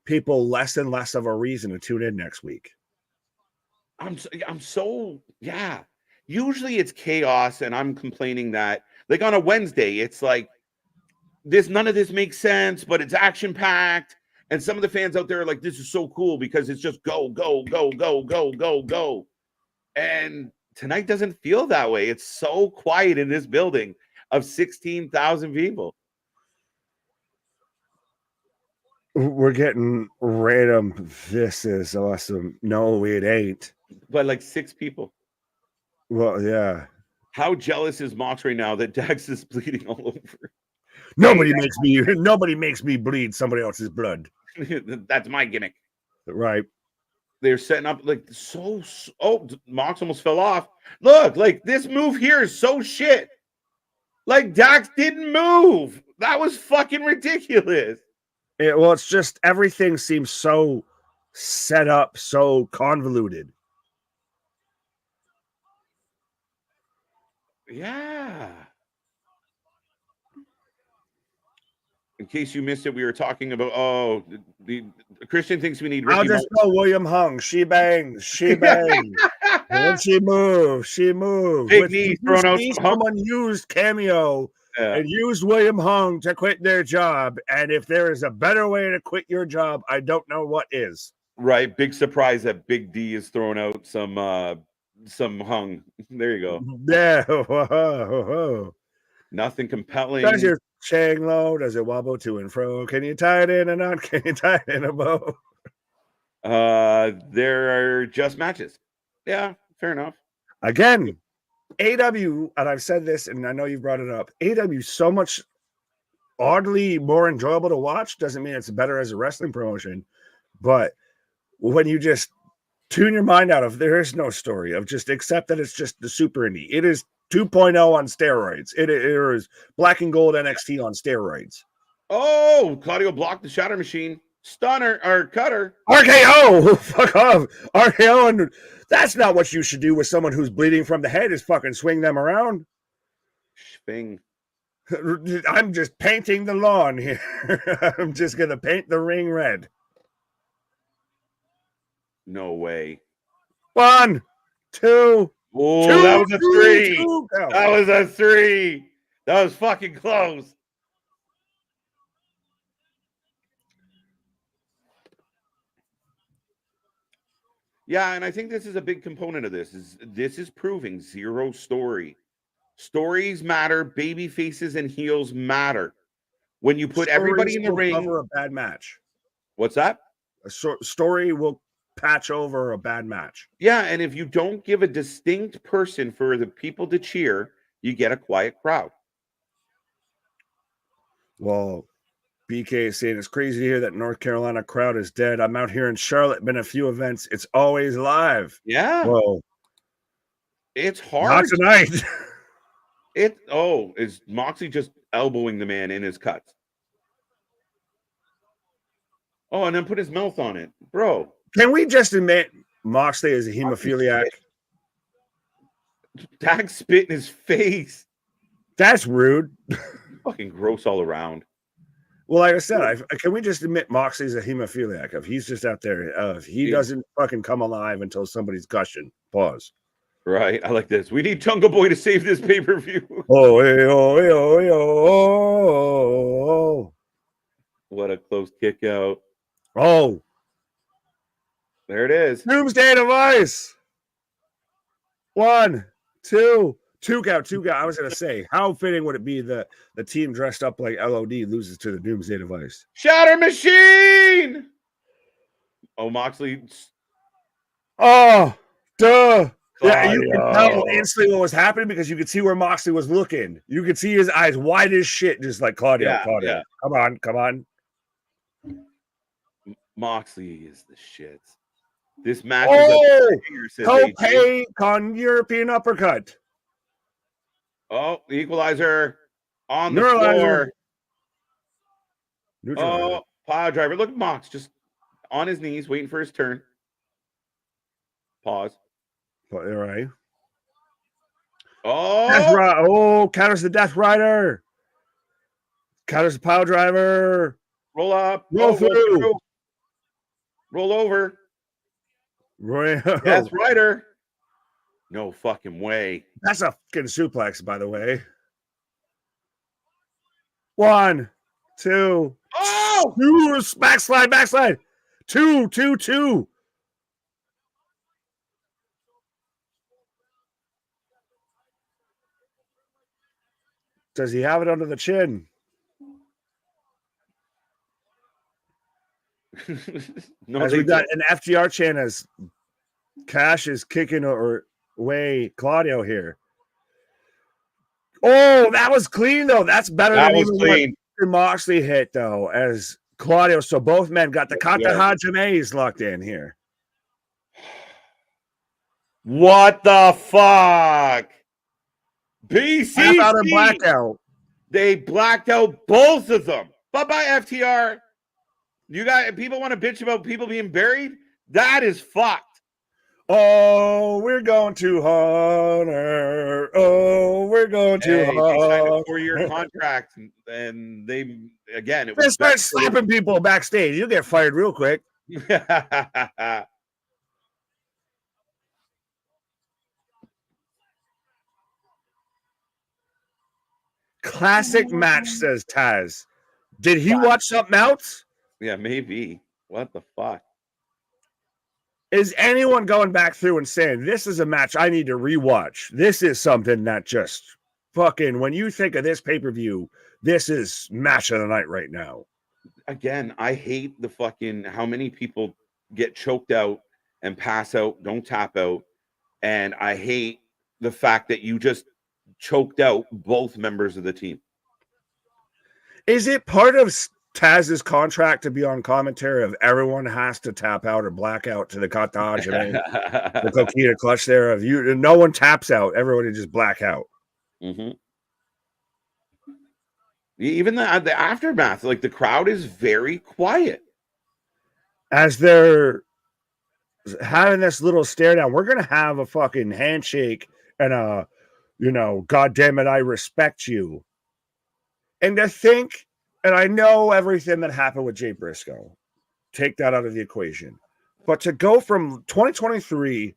Speaker 2: people less and less of a reason to tune in next week.
Speaker 1: I'm so usually it's chaos and I'm complaining that like on a Wednesday it's like none of this makes sense, but it's action packed and some of the fans out there are like, this is so cool because it's just go and tonight doesn't feel that way. It's so quiet in this building of 16,000 people.
Speaker 2: We're getting random. This is awesome. No, it ain't.
Speaker 1: But like 6 people.
Speaker 2: Well, yeah.
Speaker 1: How jealous is Mox right now that Dax is bleeding all over?
Speaker 2: Nobody makes me bleed somebody else's blood.
Speaker 1: That's my gimmick.
Speaker 2: Right.
Speaker 1: They're setting up like so. Oh, Mox almost fell off. Look, like this move here is so shit. Like Dax didn't move. That was fucking ridiculous.
Speaker 2: Well, it's just everything seems so set up, so convoluted.
Speaker 1: Yeah. In case you missed it, we were talking about the Christian thinks we need
Speaker 2: I'll
Speaker 1: Ricky
Speaker 2: just
Speaker 1: Martin.
Speaker 2: go William Hung. She bangs. She bangs. When she moves, she moves.
Speaker 1: Big
Speaker 2: Did
Speaker 1: knee
Speaker 2: you
Speaker 1: throwing out
Speaker 2: see
Speaker 1: some hump.
Speaker 2: someone used Cameo
Speaker 1: Yeah.
Speaker 2: and used William Hung to quit their job? And if there is a better way to quit your job, I don't know what is.
Speaker 1: Right. Big surprise that Big D is throwing out some hung. There you go.
Speaker 2: Yeah.
Speaker 1: Nothing compelling.
Speaker 2: Does your chain low? Does it wobble to and fro? Can you tie it in a knot? Can you tie it in a bow?
Speaker 1: There are just matches. Yeah, fair enough.
Speaker 2: Again, AW, and I've said this, and I know you've brought it up. AW so much oddly more enjoyable to watch. Doesn't mean it's better as a wrestling promotion, but when you just tune your mind out of there is no story of just accept that it's just the super indie. It is 2.0 on steroids. It is black and gold NXT on steroids.
Speaker 1: Oh, Claudio blocked the shatter machine. Stunner or cutter.
Speaker 2: RKO! Fuck off. RKO, and that's not what you should do with someone who's bleeding from the head is fucking swing them around.
Speaker 1: Sping.
Speaker 2: I'm just painting the lawn here. I'm just going to paint the ring red.
Speaker 1: No way.
Speaker 2: 1, 2.
Speaker 1: Oh,
Speaker 2: Two,
Speaker 1: that was a three.
Speaker 2: two.
Speaker 1: That was a three. That was fucking close. Yeah, and I think this is a big component of this. This is proving zero story. Stories matter. Baby faces and heels matter. When you put everybody in the ring,
Speaker 2: cover a bad match.
Speaker 1: What's that?
Speaker 2: A story will patch over a bad match.
Speaker 1: Yeah, and if you don't give a distinct person for the people to cheer, you get a quiet crowd.
Speaker 2: Well, BK is saying it's crazy to hear that North Carolina crowd is dead. I'm out here in Charlotte, been a few events. It's always live.
Speaker 1: Yeah.
Speaker 2: Well,
Speaker 1: it's hard.
Speaker 2: Not tonight.
Speaker 1: Is Moxley just elbowing the man in his cuts? Oh, and then put his mouth on it. Bro.
Speaker 2: Can we just admit Moxley is a hemophiliac?
Speaker 1: Tag spit in his face.
Speaker 2: That's rude.
Speaker 1: Fucking gross all around.
Speaker 2: Well, like I said, can we just admit Moxley's a hemophiliac? If he's just out there, if he doesn't fucking come alive until somebody's gushing. Pause.
Speaker 1: Right. I like this. We need Jungle Boy to save this pay-per-view.
Speaker 2: Oh.
Speaker 1: What a close kick out.
Speaker 2: Oh.
Speaker 1: There it is.
Speaker 2: Doomsday device. 1, 2. Two count. I was going to say, how fitting would it be the team dressed up like LOD loses to the Doomsday device?
Speaker 1: Shatter machine. Oh, Moxley.
Speaker 2: Oh, duh. Yeah, you can tell instantly what was happening because you could see where Moxley was looking. You could see his eyes wide as shit, just like Claudio.
Speaker 1: Yeah.
Speaker 2: Come on.
Speaker 1: Moxley is the shit. This match
Speaker 2: is Copay con European uppercut.
Speaker 1: Oh, the equalizer on the floor. Oh, pile driver. Look at Mox just on his knees, waiting for his turn. Pause.
Speaker 2: All right.
Speaker 1: Oh,
Speaker 2: counters the Death Rider. Counters the pile driver.
Speaker 1: Roll up.
Speaker 2: Roll through.
Speaker 1: Roll over.
Speaker 2: Death
Speaker 1: Rider. No fucking way.
Speaker 2: That's a fucking suplex, by the way. 1, 2.
Speaker 1: Oh!
Speaker 2: Backslide. 2. Does he have it under the chin?
Speaker 1: No,
Speaker 2: as we got an FTR chant as Cash is kicking away Claudio here. Oh, that was clean though. That's better than even clean. What Moxley hit though, as Claudio. So both men got the Kata Hajames locked in here.
Speaker 1: What the fuck? BCC
Speaker 2: out of blackout.
Speaker 1: They blacked out both of them. Bye-bye, FTR. You got people want to bitch about people being buried? That is fucked.
Speaker 2: Oh, we're going to Hunter. Oh, we're going to
Speaker 1: Hey, they signed a
Speaker 2: Hunter.
Speaker 1: 4-year contract, and they again it was
Speaker 2: Just start slapping people backstage. You'll get fired real quick. Classic match, says Taz. Did he watch something else?
Speaker 1: Yeah, maybe. What the fuck?
Speaker 2: Is anyone going back through and saying, this is a match I need to rewatch? This is something that just fucking, when you think of this pay-per-view, this is match of the night right now.
Speaker 1: Again, I hate the fucking how many people get choked out and pass out, don't tap out. And I hate the fact that you just choked out both members of the team.
Speaker 2: Is it part of Taz's contract to be on commentary of everyone has to tap out or black out to the cottage and the Takeshita clutch there of you? No one taps out. Everybody just black out.
Speaker 1: Mm-hmm. Even the aftermath, like the crowd is very quiet
Speaker 2: as they're having this little stare down. We're gonna have a fucking handshake and a, God damn it, I respect you. And to think, and I know everything that happened with Jay Briscoe, take that out of the equation, but to go from 2023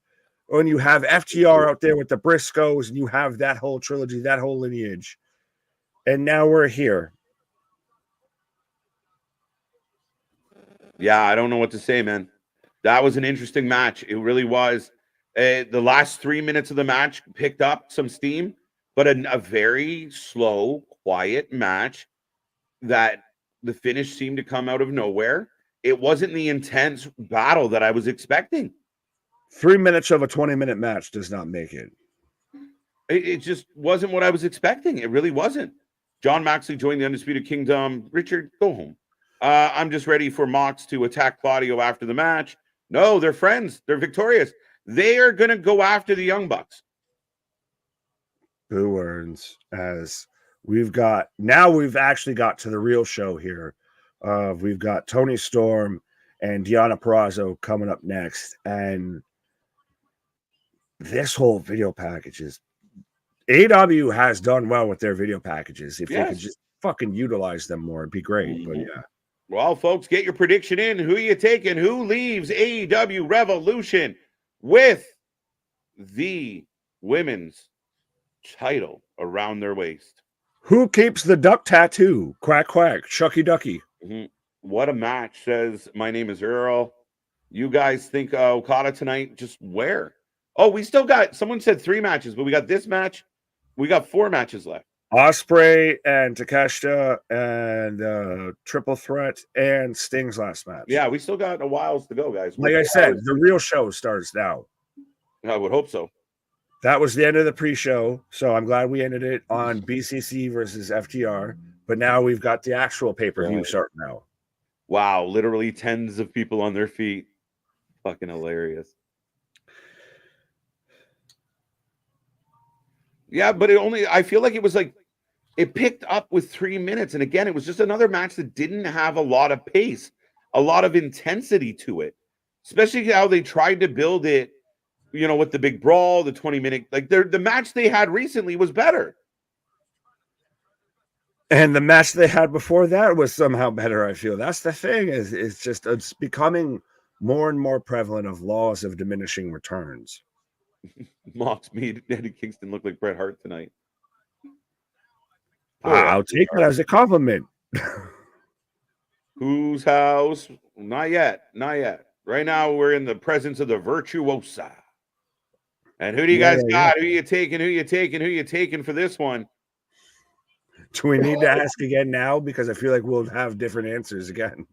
Speaker 2: when you have FTR out there with the Briscoes and you have that whole trilogy, that whole lineage, and now we're here.
Speaker 1: Yeah, I don't know what to say, man. That was an interesting match. It really was. The last 3 minutes of the match picked up some steam, but a very slow, quiet match that the finish seemed to come out of nowhere. It wasn't the intense battle that I was expecting.
Speaker 2: 3 minutes of a 20-minute match does not make it.
Speaker 1: It just wasn't what I was expecting. It really wasn't. John Moxley joined the Undisputed Kingdom. Richard, go home. I'm just ready for Mox to attack Claudio after the match. No, they're friends. They're victorious. They are going to go after the Young Bucks.
Speaker 2: Boo earns, as we've actually got to the real show here. We've got Toni Storm and Deonna Purrazzo coming up next. And this whole video package is AEW has done well with their video packages. If they could just fucking utilize them more, it'd be great. Mm-hmm. But yeah.
Speaker 1: Well, folks, get your prediction in. Who you taking? Who leaves AEW Revolution with the women's title around their waist?
Speaker 2: Who keeps the duck tattoo? Quack, quack, Shucky Ducky.
Speaker 1: Mm-hmm. What a match, says My Name is Earl. You guys think Okada tonight? Just where? Oh, we still got, someone said 3 matches, but we got this match. We got 4 matches left.
Speaker 2: Ospreay and Takeshita and Triple Threat and Sting's last match.
Speaker 1: Yeah, we still got a while to go, guys.
Speaker 2: Like I said, the real show starts now.
Speaker 1: I would hope so.
Speaker 2: That was the end of the pre-show, so I'm glad we ended it on BCC versus FTR. But now we've got the actual pay-per-view starting now.
Speaker 1: Wow, literally tens of people on their feet. Fucking hilarious. Yeah, but I feel like it was like, it picked up with 3 minutes. And again, it was just another match that didn't have a lot of pace, a lot of intensity to it, especially how they tried to build it, with the big brawl, the 20-minute, like the match they had recently was better.
Speaker 2: And the match they had before that was somehow better, I feel. That's the thing, it's becoming more and more prevalent of laws of diminishing returns.
Speaker 1: Mox made Eddie Kingston look like Bret Hart tonight.
Speaker 2: I'll take it as a compliment.
Speaker 1: Whose house? Not yet. Right now, we're in the presence of the virtuosa. And who do you guys got? Who you taking? Who you taking for this one?
Speaker 2: Do we need to ask again now? Because I feel like we'll have different answers again.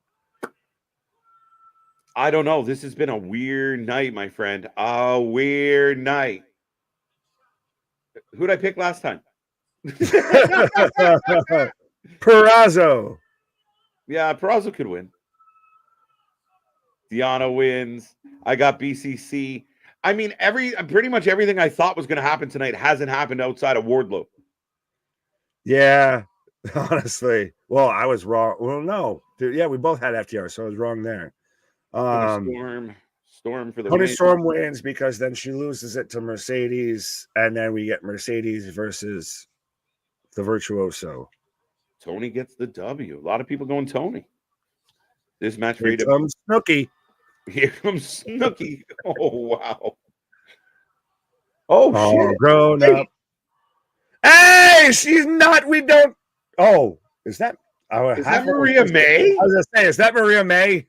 Speaker 1: I don't know. This has been a weird night, my friend. A weird night. Who'd I pick last time?
Speaker 2: Purrazzo.
Speaker 1: Yeah, Purrazzo could win. Deonna wins. I got BCC. I mean, pretty much everything I thought was going to happen tonight hasn't happened outside of Wardlow.
Speaker 2: Yeah, honestly. Well, I was wrong. Well, no. Dude, yeah, we both had FTR, so I was wrong there.
Speaker 1: Storm for the
Speaker 2: Toni
Speaker 1: win.
Speaker 2: Storm wins because then she loses it to Mercedes, and then we get Mercedes versus the Virtuoso.
Speaker 1: Tony gets the W. A lot of people going Tony. This match for
Speaker 2: Here
Speaker 1: AEW.
Speaker 2: comes Snooki.
Speaker 1: Here comes Snooki. Oh, wow. Oh, shit.
Speaker 2: Grown up. Hey, she's not. We don't. Oh, is that?
Speaker 1: Is that Maria May?
Speaker 2: I was going to say, is that Maria May?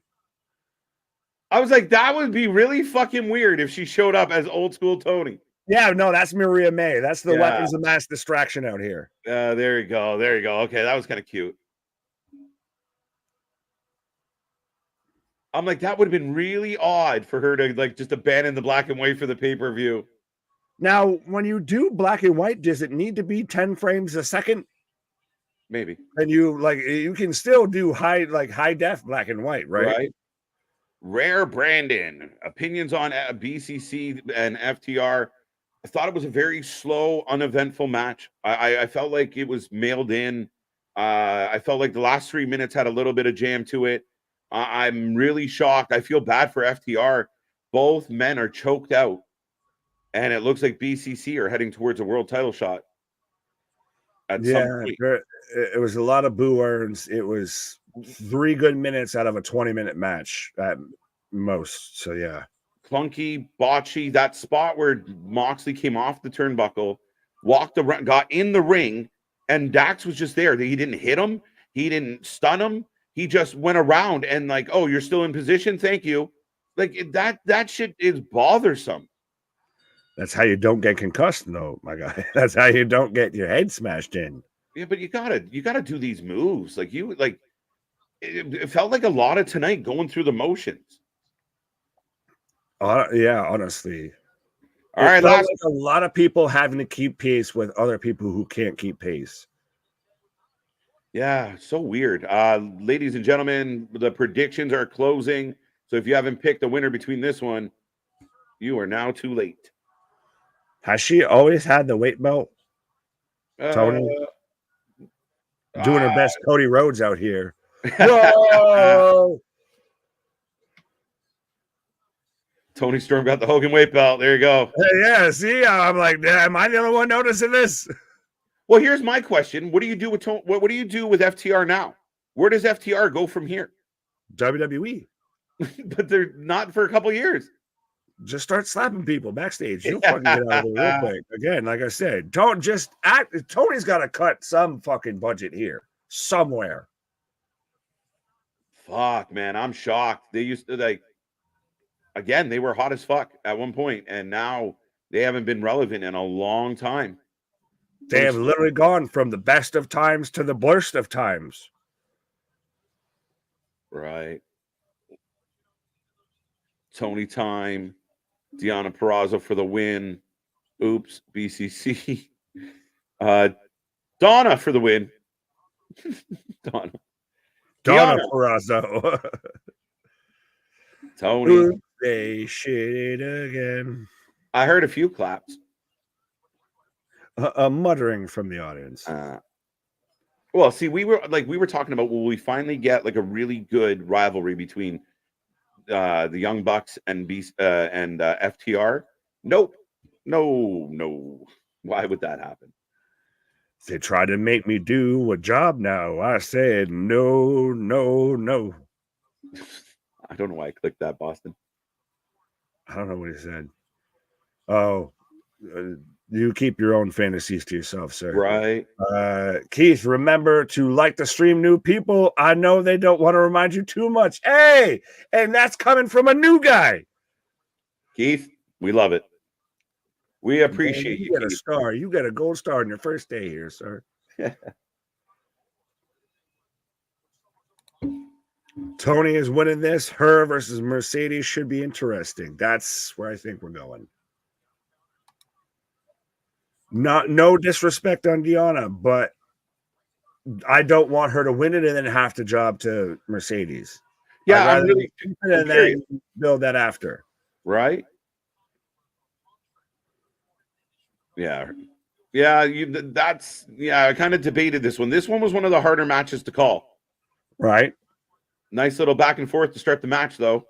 Speaker 1: I was like, that would be really fucking weird if she showed up as old school Tony.
Speaker 2: Yeah, no, that's Maria May. That's the weapons of mass distraction out here.
Speaker 1: There you go. There you go. Okay, that was kind of cute. I'm like, that would have been really odd for her to like just abandon the black and white for the pay-per-view.
Speaker 2: Now, when you do black and white, does it need to be 10 frames a second?
Speaker 1: Maybe.
Speaker 2: And you can still do high def black and white, right?
Speaker 1: Rare Brandon. Opinions on BCC and FTR. I thought it was a very slow, uneventful match. I felt like it was mailed in. I felt like the last 3 minutes had a little bit of jam to it. I'm really shocked. I feel bad for FTR. Both men are choked out. And it looks like BCC are heading towards a world title shot. At some point.
Speaker 2: It was a lot of boo earns. It was 3 good minutes out of a 20-minute match at most. So, yeah.
Speaker 1: Clunky, botchy, that spot where Moxley came off the turnbuckle, walked around, got in the ring, and Dax was just there. He didn't hit him. He didn't stun him. He just went around and like, oh, you're still in position? Thank you. Like that shit is bothersome.
Speaker 2: That's how you don't get concussed, though, my guy. That's how you don't get your head smashed in.
Speaker 1: Yeah, but you gotta do these moves. Like it felt like a lot of tonight going through the motions.
Speaker 2: Yeah, honestly.
Speaker 1: All right,
Speaker 2: like a lot of people having to keep pace with other people who can't keep pace.
Speaker 1: Yeah, so weird. Ladies and gentlemen, the predictions are closing. So if you haven't picked a winner between this one, you are now too late.
Speaker 2: Has she always had the weight belt? Tony? Doing her best Cody Rhodes out here. Whoa!
Speaker 1: Tony Storm got the Hogan weight belt. There you go.
Speaker 2: Yeah, see, I'm like, am I the only one noticing this?
Speaker 1: Well, here's my question: what do you do with what do you do with FTR now? Where does FTR go from here?
Speaker 2: WWE.
Speaker 1: But they're not for a couple years.
Speaker 2: Just start slapping people backstage. You'll fucking get out of there real quick. Again, like I said, don't just act. Tony's got to cut some fucking budget here somewhere.
Speaker 1: Fuck, man, I'm shocked. They used to again, they were hot as fuck at one point, and now they haven't been relevant in a long time.
Speaker 2: They have literally gone from the best of times to the worst of times.
Speaker 1: Right. Tony time. Deonna Purrazzo for the win. Oops. BCC. Donna for the win. Donna
Speaker 2: Purrazzo.
Speaker 1: Tony.
Speaker 2: Oops, they shit it again.
Speaker 1: I heard a few claps.
Speaker 2: A muttering from the audience.
Speaker 1: Well, see, we were talking about, will we finally get like a really good rivalry between the Young Bucks and FTR? Nope. No. Why would that happen?
Speaker 2: They tried to make me do a job now. I said no.
Speaker 1: I don't know why I clicked that, Boston.
Speaker 2: I don't know what he said. Oh, you keep your own fantasies to yourself, sir.
Speaker 1: Right.
Speaker 2: Keith, remember to like the stream, new people. I know they don't want to remind you too much. Hey, and that's coming from a new guy.
Speaker 1: Keith, we love it. We appreciate you.
Speaker 2: You get a star. You get a gold star on your first day here, sir. Tony is winning this. Her versus Mercedes should be interesting. That's where I think we're going. No disrespect on Deonna, but I don't want her to win it and then have to job to Mercedes.
Speaker 1: Yeah, I'm really
Speaker 2: and then build that after.
Speaker 1: Right? Yeah. I kind of debated this one. This one was one of the harder matches to call.
Speaker 2: Right.
Speaker 1: Nice little back and forth to start the match, though.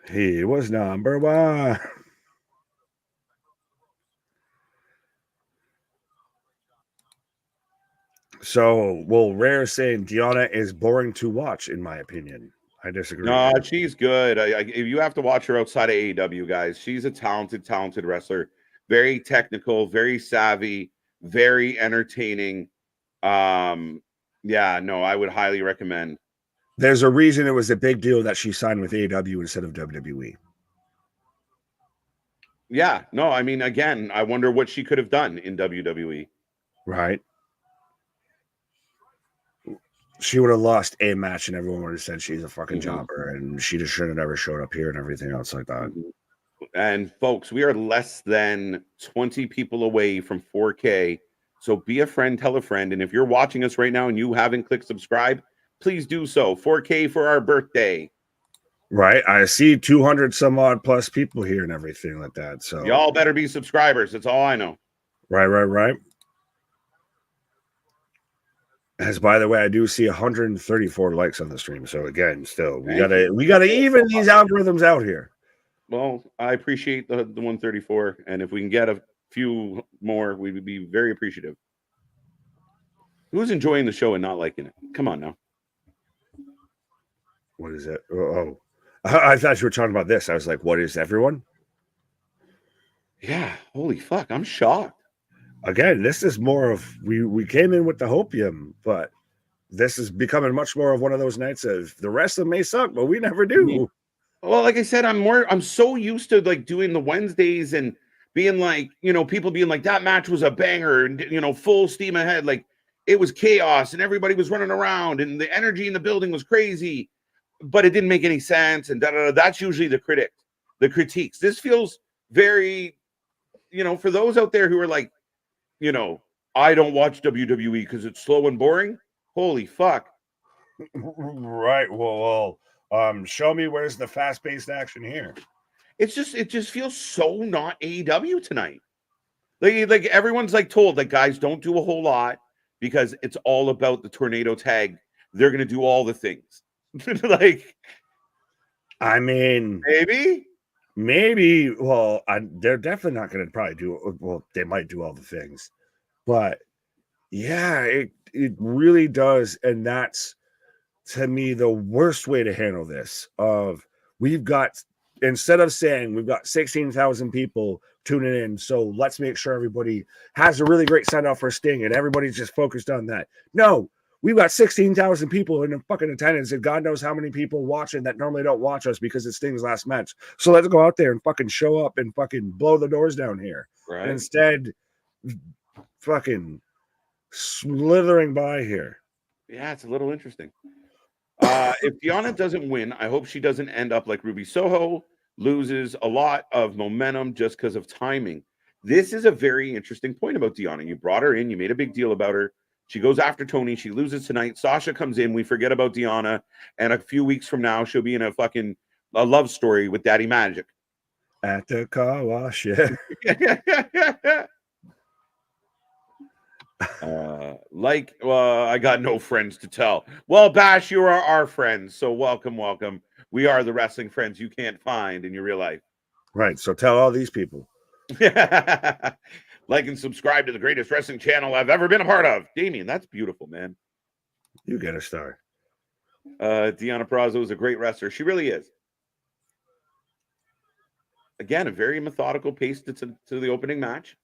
Speaker 2: He was number one. So, well, Rare saying Deanna is boring to watch, in my opinion. I disagree.
Speaker 1: No, she's good. You have to watch her outside of AEW, guys. She's a talented wrestler. Very technical, very savvy, very entertaining. Yeah, no, I would highly recommend.
Speaker 2: There's a reason it was a big deal that she signed with AEW instead of WWE.
Speaker 1: Yeah, no, I mean, again, I wonder what she could have done in WWE.
Speaker 2: Right. She would have lost a match and everyone would have said she's a fucking jobber and she just should have never showed up here and everything else like that.
Speaker 1: And folks, we are less than 20 people away from 4K. So be a friend, tell a friend. And if you're watching us right now and you haven't clicked subscribe, please do so. 4K for our birthday.
Speaker 2: Right. I see 200 some odd plus people here and everything like that. So
Speaker 1: y'all better be subscribers. That's all I know.
Speaker 2: Right. As by the way, I do see 134 likes on the stream. So again, still we gotta even these algorithms out here.
Speaker 1: Well, I appreciate the 134, and if we can get a few more, we would be very appreciative. Who's enjoying the show and not liking it? Come on now.
Speaker 2: What is it? Oh, I thought you were talking about this. I was like, what is everyone?
Speaker 1: Yeah, holy fuck, I'm shocked.
Speaker 2: Again, this is more of we came in with the hopium, but this is becoming much more of one of those nights of the rest of them may suck, but we never do.
Speaker 1: Well, like I said, I'm so used to like doing the Wednesdays and being like, people being like, that match was a banger and full steam ahead. Like it was chaos and everybody was running around and the energy in the building was crazy, but it didn't make any sense. And that's usually the critiques. This feels very, for those out there who are like, I don't watch WWE because it's slow and boring. Holy fuck.
Speaker 2: Right. Well, show me where's the fast-paced action here.
Speaker 1: It just feels so not AEW tonight. Like everyone's like told like guys don't do a whole lot because it's all about the tornado tag. They're gonna do all the things. Like,
Speaker 2: I mean, maybe. Well, they're definitely not gonna probably do. Well, they might do all the things, but yeah, it really does, and that's to me the worst way to handle this. Instead of saying we've got 16,000 people tuning in, so let's make sure everybody has a really great send off for Sting and everybody's just focused on that. No, we've got 16,000 people in the fucking attendance and God knows how many people watching that normally don't watch us because it's Sting's last match. So let's go out there and fucking show up and fucking blow the doors down here. Right. Instead, fucking slithering by here.
Speaker 1: Yeah, it's a little interesting. If Deanna doesn't win, I hope she doesn't end up like Ruby Soho, loses a lot of momentum just because of timing. This is a very interesting point about Deanna. You brought her in, you made a big deal about her. She goes after Tony, she loses tonight. Sasha comes in, we forget about Deanna, and a few weeks from now, she'll be in a love story with Daddy Magic.
Speaker 2: At the car wash, yeah.
Speaker 1: I got no friends to tell. Well, Bash, you are our friends, so welcome. We are the wrestling friends you can't find in your real life.
Speaker 2: Right, so tell all these people.
Speaker 1: Like and subscribe to the greatest wrestling channel I've ever been a part of. Damien, that's beautiful, man.
Speaker 2: You get a star.
Speaker 1: Deanna Purrazzo is a great wrestler. She really is. Again, a very methodical pace to the opening match.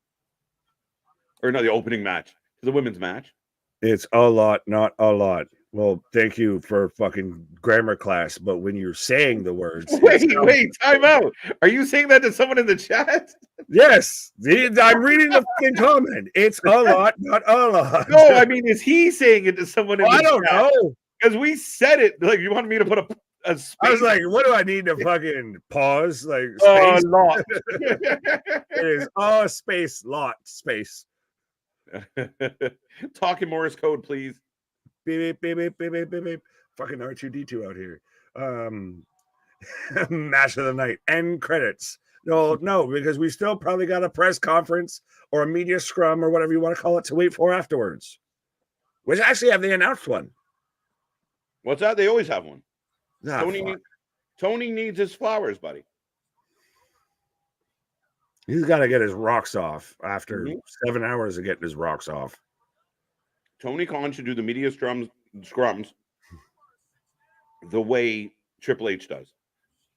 Speaker 1: Or no, the opening match. To the women's match.
Speaker 2: It's a lot, not a lot. Well, thank you for fucking grammar class, but when you're saying the words...
Speaker 1: Wait, time out. Are you saying that to someone in the chat?
Speaker 2: Yes. I'm reading the fucking comment. It's a lot, not a lot.
Speaker 1: No, I mean, is he saying it to someone in the chat?
Speaker 2: I don't know.
Speaker 1: Because we said it. Like, you wanted me to put a space.
Speaker 2: I was like, what do I need to fucking pause? Like, space?
Speaker 1: Lot.
Speaker 2: It is a space, lot, space.
Speaker 1: Talking Morse code, please.
Speaker 2: Beep, beep, beep, beep, beep, beep, beep. Fucking R2D2 out here. Match of the night. End credits. No, because we still probably got a press conference or a media scrum or whatever you want to call it to wait for afterwards. Which actually have they announced one?
Speaker 1: What's that? They always have one.
Speaker 2: Oh,
Speaker 1: Tony needs his flowers, buddy.
Speaker 2: He's got to get his rocks off after 7 hours of getting his rocks off.
Speaker 1: Tony Khan should do the media scrums the way Triple H does.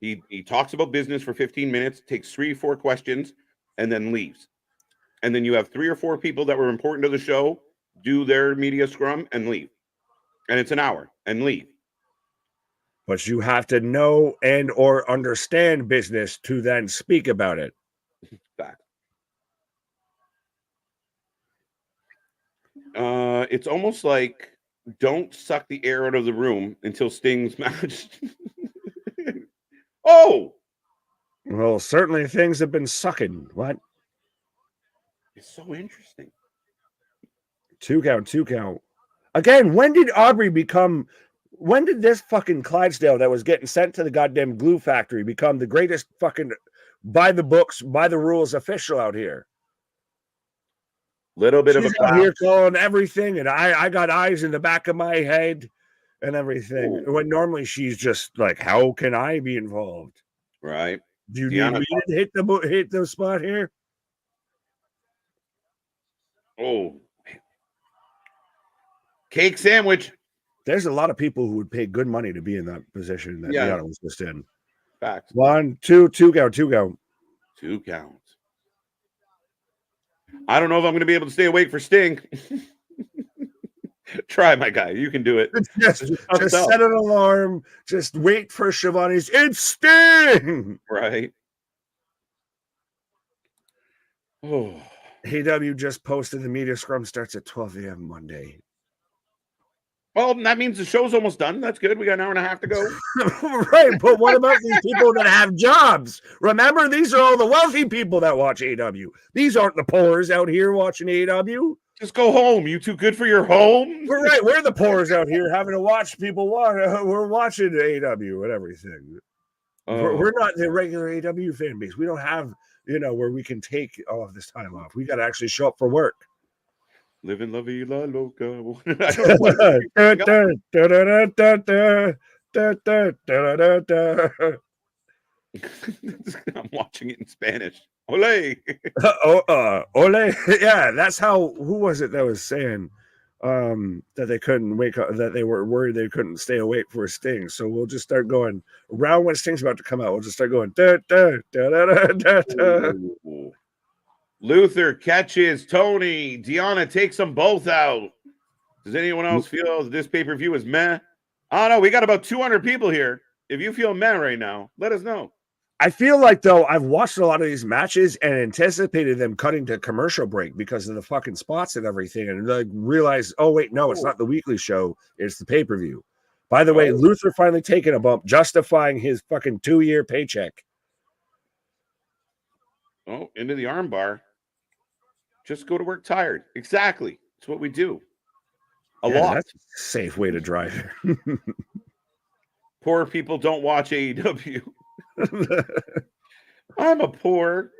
Speaker 1: He talks about business for 15 minutes, takes 3 or 4 questions, and then leaves. And then you have 3 or 4 people that were important to the show do their media scrum and leave. And it's an hour and leave.
Speaker 2: But you have to know and or understand business to then speak about it.
Speaker 1: Fact. It's almost like don't suck the air out of the room until Sting's match. Oh!
Speaker 2: Well, certainly things have been sucking. What?
Speaker 1: It's so interesting.
Speaker 2: 2 count. Again, when did this fucking Clydesdale that was getting sent to the goddamn glue factory become the greatest fucking by the books, by the rules official out here?
Speaker 1: Little bit
Speaker 2: She's
Speaker 1: of a
Speaker 2: out here calling everything, and I got eyes in the back of my head and everything.
Speaker 1: Ooh.
Speaker 2: When normally she's just like, how can I be involved?
Speaker 1: Right.
Speaker 2: Do you need me to hit the spot here?
Speaker 1: Oh, cake sandwich.
Speaker 2: There's a lot of people who would pay good money to be in that position that Diana was just in.
Speaker 1: Facts.
Speaker 2: 1, 2 go.
Speaker 1: 2 counts. I don't know if I'm going to be able to stay awake for Sting. Try, my guy. You can do it.
Speaker 2: Just set an alarm. Just wait for Shivani's. It's Sting!
Speaker 1: Right. Oh.
Speaker 2: AEW just posted the media scrum starts at 12 a.m. Monday.
Speaker 1: Well, that means the show's almost done. That's good. We got an hour and a half to go.
Speaker 2: Right, but what about these people that have jobs? Remember, these are all the wealthy people that watch AEW. These aren't the poors out here watching AEW.
Speaker 1: Just go home. You too good for your home?
Speaker 2: We're right. We're the poors out here having to watch people watch. We're watching AEW and everything. We're not the regular AEW fan base. We don't have, where we can take all of this time off. We got to actually show up for work.
Speaker 1: Living la vida loca. I'm watching it in Spanish. Ole.
Speaker 2: Ole. Yeah, that's how. Who was it that was saying that they couldn't wake up? That they were worried they couldn't stay awake for Sting. So we'll just start going around when Sting's about to come out. We'll just start going.
Speaker 1: Luther catches Tony. Deanna takes them both out. Does anyone else feel this pay-per-view is meh? I don't know. We got about 200 people here. If you feel meh right now, let us know.
Speaker 2: I feel like, though, I've watched a lot of these matches and anticipated them cutting to commercial break because of the fucking spots and everything, and like realize, oh, wait, no, it's not the weekly show. It's the pay-per-view. By the way, Luther finally taking a bump, justifying his fucking 2-year paycheck.
Speaker 1: Oh, into the armbar. Just go to work tired. Exactly. It's what we do. A lot.
Speaker 2: That's a safe way to drive.
Speaker 1: Poor people don't watch AEW. I'm a poor.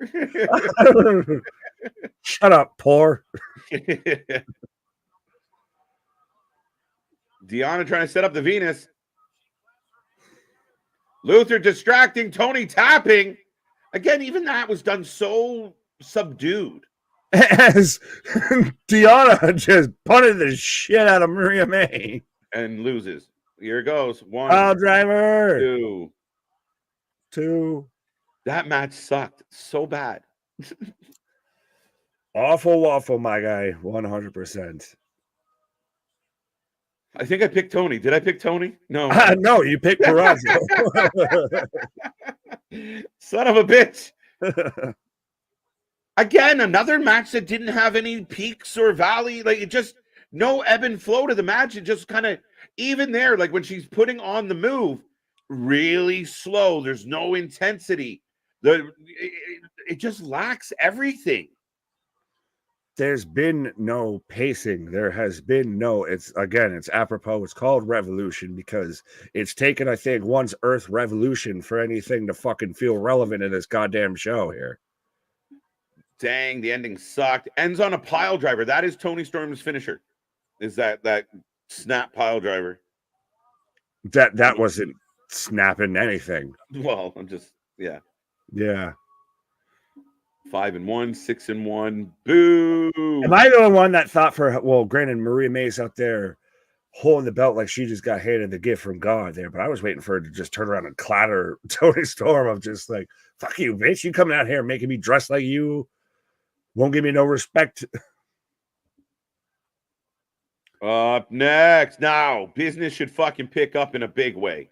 Speaker 2: Shut up, poor.
Speaker 1: Deanna trying to set up the Venus. Luther distracting. Tony tapping. Again, even that was done so subdued.
Speaker 2: As Deanna just punted the shit out of Maria May.
Speaker 1: And loses. Here it goes. 1.
Speaker 2: Pile driver.
Speaker 1: 2. That match sucked so bad.
Speaker 2: Awful waffle, my guy. 100%.
Speaker 1: I think I picked Tony. Did I pick Tony? No.
Speaker 2: No, you picked Perazzo.
Speaker 1: Son of a bitch. Again, another match that didn't have any peaks or valley. Like, it just, no ebb and flow to the match. It just kind of, even there, like when she's putting on the move, really slow. There's no intensity. It just lacks everything.
Speaker 2: There's been no pacing. There has been no, it's apropos. It's called Revolution because it's taken, I think, once Earth Revolution for anything to fucking feel relevant in this goddamn show here.
Speaker 1: Dang, the ending sucked. Ends on a pile driver. That is Tony Storm's finisher. Is that snap pile driver?
Speaker 2: That wasn't snapping anything.
Speaker 1: Well, I'm just, yeah.
Speaker 2: Yeah.
Speaker 1: 5-1, 6-1. Boo.
Speaker 2: Am I the only one that thought granted, Maria May's out there holding the belt like she just got handed the gift from God there, but I was waiting for her to just turn around and clatter Tony Storm of just like, fuck you, bitch. You coming out here making me dress like you. Won't give me no respect.
Speaker 1: Up next. Now, business should fucking pick up in a big way.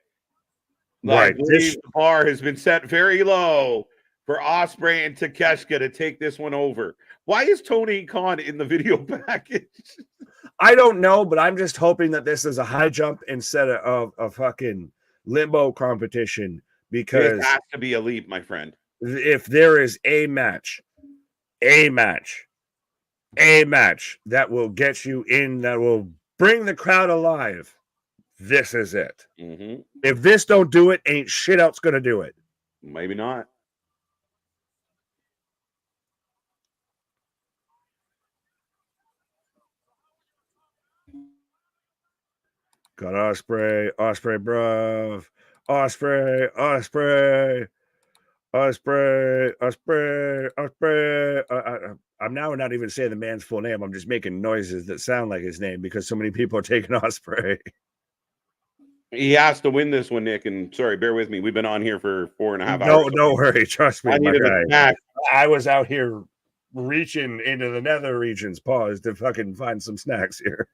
Speaker 2: Right.
Speaker 1: I believe the bar has been set very low for Ospreay and Takeshita to take this one over. Why is Tony Khan in the video package?
Speaker 2: I don't know, but I'm just hoping that this is a high jump instead of a fucking limbo competition, because
Speaker 1: it has to be a leap, my friend.
Speaker 2: If there is a match that will get you in, that will bring the crowd alive, this is it.
Speaker 1: Mm-hmm.
Speaker 2: If this don't do it, ain't shit else gonna do it.
Speaker 1: Maybe not.
Speaker 2: Got Ospreay, bruv. Ospreay. I'm now not even saying the man's full name. I'm just making noises that sound like his name because so many people are taking Ospreay.
Speaker 1: He has to win this one, Nick. And sorry, bear with me. We've been on here for 4.5 hours.
Speaker 2: Don't worry. Trust me.
Speaker 1: I needed a snack.
Speaker 2: I was out here reaching into the nether regions, pause, to fucking find some snacks here.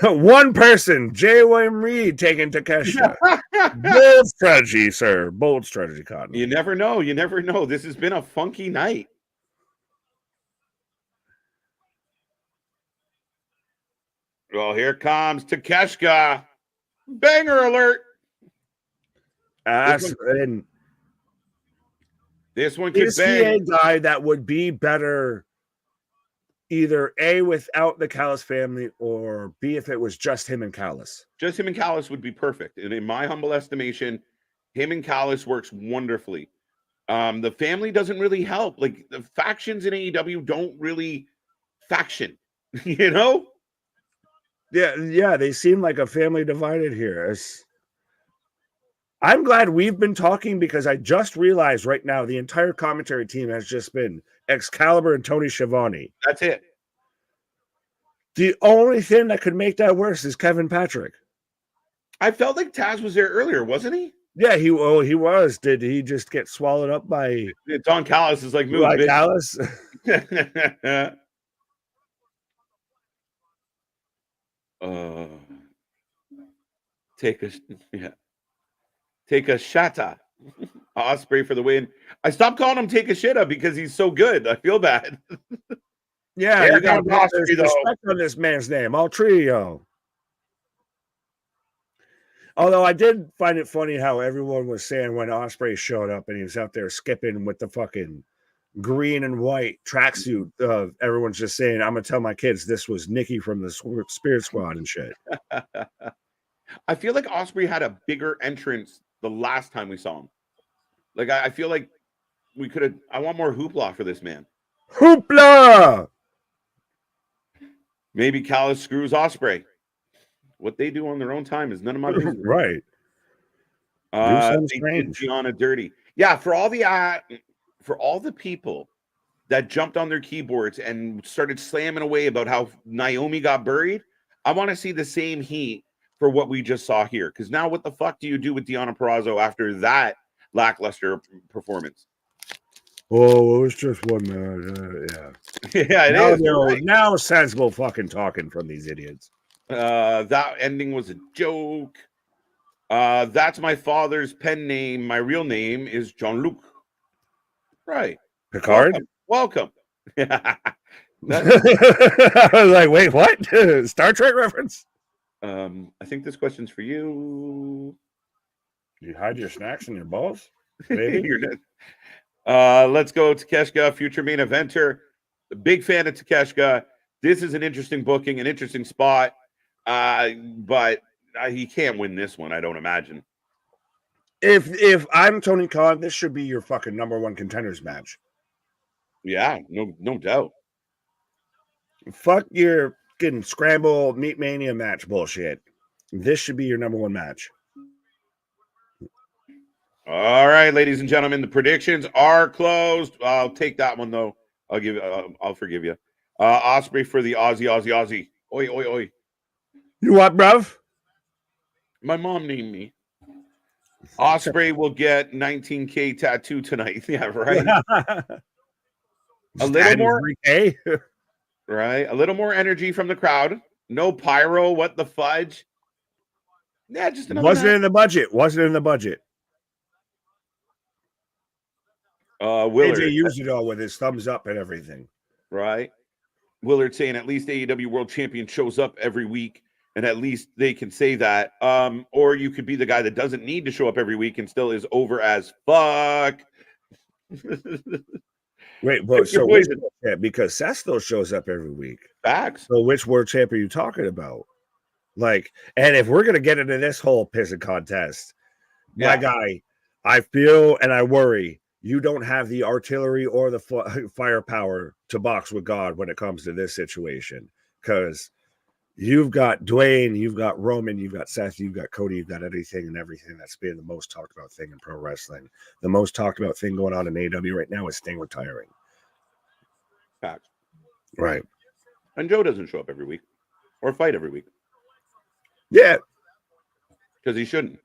Speaker 2: One person, J. William Reed, taking Takeshita. Bold strategy, sir. Bold strategy, Cotton.
Speaker 1: You never know. You never know. This has been a funky night. Well, here comes Takeshita. Banger alert. This one could
Speaker 2: is
Speaker 1: bang.
Speaker 2: he a guy that would be better either A, without the Callis family, or B, if it was just him and Callis?
Speaker 1: Just him and Callis would be perfect. And in my humble estimation, him and Callis works wonderfully. The family doesn't really help. Like, the factions in AEW don't really faction, you know?
Speaker 2: Yeah, they seem like a family divided here. I'm glad we've been talking, because I just realized right now the entire commentary team has just been Excalibur and Tony Schiavone.
Speaker 1: That's it.
Speaker 2: The only thing that could make that worse is Kevin Patrick.
Speaker 1: I felt like Taz was there earlier, wasn't he?
Speaker 2: Yeah, he was. Did he just get swallowed up by
Speaker 1: Don Callis? Is like, move,
Speaker 2: by Callis?
Speaker 1: Take a shatta. Ospreay for the win. I stopped calling him Take a Shitta because he's so good. I feel bad.
Speaker 2: Yeah,
Speaker 1: you
Speaker 2: you got
Speaker 1: got
Speaker 2: respect on this man's name. All trio. Although I did find it funny how everyone was saying when Ospreay showed up and he was out there skipping with the fucking green and white tracksuit. Everyone's just saying, "I'm gonna tell my kids this was Nikki from the Spirit Squad and shit."
Speaker 1: I feel like Ospreay had a bigger entrance the last time we saw him. Like, I feel like we could have. I want more hoopla for this man.
Speaker 2: Hoopla!
Speaker 1: Maybe Callis screws Ospreay. What they do on their own time is none of my business.
Speaker 2: Right.
Speaker 1: They did Gianna dirty. Yeah, for all the people that jumped on their keyboards and started slamming away about how Naomi got buried, I want to see the same heat for what we just saw here. Because now, what the fuck do you do with Deonna Purrazzo after that lackluster performance?
Speaker 2: Oh, it was just one minute. Yeah.
Speaker 1: Yeah, it is. Right.
Speaker 2: Now sensible fucking talking from these idiots.
Speaker 1: That ending was a joke. That's my father's pen name. My real name is Jean-Luc. Right.
Speaker 2: Picard?
Speaker 1: Welcome.
Speaker 2: I was like, wait, what? Star Trek reference?
Speaker 1: I think this question's for you.
Speaker 2: You hide your snacks in your balls? Maybe.
Speaker 1: Let's go Takeshita, future main eventer. Big fan of Takeshita. This is an interesting booking, an interesting spot. But he can't win this one, I don't imagine.
Speaker 2: If I'm Tony Khan, this should be your fucking number one contenders match.
Speaker 1: Yeah, no doubt.
Speaker 2: Fuck your fucking scramble meat mania match bullshit. This should be your number one match.
Speaker 1: All right, ladies and gentlemen, the predictions are closed. I'll take that one though. I'll forgive you. Ospreay for the Aussie. Oi, oi, oi.
Speaker 2: You what, bruv?
Speaker 1: My mom named me. Ospreay will get 19K tattoo tonight. Yeah, right. A little more, right? A little more energy from the crowd. No pyro. What the fudge? Yeah, just another.
Speaker 2: Wasn't in the budget. Wasn't in the budget.
Speaker 1: Willard
Speaker 2: AJ used it all with his thumbs up and everything.
Speaker 1: Right. Willard saying at least AEW World Champion shows up every week, and at least they can say that. Or you could be the guy that doesn't need to show up every week and still is over as fuck.
Speaker 2: Wait, but so because Seth still shows up every week.
Speaker 1: Facts.
Speaker 2: So which world champ are you talking about? Like, and if we're gonna get into this whole pissing contest, my guy, I feel and I worry you don't have the artillery or the firepower to box with God when it comes to this situation, because you've got Dwayne, you've got Roman, you've got Seth, you've got Cody, you've got anything and everything that's been the most talked about thing in pro wrestling. The most talked about thing going on in AEW right now is Sting retiring.
Speaker 1: Facts.
Speaker 2: Right.
Speaker 1: And Joe doesn't show up every week or fight every week.
Speaker 2: Yeah.
Speaker 1: Because he shouldn't.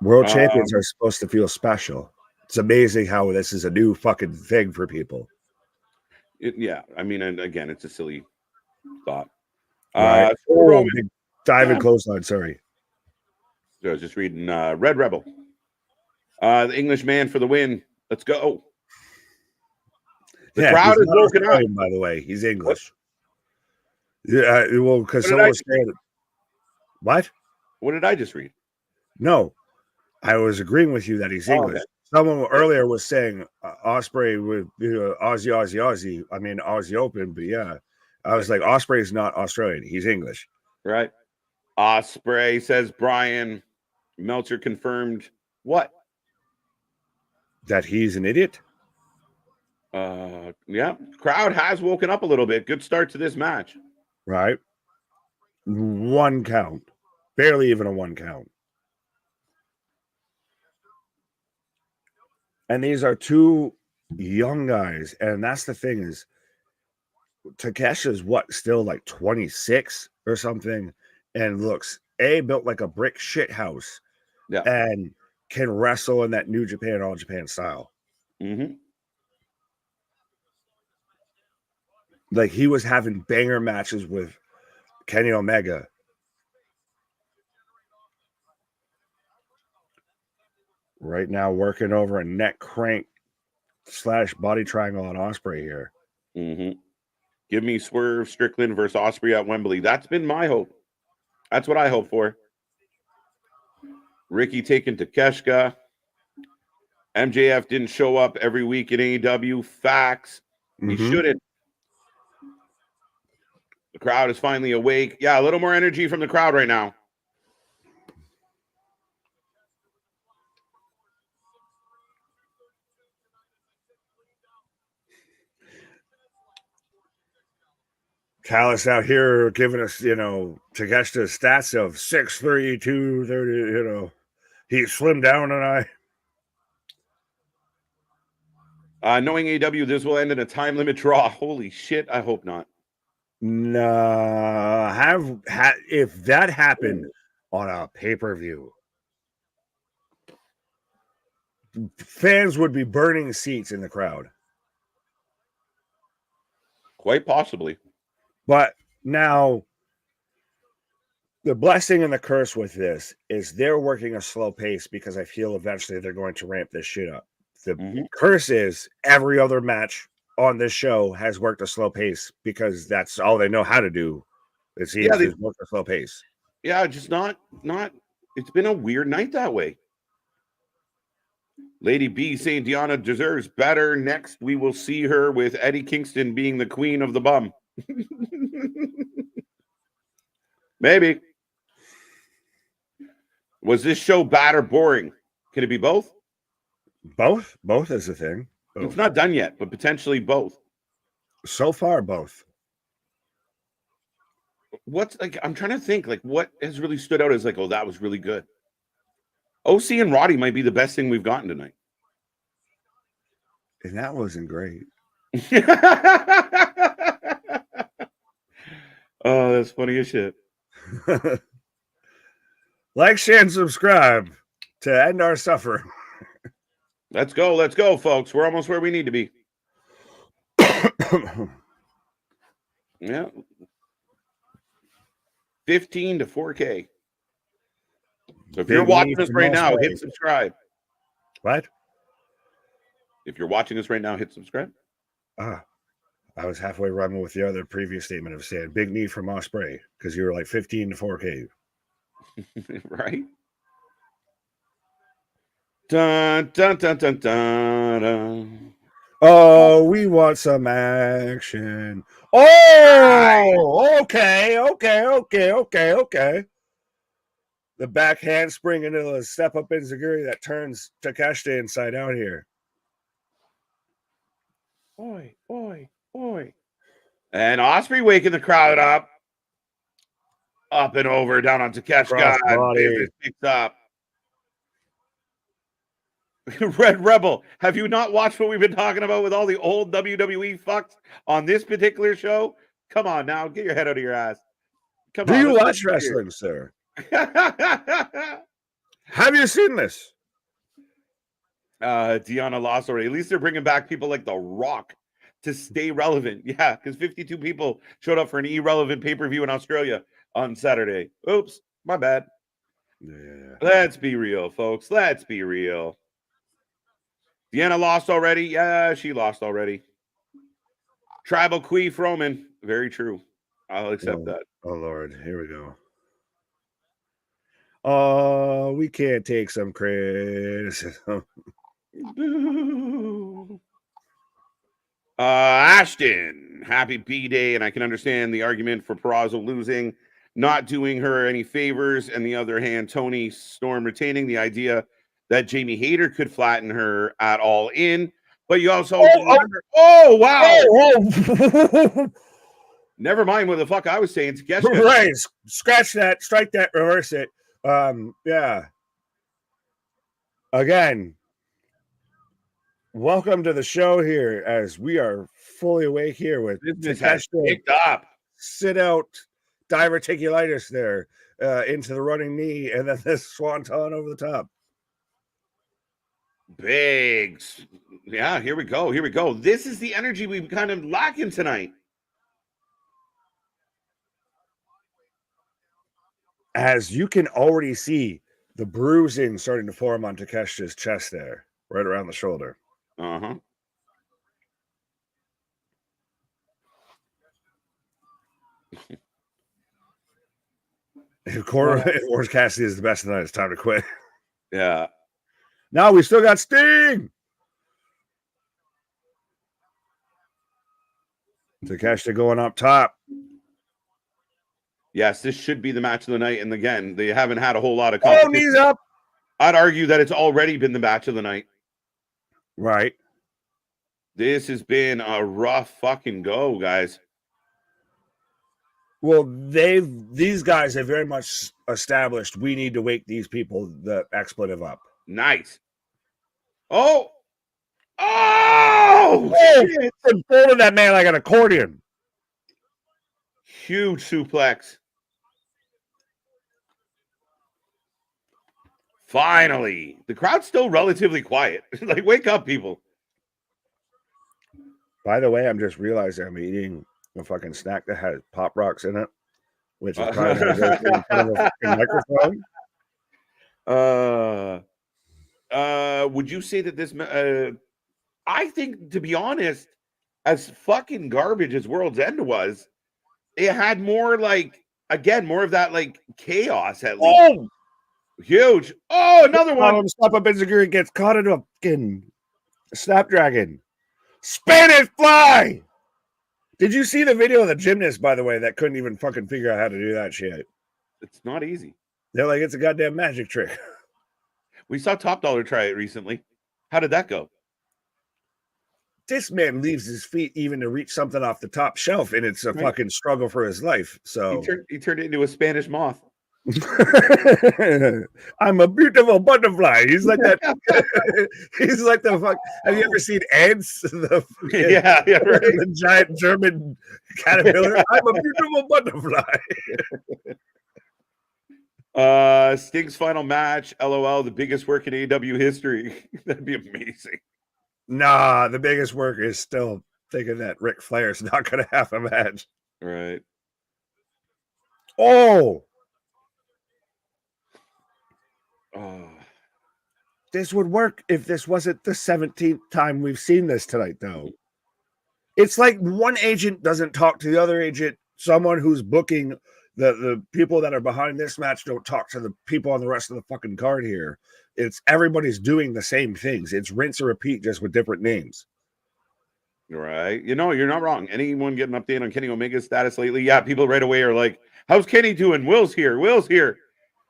Speaker 2: World champions are supposed to feel special. It's amazing how this is a new fucking thing for people.
Speaker 1: Yeah, I mean, and again, it's a silly thought.
Speaker 2: Right. Diving clothesline, sorry.
Speaker 1: So I was just reading Red Rebel. The English man for the win. Let's go. The crowd is woken up.
Speaker 2: By the way, he's English. Yeah, well, because someone was saying, what?
Speaker 1: What did I just read?
Speaker 2: No, I was agreeing with you that he's English. Okay. Someone earlier was saying Ospreay with Aussie. I mean Aussie Open, but yeah, I was like, Ospreay is not Australian. He's English,
Speaker 1: right? Ospreay, says Brian. Meltzer confirmed what?
Speaker 2: That he's an idiot.
Speaker 1: Yeah, crowd has woken up a little bit. Good start to this match.
Speaker 2: Right. 1 count, barely even a 1 count. And these are two young guys. And that's the thing is Takeshi's still like 26 or something. And looks built like a brick shit house.
Speaker 1: Yeah.
Speaker 2: And can wrestle in that New Japan, All Japan style.
Speaker 1: Mm-hmm.
Speaker 2: Like he was having banger matches with Kenny Omega. Right now, working over a neck crank / body triangle on Ospreay here.
Speaker 1: Mm-hmm. Give me Swerve Strickland versus Ospreay at Wembley. That's been my hope. That's what I hope for. Ricky taking Takeshita. MJF didn't show up every week in AEW. Facts. He shouldn't. The crowd is finally awake. Yeah, a little more energy from the crowd right now.
Speaker 2: Callis out here giving us, Takeshita's stats of 6'3", 230, he slimmed down and
Speaker 1: knowing AEW, this will end in a time limit draw. Holy shit, I hope not.
Speaker 2: Nah, if that happened on a pay-per-view, fans would be burning seats in the crowd.
Speaker 1: Quite possibly.
Speaker 2: But now, the blessing and the curse with this is they're working a slow pace because I feel eventually they're going to ramp this shit up. The curse is every other match on this show has worked a slow pace because that's all they know how to do. It seems to work a slow pace.
Speaker 1: Yeah, just not. It's been a weird night that way. Lady B saying Deanna deserves better. Next, we will see her with Eddie Kingston being the queen of the bum. Maybe. Was this show bad or boring? Can it be both?
Speaker 2: Both is the thing. Both.
Speaker 1: It's not done yet, but potentially both.
Speaker 2: So far, both.
Speaker 1: what's like, I'm trying to think like what has really stood out as like, oh, that was really good. OC and Roddy might be the best thing we've gotten tonight.
Speaker 2: And that wasn't great.
Speaker 1: Oh, that's funny as shit.
Speaker 2: Like, share, and subscribe to end our suffering.
Speaker 1: Let's go, folks. We're almost where we need to be. Yeah. 15 to 4K. So if you're watching us right now, hit subscribe.
Speaker 2: What?
Speaker 1: If you're watching us right now, hit subscribe.
Speaker 2: I was halfway running with the other previous statement of saying big need from Ospreay because you were like 15 to 4K.
Speaker 1: Right? Dun, dun, dun, dun, dun, dun.
Speaker 2: Oh, we want some action. Oh, okay. The back handspring into a step up enziguri that turns Takeshita inside out here.
Speaker 1: Oi. And Ospreay waking the crowd up. Up and over, down on Takeshita. Business picks up. Red Rebel, have you not watched what we've been talking about with all the old WWE fucks on this particular show? Come on now, get your head out of your ass.
Speaker 2: Come on. Do you watch wrestling, sir? Have you seen this?
Speaker 1: Deanna lost already. At least they're bringing back people like The Rock to stay relevant. Yeah, because 52 people showed up for an irrelevant pay-per-view in Australia on Saturday. Oops, my bad.
Speaker 2: Yeah.
Speaker 1: Let's be real, folks. Let's be real. Deanna lost already. Yeah, she lost already. Tribal Queef Roman. Very true. I'll accept that.
Speaker 2: Oh, Lord. Here we go. Oh, we can't take some criticism.
Speaker 1: Ashton, happy B-Day, and I can understand the argument for Peraza losing, not doing her any favors, and the other hand, Tony Storm retaining the idea that Jamie Hayter could flatten her at all in. But you also remember, wow. Never mind what the fuck I was saying.
Speaker 2: Right. Scratch that, strike that, reverse it. Yeah. Again, welcome to the show here as we are fully awake here with
Speaker 1: Takeshita picked up.
Speaker 2: Sit out diverticulitis there into the running knee and then this swanton over the top.
Speaker 1: Bigs. Yeah, here we go. This is the energy we've kind of lacking tonight.
Speaker 2: As you can already see the bruising starting to form on Takeshita's chest there, right around the shoulder.
Speaker 1: Uh-huh.
Speaker 2: If Orange Cassidy is the best tonight, it's time to quit.
Speaker 1: Yeah.
Speaker 2: Now we still got Sting. Takeshita going up top.
Speaker 1: Yes, this should be the match of the night. And again, they haven't had a whole lot of competition.
Speaker 2: Oh, knees up.
Speaker 1: I'd argue that it's already been the match of the night.
Speaker 2: Right.
Speaker 1: This has been a rough fucking go, guys.
Speaker 2: Well, these guys have very much established we need to wake these people the expletive up.
Speaker 1: Nice. Oh, shit.
Speaker 2: It folded that man like an accordion.
Speaker 1: Huge suplex. Finally. The crowd's still relatively quiet. Like, wake up, people.
Speaker 2: By the way, I'm just realizing I'm eating a fucking snack that has Pop Rocks in it, which is probably going to go in front of a fucking microphone.
Speaker 1: Would you say that this I think, to be honest, as fucking garbage as World's End was, it had more like, again, more of that like chaos at least.
Speaker 2: Oh!
Speaker 1: Huge. Oh, another one.
Speaker 2: Stop up Enziguri gets caught in a fucking Snapdragon. Spanish fly! Did you see the video of the gymnast, by the way, that couldn't even fucking figure out how to do that shit?
Speaker 1: It's not easy.
Speaker 2: They're like, it's a goddamn magic trick.
Speaker 1: We saw Top Dollar try it recently. How did that go?
Speaker 2: This man leaves his feet even to reach something off the top shelf, and it's a fucking struggle for his life. So
Speaker 1: he turned it into a Spanish moth.
Speaker 2: I'm a beautiful butterfly. He's like that. He's like the fuck. Have you ever seen ants?
Speaker 1: Yeah, right.
Speaker 2: The giant German caterpillar. I'm a beautiful butterfly.
Speaker 1: Sting's final match. LOL, the biggest work in AEW history. That'd be amazing.
Speaker 2: Nah, the biggest work is still thinking that Ric Flair's not going to have a match.
Speaker 1: Right.
Speaker 2: Oh. This would work if this wasn't the 17th time we've seen this tonight, though. It's like one agent doesn't talk to the other agent. Someone who's booking the people that are behind this match don't talk to the people on the rest of the fucking card here. It's everybody's doing the same things. It's rinse or repeat, just with different names.
Speaker 1: Right. You know, you're not wrong. Anyone get an update on Kenny Omega's status lately? Yeah, people right away are like, how's Kenny doing? Will's here.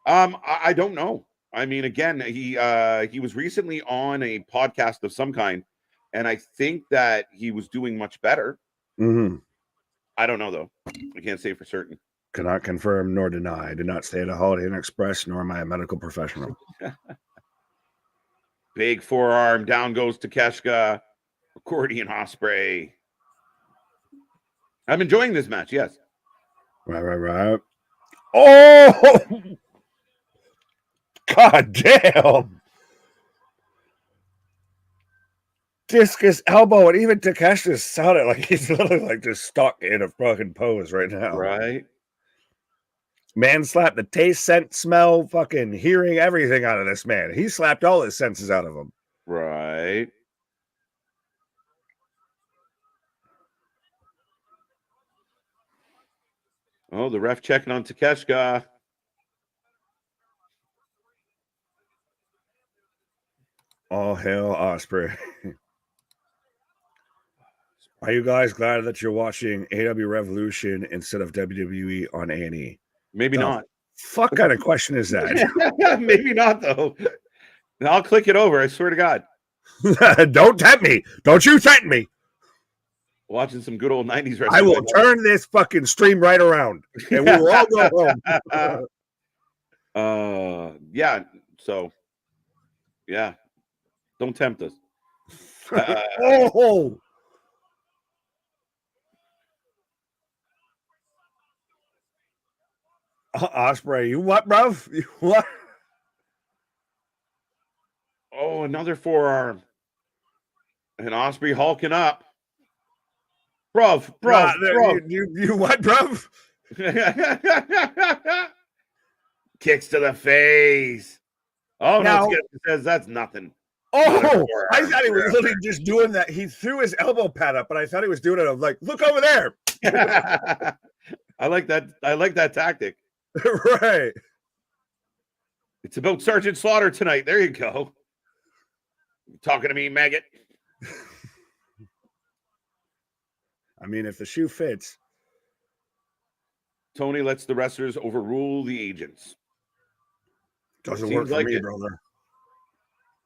Speaker 1: I don't know. I mean, again, he was recently on a podcast of some kind, and I think that he was doing much better.
Speaker 2: Mm-hmm.
Speaker 1: I don't know, though. I can't say for certain.
Speaker 2: Cannot confirm nor deny. I did not stay at a Holiday Inn Express, nor am I a medical professional.
Speaker 1: Big forearm. Down goes Takeshita. Accordion Ospreay. I'm enjoying this match, yes.
Speaker 2: Right. Oh! God damn! Discus elbow, and even Takeshita sounded like he's literally like just stuck in a fucking pose right now.
Speaker 1: Right.
Speaker 2: Man slapped the taste, scent, smell, fucking hearing, everything out of this man. He slapped all his senses out of him.
Speaker 1: Right. Oh, the ref checking on Takeshita.
Speaker 2: All hail Ospreay. Are you guys glad that you're watching AEW Revolution instead of WWE on A&E?
Speaker 1: Maybe not.
Speaker 2: Fuck kind of question is that?
Speaker 1: Maybe not, though. I'll click it over. I swear to God.
Speaker 2: Don't tempt me. Don't you threaten me.
Speaker 1: Watching some good old 90s wrestling.
Speaker 2: I will turn this fucking stream right around, and we will all go
Speaker 1: home. Yeah. So, yeah. Don't tempt us.
Speaker 2: Oh. Ospreay, you what, bruv? You what?
Speaker 1: Oh, another forearm. And Ospreay hulking up. Bruv.
Speaker 2: You what, bruv?
Speaker 1: Kicks to the face. Oh,
Speaker 2: now,
Speaker 1: no, it says that's nothing.
Speaker 2: Oh, I thought he was literally just doing that. He threw his elbow pad up, but I thought he was doing it. I'm like, look over there.
Speaker 1: I like that tactic.
Speaker 2: Right.
Speaker 1: It's about Sergeant Slaughter tonight. There you go. You talking to me, maggot?
Speaker 2: I mean, if the shoe fits.
Speaker 1: Tony lets the wrestlers overrule the agents.
Speaker 2: Doesn't work for me, brother.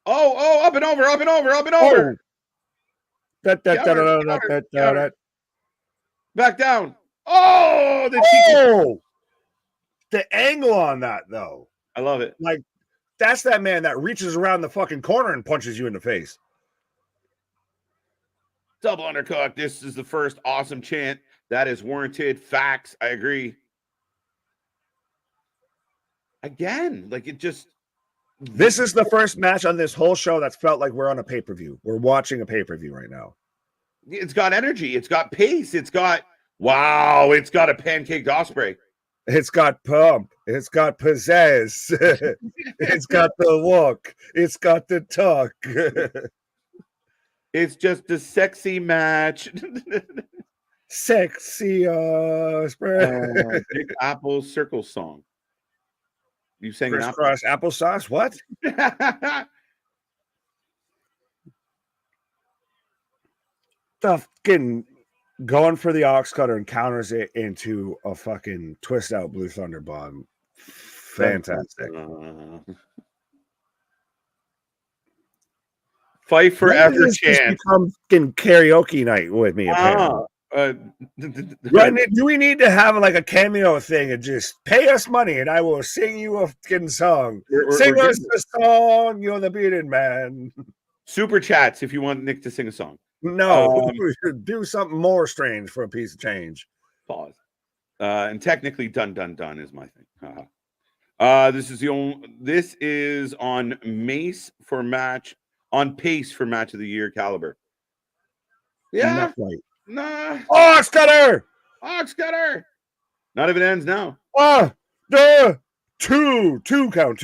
Speaker 1: Oh, up and over. Back down. Oh,
Speaker 2: the angle on that, though.
Speaker 1: I love it.
Speaker 2: Like, that's that man that reaches around the fucking corner and punches you in the face.
Speaker 1: Double undercut. This is the first awesome chant that is warranted. Facts. I agree. Again, like it just.
Speaker 2: This is the first match on this whole show that's felt like we're on a pay-per-view. We're watching a pay-per-view right now.
Speaker 1: It's got energy. It's got pace. It's got It's got a pancaked Ospreay.
Speaker 2: It's got pump. It's got pizzazz. It's got the look. It's got the talk.
Speaker 1: It's just a sexy match.
Speaker 2: Sexy Ospreay.
Speaker 1: Big Apple Circle song. You sang
Speaker 2: crisscross applesauce? What? Fucking going for the ox cutter and counters it into a fucking twist out Blue Thunder bomb. Fantastic.
Speaker 1: Fight Forever
Speaker 2: This just
Speaker 1: chant.
Speaker 2: become fucking karaoke night with me, apparently. Right, do we need to have like a cameo thing and just pay us money and I will sing you a fucking song? Sing us a song, you're the bearded man.
Speaker 1: Super chats if you want Nick to sing a song.
Speaker 2: No, we should do something more strange for a piece of change.
Speaker 1: Pause. And technically, done is my thing. This is on Mace for match on pace for match of the year caliber. Yeah,
Speaker 2: not quite.
Speaker 1: Nah.
Speaker 2: Ox cutter.
Speaker 1: Not if it ends now.
Speaker 2: Two count.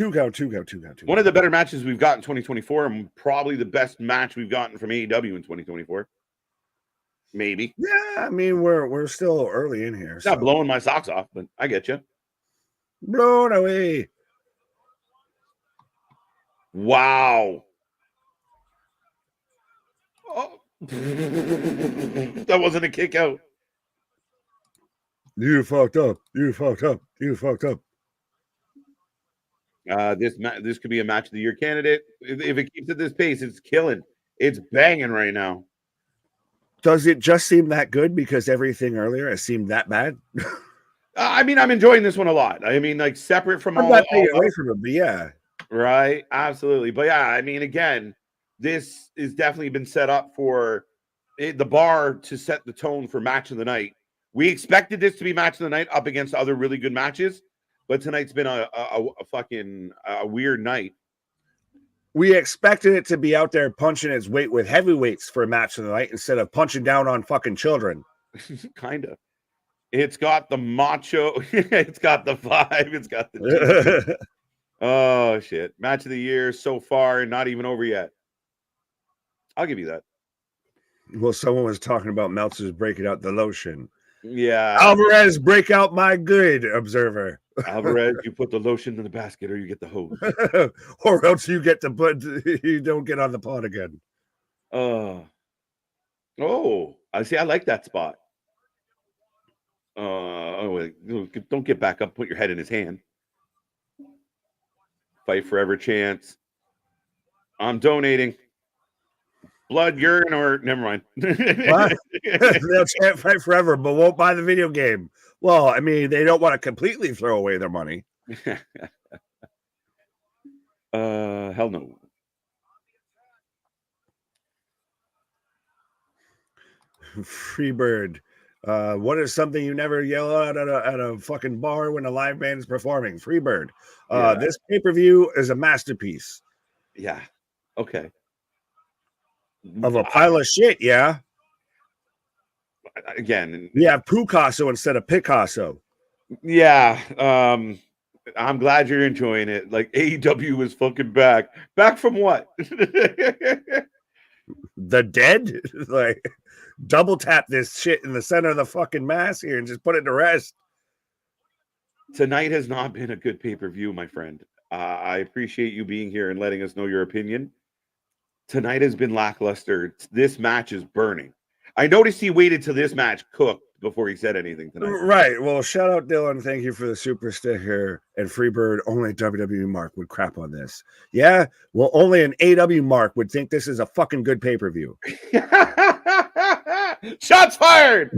Speaker 1: One of the better matches we've got in 2024, and probably the best match we've gotten from AEW in 2024. Maybe.
Speaker 2: Yeah, I mean we're still early in here.
Speaker 1: It's not blowing my socks off, but I get you.
Speaker 2: Blown away.
Speaker 1: Wow. Oh. That wasn't a kick out.
Speaker 2: You fucked up.
Speaker 1: This could be a match of the year candidate. If it keeps at this pace, it's killing. It's banging right now.
Speaker 2: Does it just seem that good because everything earlier has seemed that bad?
Speaker 1: I mean, I'm enjoying this one a lot. I mean, like separate from
Speaker 2: I'm not taking away from it, but yeah.
Speaker 1: Right, absolutely. But yeah, I mean, again, this has definitely been set up for the bar to set the tone for match of the night. We expected this to be match of the night up against other really good matches, but tonight's been a fucking weird night.
Speaker 2: We expected it to be out there punching its weight with heavyweights for a match of the night instead of punching down on fucking children.
Speaker 1: Kind of. It's got the macho. It's got the vibe. It's got the. Oh, shit. Match of the year so far, not even over yet. I'll give you that.
Speaker 2: Well, someone was talking about Meltzer's breaking out the lotion.
Speaker 1: Yeah.
Speaker 2: Alvarez, break out my good, observer.
Speaker 1: Alvarez, you put the lotion in the basket or you get the hose.
Speaker 2: Or else you don't get on the pot again.
Speaker 1: Oh, I see. I like that spot. Don't get back up. Put your head in his hand. Fight Forever chance. I'm donating. Blood, urine, or never mind.
Speaker 2: They'll chant Fight Forever, but won't buy the video game. Well, I mean, they don't want to completely throw away their money.
Speaker 1: Hell no.
Speaker 2: Freebird. What is something you never yell out at a fucking bar when a live band is performing? Freebird. This pay-per-view is a masterpiece.
Speaker 1: Yeah. Okay.
Speaker 2: Of a pile of shit, yeah.
Speaker 1: Again,
Speaker 2: we have Picasso instead of Picasso.
Speaker 1: Yeah. I'm glad you're enjoying it. Like AEW is fucking back. Back from what?
Speaker 2: The dead? Like double tap this shit in the center of the fucking mass here and just put it to rest.
Speaker 1: Tonight has not been a good pay-per-view, my friend. I appreciate you being here and letting us know your opinion. Tonight has been lackluster. This match is burning. I noticed he waited till this match cooked before he said anything tonight.
Speaker 2: Right. Well, shout out Dylan. Thank you for the super sticker. And Freebird, only WWE Mark would crap on this. Yeah. Well, only an AW Mark would think this is a fucking good pay-per-view.
Speaker 1: Shots fired.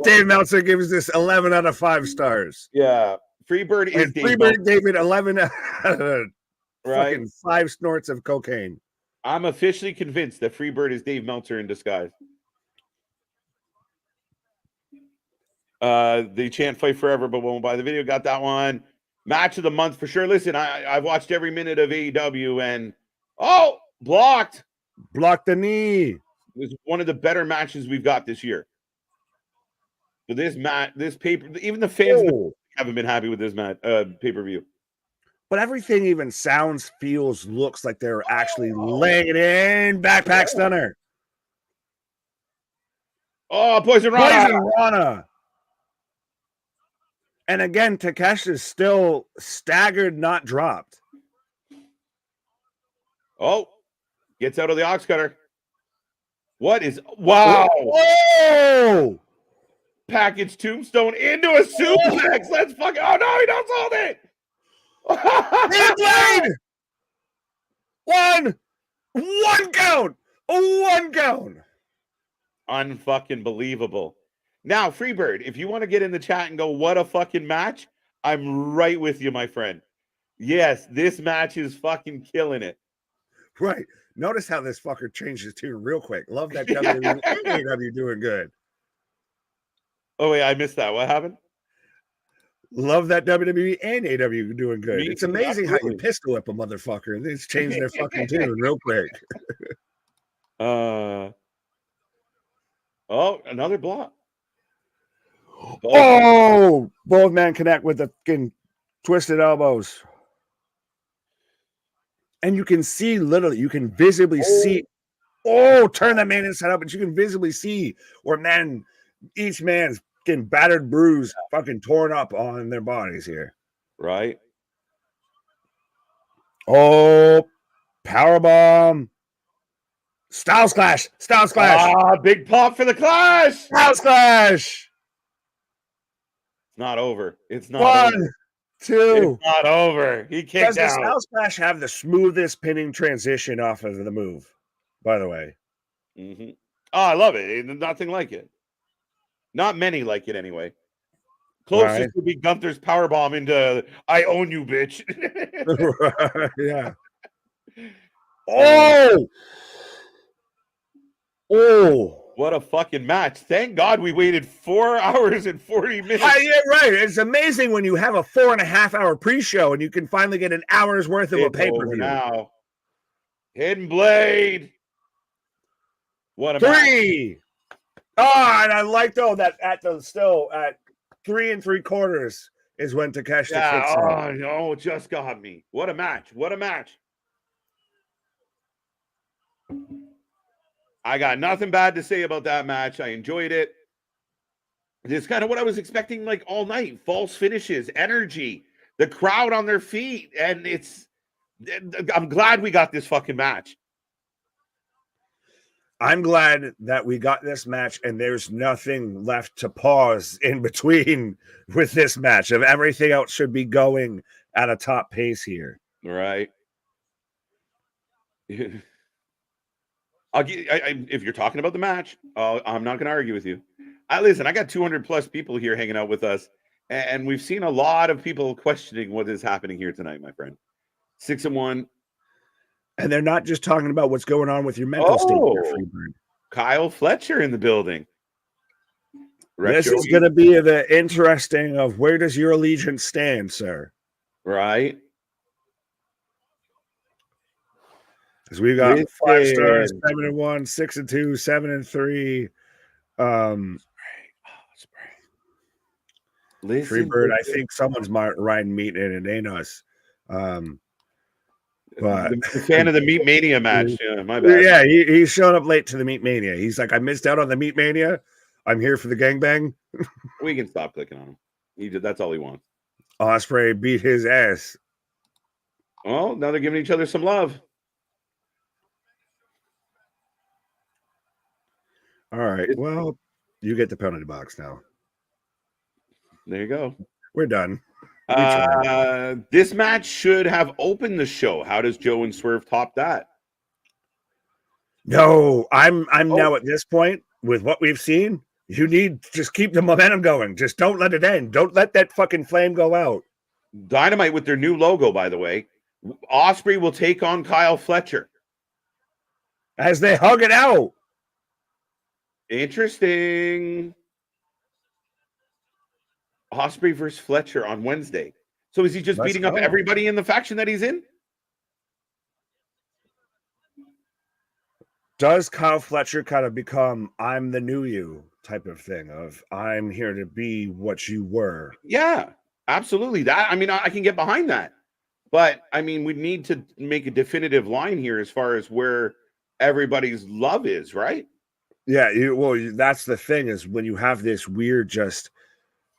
Speaker 2: Dave Meltzer gives this 11 out of 5 stars.
Speaker 1: Yeah. Freebird is
Speaker 2: Freebird gave it 11 out of fucking 5 snorts of cocaine.
Speaker 1: I'm officially convinced that Freebird is Dave Meltzer in disguise. They chant Fight Forever, but won't buy the video. Got that one. Match of the month for sure. Listen, I've watched every minute of AEW and blocked.
Speaker 2: Blocked the knee.
Speaker 1: It was one of the better matches we've got this year. But this paper, even the fans haven't been happy with this pay-per-view.
Speaker 2: But everything even sounds, feels, looks like they're actually laying it in. Backpack stunner.
Speaker 1: Oh, Poison
Speaker 2: Rana. And again, Takeshita is still staggered, not dropped.
Speaker 1: Oh, gets out of the ox cutter. What is... Wow.
Speaker 2: Whoa!
Speaker 1: Package tombstone into a suplex. Let's fucking... Oh, no, he don't hold it.
Speaker 2: Blade! One count! One count!
Speaker 1: Unfucking believable. Now, Freebird, if you want to get in the chat and go, what a fucking match, I'm right with you, my friend. Yes, this match is fucking killing it.
Speaker 2: Right. Notice how this fucker changed his tune real quick. Love that WWE and AEW doing good.
Speaker 1: Oh, wait, I missed that. What happened?
Speaker 2: Love that WWE and AEW doing good. It's amazing how you
Speaker 1: absolutely.
Speaker 2: pistol whip a motherfucker and it's changed their fucking tune real quick.
Speaker 1: Oh, another block.
Speaker 2: Oh, both men connect with the fucking twisted elbows. And you can see literally, you can visibly see. Oh, turn that man inside out, but you can visibly see where each man's getting battered, bruised, fucking torn up on their bodies here.
Speaker 1: Right.
Speaker 2: Oh, powerbomb. Styles Clash.
Speaker 1: Big pop for the Clash.
Speaker 2: Styles Clash.
Speaker 1: It's not over. It's not
Speaker 2: One,
Speaker 1: over.
Speaker 2: two.
Speaker 1: It's not over. He kicked
Speaker 2: Does the
Speaker 1: out.
Speaker 2: Styles Clash have the smoothest pinning transition off of the move, by the way?
Speaker 1: Mm-hmm. Oh, I love it. Nothing like it. Not many like it anyway. Closest would be Gunther's powerbomb into I own you, bitch.
Speaker 2: Yeah. Oh,
Speaker 1: what a fucking match. Thank God we waited 4 hours and 40 minutes.
Speaker 2: Yeah, right. It's amazing when you have a 4.5 hour pre-show and you can finally get an hour's worth of a pay-per-view.
Speaker 1: Now. Hidden Blade. What a
Speaker 2: 3. Match. Oh, and I like though that at 3 3/4 is when Takeshita kicks in.
Speaker 1: Oh, it just got me. What a match. What a match. I got nothing bad to say about that match. I enjoyed it. It's kind of what I was expecting like all night. False finishes, energy, the crowd on their feet. And I'm glad we got this fucking match.
Speaker 2: I'm glad that we got this match and there's nothing left to pause in between with this match. Of everything else should be going at a top pace here.
Speaker 1: Right. If you're talking about the match, I'm not going to argue with you. Listen, I got 200 plus people here hanging out with us, and we've seen a lot of people questioning what is happening here tonight, my friend. 6-1.
Speaker 2: And they're not just talking about what's going on with your mental state here, Freebird.
Speaker 1: Kyle Fletcher in the building.
Speaker 2: This is going to be the interesting of where does your allegiance stand, sir?
Speaker 1: Right.
Speaker 2: Because we got 5 stars, 7-1, 6-2, 7-3. Freebird, I think someone's riding meat in it, ain't us. But
Speaker 1: the fan of the Meat Mania match. Yeah, my bad.
Speaker 2: Yeah, he showed up late to the Meat Mania. He's like, I missed out on the Meat Mania. I'm here for the gangbang.
Speaker 1: We can stop clicking on him. That's all he wants.
Speaker 2: Ospreay beat his ass.
Speaker 1: Well, now they're giving each other some love.
Speaker 2: All right. Well, you get the penalty box now.
Speaker 1: There you go.
Speaker 2: We're done.
Speaker 1: This match should have opened the show. How does Joe and Swerve top that?
Speaker 2: No, I'm now at this point with what we've seen. You need to just keep the momentum going. Just don't let it end. Don't let that fucking flame go out.
Speaker 1: Dynamite with their new logo, by the way. Ospreay will take on Kyle Fletcher
Speaker 2: as they hug it out.
Speaker 1: Interesting. Ospreay versus Fletcher on Wednesday. So is he just beating up everybody in the faction that he's in?
Speaker 2: Does Kyle Fletcher kind of become I'm the new you type of thing of I'm here to be what you were?
Speaker 1: Yeah, absolutely. I can get behind that. But we need to make a definitive line here as far as where everybody's love is, right?
Speaker 2: Yeah, that's the thing is when you have this weird just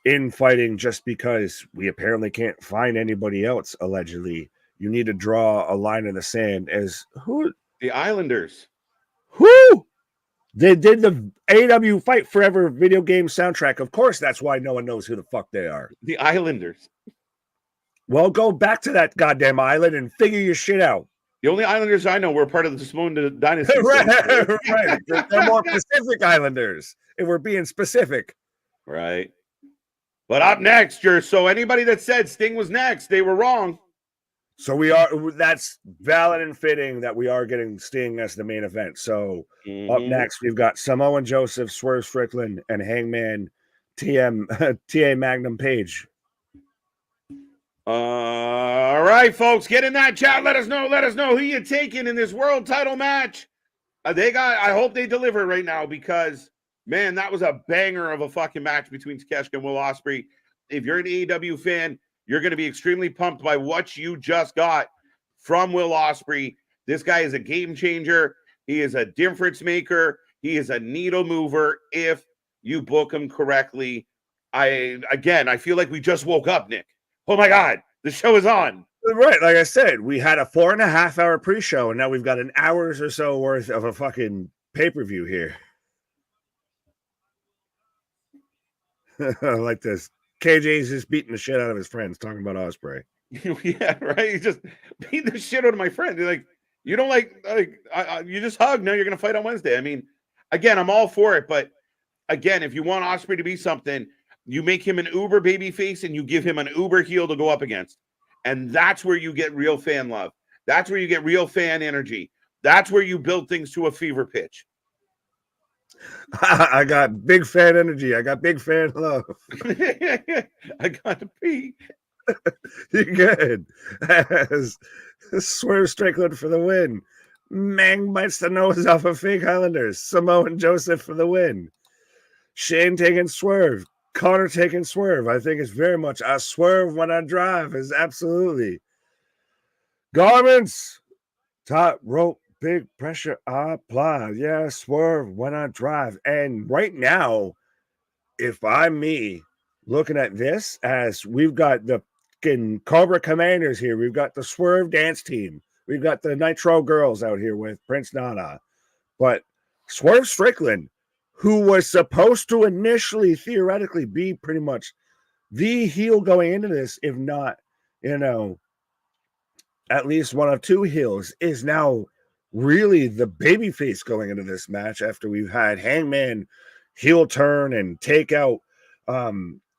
Speaker 2: infighting just because we apparently can't find anybody else, allegedly, you need to draw a line in the sand as who?
Speaker 1: The Islanders.
Speaker 2: Who? They did the AEW Fight Forever video game soundtrack. Of course, that's why no one knows who the fuck they are.
Speaker 1: The Islanders.
Speaker 2: Well, go back to that goddamn island and figure your shit out.
Speaker 1: The only Islanders I know were part of the Samoan dynasty.
Speaker 2: Right. They're more Pacific Islanders, if we're being specific.
Speaker 1: Right. But up next, so anybody that said Sting was next, they were wrong.
Speaker 2: So that's valid and fitting that we are getting Sting as the main event. So up next, we've got Samoan Joseph, Swerve Strickland, and Hangman TA Magnum Page.
Speaker 1: All right, folks, get in that chat. Let us know who you're taking in this world title match. I hope they deliver right now, because man, that was a banger of a fucking match between Takeshita and Will Ospreay. If you're an AEW fan, you're going to be extremely pumped by what you just got from Will Ospreay. This guy is a game changer. He is a difference maker. He is a needle mover if you book him correctly. I feel like we just woke up, Nick. Oh my God, the show is on.
Speaker 2: Right, like I said, we had a 4.5 hour pre-show, and now we've got an hours or so worth of a fucking pay-per-view here. I like this. KJ's just beating the shit out of his friends, talking about Ospreay.
Speaker 1: Yeah, right. He's just beating the shit out of my friend. You're like, you don't you just hug. Now you're gonna fight on Wednesday. I mean, again, I'm all for it, but again, if you want Ospreay to be something, you make him an uber baby face and you give him an uber heel to go up against. And that's where you get real fan love. That's where you get real fan energy. That's where you build things to a fever pitch.
Speaker 2: I got big fan energy. I got big fan love.
Speaker 1: I got to pee.
Speaker 2: You're good. Swerve Strickland for the win. Mang bites the nose off of fake Islanders. Samoan Joseph for the win. Shane taking Swerve. Connor taking Swerve. I think it's very much a swerve when I drive. Is absolutely. Garments. Top rope. Big pressure applied. Yeah, swerve when I drive. And right now, if I'm me, looking at this, as we've got the Cobra Commanders here, we've got the Swerve dance team, we've got the Nitro girls out here with Prince Nana, but Swerve Strickland, who was supposed to initially theoretically be pretty much the heel going into this, if not, at least one of two heels, is now really the babyface going into this match after we've had Hangman heel turn and take out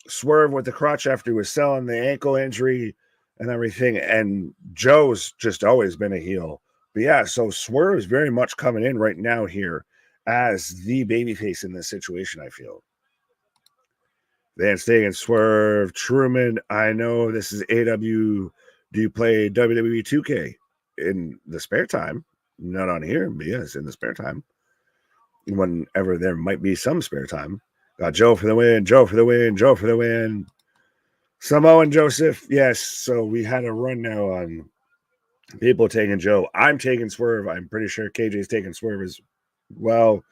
Speaker 2: Swerve with the crotch after he was selling the ankle injury and everything. And Joe's just always been a heel. But yeah, so Swerve is very much coming in right now here as the babyface in this situation, I feel. Van Sting and Swerve. Truman, I know this is AW. Do you play WWE 2K in the spare time? Not on here, but yes, in the spare time. Whenever there might be some spare time. Got Joe for the win, Joe for the win, Joe for the win. Samoan Joseph, yes. So we had a run now on people taking Joe. I'm taking Swerve. I'm pretty sure KJ's taking Swerve as well.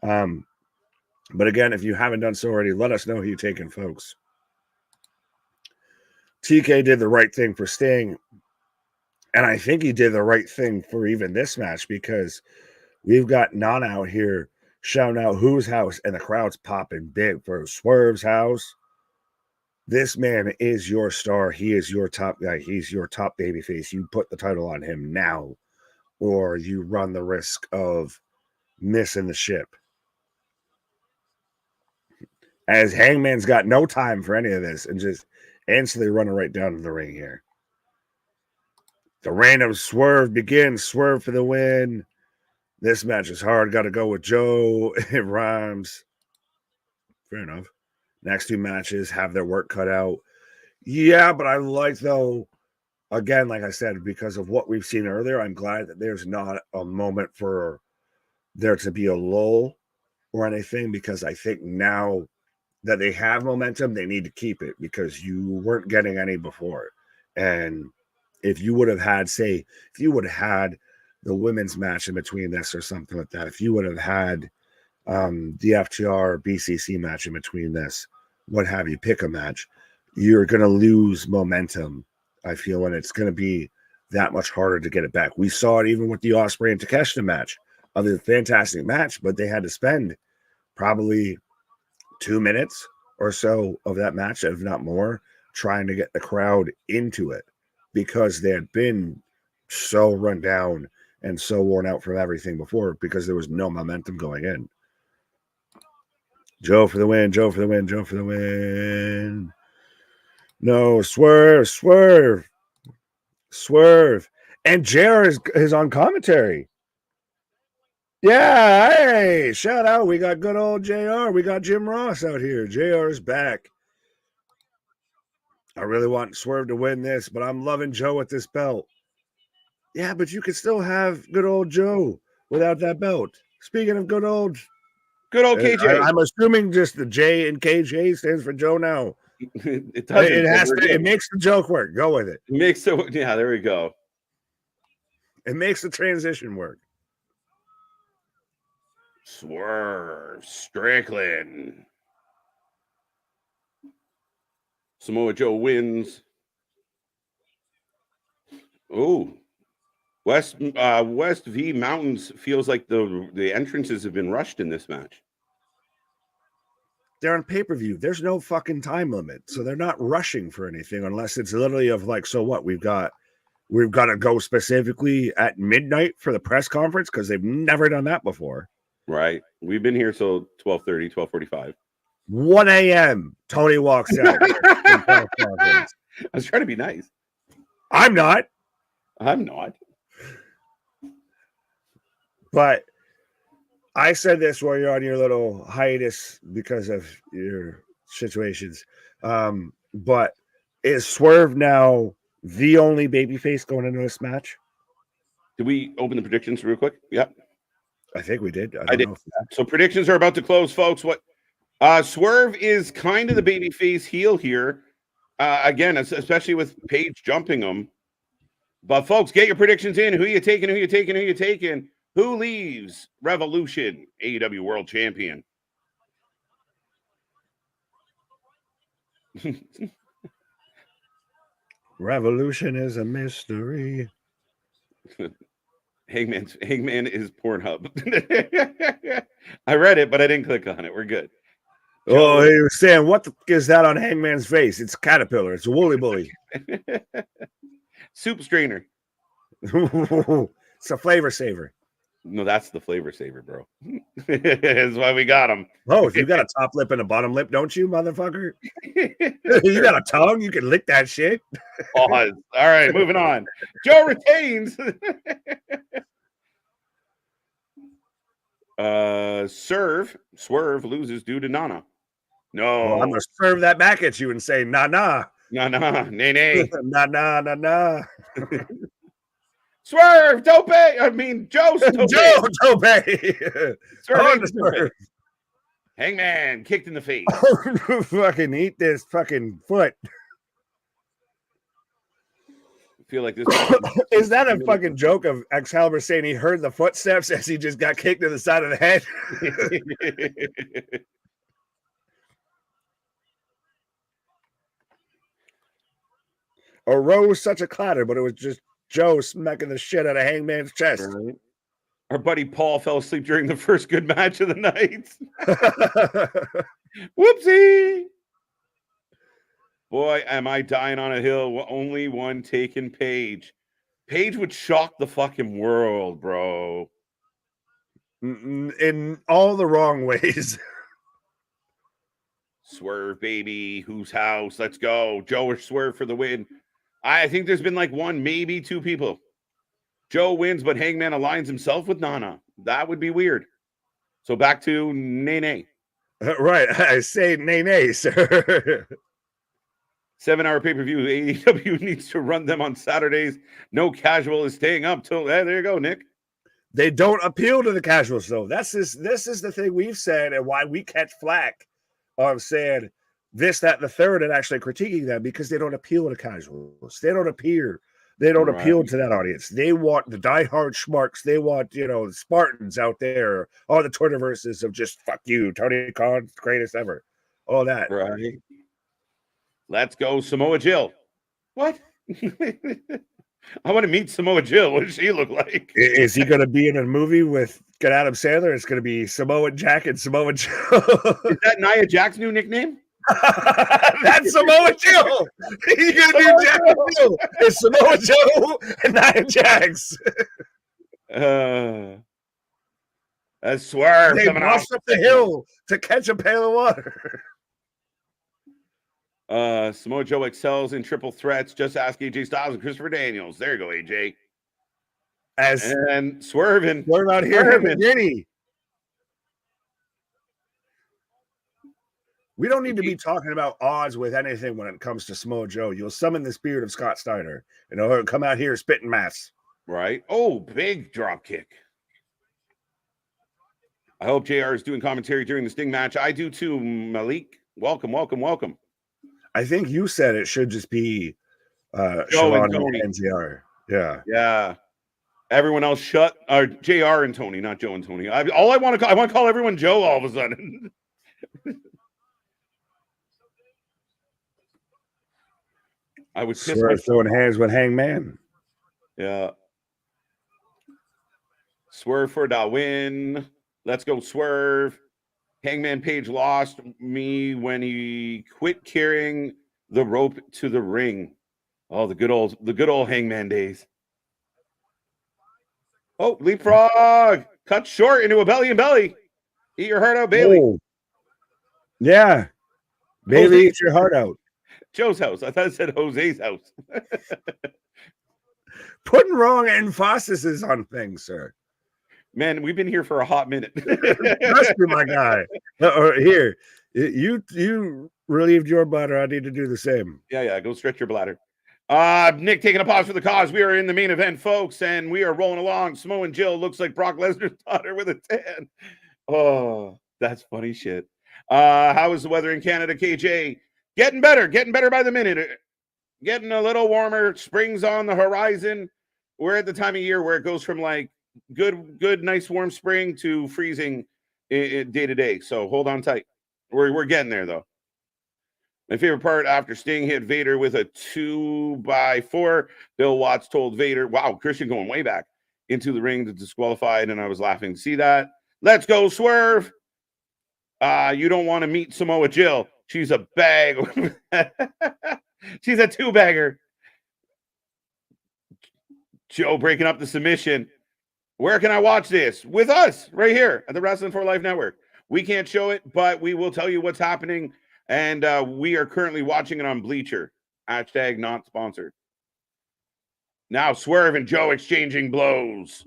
Speaker 2: But again, if you haven't done so already, let us know who you're taking, folks. TK did the right thing for Sting. And I think he did the right thing for even this match, because we've got Nana out here shouting out whose house, and the crowd's popping big for Swerve's house. This man is your star. He is your top guy. He's your top babyface. You put the title on him now, or you run the risk of missing the ship. As Hangman's got no time for any of this and just instantly running right down to the ring here. The reign of Swerve begins. Swerve for the win. This match is hard. Got to go with Joe. It rhymes. Fair enough. Next two matches have their work cut out. Yeah, but I like, though, again, like I said, because of what we've seen earlier, I'm glad that there's not a moment for there to be a lull or anything, because I think now that they have momentum, they need to keep it, because you weren't getting any before. And if you would have had, say, if you would have had the women's match in between this or something like that, if you would have had the FTR BCC match in between this, what have you, pick a match, you're going to lose momentum, I feel, and it's going to be that much harder to get it back. We saw it even with the Ospreay and Takeshita match. A fantastic match, but they had to spend probably 2 minutes or so of that match, if not more, trying to get the crowd into it because they had been so run down and so worn out from everything before because there was no momentum going in. Joe for the win, Joe for the win, Joe for the win. No, swerve, swerve, swerve. And JR is on commentary. Yeah, hey, shout out. We got good old JR. We got Jim Ross out here. JR is back. I really want Swerve to win this, but I'm loving Joe with this belt. Yeah, but you could still have good old Joe without that belt. Speaking of good old
Speaker 1: KJ.
Speaker 2: I'm assuming just the J in KJ stands for Joe now.
Speaker 1: It doesn't.
Speaker 2: It has to. It makes the joke work. Go with it.
Speaker 1: Yeah, there we go.
Speaker 2: It makes the transition work.
Speaker 1: Swerve Strickland. Samoa Joe wins. Oh, West v Mountains feels like the entrances have been rushed in this match.
Speaker 2: They're on pay-per-view. There's no fucking time limit, so they're not rushing for anything unless it's literally of like, so what? We've got to go specifically at midnight for the press conference because they've never done that before.
Speaker 1: Right. We've been here till 12:30, 12:45.
Speaker 2: 1 a.m. Tony walks out.
Speaker 1: I was trying to be nice.
Speaker 2: I'm not. But I said this while you're on your little hiatus because of your situations. But is Swerve now the only babyface going into this match?
Speaker 1: Did we open the predictions real quick? Yep.
Speaker 2: I think we did.
Speaker 1: I did. So predictions are about to close, folks. What Swerve is kind of the babyface heel here. Again, especially with Paige jumping him. But folks, get your predictions in. Who you taking? Who you taking? Who you taking? Who leaves Revolution AEW World Champion?
Speaker 2: Revolution is a mystery.
Speaker 1: Hangman is Pornhub. I read it, but I didn't click on it. We're good.
Speaker 2: Oh, he was saying, what the fuck is that on Hangman's face? It's a caterpillar. It's a woolly bully.
Speaker 1: Soup strainer.
Speaker 2: It's a flavor saver.
Speaker 1: No, that's the flavor saver, bro. That's why we got him.
Speaker 2: Oh, you got a top lip and a bottom lip, don't you, motherfucker? You got a tongue? You can lick that shit.
Speaker 1: Pause. All right, moving on. Joe retains. Swerve loses due to Nana. No.
Speaker 2: Well, I'm going to serve that back at you and say, nah.
Speaker 1: Nah, nay, nay.
Speaker 2: nah.
Speaker 1: Swerve, Tope. I mean, Joe Tope.
Speaker 2: Joe Tope.
Speaker 1: Swerve. Hangman kicked in the face.
Speaker 2: Fucking eat this fucking foot.
Speaker 1: I feel like this
Speaker 2: is that a fucking joke of Excalibur saying he heard the footsteps as he just got kicked in the side of the head? Arose such a clatter, but it was just Joe smacking the shit out of Hangman's chest.
Speaker 1: Right. Our buddy Paul fell asleep during the first good match of the night. Whoopsie. Boy, am I dying on a hill. Only one taken Paige. Paige would shock the fucking world, bro.
Speaker 2: In all the wrong ways.
Speaker 1: Swerve, baby. Whose house? Let's go. Joe or Swerve for the win. I think there's been like one, maybe two people. Joe wins, but Hangman aligns himself with Nana. That would be weird. So back to nay.
Speaker 2: Right. I say nay, sir.
Speaker 1: 7-hour pay-per-view. AEW needs to run them on Saturdays. No casual is staying up till there you go, Nick.
Speaker 2: They don't appeal to the casuals, though. This is the thing we've said and why we catch flack on saying this, that, and the third, and actually critiquing them because they don't appeal to casuals. They don't appeal to that audience. They want the diehard schmarks. They want, the Spartans out there, all the Twitterverses of just fuck you, Tony Khan's greatest ever. All that.
Speaker 1: Right. Let's go, Samoa Jill. What? I want to meet Samoa Jill. What does she look like?
Speaker 2: Is he going to be in a movie with Adam Sandler? It's going to be Samoa Jack and Samoa Joe.
Speaker 1: Is that Nia Jack's new nickname?
Speaker 2: That's Samoa Joe. He's gonna do Jack and Joe. It's Samoa Joe and Nia Jax.
Speaker 1: That's Swerve
Speaker 2: They
Speaker 1: coming out.
Speaker 2: bust up the hill to catch a pail of water.
Speaker 1: Samoa Joe excels in triple threats. Just ask AJ Styles and Christopher Daniels. There you go, AJ. And Swerving.
Speaker 2: What about here, Gritty? We don't need to be talking about odds with anything when it comes to Samoa Joe. You'll summon the spirit of Scott Steiner, and he'll come out here spitting mass.
Speaker 1: Right. Oh, big drop kick. I hope JR is doing commentary during the Sting match. I do too, Malik. Welcome.
Speaker 2: I think you said it should just be
Speaker 1: Joe
Speaker 2: Siobhan
Speaker 1: and Tony.
Speaker 2: And NZR. Yeah.
Speaker 1: Everyone else shut. JR and Tony, not Joe and Tony. I want to call everyone Joe all of a sudden. I would
Speaker 2: Swerve throwing hands with Hangman.
Speaker 1: Yeah. Swerve for the win. Let's go, Swerve. Hangman Page lost me when he quit carrying the rope to the ring. Oh, the good old Hangman days. Oh, leapfrog. Cut short into a belly and belly. Eat your heart out, Bailey.
Speaker 2: Oh. Yeah. Bailey, eat your heart out.
Speaker 1: Joe's house. I thought it said Jose's house.
Speaker 2: Putting wrong emphasis on things, sir.
Speaker 1: Man, we've been here for a hot minute.
Speaker 2: Trust me, my guy. Here, you relieved your bladder. I need to do the same.
Speaker 1: Yeah. Go stretch your bladder. Nick taking a pause for the cause. We are in the main event, folks, and we are rolling along. Samoa and Jill looks like Brock Lesnar's daughter with a tan. Oh, that's funny shit. How is the weather in Canada, KJ? Getting better by the minute. Getting a little warmer. Spring's on the horizon. We're at the time of year where it goes from like good, nice warm spring to freezing day to day. So hold on tight. We're getting there though. My favorite part after Sting hit Vader with a 2x4, Bill Watts told Vader, wow, Christian going way back into the ring to disqualified, and I was laughing to see that. Let's go, Swerve. You don't want to meet Samoa Jill. She's a bag. She's a two-bagger. Joe breaking up the submission. Where can I watch this? With us, right here at the Wrestling for Life Network. We can't show it, but we will tell you what's happening. And we are currently watching it on Bleacher. # not sponsored. Now Swerve and Joe exchanging blows.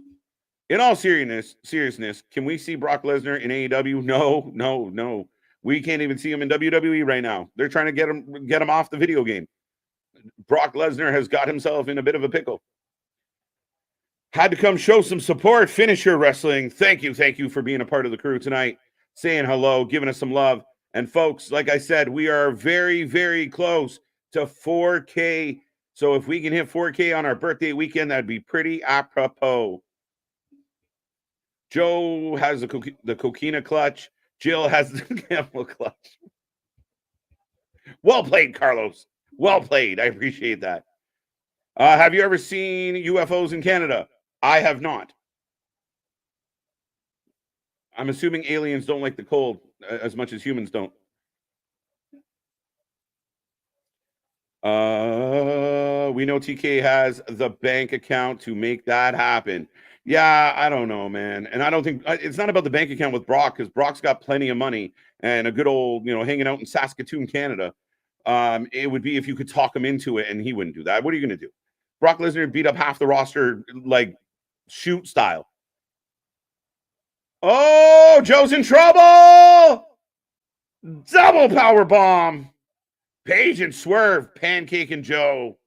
Speaker 1: In all seriousness, can we see Brock Lesnar in AEW? No. We can't even see him in WWE right now. They're trying to get him off the video game. Brock Lesnar has got himself in a bit of a pickle. Had to come show some support. Finisher Wrestling. Thank you for being a part of the crew tonight. Saying hello, giving us some love. And folks, like I said, we are very, very close to 4K. So if we can hit 4K on our birthday weekend, that'd be pretty apropos. Joe has the coquina clutch. Jill has the camel clutch. Well played, Carlos. Well played. I appreciate that. Have you ever seen UFOs in Canada? I have not. I'm assuming aliens don't like the cold as much as humans don't. We know TK has the bank account to make that happen. Yeah, I don't know, man. And I don't think it's not about the bank account with Brock, because Brock's got plenty of money and a good old, hanging out in Saskatoon, Canada. It would be if you could talk him into it, and he wouldn't do that. What are you going to do? Brock Lesnar beat up half the roster, like shoot style. Oh, Joe's in trouble. Double power bomb. Page and Swerve, Pancake and Joe.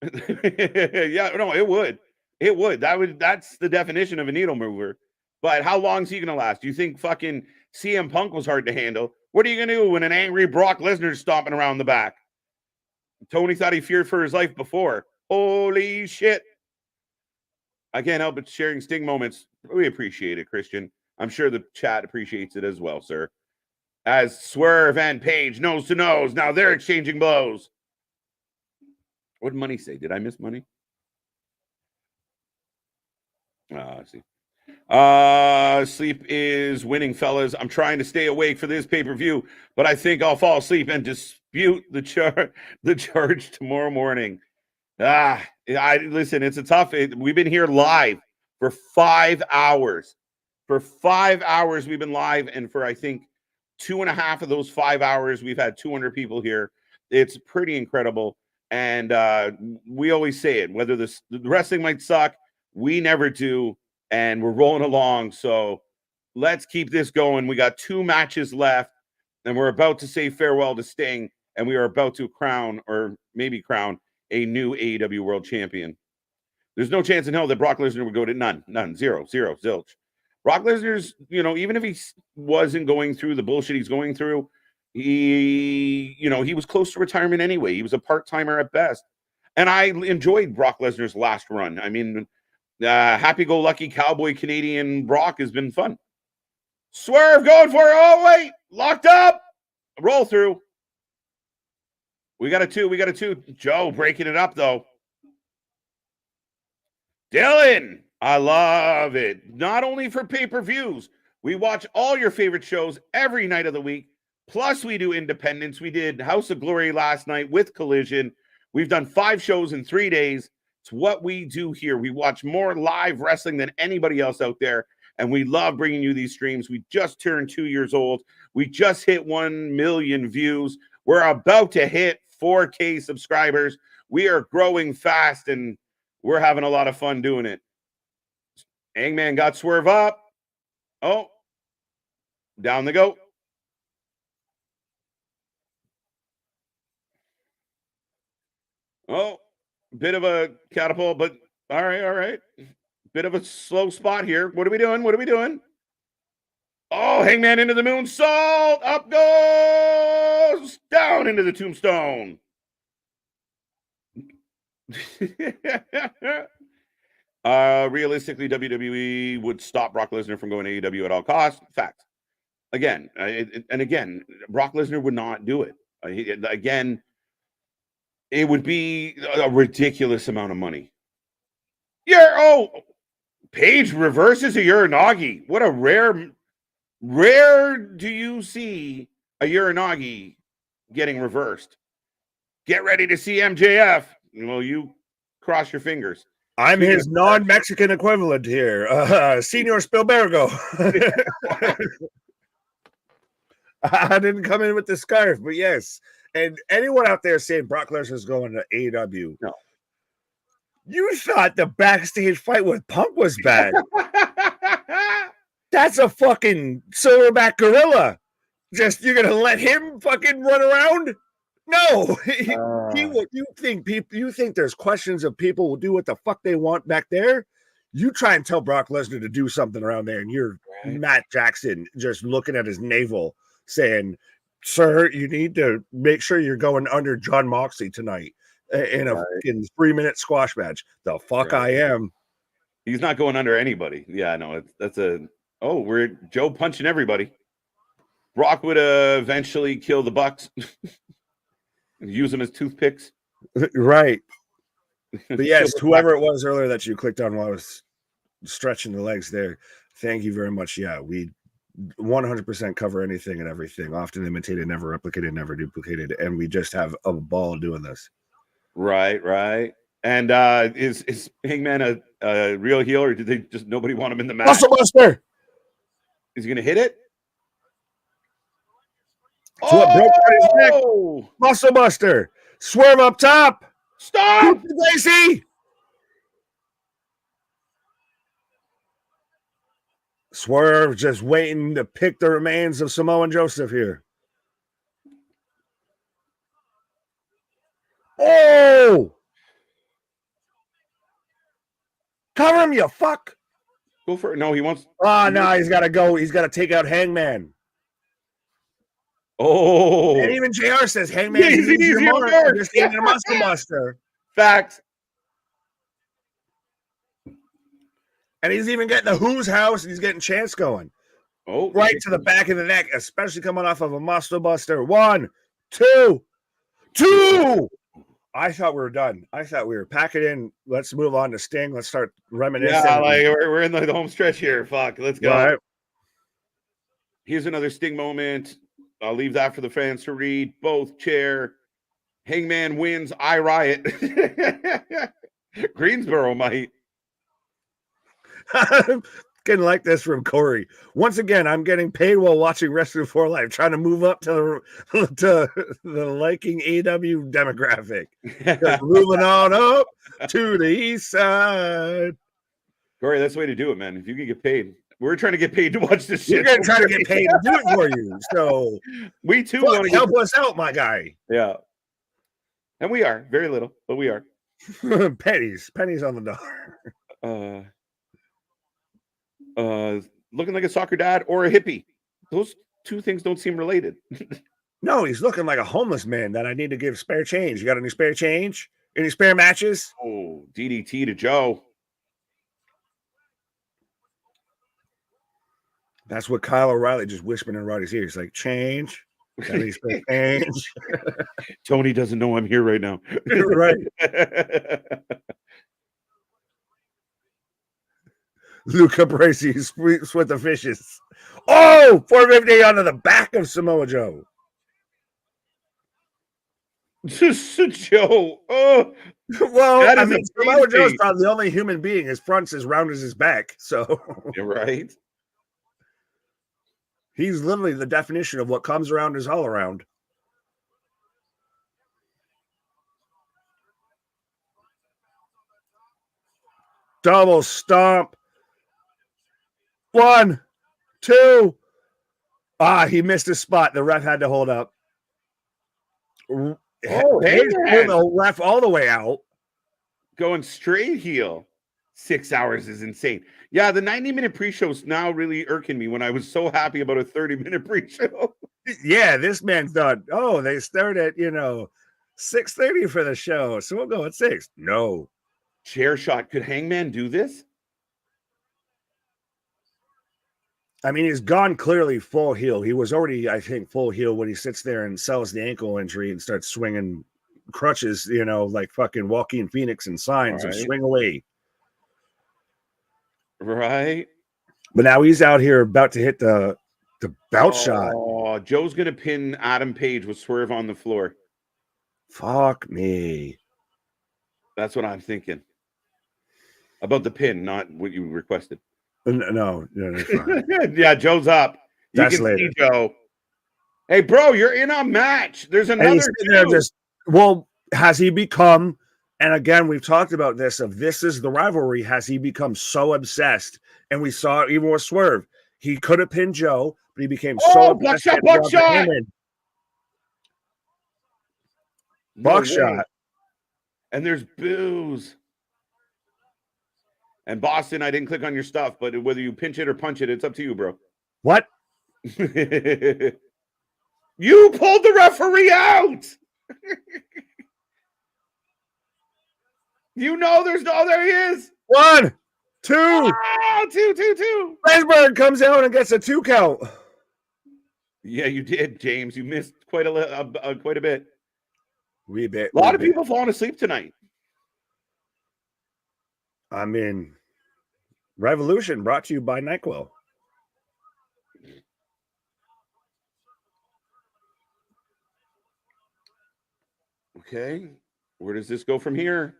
Speaker 1: Yeah, no, it would. It would. That's the definition of a needle mover. But how long is he going to last? Do you think fucking CM Punk was hard to handle? What are you going to do when an angry Brock Lesnar's stomping around the back? Tony thought he feared for his life before. Holy shit. I can't help but sharing Sting moments. We appreciate it, Christian. I'm sure the chat appreciates it as well, sir. As Swerve and Page nose to nose. Now they're exchanging blows. What did Money say? Did I miss Money? I see. Sleep is winning, fellas. I'm trying to stay awake for this pay-per-view, but I think I'll fall asleep and dispute the charge tomorrow morning. Listen, it's a tough. We've been here live for 5 hours. For 5 hours, we've been live, and for I think 2.5 of those 5 hours, we've had 200 people here. It's pretty incredible, and we always say it. Whether the wrestling might suck, we never do. And we're rolling along. So let's keep this going. We got 2 matches left, and we're about to say farewell to Sting, and we are about to crown, or maybe crown, a new AEW World Champion. There's no chance in hell that Brock Lesnar would go to none, zero, zilch. Brock Lesnar's, even if he wasn't going through the bullshit he's going through, he was close to retirement anyway. He was a part-timer at best. And I enjoyed Brock Lesnar's last run. I mean, happy-go-lucky cowboy Canadian Brock has been fun. Swerve going for it. Oh, wait. Locked up. Roll through. We got a 2. Joe breaking it up, though. Dylan, I love it. Not only for pay-per-views. We watch all your favorite shows every night of the week. Plus, we do independence. We did House of Glory last night with Collision. We've done 5 shows in 3 days. It's what we do here. We watch more live wrestling than anybody else out there, and we love bringing you these streams. We just turned 2 years old. We just hit 1 million views. We're about to hit 4K subscribers. We are growing fast, and we're having a lot of fun doing it. Hangman got Swerve up. Oh, down the goat. Oh, bit of a catapult, but all right. Bit of a slow spot here. What are we doing? Oh, Hangman into the moonsault. Up goes. Down into the tombstone. Realistically, WWE would stop Brock Lesnar from going to AEW at all costs. Fact. Again, Brock Lesnar would not do it. Again, it would be a ridiculous amount of money. Paige reverses a Uranagi. What a rare do you see a Uranagi getting reversed? Get ready to see MJF. Well, you cross your fingers.
Speaker 2: I'm his non-Mexican equivalent here, Senor Spielbergo. I didn't come in with the scarf, but yes. And anyone out there saying Brock Lesnar's going to AEW,
Speaker 1: no.
Speaker 2: You thought the backstage fight with Punk was bad. That's a fucking silverback gorilla. Just you're gonna let him fucking run around? No. You think there's questions of people will do what the fuck they want back there? You try and tell Brock Lesnar to do something around there, and you're Matt Jackson just looking at his navel saying, "Sir, you need to make sure you're going under John Moxley tonight in a fucking 3-minute squash match." The fuck I am.
Speaker 1: He's not going under anybody. Yeah, no, we're Joe punching everybody. Brock would eventually kill the Bucks. Use them as toothpicks.
Speaker 2: Right. But yes, whoever it was earlier that you clicked on while I was stretching the legs there, thank you very much. Yeah, we 100% cover anything and everything, often imitated, never replicated, never duplicated, and we just have a ball doing this.
Speaker 1: Right. And is Hangman a real heel, or did they just nobody want him in the match?
Speaker 2: Muscle Buster!
Speaker 1: Is he going to hit it?
Speaker 2: What broke his neck? Muscle Buster! Swerve up top!
Speaker 1: Stop!
Speaker 2: Lacey! Swerve just waiting to pick the remains of Samoan Joseph here. Oh! Cover him, you fuck!
Speaker 1: Go for it. No, he wants.
Speaker 2: Oh, no, he's got to go. He's got to take out Hangman.
Speaker 1: Oh.
Speaker 2: And even JR says Hangman is easier mark. Just getting a Muscle Buster.
Speaker 1: Fact.
Speaker 2: And he's even getting the Who's House, and he's getting Chance going.
Speaker 1: Oh,
Speaker 2: right to the back of the neck, especially coming off of a Muscle Buster. 1, 2. I thought we were done. I thought we were packing in. Let's move on to Sting. Let's start reminiscing.
Speaker 1: Yeah, like we're in the home stretch here. Fuck, let's go.
Speaker 2: Right.
Speaker 1: Here's another Sting moment. I'll leave that for the fans to read. Both chair. Hangman wins. I riot. Greensboro might.
Speaker 2: Getting like this from Corey. Once again, I'm getting paid while watching Wrestling for Life, trying to move up to the liking AEW demographic. Just moving on up to the east side.
Speaker 1: Corey, that's the way to do it, man. If you can get paid. We're trying to get paid to watch this shit.
Speaker 2: We're going to try to get paid to do it for you. So
Speaker 1: we too want to
Speaker 2: help us out, my guy.
Speaker 1: Yeah. And we are. Very little, but we are.
Speaker 2: Pennies on the dollar.
Speaker 1: Looking like a soccer dad or a hippie. Those two things don't seem related.
Speaker 2: No, he's looking like a homeless man that I need to give spare change. You got any spare change? Any spare matches?
Speaker 1: Oh, DDT to Joe.
Speaker 2: That's what Kyle O'Reilly just whispering in Roddy's ear. He's like, change. Got any spare change?
Speaker 1: Tony doesn't know I'm here right now.
Speaker 2: Right. Luca Bracey sweeps with the fishes. Oh, 450 onto the back of Samoa Joe.
Speaker 1: Joe. Oh,
Speaker 2: well, I mean, Samoa Joe's probably the only human being his front's as round as his back. So
Speaker 1: you're right.
Speaker 2: He's literally the definition of what comes around is all around. Double stomp. 1, 2. He missed his spot. The ref had to hold up.
Speaker 1: Oh,
Speaker 2: the ref all the way out.
Speaker 1: Going straight heel. 6 hours is insane. Yeah, the 90-minute pre-show is now really irking me when I was so happy about a 30-minute pre-show.
Speaker 2: Yeah, this man's done. Oh, they start at, 6:30 for the show. So we'll go at 6. No.
Speaker 1: Chair shot. Could Hangman do this?
Speaker 2: I mean, he's gone clearly full heel. He was already, I think, full heel when he sits there and sells the ankle injury and starts swinging crutches, like fucking Joaquin Phoenix and signs of swing away.
Speaker 1: Right.
Speaker 2: But now he's out here about to hit the belt shot.
Speaker 1: Oh, Joe's going to pin Adam Page with Swerve on the floor.
Speaker 2: Fuck me.
Speaker 1: That's what I'm thinking. About the pin, not what you requested.
Speaker 2: No.
Speaker 1: Yeah, Joe's up. You can see Joe. Hey, bro, you're in a match. There's another.
Speaker 2: Has he become? And again, we've talked about this. This is the rivalry. Has he become so obsessed? And we saw it even with Swerve. He could have pinned Joe, but he became so obsessed.
Speaker 1: Buckshot.
Speaker 2: Buckshot.
Speaker 1: And there's boos. And Boston, I didn't click on your stuff, but whether you pinch it or punch it, it's up to you, bro.
Speaker 2: What?
Speaker 1: You pulled the referee out. There he is.
Speaker 2: 1, 2.
Speaker 1: Oh, 2.
Speaker 2: Landsberg comes out and gets a 2 count.
Speaker 1: Yeah, you did, James. You missed quite a bit.
Speaker 2: A
Speaker 1: lot of people falling asleep tonight.
Speaker 2: I mean, Revolution brought to you by NyQuil.
Speaker 1: Okay. Where does this go from here?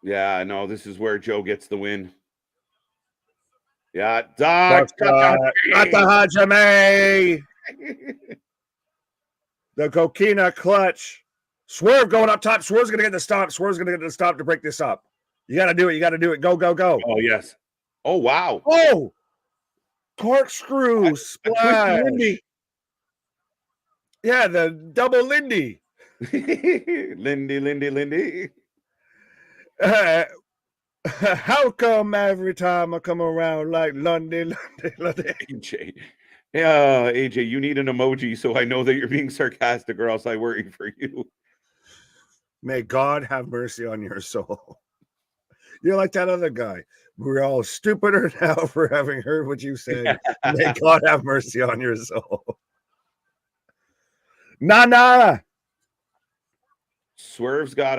Speaker 1: Yeah, no, this is where Joe gets the win. Yeah,
Speaker 2: Hajime. The Coquina clutch. Swerve going up top. Swerve's going to get the stop. Swerve's going to get the stop to break this up. You got to do it. Go, go, go.
Speaker 1: Oh, yes. Oh, wow.
Speaker 2: Oh, corkscrew splash. Yeah, the double Lindy.
Speaker 1: Lindy.
Speaker 2: How come every time I come around like London?
Speaker 1: AJ. Yeah, AJ, you need an emoji so I know that you're being sarcastic or else I worry for you.
Speaker 2: May God have mercy on your soul. You're like that other guy. We're all stupider now for having heard what you said. May God have mercy on your soul. Nah.
Speaker 1: Swerve's got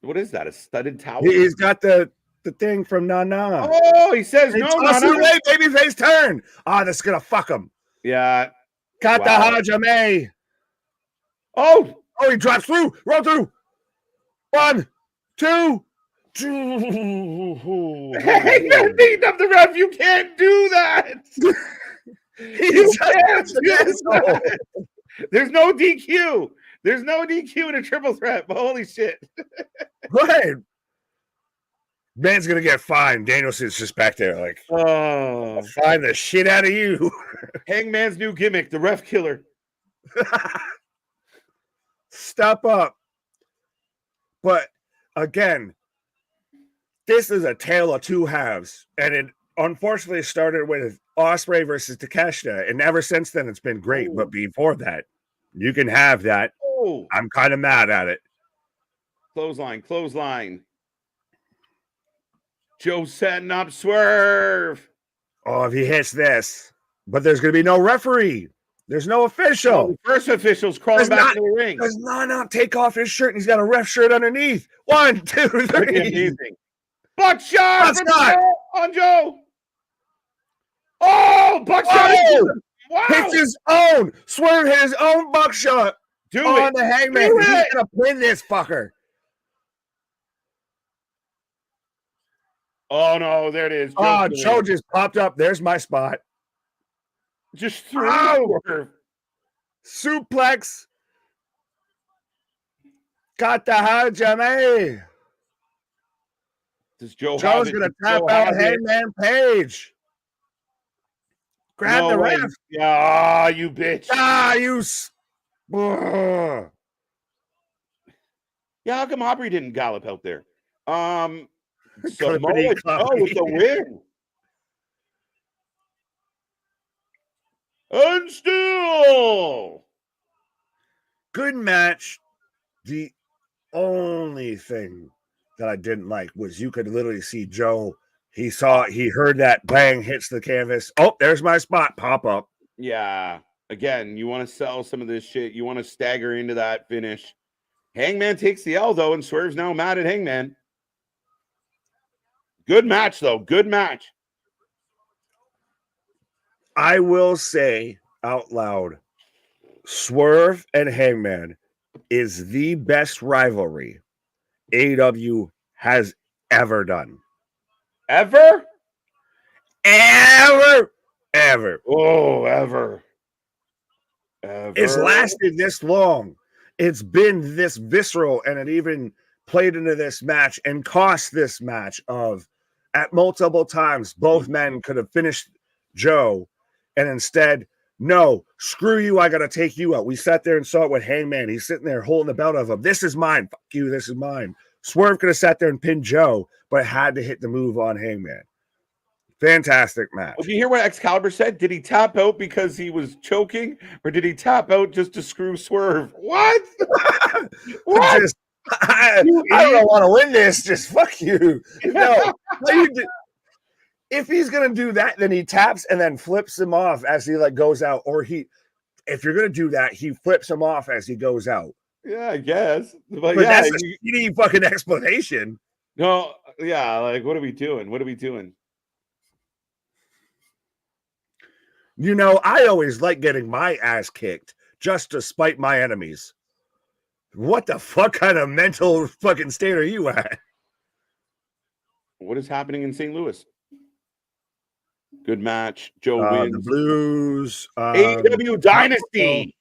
Speaker 1: what is that? A studded towel?
Speaker 2: He's got the thing from Nana.
Speaker 1: Oh, he says no,
Speaker 2: Nana. Away, babyface turn. This is gonna fuck him.
Speaker 1: Yeah.
Speaker 2: Kata Hajime.
Speaker 1: Oh,
Speaker 2: he drops through. Roll through. 1, 2.
Speaker 1: Hey, no need of the ref. You can't do that. You can't do that. There's no DQ. There's no DQ in a triple threat. But holy shit.
Speaker 2: Right. Man's gonna get fined. Danielson's just back there like,
Speaker 1: oh,
Speaker 2: fine the shit out of you.
Speaker 1: Hangman's new gimmick, the ref killer.
Speaker 2: Step up. But again, this is a tale of two halves, and it unfortunately started with Ospreay versus Takeshita, and ever since then it's been great. But before that, you can have that. I'm kind of mad at it.
Speaker 1: Clothesline. Joe setting up Swerve.
Speaker 2: Oh, if he hits this, but there's going to be no referee. There's no official.
Speaker 1: The first official's crawling back to the ring.
Speaker 2: Does not take off his shirt, and he's got a ref shirt underneath. 1, 2, 3.
Speaker 1: Buckshot on Joe. Oh, buckshot!
Speaker 2: Oh,
Speaker 1: wow!
Speaker 2: Hits his own. Swerve hit his own buckshot. On the Hangman. He's gonna win this fucker.
Speaker 1: Oh no, there it is.
Speaker 2: Joe just popped up. There's my spot.
Speaker 1: Just threw.
Speaker 2: Suplex. Got the Hajime.
Speaker 1: Joe's
Speaker 2: gonna tap out Hangman Page. Grab the ref.
Speaker 1: Yeah, you bitch.
Speaker 2: You.
Speaker 1: Yeah, how come Aubrey didn't gallop out there? Samoa
Speaker 2: Joe
Speaker 1: with the win. And still.
Speaker 2: Good match. The only thing that I didn't like was you could literally see Joe. He heard that bang hits the canvas. Oh, there's my spot. Pop up.
Speaker 1: Yeah. Again, you want to sell some of this shit. You want to stagger into that finish. Hangman takes the L, though, and Swerve's now mad at Hangman. Good match, though. Good match.
Speaker 2: I will say out loud, Swerve and Hangman is the best rivalry AEW has ever done.
Speaker 1: Ever?
Speaker 2: Ever.
Speaker 1: Oh, ever.
Speaker 2: It's lasted this long. It's been this visceral, and it even played into this match and cost this match of at multiple times both men could have finished Joe, and instead, no, screw you, I gotta take you out. We sat there and saw it with Hangman. He's sitting there holding the belt of him. This is mine. Fuck you, this is mine. Swerve could have sat there and pinned Joe, but had to hit the move on Hangman. Fantastic match.
Speaker 1: Did you hear what Excalibur said? Did he tap out because he was choking, or did he tap out just to screw Swerve? What? What?
Speaker 2: I don't want to win this. Just fuck you. No, if he's gonna do that, then he taps and then flips him off as he goes out. Or if you're gonna do that, he flips him off as he goes out.
Speaker 1: Yeah, I guess. But
Speaker 2: yeah, that's a shitty fucking explanation.
Speaker 1: No, yeah, what are we doing? What are we doing?
Speaker 2: I always like getting my ass kicked just to spite my enemies. What the fuck kind of mental fucking state are you at?
Speaker 1: What is happening in St. Louis? Good match. Joe wins.
Speaker 2: The Blues.
Speaker 1: AEW Dynasty.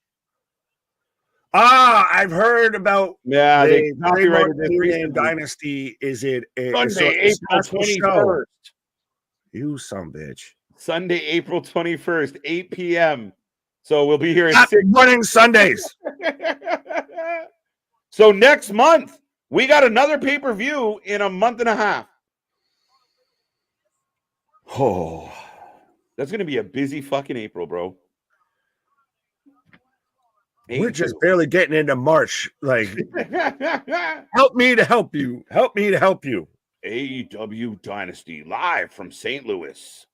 Speaker 2: I've heard about.
Speaker 1: Yeah, they copyrighted this
Speaker 2: name Dynasty. Is it
Speaker 1: Sunday, April 21st?
Speaker 2: You some bitch.
Speaker 1: Sunday, April 21st, 8 p.m. So we'll be here
Speaker 2: at 6 running Sundays.
Speaker 1: So next month, we got another pay-per-view in a month and a half.
Speaker 2: Oh,
Speaker 1: that's going to be a busy fucking April, bro.
Speaker 2: We're just barely getting into March. Help me to help you. Help me to help you.
Speaker 1: AEW Dynasty live from St. Louis.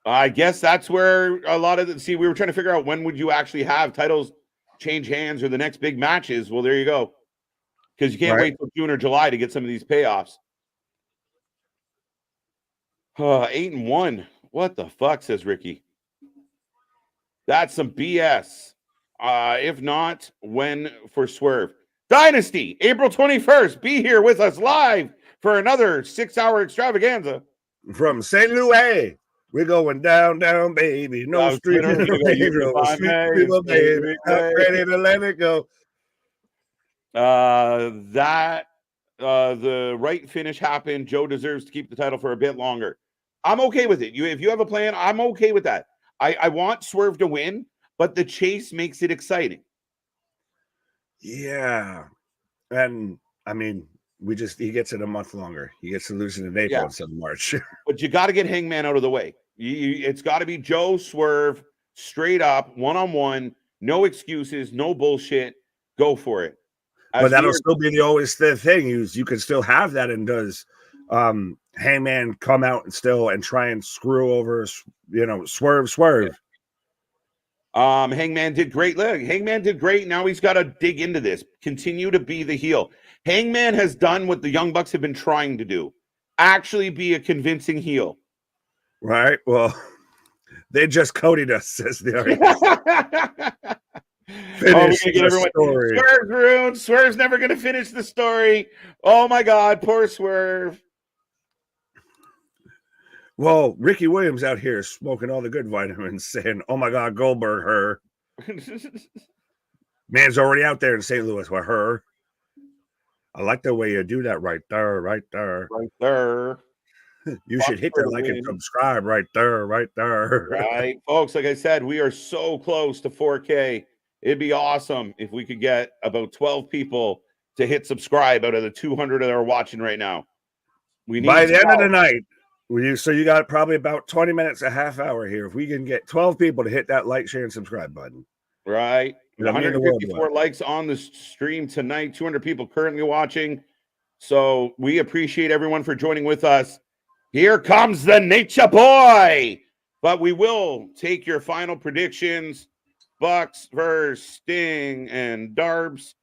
Speaker 1: I guess that's where a lot of we were trying to figure out when would you actually have titles change hands or the next big matches, well, there you go. Because you can't
Speaker 2: Right.
Speaker 1: wait till June or July to get some of these payoffs. 8-1. What the fuck, says Ricky. That's some BS. If not, when for Swerve? Dynasty, April 21st. Be here with us live for another 6-hour extravaganza.
Speaker 2: From St. Louis, we're going down, down, baby. No street in the sweet people, baby. Not ready to let it go.
Speaker 1: The right finish happened. Joe deserves to keep the title for a bit longer. I'm okay with it. If you have a plan, I'm okay with that. I want Swerve to win, but the chase makes it exciting.
Speaker 2: Yeah. And I mean, he gets it a month longer. He gets to lose it in April instead of March.
Speaker 1: But you got to get Hangman out of the way. It's got to be Joe, Swerve, straight up, one-on-one, no excuses, no bullshit. Go for it.
Speaker 2: But that'll still be the thing. You can still have that, and does Hangman come out and try and screw over, Swerve.
Speaker 1: Yeah. Hangman did great. Look, Hangman did great. Now he's got to dig into this. Continue to be the heel. Hangman has done what the Young Bucks have been trying to do. Actually be a convincing heel.
Speaker 2: Right. Well, they just codied us, says the artist.
Speaker 1: Finish the story. Swerve's ruined. Swerve's never going to finish the story. Oh my God, poor Swerve.
Speaker 2: Well, Ricky Williams out here smoking all the good vitamins, saying, "Oh my God, Goldberg, her." Man's already out there in St. Louis with her. I like the way you do that right there. You should hit the like and subscribe right there.
Speaker 1: Right, folks. Like I said, we are so close to 4K. It'd be awesome if we could get about 12 people to hit subscribe out of the 200 that are watching right now. We need
Speaker 2: by the end of the night. So you got probably about 20 minutes, a half hour here. If we can get 12 people to hit that like, share, and subscribe button.
Speaker 1: Right. 154 likes on the stream tonight. 200 people currently watching. So we appreciate everyone for joining with us. Here comes the Nature Boy. But we will take your final predictions. Bucks versus Sting and Darbs.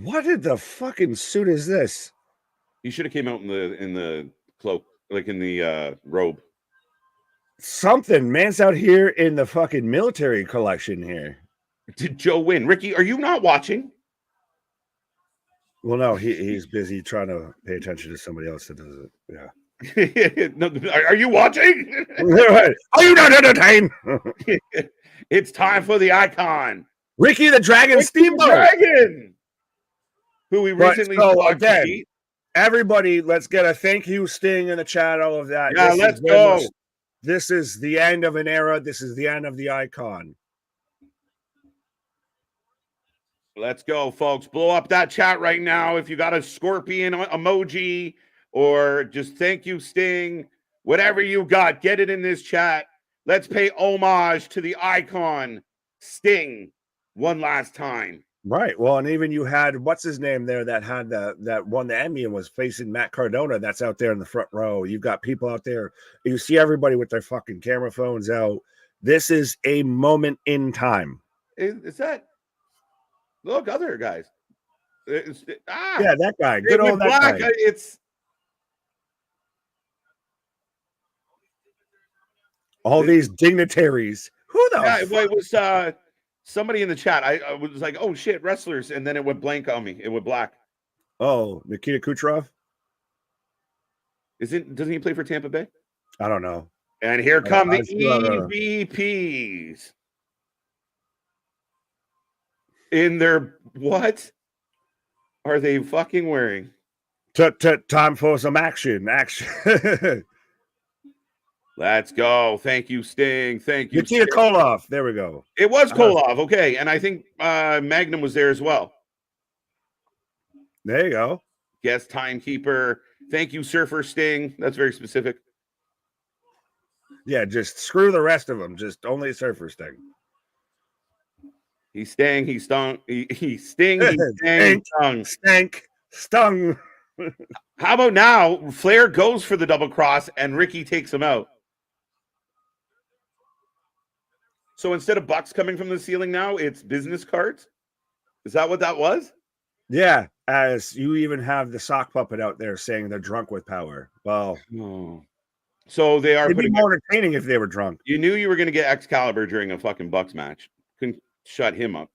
Speaker 2: What in the fucking suit is this?
Speaker 1: He should have came out in the cloak, like in the robe.
Speaker 2: Something. Man's out here in the fucking military collection here.
Speaker 1: Did Joe win? Ricky, are you not watching?
Speaker 2: Well, no, he's busy trying to pay attention to somebody else that does it. Yeah.
Speaker 1: No, are you watching?
Speaker 2: Are you not entertained?
Speaker 1: It's time for the icon,
Speaker 2: Ricky the Dragon Steamboat.
Speaker 1: Dragon, who we recently saw again.
Speaker 2: Everybody, let's get a thank you, Sting, in the chat. All of that.
Speaker 1: Yeah, let's go.
Speaker 2: This is the end of an era. This is the end of the icon.
Speaker 1: Let's go, folks. Blow up that chat right now. If you got a scorpion emoji or just thank you, Sting, whatever you got, get it in this chat. Let's pay homage to the icon, Sting, one last time.
Speaker 2: Right. Well, and even you had, what's his name there that had that won the Emmy and was facing Matt Cardona. That's out there in the front row. You've got people out there. You see everybody with their fucking camera phones out. This is a moment in time.
Speaker 1: Is that? Look, other guys.
Speaker 2: Yeah, that guy. Good old that
Speaker 1: black,
Speaker 2: guy.
Speaker 1: It's
Speaker 2: all these dignitaries. Who the?
Speaker 1: Yeah, it was somebody in the chat. I was like, "Oh shit, wrestlers!" And then it went blank on me. It went black.
Speaker 2: Oh, Nikita Kucherov.
Speaker 1: Doesn't he play for Tampa Bay?
Speaker 2: I don't know.
Speaker 1: And here come the EVPs. In their what are they fucking wearing?
Speaker 2: Time for some action.
Speaker 1: Let's go. Thank you, Sting. Thank you,
Speaker 2: Nikita Koloff. There we go.
Speaker 1: It was Koloff. Okay. And I think Magnum was there as well.
Speaker 2: There you go.
Speaker 1: Guest timekeeper. Thank you, Surfer Sting. That's very specific.
Speaker 2: Yeah, just screw the rest of them. Just only Surfer Sting.
Speaker 1: He's Sting. He stung. He Sting. He Sting.
Speaker 2: Stung.
Speaker 1: How about now? Flair goes for the double cross and Ricky takes him out. So instead of bucks coming from the ceiling now, it's business cards? Is that what that was?
Speaker 2: Yeah, as you even have the sock puppet out there saying they're drunk with power. Well,
Speaker 1: Oh. So they are
Speaker 2: it'd be
Speaker 1: putting.
Speaker 2: more entertaining if they were drunk.
Speaker 1: You knew you were going to get Excalibur during a fucking Bucks match. Couldn't shut him up.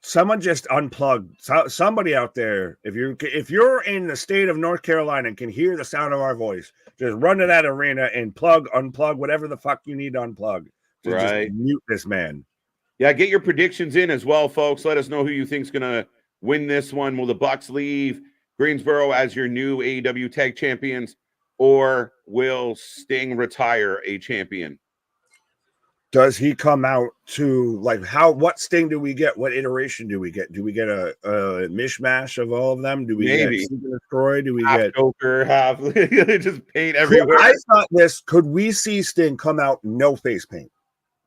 Speaker 2: Someone just unplugged. Somebody out there, if you're in the state of North Carolina and can hear the sound of our voice, just run to that arena and unplug whatever the fuck you need to unplug. Just mute this man.
Speaker 1: Yeah, get your predictions in as well, folks. Let us know who you think's going to win this one. Will the Bucks leave Greensboro as your new AEW Tag Champions, or will Sting retire a champion?
Speaker 2: Does he come out to what Sting do we get? What iteration do we get? Do we get a mishmash of all of them? Do we get Destroy? Do we get
Speaker 1: Joker, half just paint everywhere?
Speaker 2: I thought could we see Sting come out no face paint?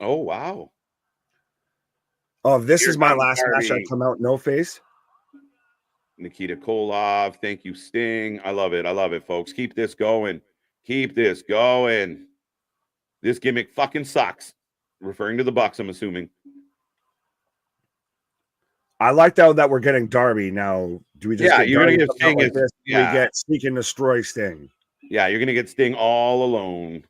Speaker 1: Oh wow.
Speaker 2: Oh, this is my last match. I come out no face.
Speaker 1: Nikita Koloff, thank you, Sting. I love it, folks. Keep this going. This gimmick fucking sucks. Referring to the Bucks, I'm assuming.
Speaker 2: I like that we're getting Darby now. Do we just get
Speaker 1: you're
Speaker 2: Darby
Speaker 1: gonna get Sting
Speaker 2: like this? We get Seek and Destroy Sting.
Speaker 1: Yeah, you're gonna get Sting all alone.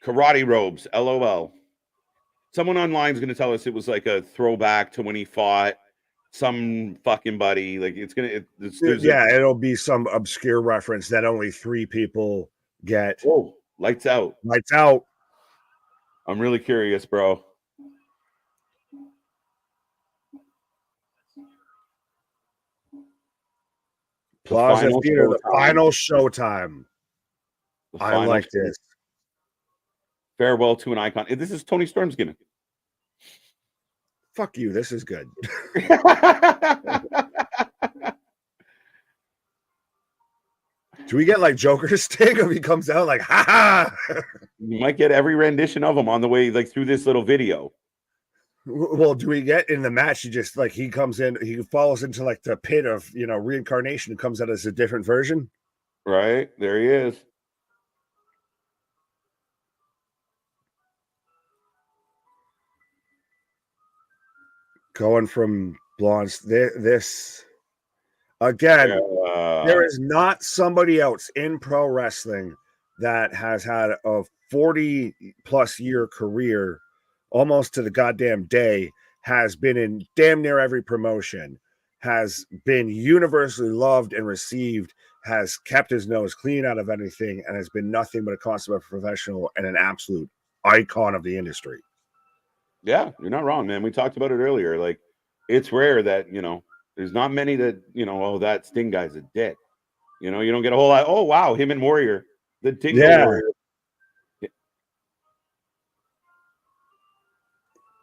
Speaker 1: Karate robes, LOL. Someone online is gonna tell us it was like a throwback to when he fought some fucking buddy. Like
Speaker 2: it'll be some obscure reference that only 3 people get.
Speaker 1: Oh, lights out.
Speaker 2: Lights out.
Speaker 1: I'm really curious, bro.
Speaker 2: Plaza Theater, the final showtime. I like this.
Speaker 1: Farewell to an icon. This is Tony Storm's gimmick.
Speaker 2: Fuck you. This is good. Do we get like Joker Sting if he comes out like, ha ha?
Speaker 1: You might get every rendition of him on the way, like through this little video.
Speaker 2: Well, do we get in the match? He comes in, he falls into like the pit of reincarnation and comes out as a different version.
Speaker 1: Right there, he is.
Speaker 2: Going from blondes, this again. There is not somebody else in pro wrestling that has had a 40+ year career, almost to the goddamn day, has been in damn near every promotion, has been universally loved and received, has kept his nose clean out of anything, and has been nothing but a consummate professional and an absolute icon of the industry.
Speaker 1: Yeah, you're not wrong, man. We talked about it earlier. Like, it's rare that, there's not many that, oh, that Sting guy's a dick. You don't get a whole lot. Oh, wow, him and Warrior. The Dingo Warrior. Yeah.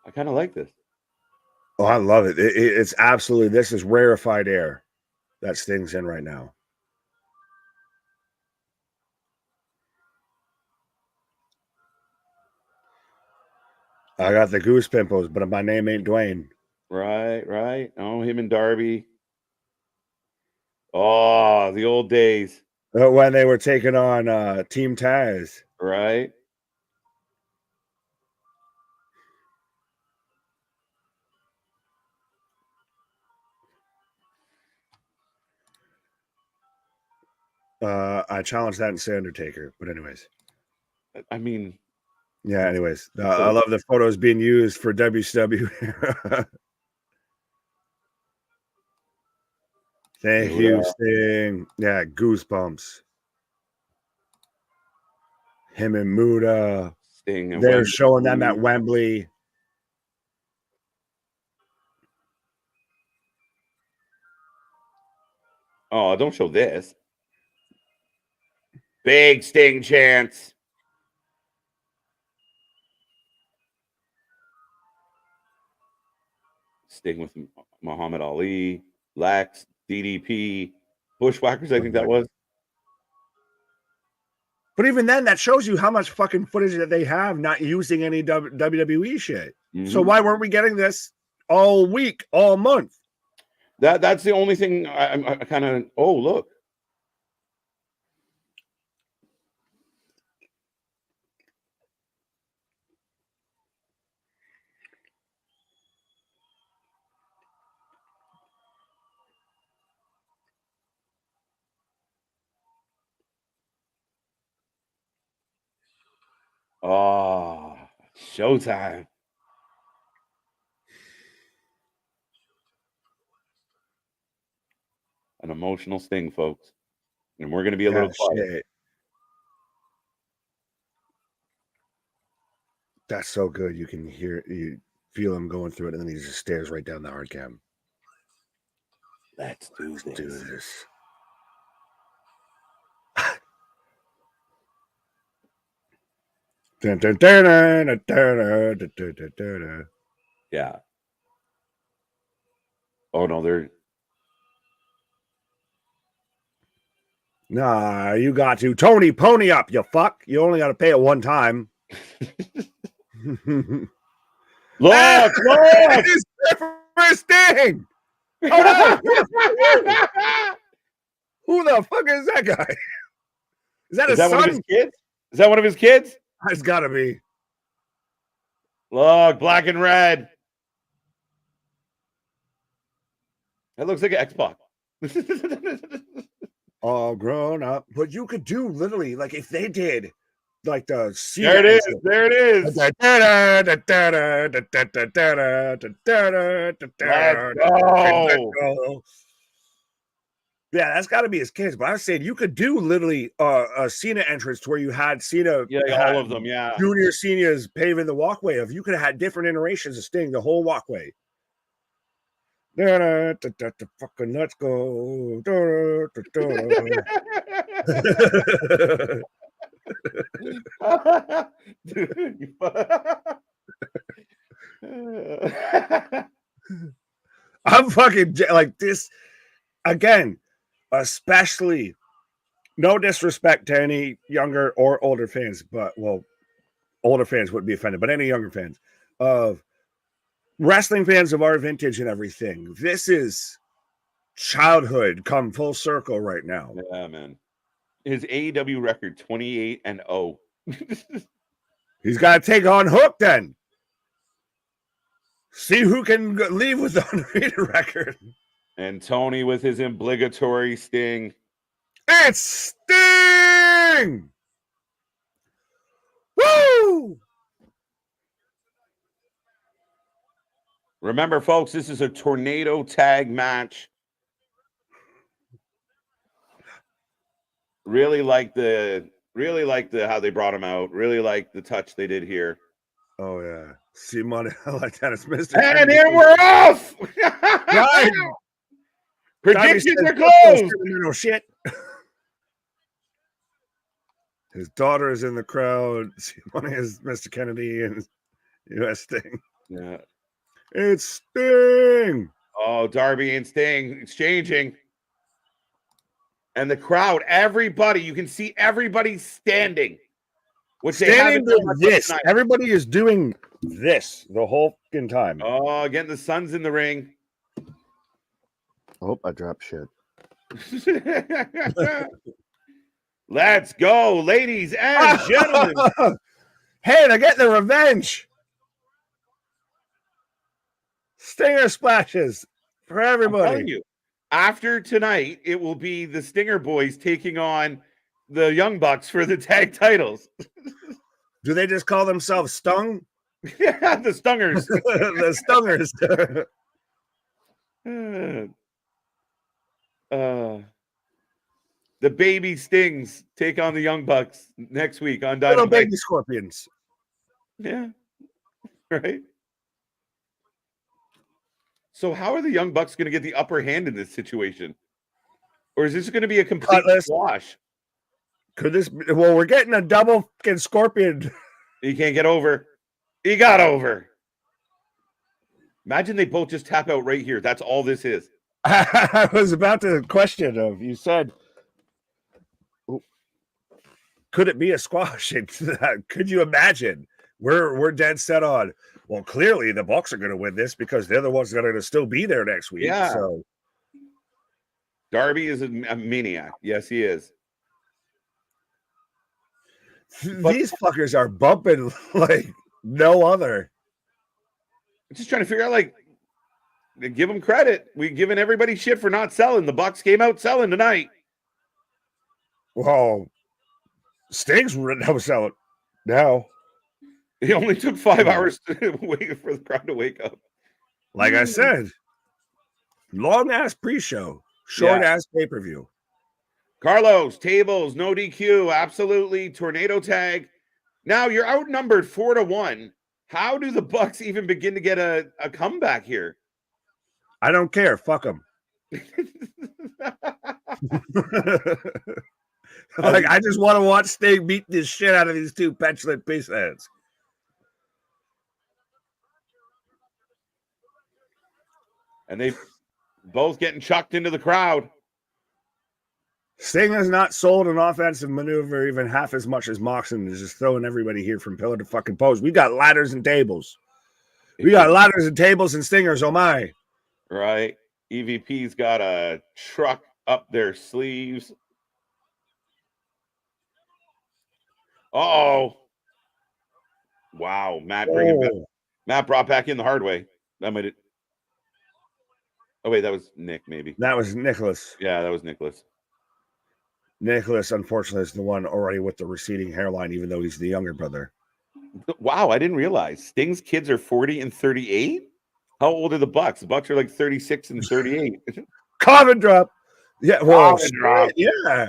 Speaker 1: I kind of like this.
Speaker 2: Oh, I love it. It's absolutely, this is rarefied air that Sting's in right now. I got the goose pimples, but my name ain't Dwayne.
Speaker 1: Right. Oh, him and Darby. Oh, the old days.
Speaker 2: When they were taking on Team Taz.
Speaker 1: Right.
Speaker 2: I challenged that and say Undertaker, but anyways.
Speaker 1: I mean.
Speaker 2: Yeah, anyways. I love the photos being used for WCW. Thank you, Sting. Yeah, goosebumps. Him and Muda.
Speaker 1: Sting and
Speaker 2: they're showing them at Wembley.
Speaker 1: Oh, don't show this. Big Sting chance. Sting with Muhammad Ali, Lex, DDP, Bushwhackers, I think that was.
Speaker 2: But even then, that shows you how much fucking footage that they have not using any WWE shit. Mm-hmm. So why weren't we getting this all week, all month?
Speaker 1: That's the only thing I kind of, oh, look. Oh, showtime. An emotional Sting, folks. And we're going to be a little quiet.
Speaker 2: Shit. That's so good. You can you feel him going through it, and then he just stares right down the hard cam.
Speaker 1: Let's do this. Yeah. Oh, no, they're...
Speaker 2: Nah, you got to. Tony, pony up, you fuck. You only got to pay it one time.
Speaker 1: Look!
Speaker 2: It's first thing. Oh, no. Who the fuck is that guy? Is that
Speaker 1: one of his kids? Is that one of his kids?
Speaker 2: It's got to be.
Speaker 1: Look, black and red. That looks like an Xbox.
Speaker 2: All grown up. But you could do literally, like, if they did, like the...
Speaker 1: There it is. There it is.
Speaker 2: Let's go. Yeah, that's got to be his kids. But I was saying you could do literally a Cena entrance to where you had Cena,
Speaker 1: all of them, yeah.
Speaker 2: Junior Cena's paving the walkway of you could have had different iterations of Sting the whole walkway. Fucking let's go. I'm fucking like this again. Especially, no disrespect to any younger or older fans, but older fans wouldn't be offended, but any younger fans of wrestling fans of our vintage and everything. This is childhood come full circle right now.
Speaker 1: Yeah, man. His AEW record 28-0.
Speaker 2: He's got to take on Hook then. See who can leave with the undefeated record.
Speaker 1: And Tony with his obligatory Sting.
Speaker 2: It's Sting! Woo!
Speaker 1: Remember, folks, this is a tornado tag match. Really like the how they brought him out. Really like the touch they did here.
Speaker 2: Oh yeah. See money like that. It's Mr.
Speaker 1: And here we're off.
Speaker 2: Right.
Speaker 1: Predictions are closed.
Speaker 2: No shit. His daughter is in the crowd. See money is Mr. Kennedy and US Sting.
Speaker 1: Yeah.
Speaker 2: It's Sting.
Speaker 1: Oh, Darby and Sting exchanging. And the crowd, everybody, you can see everybody standing. Which
Speaker 2: standing doing this. Everybody is doing this the whole fucking time.
Speaker 1: Oh, again, the sun's in the ring.
Speaker 2: Oh, I dropped shit.
Speaker 1: Let's go, ladies and gentlemen.
Speaker 2: Hey, they're getting the revenge. Stinger splashes for everybody.
Speaker 1: I'm telling you, after tonight, it will be the Stinger boys taking on the Young Bucks for the tag titles.
Speaker 2: Do they just call themselves Stung?
Speaker 1: Yeah, the Stungers.
Speaker 2: The Stungers.
Speaker 1: The baby Stings take on the Young Bucks next week on Dynamite.
Speaker 2: Little baby scorpions.
Speaker 1: Yeah, right. So how are the Young Bucks going to get the upper hand in this situation? Or is this going to be a complete wash?
Speaker 2: Could this be, well, we're getting a double fucking scorpion.
Speaker 1: He can't get over. He got over. Imagine they both just tap out right here. That's all this is.
Speaker 2: I was about to question of you said, could it be a squash? Could you imagine? We're dead set on. Well, clearly the Bucks are going to win this because they're the ones that are going to still be there next week.
Speaker 1: Yeah.
Speaker 2: So
Speaker 1: Darby is a maniac. Yes, he is.
Speaker 2: These fuckers are bumping like no other.
Speaker 1: I'm just trying to figure out, like, give them credit. We've given everybody shit for not selling. The Bucks came out selling tonight.
Speaker 2: Well, Sting's no selling now.
Speaker 1: He only took 5 hours to wait for the crowd to wake up.
Speaker 2: Like I said, long ass pre-show, short ass pay-per-view.
Speaker 1: Carlos, tables, no DQ, absolutely. Tornado tag. Now you're outnumbered 4-1. How do the Bucks even begin to get a comeback here?
Speaker 2: I don't care. Fuck them. Like, I just want to watch Sting beat this shit out of these two petulant piece heads.
Speaker 1: And they both getting chucked into the crowd.
Speaker 2: Sting has not sold an offensive maneuver even half as much as Moxon is just throwing everybody here from pillar to fucking post. We got ladders and tables. We got ladders and tables and stingers, oh my.
Speaker 1: Right. EVP's got a truck up their sleeves. Uh-oh. Wow. Matt brought back in the hard way. That might have... Oh, wait, that was Nick, maybe.
Speaker 2: That was Nicholas.
Speaker 1: Yeah, that was Nicholas.
Speaker 2: Nicholas, unfortunately, is the one already with the receding hairline, even though he's the younger brother.
Speaker 1: Wow, I didn't realize. Sting's kids are 40 and 38? How old are the Bucks? The Bucks are like 36 and 38.
Speaker 2: Coffin drop. Yeah, well,
Speaker 1: drop.
Speaker 2: Yeah.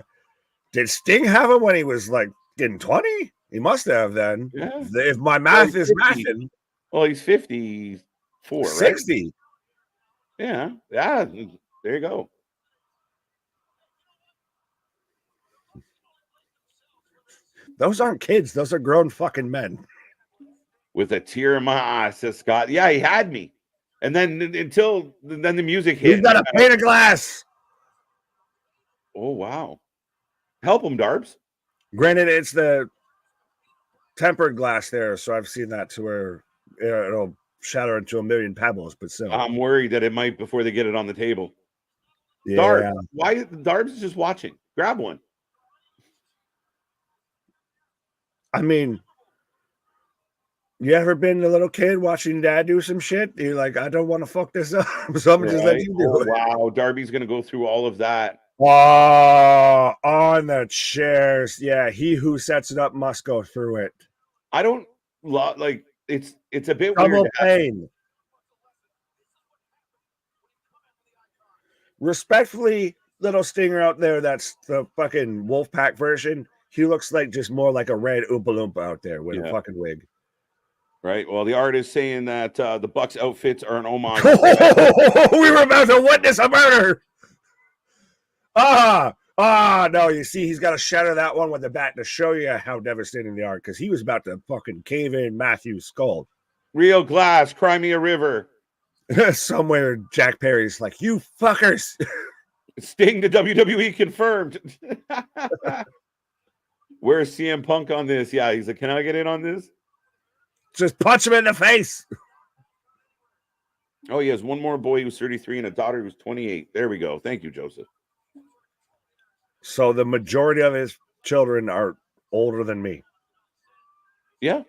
Speaker 2: Did Sting have him when he was like in 20? He must have then.
Speaker 1: Yeah.
Speaker 2: If my math is mathing.
Speaker 1: Well, he's 54,
Speaker 2: 60.
Speaker 1: Right? Yeah. Yeah. There you go.
Speaker 2: Those aren't kids. Those are grown fucking men.
Speaker 1: With a tear in my eye, says Scott. Yeah, he had me. And then the music hit.
Speaker 2: He's got a pane of glass.
Speaker 1: Oh, wow. Help him, Darbs.
Speaker 2: Granted, it's the tempered glass there, so I've seen that to where it'll shatter into a million pebbles, but still.
Speaker 1: I'm worried that it might before they get it on the table.
Speaker 2: Yeah.
Speaker 1: Darbs, why Darbs is just watching? Grab one.
Speaker 2: I mean, you ever been a little kid watching dad do some shit? You're like, I don't want to fuck this up. So I'm just let you do it.
Speaker 1: Wow, Darby's going to go through all of that.
Speaker 2: Oh, on the chairs. Yeah, he who sets it up must go through it.
Speaker 1: I don't like it's a bit
Speaker 2: Double
Speaker 1: weird.
Speaker 2: pain. Respectfully, little Stinger out there, that's the fucking Wolfpack version. He looks like just more like a red Oompa Loompa out there with a fucking wig.
Speaker 1: Right. Well, the art is saying that the Bucks outfits are an homage.
Speaker 2: We were about to witness a murder. No, you see, he's got to shatter that one with the bat to show you how devastating they are, because he was about to fucking cave in Matthew's skull.
Speaker 1: Real glass, cry me a river.
Speaker 2: Somewhere Jack Perry's like, you fuckers.
Speaker 1: Sting to WWE confirmed. Where's CM Punk on this? Yeah, he's like, can I get in on this?
Speaker 2: Just punch him in the face.
Speaker 1: Oh, he has one more boy who's 33 and a daughter who's 28. There we go. Thank you, Joseph.
Speaker 2: So the majority of his children are older than me.
Speaker 1: Yeah.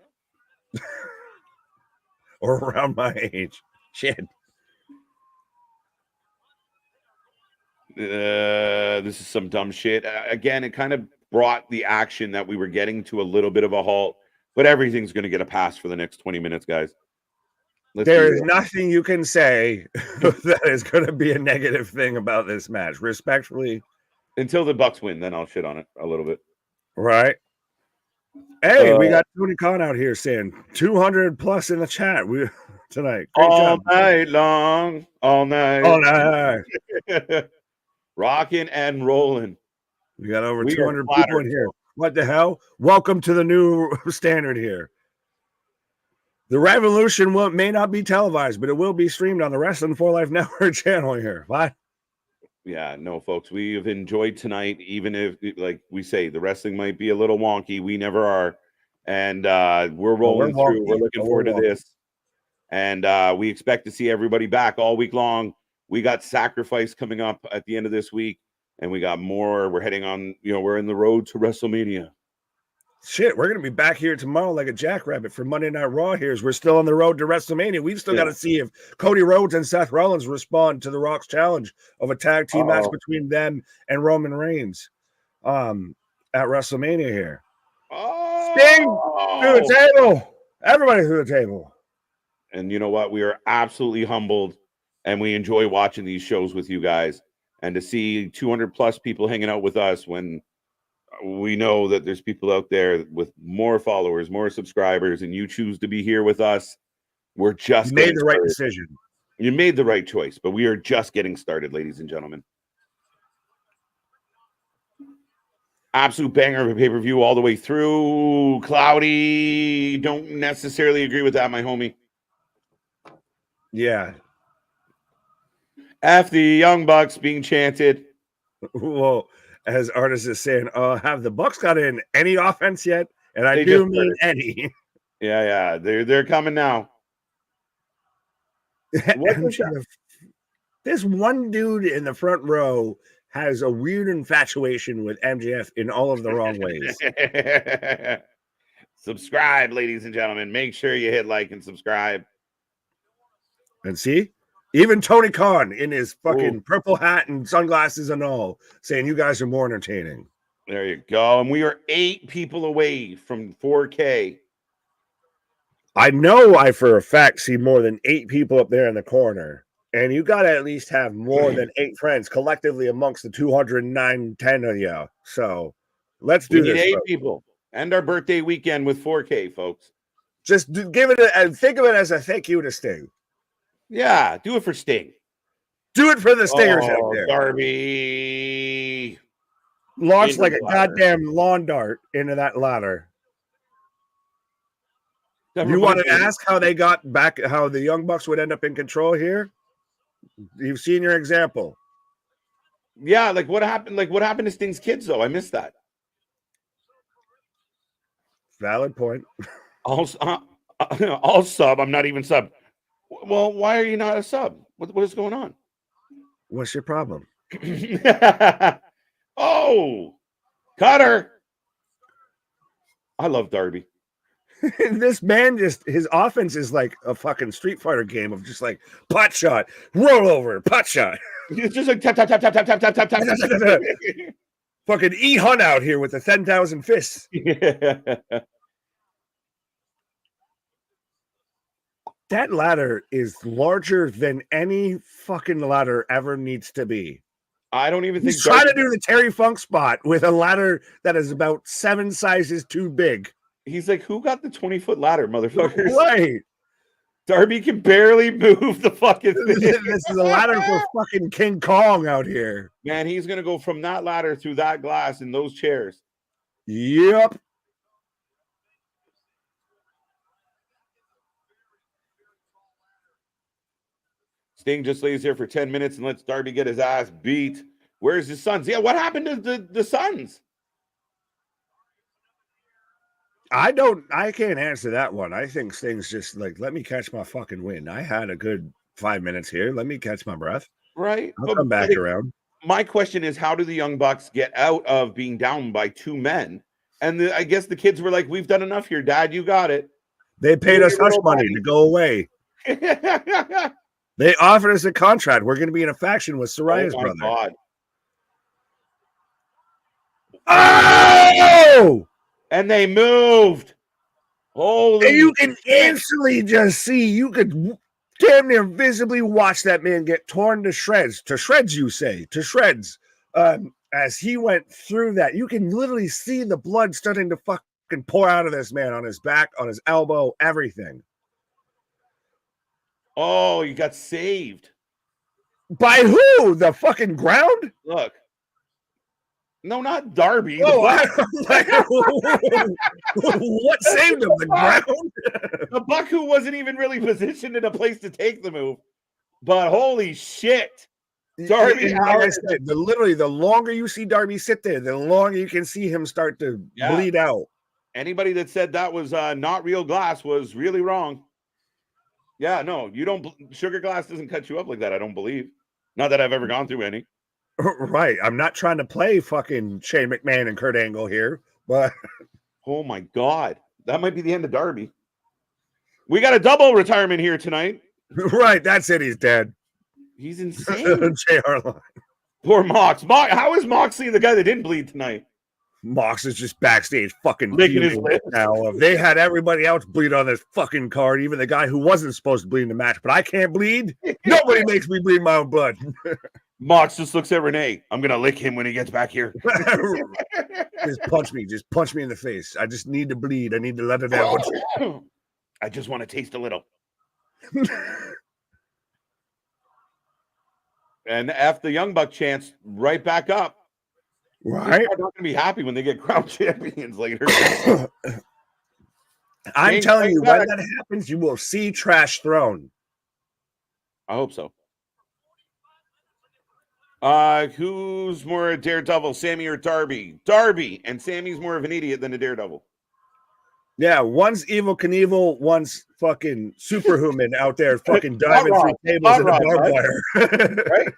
Speaker 2: Or around my age. Shit.
Speaker 1: This is some dumb shit. Again, it kind of brought the action that we were getting to a little bit of a halt, but everything's going to get a pass for the next 20 minutes, guys.
Speaker 2: There is nothing you can say that is going to be a negative thing about this match. Respectfully.
Speaker 1: Until the Bucks win, then I'll shit on it a little bit.
Speaker 2: Right. Hey, we got Tony Khan out here saying 200 plus in the chat tonight. Great
Speaker 1: all
Speaker 2: job.
Speaker 1: Night long. All night.
Speaker 2: All night.
Speaker 1: Rocking and rolling.
Speaker 2: We got over 200 people in here. What the hell? Welcome to the new standard here. The Revolution may not be televised, but it will be streamed on the Wrestling for Life Network channel here. What?
Speaker 1: Yeah, no, folks. We have enjoyed tonight, even if, like we say, the wrestling might be a little wonky. We never are. And we're rolling through. We're looking forward to this. And we expect to see everybody back all week long. We got Sacrifice coming up at the end of this week. And we got more. We're heading on, we're in the road to WrestleMania.
Speaker 2: Shit, we're going to be back here tomorrow like a jackrabbit for Monday Night Raw here. We're still on the road to WrestleMania. We've still got to see if Cody Rhodes and Seth Rollins respond to The Rock's challenge of a tag team match between them and Roman Reigns at WrestleMania here.
Speaker 1: Oh.
Speaker 2: Sting to the table. Everybody through the table.
Speaker 1: And you know what? We are absolutely humbled, and we enjoy watching these shows with you guys. And to see 200 plus people hanging out with us when we know that there's people out there with more followers, more subscribers, and you choose to be here with us, we're just
Speaker 2: You made the right decision.
Speaker 1: You made the right choice, but we are just getting started, ladies and gentlemen. Absolute banger of a pay-per-view all the way through. Cloudy, don't necessarily agree with that, my homie.
Speaker 2: Yeah.
Speaker 1: F the Young Bucks being chanted.
Speaker 2: Well, as artists is saying, have the Bucks got in any offense yet? And I do mean any.
Speaker 1: Yeah, they're coming now.
Speaker 2: This one dude in the front row has a weird infatuation with MJF in all of the wrong ways.
Speaker 1: Subscribe, ladies and gentlemen. Make sure you hit like and subscribe.
Speaker 2: And see, even Tony Khan in his fucking purple hat and sunglasses and all, saying you guys are more entertaining.
Speaker 1: There you go. And we are 8 people away from 4K.
Speaker 2: I know I for a fact see more than 8 people up there in the corner. And you got to at least have more than 8 friends collectively amongst the 209, 10 of you. So let's do this.
Speaker 1: We need 8 people. End our birthday weekend with 4K, folks.
Speaker 2: Just give it and think of it as a thank you to Sting.
Speaker 1: Yeah, do it for Sting.
Speaker 2: Do it for the Stingers out there.
Speaker 1: Darby.
Speaker 2: Launch like a goddamn lawn dart into that ladder. You want to ask how they got back, how the Young Bucks would end up in control here? You've seen your example.
Speaker 1: Yeah, like what happened? Like what happened to Sting's kids, though? I missed that.
Speaker 2: Valid point.
Speaker 1: I'll sub. I'm not even sub. Well, why are you not a sub? What is going on?
Speaker 2: What's your problem?
Speaker 1: Oh, Cutter. I love Darby.
Speaker 2: This man his offense is like a fucking Street Fighter game of just like pot shot, roll over, pot shot.
Speaker 1: It's just like tap, tap, tap, tap, tap, tap, tap, tap, tap.
Speaker 2: Fucking E Hunt out here with the 10,000 fists. That ladder is larger than any fucking ladder ever needs to be.
Speaker 1: I don't even think
Speaker 2: he's trying to do the Terry Funk spot with a ladder that is about 7 sizes too big.
Speaker 1: He's like, who got the 20-foot ladder, motherfuckers?
Speaker 2: Right.
Speaker 1: Darby can barely move the fucking thing.
Speaker 2: This is a ladder for fucking King Kong out here.
Speaker 1: Man, he's going to go from that ladder through that glass in those chairs.
Speaker 2: Yep.
Speaker 1: Sting just lays here for 10 minutes and lets Darby get his ass beat. Where's his sons? Yeah, what happened to the sons?
Speaker 2: I can't answer that one. I think Sting's just like, let me catch my fucking win. I had a good 5 minutes here. Let me catch my breath.
Speaker 1: Right.
Speaker 2: I'll come back around.
Speaker 1: My question is, how do the Young Bucks get out of being down by 2 men? And I guess the kids were like, we've done enough here, Dad. You got it.
Speaker 2: They paid us hush money to go away. They offered us a contract. We're going to be in a faction with Soraya's brother.
Speaker 1: God.
Speaker 2: Oh!
Speaker 1: And they moved. Holy!
Speaker 2: And you can instantly just see, you could damn near visibly watch that man get torn to shreds. To shreds, you say. To shreds. As he went through that, you can literally see the blood starting to fucking pour out of this man on his back, on his elbow, everything.
Speaker 1: Oh, you got saved.
Speaker 2: By who? The fucking ground?
Speaker 1: Look. No, not Darby.
Speaker 2: Oh, what saved him? The ground?
Speaker 1: The Buck who wasn't even really positioned in a place to take the move. But holy shit. Darby,
Speaker 2: like I said, literally, the longer you see Darby sit there, the longer you can see him start to bleed out.
Speaker 1: Anybody that said that was not real glass was really wrong. Yeah, no, you don't. Sugar glass doesn't cut you up like that, I don't believe. Not that I've ever gone through any.
Speaker 2: Right. I'm not trying to play fucking Shane McMahon and Kurt Angle here, but
Speaker 1: oh my God. That might be the end of Darby. We got a double retirement here tonight.
Speaker 2: Right. That's it. He's dead.
Speaker 1: He's insane.
Speaker 2: JR Line.
Speaker 1: Poor Mox. How is Moxley the guy that didn't bleed tonight?
Speaker 2: Mox is just backstage fucking
Speaker 1: Licking his
Speaker 2: fuming
Speaker 1: lips.
Speaker 2: now. If they had everybody else bleed on this fucking card, even the guy who wasn't supposed to bleed in the match, but I can't bleed. Nobody makes me bleed my own blood.
Speaker 1: Mox just looks at Renee. I'm gonna lick him when he gets back here.
Speaker 2: Just punch me. Just punch me in the face. I just need to bleed. I need to let it out.
Speaker 1: I just want to taste a little. And F the Young Buck chants right back up.
Speaker 2: Right?
Speaker 1: They're not going to be happy when they get crown champions later.
Speaker 2: I'm telling you, when that happens, you will see trash thrown.
Speaker 1: I hope so. Who's more a daredevil, Sammy or Darby? Darby, and Sammy's more of an idiot than a daredevil.
Speaker 2: Yeah, one's Evil Knievel, one's fucking superhuman out there fucking diving through tables in the barbed wire.
Speaker 1: Right?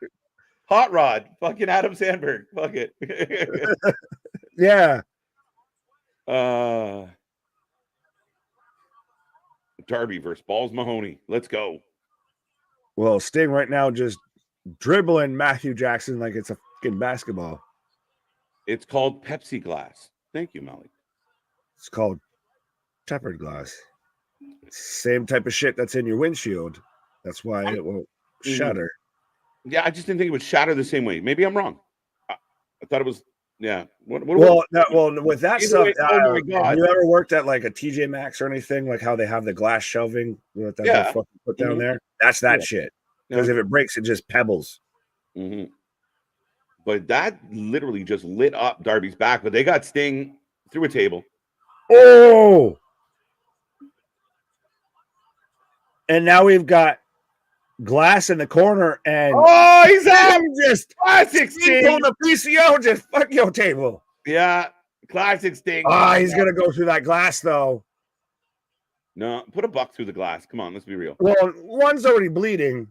Speaker 1: Hot Rod, fucking Adam Sandberg. Fuck it.
Speaker 2: Yeah.
Speaker 1: Darby versus Balls Mahoney. Let's go.
Speaker 2: Well, Sting right now just dribbling Matthew Jackson like it's a fucking basketball.
Speaker 1: It's called Pepsi Glass. Thank you, Molly.
Speaker 2: It's called tempered glass. Same type of shit that's in your windshield. That's why it won't shatter.
Speaker 1: Yeah, I just didn't think it would shatter the same way. Maybe I'm wrong. I thought it was, yeah. What
Speaker 2: well, with that stuff,
Speaker 1: way, oh my God.
Speaker 2: Have you ever worked at like a TJ Maxx or anything? Like how they have the glass shelving that they fucking put down there? That's that shit. Because if it breaks, it just pebbles.
Speaker 1: But that literally just lit up Darby's back. But they got Sting through a table.
Speaker 2: Oh! And now we've got glass in the corner, and
Speaker 1: he's out!
Speaker 2: Just
Speaker 1: classic Sting
Speaker 2: on the PCO, just fuck your table.
Speaker 1: Yeah, classic Sting.
Speaker 2: He's gonna go through that glass though.
Speaker 1: No, put a buck through the glass. Come on, let's be real.
Speaker 2: Well, one's already bleeding.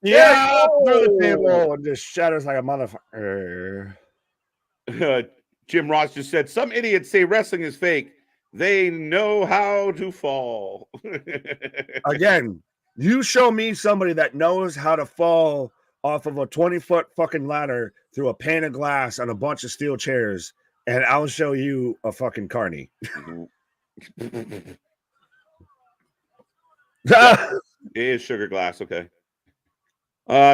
Speaker 2: Yeah, through the table and just shatters like a motherfucker.
Speaker 1: Jim Ross just said, some idiots say wrestling is fake. They know how to fall.
Speaker 2: Again, you show me somebody that knows how to fall off of a 20-foot fucking ladder through a pane of glass on a bunch of steel chairs, and I'll show you a fucking carny.
Speaker 1: It is sugar glass, okay.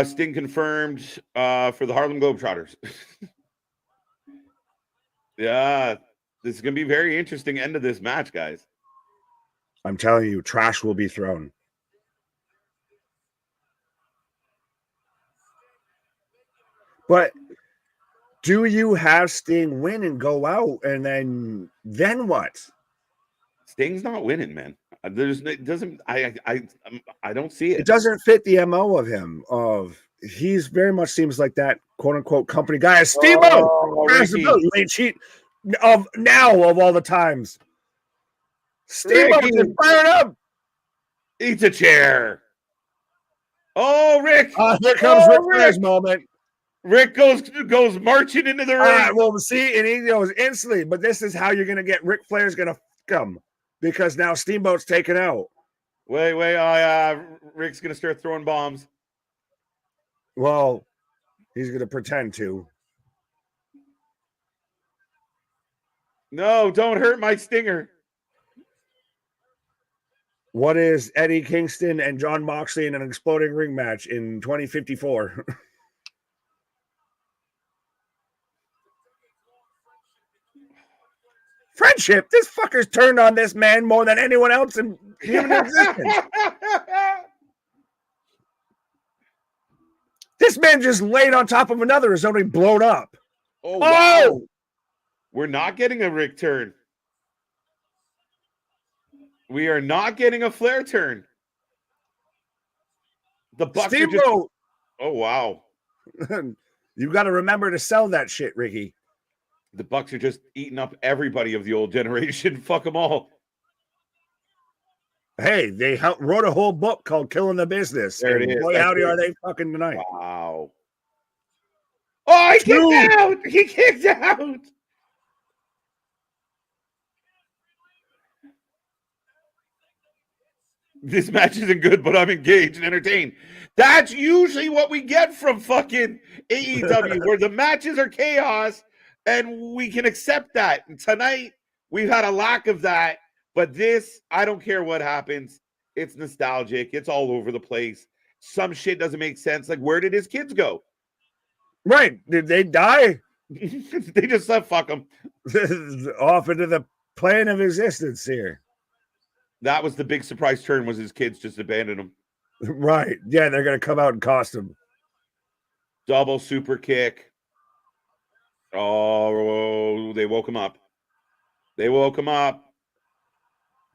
Speaker 1: Sting confirmed for the Harlem Globetrotters. Yeah, this is going to be very interesting end of this match, guys.
Speaker 2: I'm telling you, trash will be thrown. But do you have Sting win and go out, and then what?
Speaker 1: Sting's not winning, man. I don't see it.
Speaker 2: It doesn't fit the MO of him. He's very much seems like that quote unquote company guy. Steve-O, you ain't cheat of all the times. Steve-O just fired up.
Speaker 1: Eats a chair. Oh, Rick!
Speaker 2: Here comes Ric Flair's moment.
Speaker 1: Rick goes marching into the ring.
Speaker 2: Well, see, and he goes instantly. But this is how you're gonna get Ric Flair's gonna come because now Steamboat's taken out.
Speaker 1: Wait! Rick's gonna start throwing bombs.
Speaker 2: Well, he's gonna pretend to.
Speaker 1: No, don't hurt my stinger.
Speaker 2: What is Eddie Kingston and John Moxley in an exploding ring match in 2054? Friendship? This fucker's turned on this man more than anyone else in human existence. This man just laid on top of another, is already blown up.
Speaker 1: Oh, wow. We're not getting a Rick turn. We are not getting a Flair turn. The Bucks are just... Oh, wow.
Speaker 2: You got to remember to sell that shit, Ricky.
Speaker 1: The Bucks are just eating up everybody of the old generation. Fuck them all.
Speaker 2: Hey, they wrote a whole book called Killing the Business.
Speaker 1: There it is.
Speaker 2: Boy, howdy are they fucking tonight.
Speaker 1: Wow. Oh, he kicked out. He kicked out. This match isn't good, but I'm engaged and entertained. That's usually what we get from fucking AEW, where the matches are chaos and we can accept that. And tonight, we've had a lack of that. But this, I don't care what happens. It's nostalgic. It's all over the place. Some shit doesn't make sense. Like, where did his kids go?
Speaker 2: Right. Did they die?
Speaker 1: They just said, fuck them.
Speaker 2: Off into the plane of existence here.
Speaker 1: That was the big surprise turn, was his kids just abandoned him.
Speaker 2: Right. Yeah, they're going to come out in costume.
Speaker 1: Double super kick. Oh, they woke him up. They woke him up.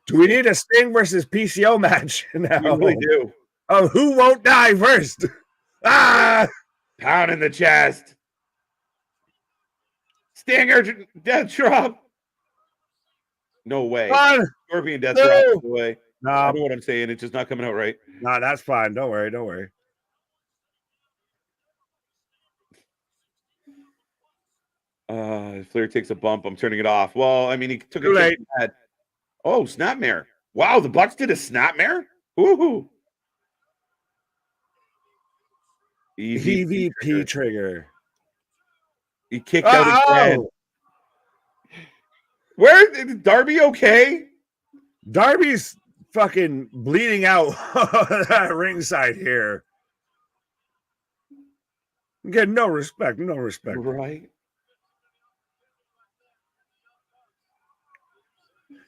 Speaker 2: Do we need a Sting versus PCO match now?
Speaker 1: We really do.
Speaker 2: Oh, who won't die first? Ah!
Speaker 1: Pound in the chest. Stinger, death drop. No way. Scorpion death drop. No way.
Speaker 2: No.
Speaker 1: I know what I'm saying. It's just not coming out right.
Speaker 2: No, that's fine. Don't worry. Don't worry.
Speaker 1: Flair takes a bump. I'm turning it off. Well, I mean, he took
Speaker 2: Too
Speaker 1: a
Speaker 2: late.
Speaker 1: kick in the head. Oh, snapmare. Wow, the Bucks did a snapmare? Woohoo.
Speaker 2: EVP trigger.
Speaker 1: He kicked out again. Where is Darby okay?
Speaker 2: Darby's fucking bleeding out ringside here. Get no respect. No respect.
Speaker 1: Right.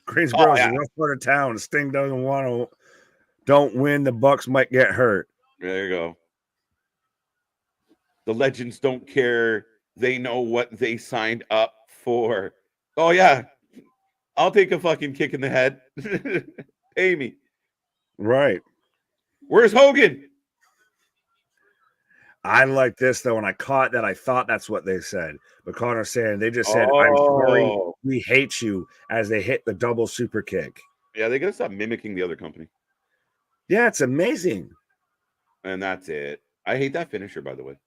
Speaker 2: Greensboro's a rough part of town. Sting doesn't want to. Don't win. The Bucks might get hurt.
Speaker 1: There you go. The legends don't care. They know what they signed up for. Oh, yeah. I'll take a fucking kick in the head. Pay me.
Speaker 2: Right.
Speaker 1: Where's Hogan?
Speaker 2: I like this, though. When I caught that, I thought that's what they said. But Connor's saying, they just said, I'm sorry, we hate you, as they hit the double super kick.
Speaker 1: Yeah, they got to stop mimicking the other company.
Speaker 2: Yeah, it's amazing.
Speaker 1: And that's it. I hate that finisher, by the way.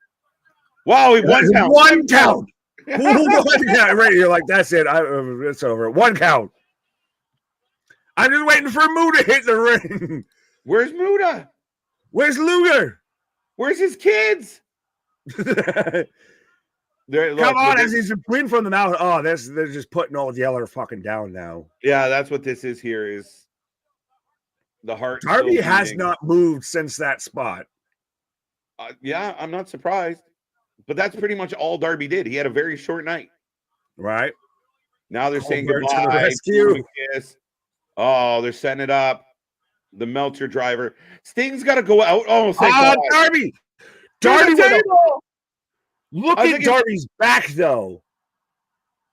Speaker 1: Wow, one count.
Speaker 2: One count. Right, you're like, that's it. It's over. One count. I'm just waiting for Muda to hit the ring.
Speaker 1: Where's Muda?
Speaker 2: Where's Luger?
Speaker 1: Where's his kids?
Speaker 2: Come on, as he's bleeding from the mouth. Oh, they're just putting Old Yeller fucking down now.
Speaker 1: Yeah, that's what this is here is the heart.
Speaker 2: Darby has not moved since that spot.
Speaker 1: Yeah, I'm not surprised. But that's pretty much all Darby did. He had a very short night.
Speaker 2: Right.
Speaker 1: Now they're saying
Speaker 2: To the
Speaker 1: goodbye.
Speaker 2: rescue.
Speaker 1: Oh, they're setting it up. The Meltzer driver. Sting's got to go out. Oh, thank God.
Speaker 2: Darby. Look at Darby's back, though.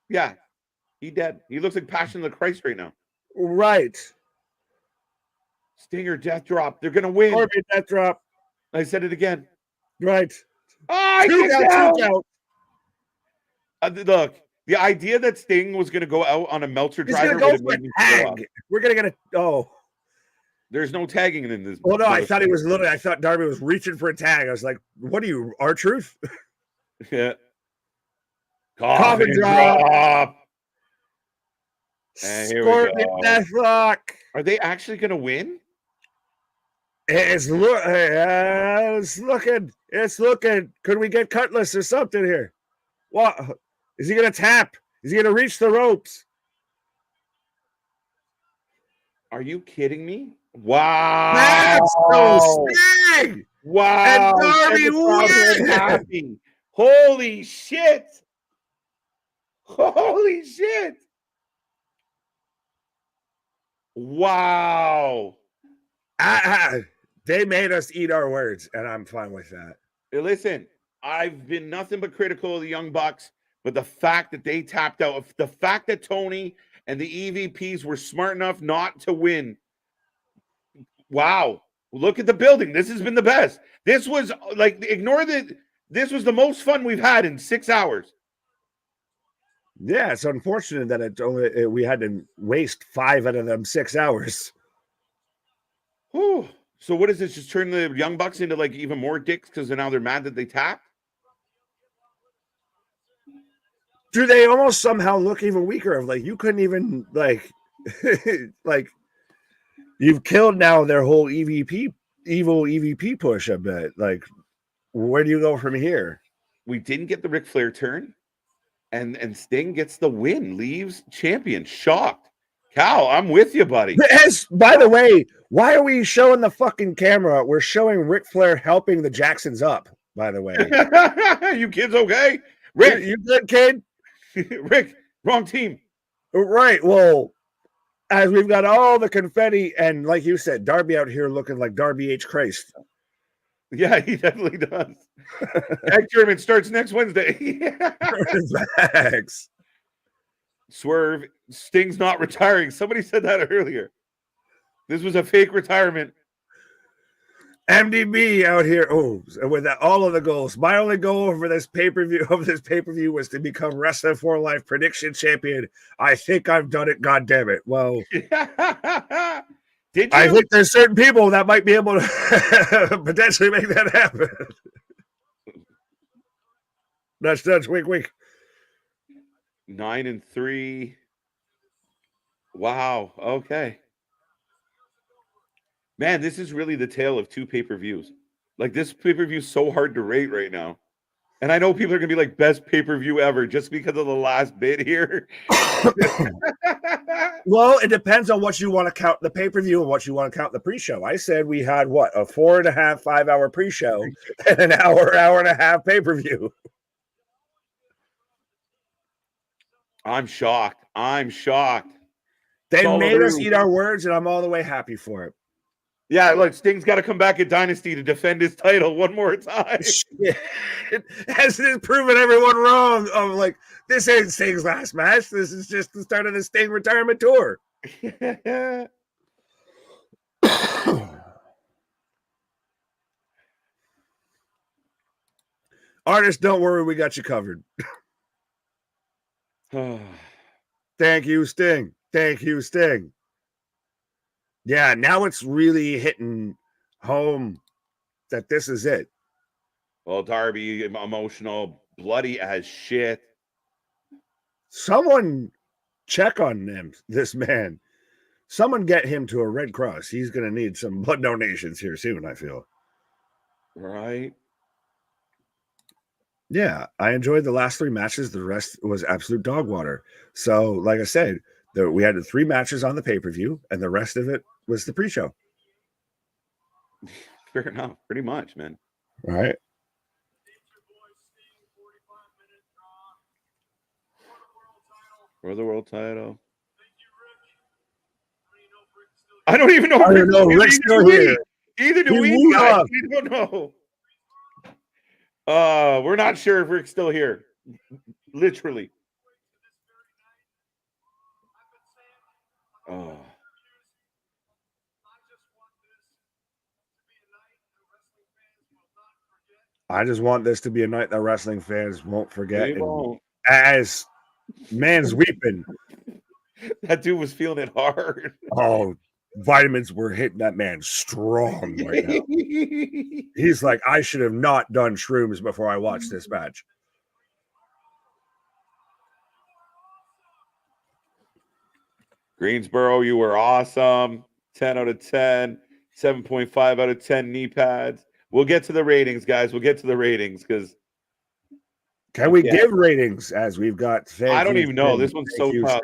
Speaker 1: Yeah. He dead. He looks like Passion of the Christ right now.
Speaker 2: Right.
Speaker 1: Stinger death drop. They're going to win.
Speaker 2: Darby death drop.
Speaker 1: I said it again.
Speaker 2: Right.
Speaker 1: Oh,
Speaker 2: Two
Speaker 1: count. Look, the idea that Sting was going to go out on a Meltzer driver.
Speaker 2: Go for a tag. We're going to get a.
Speaker 1: There's no tagging in this.
Speaker 2: Oh, no, I thought he was literally. I thought Darby was reaching for a tag. I was like, what are you, R-Truth?
Speaker 1: Yeah.
Speaker 2: Coffin drop.
Speaker 1: And here
Speaker 2: Scorpion deathlock.
Speaker 1: Are they actually going to win?
Speaker 2: It's looking. It's looking. Could we get Cutlass or something here? What? Is he going to tap? Is he going to reach the ropes?
Speaker 1: Are you kidding me? Wow.
Speaker 2: That's so Sting.
Speaker 1: Wow.
Speaker 2: And Darby
Speaker 1: wins. Holy shit. Holy shit. Wow.
Speaker 2: They made us eat our words, and I'm fine with that.
Speaker 1: Hey, listen, I've been nothing but critical of the Young Bucks, but the fact that they tapped out, the fact that Tony and the EVPs were smart enough not to win. Wow. Look at the building. This has been the best. This was like, this was the most fun we've had in 6 hours.
Speaker 2: Yeah, it's unfortunate that we had to waste 5 out of them 6 hours.
Speaker 1: Whew. So what does this just turn the Young Bucks into like even more dicks because now they're mad that they tapped?
Speaker 2: Do they almost somehow look even weaker? Of like you couldn't even like like You've killed now their whole evil EVP push a bit. Like, where do you go from here?
Speaker 1: We didn't get the Ric Flair turn, and Sting gets the win, leaves champion. Shocked. Cal, I'm with you, buddy.
Speaker 2: By the way, why are we showing the fucking camera? We're showing Ric Flair helping the Jacksons up, by the way.
Speaker 1: You kids okay? Rick,
Speaker 2: you good, kid?
Speaker 1: Rick, wrong team.
Speaker 2: Right. Well, as we've got all the confetti, and like you said, Darby out here looking like Darby H. Christ.
Speaker 1: Yeah, he definitely does. Tag tournament starts next Wednesday.
Speaker 2: Facts.
Speaker 1: Swerve, Sting's not retiring. Somebody said that earlier. This was a fake retirement.
Speaker 2: MDB out here. Oh, with all of the goals. My only goal for this pay-per-view was to become Wrestling for Life prediction champion. I think I've done it. God damn it. Well,
Speaker 1: Did you?
Speaker 2: I think there's certain people that might be able to potentially make that happen. Nudge, wink.
Speaker 1: 9-3. Wow. Okay. Man, this is really the tale of two pay-per-views. Like, this pay-per-view is so hard to rate right now. And I know people are going to be like, best pay-per-view ever just because of the last bit here.
Speaker 2: Well, it depends on what you want to count the pay-per-view and what you want to count the pre-show. I said we had, what, a 4.5, 5-hour pre-show and an hour and a half pay-per-view.
Speaker 1: I'm shocked.
Speaker 2: They made us eat our words, and I'm all the way happy for it.
Speaker 1: Yeah, look, Sting's got to come back at Dynasty to defend his title one more time.
Speaker 2: Has it proven everyone wrong? I'm like, this ain't Sting's last match. This is just the start of the Sting retirement tour. Artists, don't worry, we got you covered. Thank you, Sting. Yeah, now it's really hitting home that this is it.
Speaker 1: Well, Darby, emotional, bloody as shit.
Speaker 2: Someone check on this man. Someone get him to a Red Cross. He's going to need some blood donations here soon, I feel.
Speaker 1: Right.
Speaker 2: Yeah, I enjoyed the last 3 matches. The rest was absolute dog water. So, like I said, we had the 3 matches on the pay-per-view, and the rest of it was the pre-show.
Speaker 1: Fair enough. Pretty much, man.
Speaker 2: All right.
Speaker 1: For the world title. I don't even know.
Speaker 2: I don't know. Rick's still here.
Speaker 1: Either do we, guys. We don't know. We're not sure if Rick's still here. Literally. Oh.
Speaker 2: I just want this to be a night that wrestling fans won't forget.
Speaker 1: They won't.
Speaker 2: As man's weeping.
Speaker 1: That dude was feeling it hard.
Speaker 2: Oh, vitamins were hitting that man strong right now. He's like, I should have not done shrooms before I watched this match.
Speaker 1: Greensboro, you were awesome. 10 out of 10. 7.5 out of 10 knee pads. We'll get to the ratings, guys. We'll get to the ratings because
Speaker 2: can we give ratings as we've got?
Speaker 1: I don't even know. This one's so tough.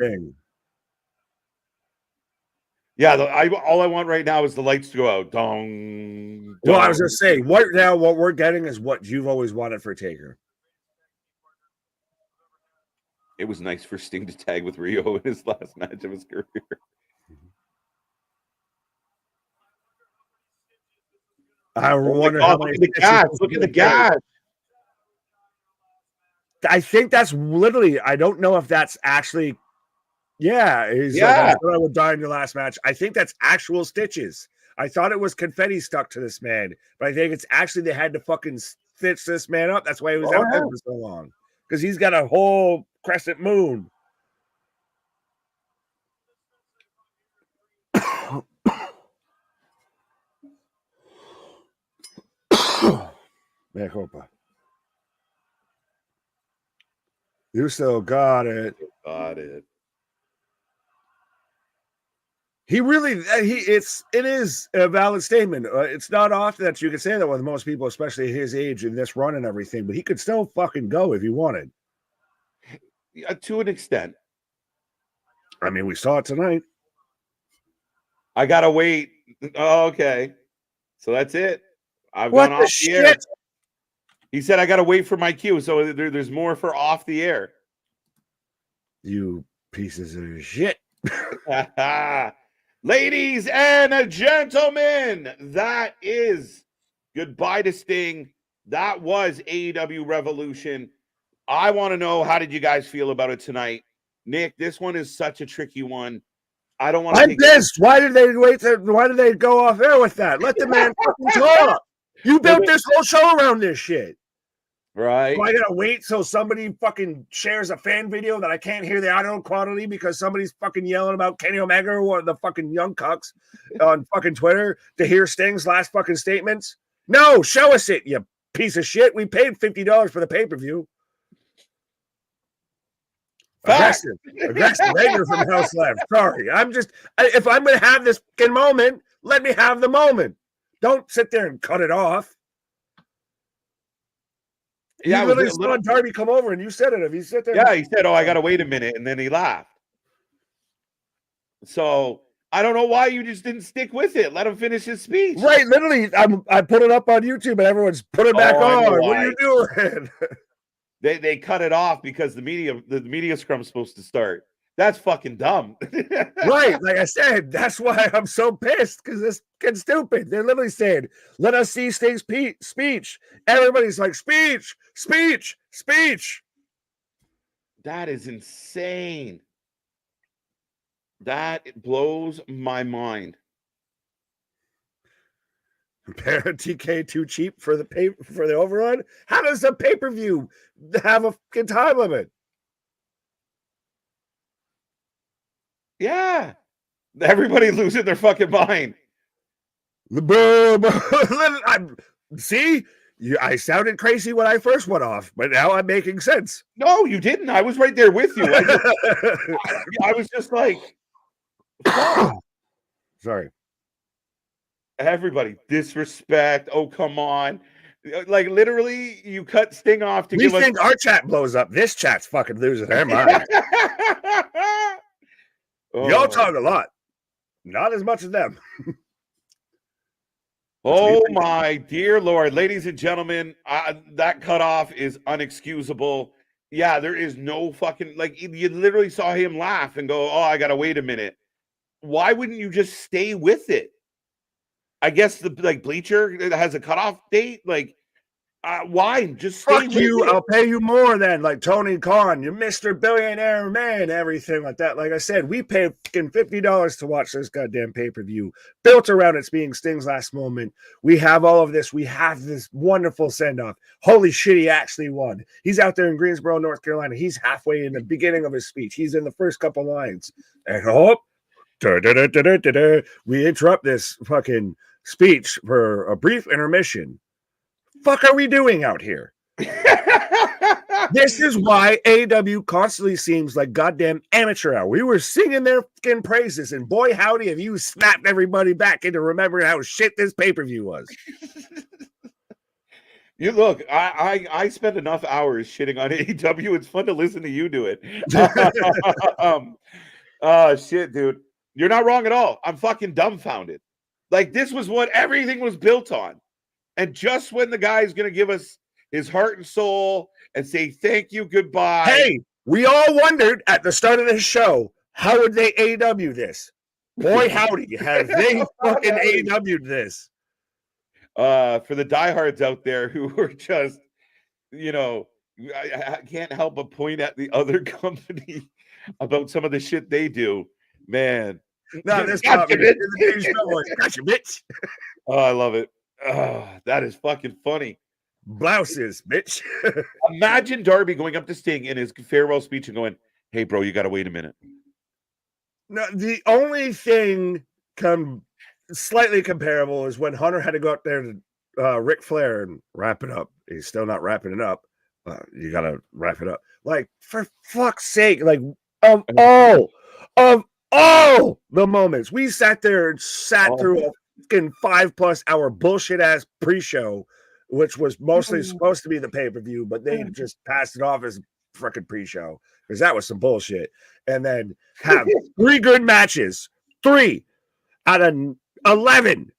Speaker 1: Yeah, all I want right now is the lights to go out. Dong.
Speaker 2: Well, I was going to say, what we're getting is what you've always wanted for Taker.
Speaker 1: It was nice for Sting to tag with Rio in his last match of his career.
Speaker 2: I wonder how many.
Speaker 1: Look at the gas.
Speaker 2: I think that's literally. I don't know if that's actually. Yeah, he's like, I thought I would die in your last match. I think that's actual stitches. I thought it was confetti stuck to this man, but I think it's actually they had to fucking stitch this man up. That's why he was out there for so long, because he's got a whole crescent moon. You still got it.
Speaker 1: Got it.
Speaker 2: He really, it is a valid statement. It's not often that you can say that with most people, especially his age and this run and everything, but he could still fucking go if he wanted.
Speaker 1: To an extent.
Speaker 2: I mean, we saw it tonight.
Speaker 1: I gotta wait. Oh, okay. So that's it. I've
Speaker 2: What
Speaker 1: gone
Speaker 2: the
Speaker 1: off the air.
Speaker 2: shit?
Speaker 1: He said I gotta wait for my cue. So there's more for off the air.
Speaker 2: You pieces of shit.
Speaker 1: Ladies and gentlemen, that is goodbye to Sting. That was AEW Revolution. I want to know, how did you guys feel about it tonight? Nick, this one is such a tricky one. I don't want to.
Speaker 2: I'm pissed. Why did they why did they go off air with that? Let the man fucking talk. You built this whole show around this shit.
Speaker 1: Right.
Speaker 2: So I gotta wait till somebody fucking shares a fan video that I can't hear the audio quality because somebody's fucking yelling about Kenny Omega or one of the fucking young cucks on fucking Twitter to hear Sting's last fucking statements? No, show us it, you piece of shit. We paid $50 for the pay-per-view. Aggressive. Regular from House Left. Sorry. If I'm gonna have this fucking moment, let me have the moment. Don't sit there and cut it off. Yeah, you literally saw Darby come over and you said it. If he sit there,
Speaker 1: yeah, he said, "Oh, I gotta wait a minute," and then he laughed. So I don't know why you just didn't stick with it. Let him finish his speech.
Speaker 2: Right, literally, I put it up on YouTube and everyone's put it back on. What are you doing?
Speaker 1: They cut it off because the media scrum's supposed to start. That's fucking dumb.
Speaker 2: Right, like I said, that's why I'm so pissed, because it's fucking stupid. They're literally saying, "Let us see Sting's speech." Everybody's like, "Speech, speech, speech."
Speaker 1: That is insane. That blows my mind.
Speaker 2: TK too cheap for the overrun? How does a pay-per-view have a fucking time limit?
Speaker 1: Yeah. Everybody losing their fucking mind.
Speaker 2: See? I sounded crazy when I first went off, but now I'm making sense.
Speaker 1: No, you didn't. I was right there with you. I was just like,
Speaker 2: sorry.
Speaker 1: Everybody, disrespect. Oh, come on. Like, literally, you cut Sting off to give us...
Speaker 2: think our chat blows up. This chat's fucking losing their mind. Y'all talk a lot. Not as much as them.
Speaker 1: Oh, my dear Lord. Ladies and gentlemen, that cutoff is unexcusable. Yeah, there is no fucking... Like, you literally saw him laugh and go, "Oh, I got to wait a minute." Why wouldn't you just stay with it? I guess the Bleacher has a cutoff date. Like, why? Just stay
Speaker 2: fuck you. I'll pay you more than like Tony Khan, you Mr. Billionaire Man, everything like that. Like I said, we paid fucking $50 to watch this goddamn pay-per-view built around it being Sting's last moment. We have all of this. We have this wonderful send-off. Holy shit, he actually won. He's out there in Greensboro, North Carolina. He's halfway in the beginning of his speech. He's in the first couple lines. And we interrupt this fucking speech for a brief intermission. Fuck are we doing out here? This is why AEW constantly seems like goddamn amateur hour. We were singing their fucking praises, and boy howdy have you snapped everybody back into remembering how shit this pay-per-view was.
Speaker 1: You look, I spend enough hours shitting on AEW. It's fun to listen to you do it. Shit, dude. You're not wrong at all. I'm fucking dumbfounded. Like, this was what everything was built on. And just when the guy's going to give us his heart and soul and say thank you, goodbye.
Speaker 2: Hey, we all wondered at the start of this show, how would they AEW this? Boy, howdy, have they fucking AEW'd this.
Speaker 1: For the diehards out there who are just, I can't help but point at the other company about some of the shit they do. Man.
Speaker 2: No, this gotcha, bitch.
Speaker 1: Oh, I love it. Oh, that is fucking funny.
Speaker 2: Blouses, bitch.
Speaker 1: Imagine Darby going up to Sting in his farewell speech and going, "Hey, bro, you got to wait a minute."
Speaker 2: No, the only thing slightly comparable is when Hunter had to go up there to Ric Flair and wrap it up. He's still not wrapping it up. You got to wrap it up. Like, for fuck's sake, like, of all the moments. We sat there and sat
Speaker 1: Oh.
Speaker 2: through a fucking 5+ hour bullshit ass pre-show, which was mostly supposed to be the pay-per-view, but they just passed it off as freaking pre-show because that was some bullshit. And then have 3 good matches, 3 out of 11,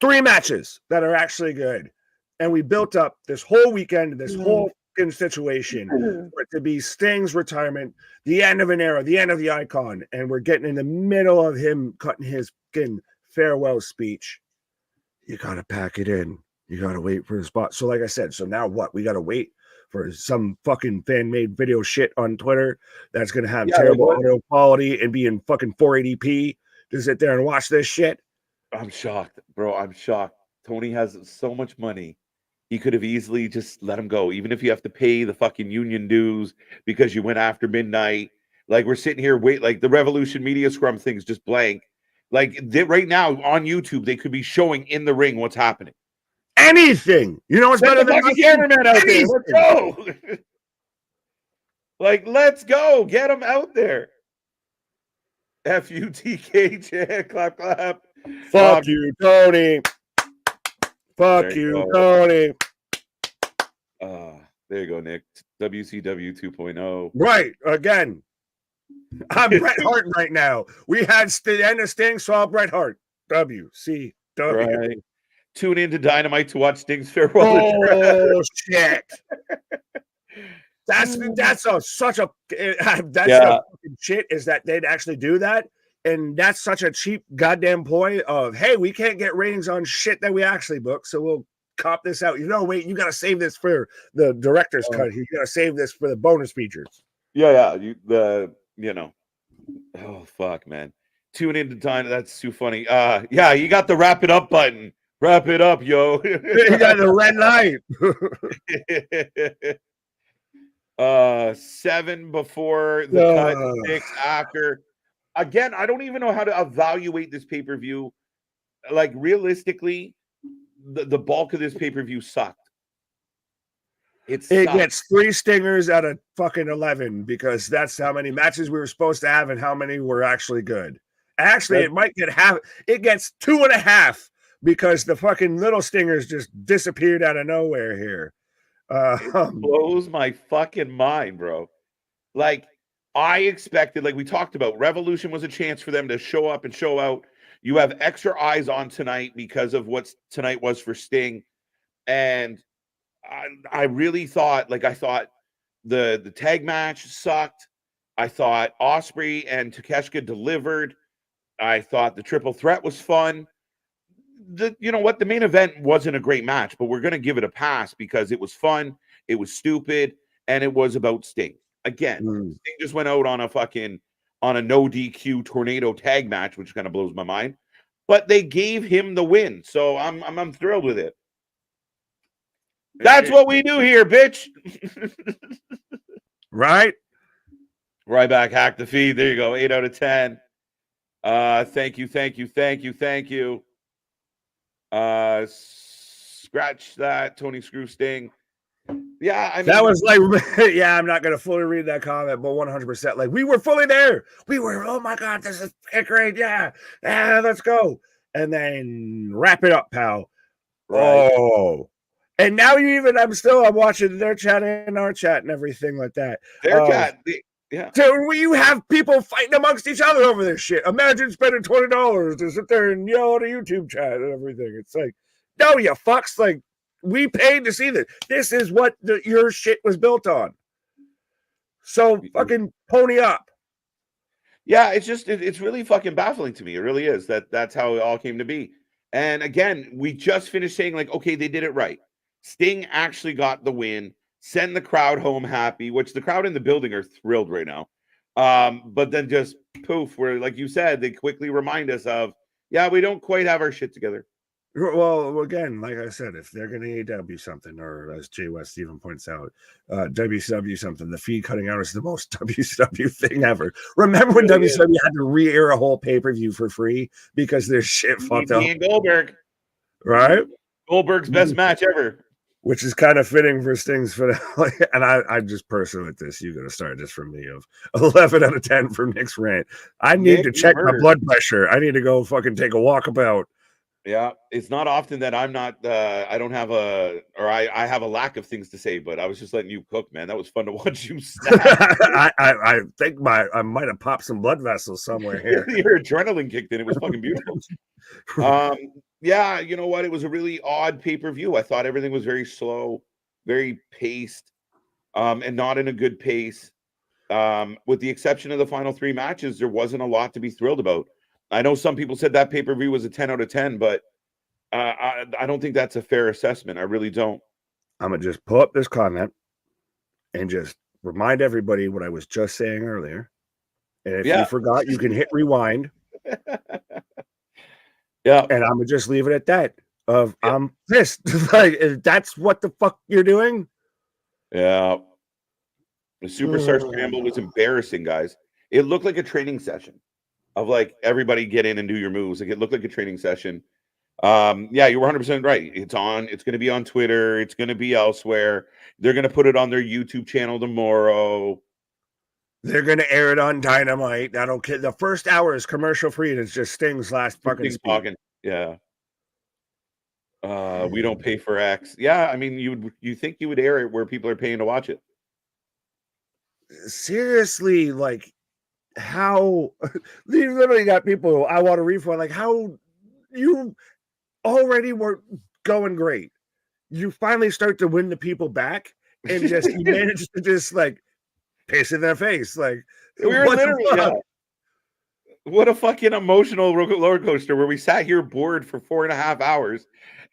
Speaker 2: 3 matches that are actually good. And we built up this whole weekend, this whole situation for it to be Sting's retirement, the end of an era, the end of the icon, and we're getting in the middle of him cutting his fucking farewell speech. You gotta pack it in. You gotta wait for the spot. So, like I said, so now what? We gotta wait for some fucking fan-made video shit on Twitter that's gonna have terrible audio quality and be in fucking 480p to sit there and watch this shit.
Speaker 1: I'm shocked, bro. I'm shocked. Tony has so much money. He could have easily just let him go, even if you have to pay the fucking union dues because you went after midnight. Like, we're sitting here, like the Revolution Media Scrum thing's just blank. Like, right now on YouTube, they could be showing in the ring what's happening.
Speaker 2: Anything, you know, what's better than
Speaker 1: the cameraman out there. Let's go. Like, let's go. Get him out there. FUTK, clap, clap.
Speaker 2: Fuck you, Tony. Fuck you, Tony.
Speaker 1: There you go, Nick. WCW 2.0.
Speaker 2: Right, again. I'm Bret Hart right now. We had the end of Sting, saw Bret Hart. WCW.
Speaker 1: Right. Tune into Dynamite to watch Sting's farewell.
Speaker 2: Oh, shit. That's such a fucking shit is that they'd actually do that. And that's such a cheap goddamn ploy of, hey, we can't get ratings on shit that we actually book, so we'll cop this out. You know, wait, you got to save this for the director's cut. You got to save this for the bonus features.
Speaker 1: Yeah. Oh, fuck, man. Tune into Dynamite. That's too funny. Yeah, you got the wrap it up button. Wrap it up, yo.
Speaker 2: You got the red light.
Speaker 1: 7 before the cut, 6 after. Again, I don't even know how to evaluate this pay-per-view. Like, realistically, the bulk of this pay-per-view sucked. It
Speaker 2: gets 3 stingers out of fucking 11 because that's how many matches we were supposed to have and how many were actually good. Actually, it might get half. It gets 2.5 because the fucking little stingers just disappeared out of nowhere here.
Speaker 1: It blows my fucking mind, bro. Like, I expected, like we talked about, Revolution was a chance for them to show up and show out. You have extra eyes on tonight because of what tonight was for Sting. And I really thought, I thought the tag match sucked. I thought Ospreay and Takeshita delivered. I thought the triple threat was fun. You know what? The main event wasn't a great match, but we're going to give it a pass because it was fun, it was stupid, and it was about Sting. Again, Sting just went out on a no DQ tornado tag match, which kind of blows my mind. But they gave him the win, so I'm thrilled with it. That's what we do here, bitch.
Speaker 2: Right?
Speaker 1: Right back, hack the feed. There you go. 8 out of 10. Thank you. Scratch that, Tony Screw Sting. Yeah, I mean,
Speaker 2: that was like, yeah, I'm not going to fully read that comment, but 100%. Like, we were fully there. We were, oh my God, this is great. Yeah, let's go. And then wrap it up, pal. Right. Oh. And now I'm watching their chat and our chat and everything like that.
Speaker 1: Their chat, yeah.
Speaker 2: So you have people fighting amongst each other over this shit. Imagine spending $20 to sit there and yell at a YouTube chat and everything. It's like, no, you fucks. Like, we paid to see this. This is what your shit was built on. So fucking pony up.
Speaker 1: Yeah, it's really fucking baffling to me. It really is. That's how it all came to be. And again, we just finished saying, like, okay, they did it right. Sting actually got the win, send the crowd home happy, which the crowd in the building are thrilled right now. But then just poof, where, like you said, they quickly remind us of, yeah, we don't quite have our shit together.
Speaker 2: Well, again, like I said, if they're going to AEW something, or as Jay West even points out, WCW something, the feed cutting out is the most WCW thing ever. Remember when WCW had to re-air a whole pay-per-view for free because their shit fucked up?
Speaker 1: Goldberg.
Speaker 2: Right?
Speaker 1: Goldberg's best match ever.
Speaker 2: which is kind of fitting for Sting's finale. And I'm just personal with this. You're going to start this from me of 11 out of 10 from Nick's rant. I need to check my blood pressure. I need to go fucking take a walkabout.
Speaker 1: Yeah, it's not often that I'm not. I don't have I have a lack of things to say, but I was just letting you cook, man. That was fun to watch you snap.
Speaker 2: I think I might have popped some blood vessels somewhere here.
Speaker 1: Your adrenaline kicked in. It was fucking beautiful. Yeah, you know what? It was a really odd pay-per-view. I thought everything was very slow, very paced, and not in a good pace. With the exception of the final 3 matches, there wasn't a lot to be thrilled about. I know some people said that pay-per-view was a 10 out of 10, but I don't think that's a fair assessment. I really don't.
Speaker 2: I'm going to just pull up this comment and just remind everybody what I was just saying earlier. And if you forgot, you can hit rewind.
Speaker 1: Yeah.
Speaker 2: And I'm going to just leave it at that. I'm pissed. Like, that's what the fuck you're doing?
Speaker 1: Yeah. The Superstar Scramble was embarrassing, guys. It looked like a training session of like everybody get in and do your moves. Like it looked like a training session. Yeah, you were 100% right. It's going to be on Twitter. It's going to be elsewhere. They're going to put it on their YouTube channel tomorrow.
Speaker 2: They're going to air it on Dynamite. That'll kill. The first hour is commercial free, and it's just Sting's last fucking speech.
Speaker 1: Talking. Yeah. We don't pay for X. Yeah, I mean, you think you would air it where people are paying to watch it?
Speaker 2: Seriously, like how you literally got people. I want a refund. Like how you already were going great. You finally start to win the people back, and just you managed to just like piss in their face. Like
Speaker 1: we were literally. What a fucking emotional roller coaster where we sat here bored for 4.5 hours.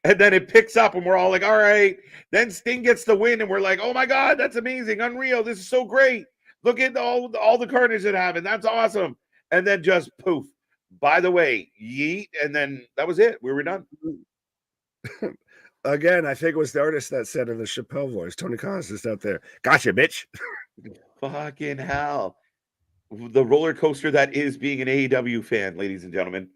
Speaker 1: And then it picks up and we're all like, all right. Then Sting gets the win and we're like, oh my God, that's amazing. Unreal. This is so great. Look at all the carnage that happened. That's awesome. And then just poof. By the way, yeet. And then that was it. We were done.
Speaker 2: Again, I think it was the artist that said in the Chappelle voice, Tony Khan's just out there. Gotcha, bitch.
Speaker 1: Fucking hell. The roller coaster that is being an AEW fan, ladies and gentlemen.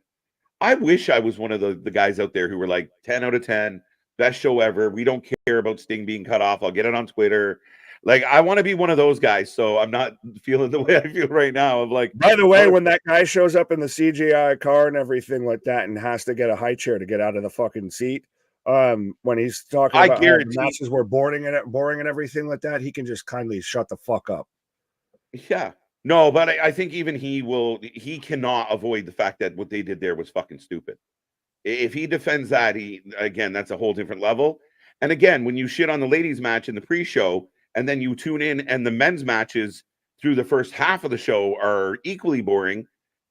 Speaker 1: I wish I was one of the guys out there who were like 10 out of 10, best show ever. We don't care about Sting being cut off. I'll get it on Twitter. Like, I want to be one of those guys. So I'm not feeling the way I feel right now. Of like,
Speaker 2: by the way, when that guy shows up in the CGI car and everything like that and has to get a high chair to get out of the fucking seat, when he's talking about how the matches were boring and everything like that, he can just kindly shut the fuck up.
Speaker 1: Yeah. No, but I think even he cannot avoid the fact that what they did there was fucking stupid. If he defends that, that's a whole different level. And again, when you shit on the ladies match in the pre-show and then you tune in and the men's matches through the first half of the show are equally boring,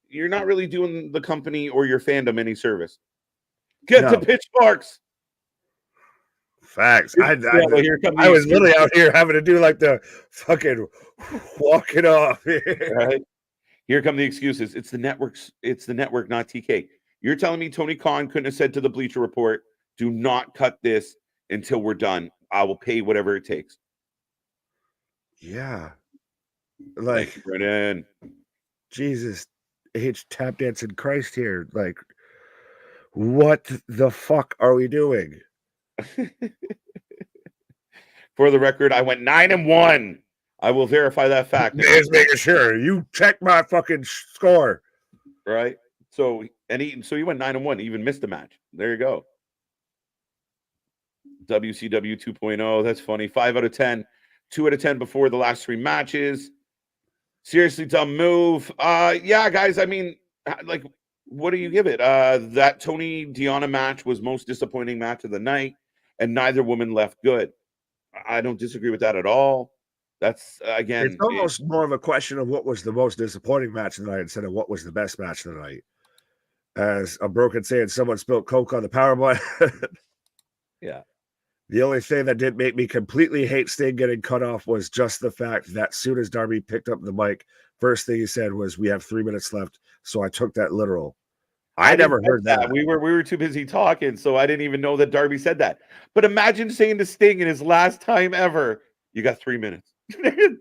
Speaker 1: you're not really doing the company or your fandom any service. Get the pitchforks.
Speaker 2: Facts. I was literally out here having to do like the fucking walking off.
Speaker 1: Right. Here come the excuses. It's the networks. It's the network, not TK. You're telling me Tony Khan couldn't have said to the Bleacher Report, "Do not cut this until we're done. I will pay whatever it takes."
Speaker 2: Yeah. Like
Speaker 1: Brennan.
Speaker 2: Jesus H tap dancing Christ here. Like, what the fuck are we doing?
Speaker 1: For the record, I went 9-1. I will verify that fact.
Speaker 2: Just making sure you check my fucking score.
Speaker 1: Right. So he went 9-1. He even missed a match. There you go. WCW 2.0. That's funny. 5 out of 10. 2 out of 10 before the last 3 matches. Seriously dumb move. Yeah, guys. I mean, like, what do you give it? That Tony Deonna match was most disappointing match of the night, and neither woman left good. I don't disagree with that at all. That's again,
Speaker 2: it's almost more of a question of what was the most disappointing match of the night instead of what was the best match of the night. As a broken saying, someone spilled Coke on the power play.
Speaker 1: Yeah.
Speaker 2: The only thing that did make me completely hate Sting getting cut off was just the fact that soon as Darby picked up the mic, first thing he said was, "We have 3 minutes left." So I took that literal. I never heard that.
Speaker 1: We were too busy talking, so I didn't even know that Darby said that. But imagine saying to Sting in his last time ever, "You got 3 minutes."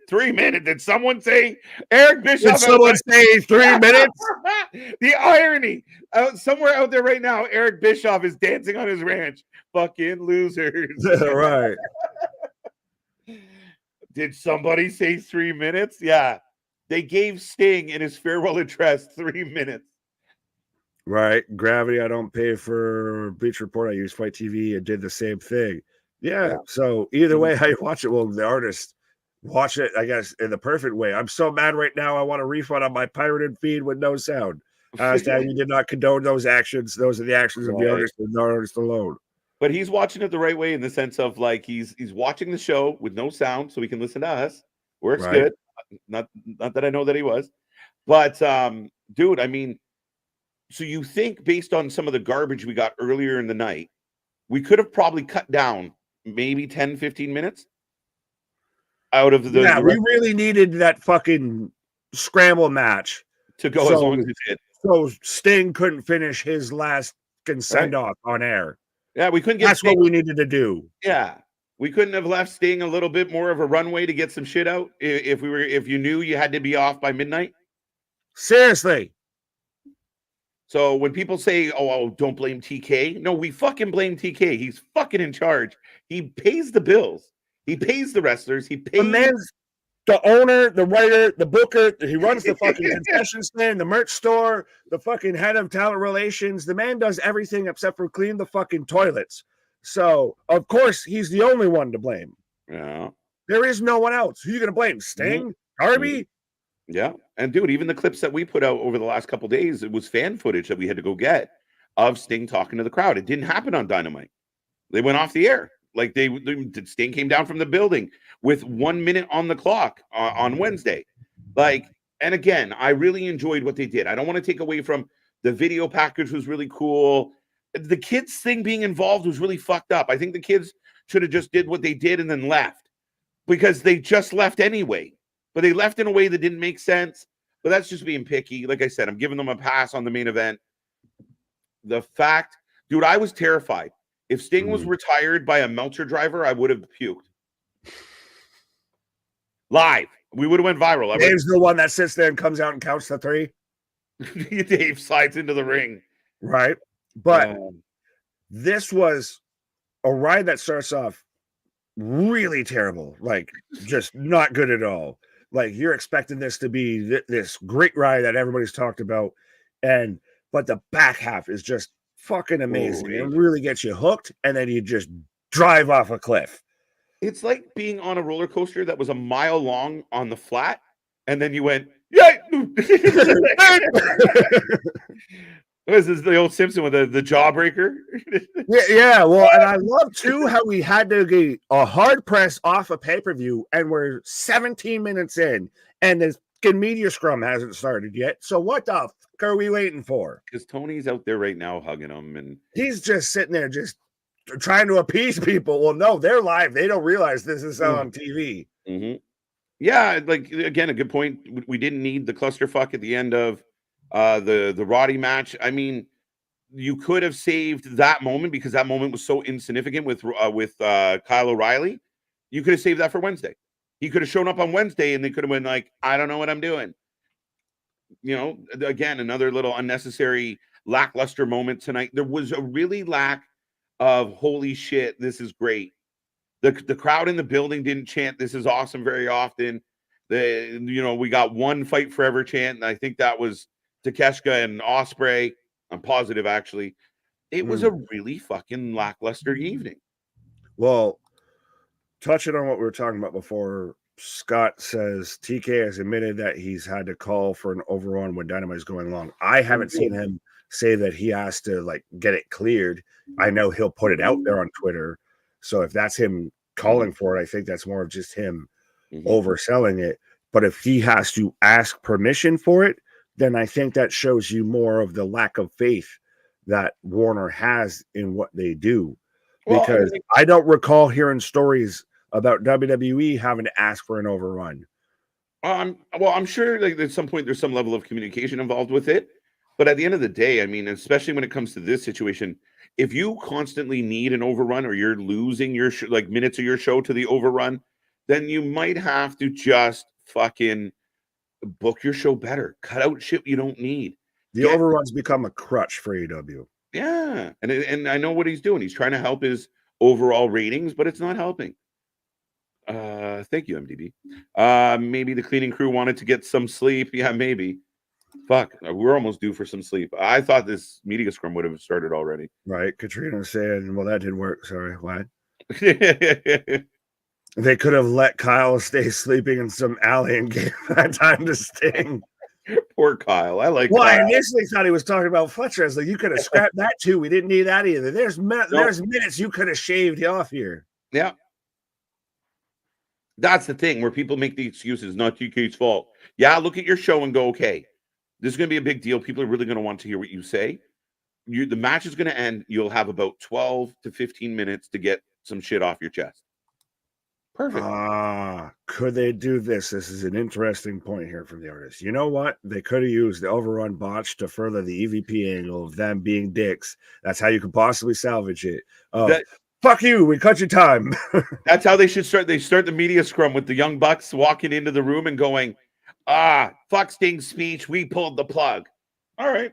Speaker 1: 3 minutes. Did someone say Eric Bischoff?
Speaker 2: Did someone say 3 minutes?
Speaker 1: The irony. Somewhere out there right now, Eric Bischoff is dancing on his ranch. Fucking losers.
Speaker 2: Right.
Speaker 1: Did somebody say 3 minutes? Yeah. They gave Sting in his farewell address 3 minutes.
Speaker 2: Right. Gravity, I don't pay for Bleacher Report. I use Fight TV and did the same thing. Yeah. So either way, how you watch it, well, the artist watch it, I guess, in the perfect way. I'm so mad right now. I want a refund on my pirated feed with no sound. Stan, you did not condone those actions. Those are the actions of the artist and the artist alone.
Speaker 1: But he's watching it the right way in the sense of like he's watching the show with no sound so he can listen to us. Works good. Not that I know that he was. But dude, I mean, so you think based on some of the garbage we got earlier in the night, we could have probably cut down maybe 10, 15 minutes out of the
Speaker 2: we really needed that fucking scramble match
Speaker 1: to go as long as it did.
Speaker 2: So Sting couldn't finish his last send off on air.
Speaker 1: Yeah, we couldn't get
Speaker 2: That's
Speaker 1: Sting.
Speaker 2: What we needed to do.
Speaker 1: Yeah. We couldn't have left Sting a little bit more of a runway to get some shit out if you knew you had to be off by midnight.
Speaker 2: Seriously.
Speaker 1: So when people say, oh, don't blame TK. No, we fucking blame TK. He's fucking in charge. He pays the bills. He pays the wrestlers. He pays
Speaker 2: the man's the owner, the writer, the booker. He runs the fucking concession stand, the merch store, the fucking head of talent relations. The man does everything except for clean the fucking toilets. So, of course, he's the only one to blame.
Speaker 1: Yeah.
Speaker 2: There is no one else. Who are you going to blame? Sting? Darby?
Speaker 1: Yeah. And, dude, even the clips that we put out over the last couple of days, it was fan footage that we had to go get of Sting talking to the crowd. It didn't happen on Dynamite. They went off the air. Like, Sting came down from the building with 1 minute on the clock on Wednesday. Like, and again, I really enjoyed what they did. I don't want to take away from the video package was really cool. The kids thing being involved was really fucked up. I think the kids should have just did what they did and then left because they just left anyway. But they left in a way that didn't make sense. But that's just being picky. Like I said, I'm giving them a pass on the main event. The fact, dude, I was terrified. If Sting was retired by a Meltzer driver, I would have puked. Live. We would have went viral.
Speaker 2: Dave's the one that sits there and comes out and counts to 3.
Speaker 1: Dave slides into the ring.
Speaker 2: Right. But this was a ride that starts off really terrible. Like, just not good at all. Like, you're expecting this to be this great ride that everybody's talked about. But the back half is just fucking amazing. It really gets you hooked, and then you just drive off a cliff.
Speaker 1: It's like being on a roller coaster that was a mile long on the flat, and then you went, yeah. This is the old Simpson with the jawbreaker.
Speaker 2: yeah. Well, and I love too how we had to get a hard press off a pay-per-view, and we're 17 minutes in, and the media scrum hasn't started yet. So what the fuck are we waiting for?
Speaker 1: Because Tony's out there right now hugging him, and
Speaker 2: he's just sitting there just trying to appease people. Well, no, they're live. They don't realize this is on TV.
Speaker 1: Mm-hmm. Yeah, like again, a good point. We didn't need the clusterfuck at the end of the Roddy match. I mean, you could have saved that moment because that moment was so insignificant with Kyle O'Reilly. You could have saved that for Wednesday. He could have shown up on Wednesday and they could have been like, I don't know what I'm doing. You know, again, another little unnecessary lackluster moment tonight. There was a really lack of holy shit, this is great. The crowd in the building didn't chant this is awesome very often. We got one fight forever chant, and I think that was Takeshita and Ospreay. I'm positive, actually. It was a really fucking lackluster evening.
Speaker 2: Well, touching on what we were talking about before, Scott says TK has admitted that he's had to call for an overrun when Dynamite is going long. I haven't seen him say that he has to like get it cleared. I know he'll put it out there on Twitter. So if that's him calling for it, I think that's more of just him overselling it. But if he has to ask permission for it, then I think that shows you more of the lack of faith that Warner has in what they do. Because I don't recall hearing stories about WWE having to ask for an overrun.
Speaker 1: I'm sure like at some point there's some level of communication involved with it. But at the end of the day, I mean, especially when it comes to this situation, if you constantly need an overrun or you're losing your minutes of your show to the overrun, then you might have to just fucking book your show better. Cut out shit you don't need.
Speaker 2: The overruns become a crutch for AEW.
Speaker 1: Yeah, and I know what he's doing. He's trying to help his overall ratings, but it's not helping. Thank you, MDB. Maybe the cleaning crew wanted to get some sleep. Yeah, maybe. Fuck, we're almost due for some sleep. I thought this media scrum would have started already.
Speaker 2: Right. Katrina was saying, well, that didn't work. Sorry. What? They could have let Kyle stay sleeping in some alley and gave that time to Sting.
Speaker 1: Poor Kyle. I like
Speaker 2: Well,
Speaker 1: Kyle.
Speaker 2: I initially thought he was talking about Fletcher. I was like, you could have scrapped that too. We didn't need that either. There's minutes you could have shaved off here.
Speaker 1: Yeah. That's the thing where people make the excuses, not TK's fault. Yeah, look at your show and go, okay, this is going to be a big deal. People are really going to want to hear what you say. The match is going to end. You'll have about 12 to 15 minutes to get some shit off your chest. Perfect.
Speaker 2: Could they do this? This is an interesting point here from the artist. You know what? They could have used the overrun botch to further the EVP angle of them being dicks. That's how you could possibly salvage it. Fuck you, we cut your time.
Speaker 1: That's how they should start. They start the media scrum with the Young Bucks walking into the room and going, fuck Sting's speech. We pulled the plug. All right.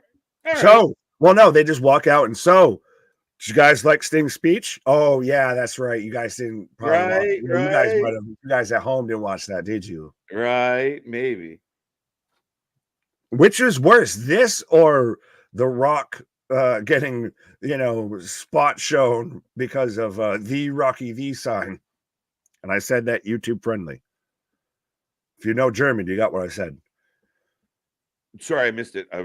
Speaker 2: So, well, no, they just walk out and did you guys like Sting's speech? Oh, yeah, that's right. You guys didn't probably watch it. You guys at home didn't watch that, did you?
Speaker 1: Right, maybe.
Speaker 2: Which is worse, this or The Rock getting, spot shown because of the Rocky V sign? And I said that YouTube friendly. If you know German, you got what I said.
Speaker 1: Sorry, I missed it. I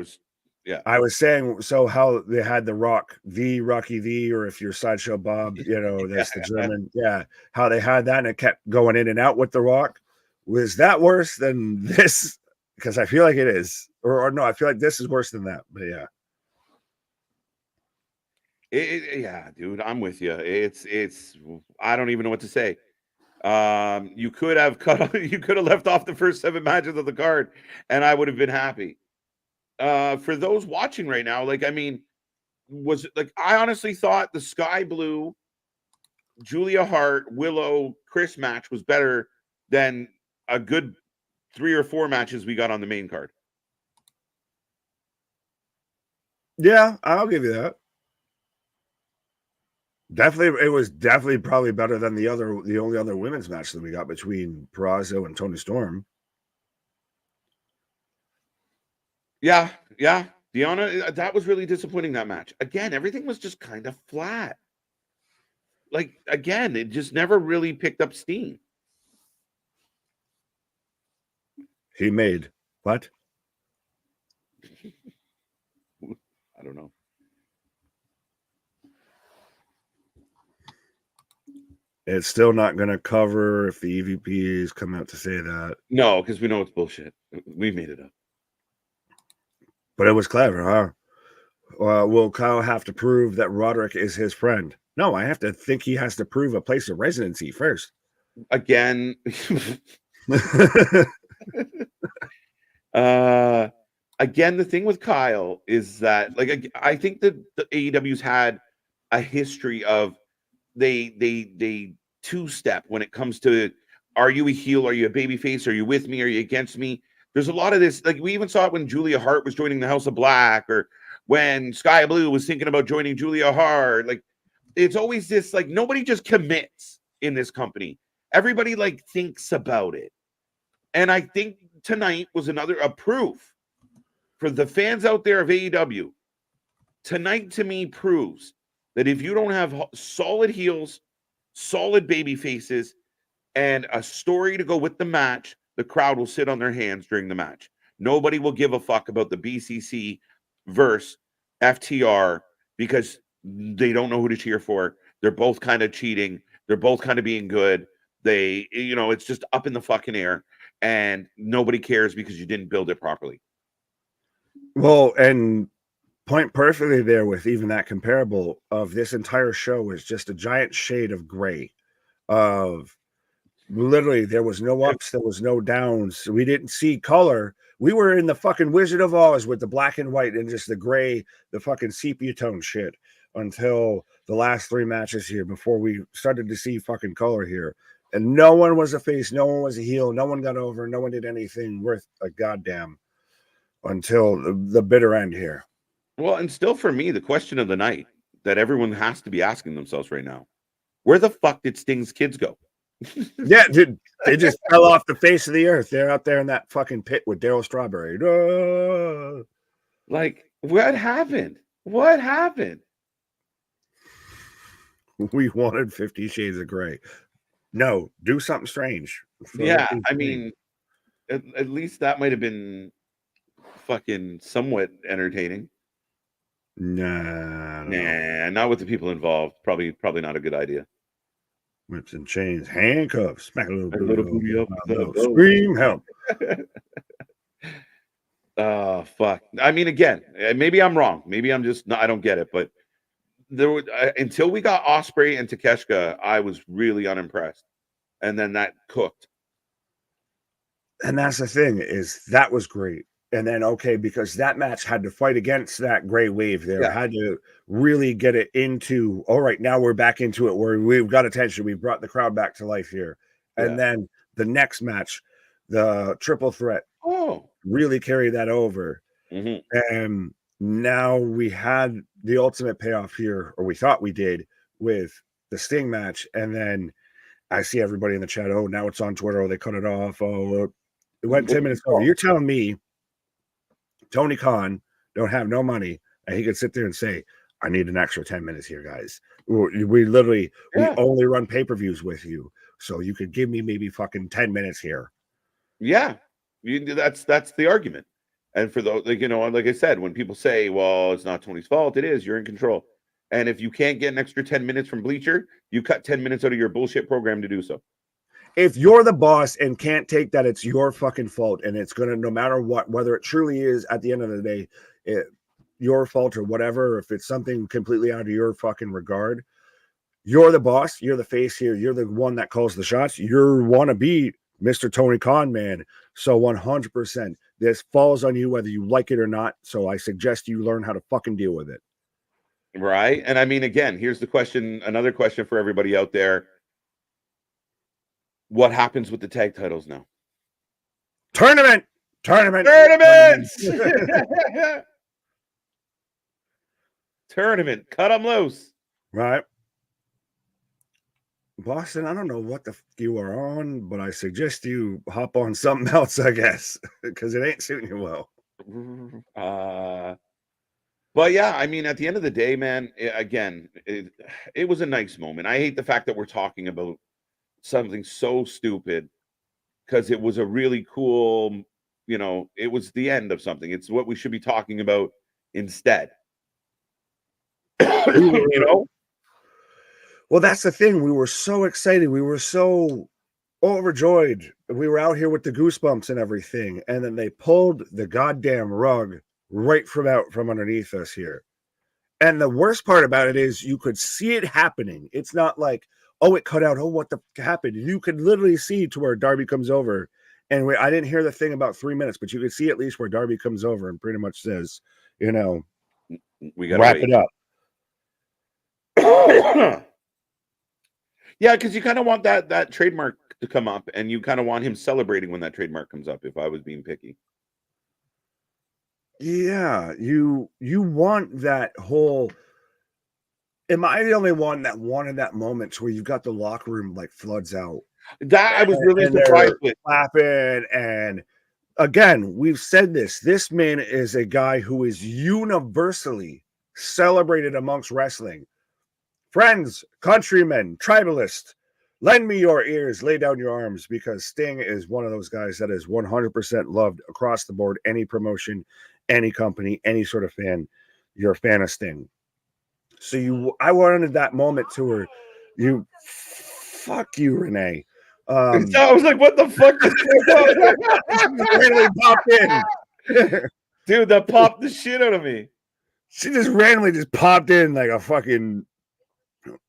Speaker 2: was saying, so how they had the Rocky V, or if you're Sideshow Bob, that's the German. Yeah. How they had that and it kept going in and out with the Rock. Was that worse than this? Because I feel like it is. Or no, I feel like this is worse than that. But yeah.
Speaker 1: Yeah, dude, I'm with you. It's I don't even know what to say. You could have left off the first 7 matches of the card and I would have been happy. For those watching right now, I honestly thought the Sky Blue, Julia Hart, Willow, Chris match was better than a good 3 or 4 matches we got on the main card.
Speaker 2: Yeah, I'll give you that. Definitely, it was probably better than the only other women's match that we got between Peraza and Toni Storm.
Speaker 1: Yeah. Deanna, that was really disappointing, that match. Again, everything was just kind of flat. Again, it just never really picked up steam.
Speaker 2: He made what?
Speaker 1: I don't know.
Speaker 2: It's still not going to cover if the EVPs come out to say that.
Speaker 1: No, because we know it's bullshit. We made it up.
Speaker 2: But it was clever, huh? Will Kyle have to prove that Roderick is his friend? No, I have to think he has to prove a place of residency first.
Speaker 1: Again. Again, the thing with Kyle is that, I think that the AEW's had a history of they two-step when it comes to, are you a heel? Are you a babyface? Are you with me? Are you against me? There's a lot of this. We even saw it when Julia Hart was joining the House of Black, or when Sky Blue was thinking about joining Julia Hart. It's always this, nobody just commits in this company. Everybody thinks about it. And I think tonight was a proof for the fans out there of AEW. Tonight, to me, proves that if you don't have solid heels, solid baby faces, and a story to go with the match, the crowd will sit on their hands during the match. Nobody will give a fuck about the BCC versus FTR because they don't know who to cheer for. They're both kind of cheating. They're both kind of being good. It's just up in the fucking air, and nobody cares because you didn't build it properly.
Speaker 2: Well, and point perfectly there with even that comparable of this entire show is just a giant shade of gray. Of literally, there was no ups, there was no downs. We didn't see color. We were in the fucking Wizard of Oz with the black and white and just the gray, the fucking sepia tone shit until the last 3 matches here before we started to see fucking color here. And no one was a face, no one was a heel, no one got over, no one did anything worth a goddamn until the bitter end here.
Speaker 1: Well, and still for me, the question of the night that everyone has to be asking themselves right now: where the fuck did Sting's kids go?
Speaker 2: Yeah, dude, they just fell off the face of the earth. They're out there in that fucking pit with Daryl Strawberry.
Speaker 1: Like, what happened? What happened?
Speaker 2: We wanted 50 Shades of Grey. No, do something strange.
Speaker 1: Yeah, I mean, at least that might have been fucking somewhat entertaining.
Speaker 2: Nah,
Speaker 1: not with the people involved. Probably not a good idea.
Speaker 2: Whips and chains, handcuffs, smack a little
Speaker 1: booty up.
Speaker 2: Scream help.
Speaker 1: Oh fuck! I mean, again, maybe I'm wrong. Maybe I'm just I don't get it. But there was until we got Ospreay and Takeshita, I was really unimpressed. And then that cooked.
Speaker 2: And that's the thing, is that was great. And then, okay, because that match had to fight against that gray wave there.
Speaker 1: Yeah.
Speaker 2: Had to really get it into, all right, now we're back into it where we've got attention. We've brought the crowd back to life here. And then the next match, the triple threat, really carried that over. And now we had the ultimate payoff here, or we thought we did, with the Sting match. And then I see everybody in the chat, oh, now it's on Twitter. Oh, they cut it off. Oh, it went 10 minutes over. You're telling me Tony Khan don't have no money, and he could sit there and say, I need an extra 10 minutes here, guys. We literally, we only run pay-per-views with you, so you could give me maybe fucking 10 minutes here.
Speaker 1: Yeah, that's the argument. And for those, like, you know, like I said, when people say, well, it's not Tony's fault, it is, you're in control. And if you can't get an extra 10 minutes from Bleacher, you cut 10 minutes out of your bullshit program to do so.
Speaker 2: If you're the boss and can't take that it's your fucking fault, and it's going to, no matter what, whether it truly is at the end of the day, your fault or whatever, or if it's something completely out of your fucking regard, you're the boss, you're the face here, you're the one that calls the shots, you want to be Mr. Tony Khan, man. So 100%, this falls on you whether you like it or not. So I suggest you learn how to fucking deal with it.
Speaker 1: Right. And I mean, again, here's the question, another question for everybody out there. What happens with the tag titles now?
Speaker 2: Tournaments.
Speaker 1: Tournament. Cut them loose.
Speaker 2: Right. Boston, I don't know what the you are on, but I suggest you hop on something else, I guess, because it ain't suiting you well.
Speaker 1: But yeah, I mean, at the end of the day, man, it was a nice moment. I hate the fact that we're talking about something so stupid, because it was a really cool, you know, it was the end of something. It's what we should be talking about instead. You know?
Speaker 2: Well, that's the thing. We were so excited. We were so overjoyed. We were out here with the goosebumps and everything. And then they pulled the goddamn rug right from underneath us here. And the worst part about it is you could see it happening. It's not like, oh, it cut out. Oh, what the happened? You could literally see to where Darby comes over. And I didn't hear the thing about 3 minutes, but you could see at least where Darby comes over and pretty much says, you know,
Speaker 1: we gotta
Speaker 2: wrap it up.
Speaker 1: Yeah, because you kind of want that trademark to come up, and you kind of want him celebrating when that trademark comes up, if I was being picky.
Speaker 2: Yeah, you want that whole. Am I the only one that wanted that moment where you've got the locker room like floods out?
Speaker 1: That I was really surprised with.
Speaker 2: Clapping, and again, we've said this. This man is a guy who is universally celebrated amongst wrestling. Friends, countrymen, tribalists, lend me your ears, lay down your arms, because Sting is one of those guys that is 100% loved across the board. Any promotion, any company, any sort of fan, you're a fan of Sting. So I wanted that moment to where fuck you, Renee.
Speaker 1: I was like, what the fuck?
Speaker 2: Randomly popped in.
Speaker 1: Dude, that popped the shit out of me.
Speaker 2: She just randomly just popped in like a fucking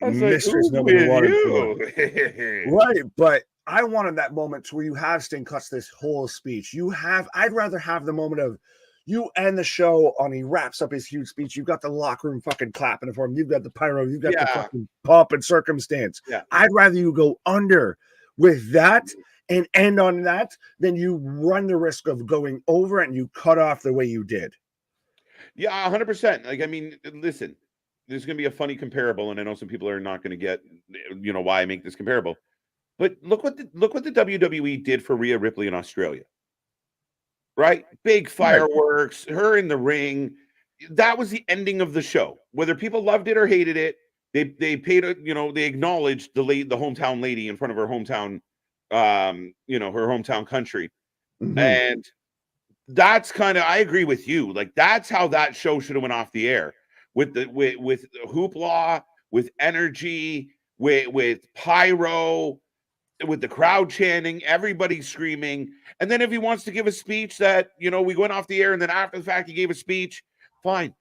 Speaker 2: mistress nobody wanted to. Right, but I wanted that moment to where you have Sting cuts this whole speech. I'd rather have the moment of you end the show on he wraps up his huge speech. You've got the locker room fucking clapping for him. You've got the pyro. You've got the fucking pomp and circumstance.
Speaker 1: Yeah.
Speaker 2: I'd rather you go under with that and end on that, then you run the risk of going over and you cut off the way you did.
Speaker 1: Yeah, 100%. Like, I mean, listen, there's going to be a funny comparable, and I know some people are not going to get, why I make this comparable. But look what the WWE did for Rhea Ripley in Australia. Right? Big fireworks, her in the ring. That was the ending of the show. Whether people loved it or hated it, they paid, they acknowledged the hometown lady in front of her hometown, her hometown country.
Speaker 2: Mm-hmm.
Speaker 1: And that's kind of, I agree with you. Like, that's how that show should have went off the air, with hoopla, with energy, with pyro, with the crowd chanting, everybody screaming. And then if he wants to give a speech that, we went off the air and then after the fact he gave a speech, fine.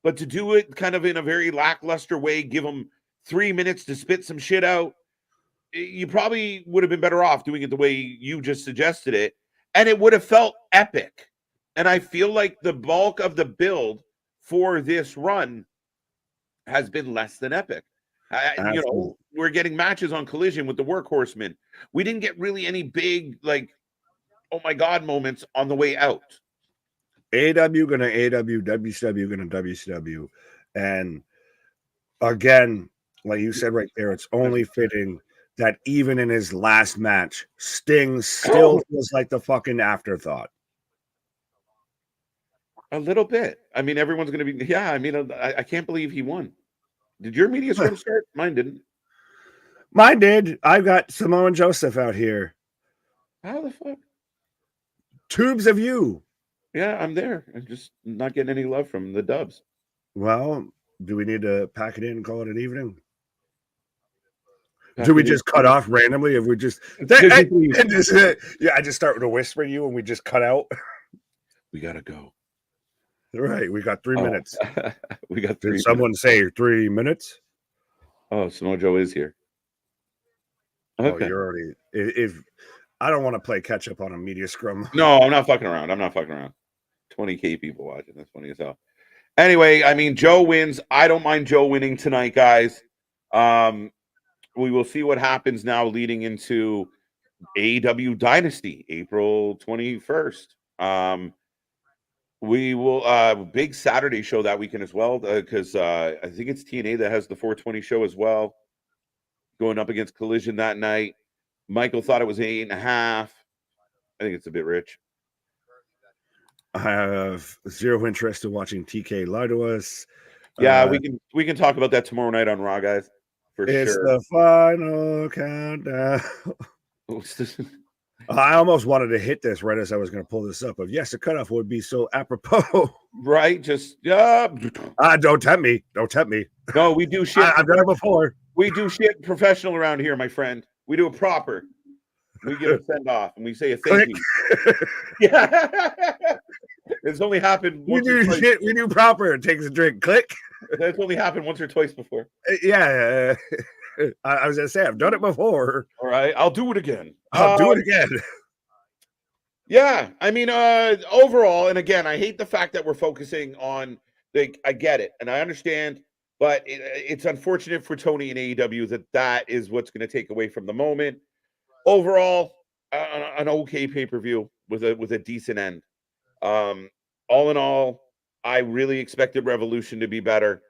Speaker 1: But to do it kind of in a very lackluster way, give him 3 minutes to spit some shit out, you probably would have been better off doing it the way you just suggested it. And it would have felt epic. And I feel like the bulk of the build for this run has been less than epic. We're getting matches on Collision with the Workhorsemen. We didn't get really any big, like, oh my God moments on the way out.
Speaker 2: AEW gonna AEW, WCW gonna WCW. And again, like you said right there, it's only fitting that even in his last match, Sting still feels like the fucking afterthought.
Speaker 1: A little bit. I mean, everyone's going to be, I can't believe he won. Did your media scrum start? Mine didn't.
Speaker 2: Mine did. I've got Samoa and Joseph out here.
Speaker 1: How the fuck?
Speaker 2: Tubes of you.
Speaker 1: Yeah, I'm there. I'm just not getting any love from the Dubs.
Speaker 2: Well, do we need to pack it in and call it an evening? Do we just cut off randomly? If we just, I just start with a whisper you and we just cut out.
Speaker 1: We gotta go.
Speaker 2: Right, we got 3 minutes.
Speaker 1: We got 3
Speaker 2: Did someone say 3 minutes?
Speaker 1: Oh, Samojo is here.
Speaker 2: Okay. Oh, you're already. If I don't want to play catch up on a media scrum.
Speaker 1: No, I'm not fucking around. 20K people watching. That's funny as hell. Anyway, I mean, Joe wins. I don't mind Joe winning tonight, guys. We will see what happens now leading into AEW Dynasty, April 21st. We will big Saturday show that weekend as well, because I think it's TNA that has the 420 show as well, going up against Collision that night. Michael thought it was 8.5. I think it's a bit rich.
Speaker 2: I have zero interest in watching TK lie to us.
Speaker 1: Yeah, we can talk about that tomorrow night on Raw, guys.
Speaker 2: It's the final countdown. I almost wanted to hit this right as I was going to pull this up. Of yes, a cutoff would be so apropos.
Speaker 1: Right? Just
Speaker 2: don't tempt me. Don't tempt me.
Speaker 1: No, we do shit.
Speaker 2: I've done it before.
Speaker 1: We do shit professional around here, my friend. We do it proper. We give a send off and we say a thank you. Yeah. It's only happened once.
Speaker 2: We do proper. It takes a drink. Click.
Speaker 1: That's only happened once or twice before.
Speaker 2: Yeah. I was going to say, I've done it before.
Speaker 1: All right. I'll do it again.
Speaker 2: I'll do it again.
Speaker 1: Yeah. I mean, overall, and again, I hate the fact that we're focusing on, I get it and I understand, but it's unfortunate for Tony and AEW that is what's going to take away from the moment. Overall, an okay pay-per-view with a decent end. All in all, I really expected Revolution to be better.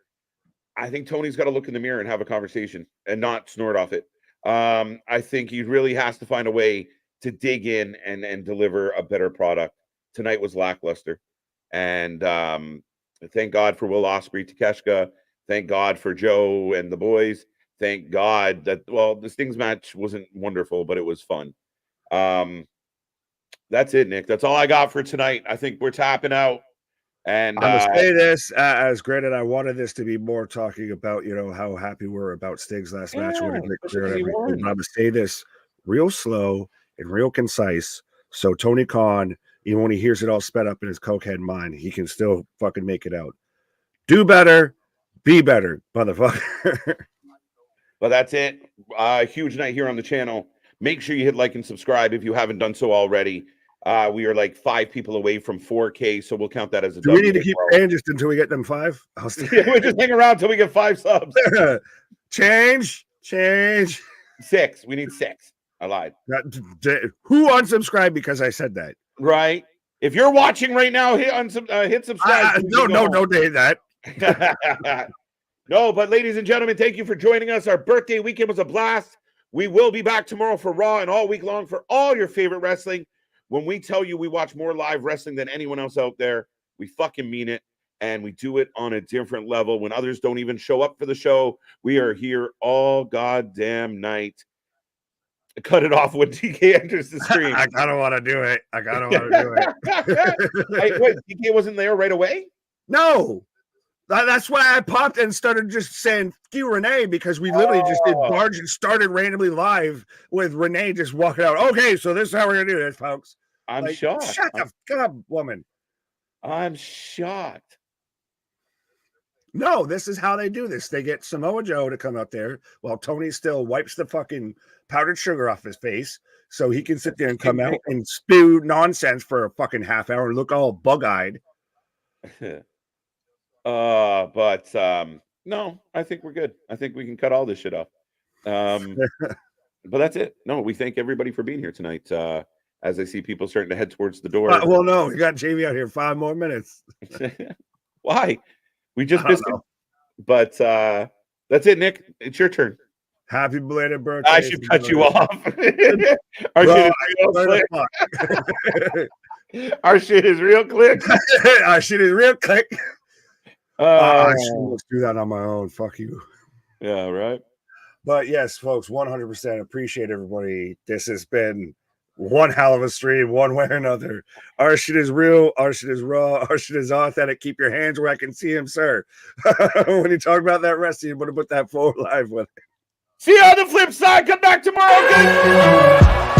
Speaker 1: I think Tony's got to look in the mirror and have a conversation and not snort off it. I think he really has to find a way to dig in and deliver a better product. Tonight was lackluster. And thank God for Will Ospreay, Takeshita. Thank God for Joe and the boys. Thank God that, the Sting's match wasn't wonderful, but it was fun. That's it, Nick. That's all I got for tonight. I think we're tapping out. And
Speaker 2: I'm gonna say this as granted, I wanted this to be more talking about, how happy we're about Sting's last match. What a great career and everything. But I'm gonna say this real slow and real concise. So Tony Khan, even when he hears it all sped up in his cokehead mind, he can still fucking make it out. Do better, be better, motherfucker.
Speaker 1: Well, that's it. Huge night here on the channel. Make sure you hit like and subscribe if you haven't done so already. We are like 5 people away from 4K, so we'll count that as a
Speaker 2: Do we need to keep paying just until we get them 5?
Speaker 1: We'll just hang around until we get 5 subs.
Speaker 2: Change.
Speaker 1: 6. We need 6. I lied.
Speaker 2: Who unsubscribed because I said that?
Speaker 1: Right. If you're watching right now, hit subscribe.
Speaker 2: Don't say that.
Speaker 1: No, but ladies and gentlemen, thank you for joining us. Our birthday weekend was a blast. We will be back tomorrow for Raw and all week long for all your favorite wrestling. When we tell you we watch more live wrestling than anyone else out there, we fucking mean it. And we do it on a different level. When others don't even show up for the show, we are here all goddamn night. Cut it off when TK enters the stream.
Speaker 2: I kind of want to do it.
Speaker 1: Wait, TK wasn't there right away?
Speaker 2: No. That's why I popped and started just saying "Fuck you, Renee," because we literally just did barge and started randomly live with Renee just walking out. Okay, so this is how we're gonna do this, folks.
Speaker 1: I'm shocked.
Speaker 2: Shut the fuck up, woman.
Speaker 1: I'm shocked.
Speaker 2: No, this is how they do this. They get Samoa Joe to come out there while Tony still wipes the fucking powdered sugar off his face so he can sit there and come out and spew nonsense for a fucking half hour and look all bug-eyed.
Speaker 1: But no, I think we're good. I think we can cut all this shit off. But that's it. No, we thank everybody for being here tonight. As I see people starting to head towards the door.
Speaker 2: Well, no, we got Jamie out here 5 more minutes.
Speaker 1: Why? We just missed him. But that's it, Nick. It's your turn.
Speaker 2: Happy belated birthday.
Speaker 1: I should cut you off. Our shit is real quick.
Speaker 2: Our shit is real quick. I should do that on my own. Fuck you.
Speaker 1: Yeah, right.
Speaker 2: But yes, folks, 100% appreciate everybody. This has been one hell of a stream, one way or another. Our shit is real. Our shit is raw. Our shit is authentic. Keep your hands where I can see him, sir. When you talk about that wrestling, you want to put that forward live with it.
Speaker 1: See you on the flip side. Come back tomorrow. Good.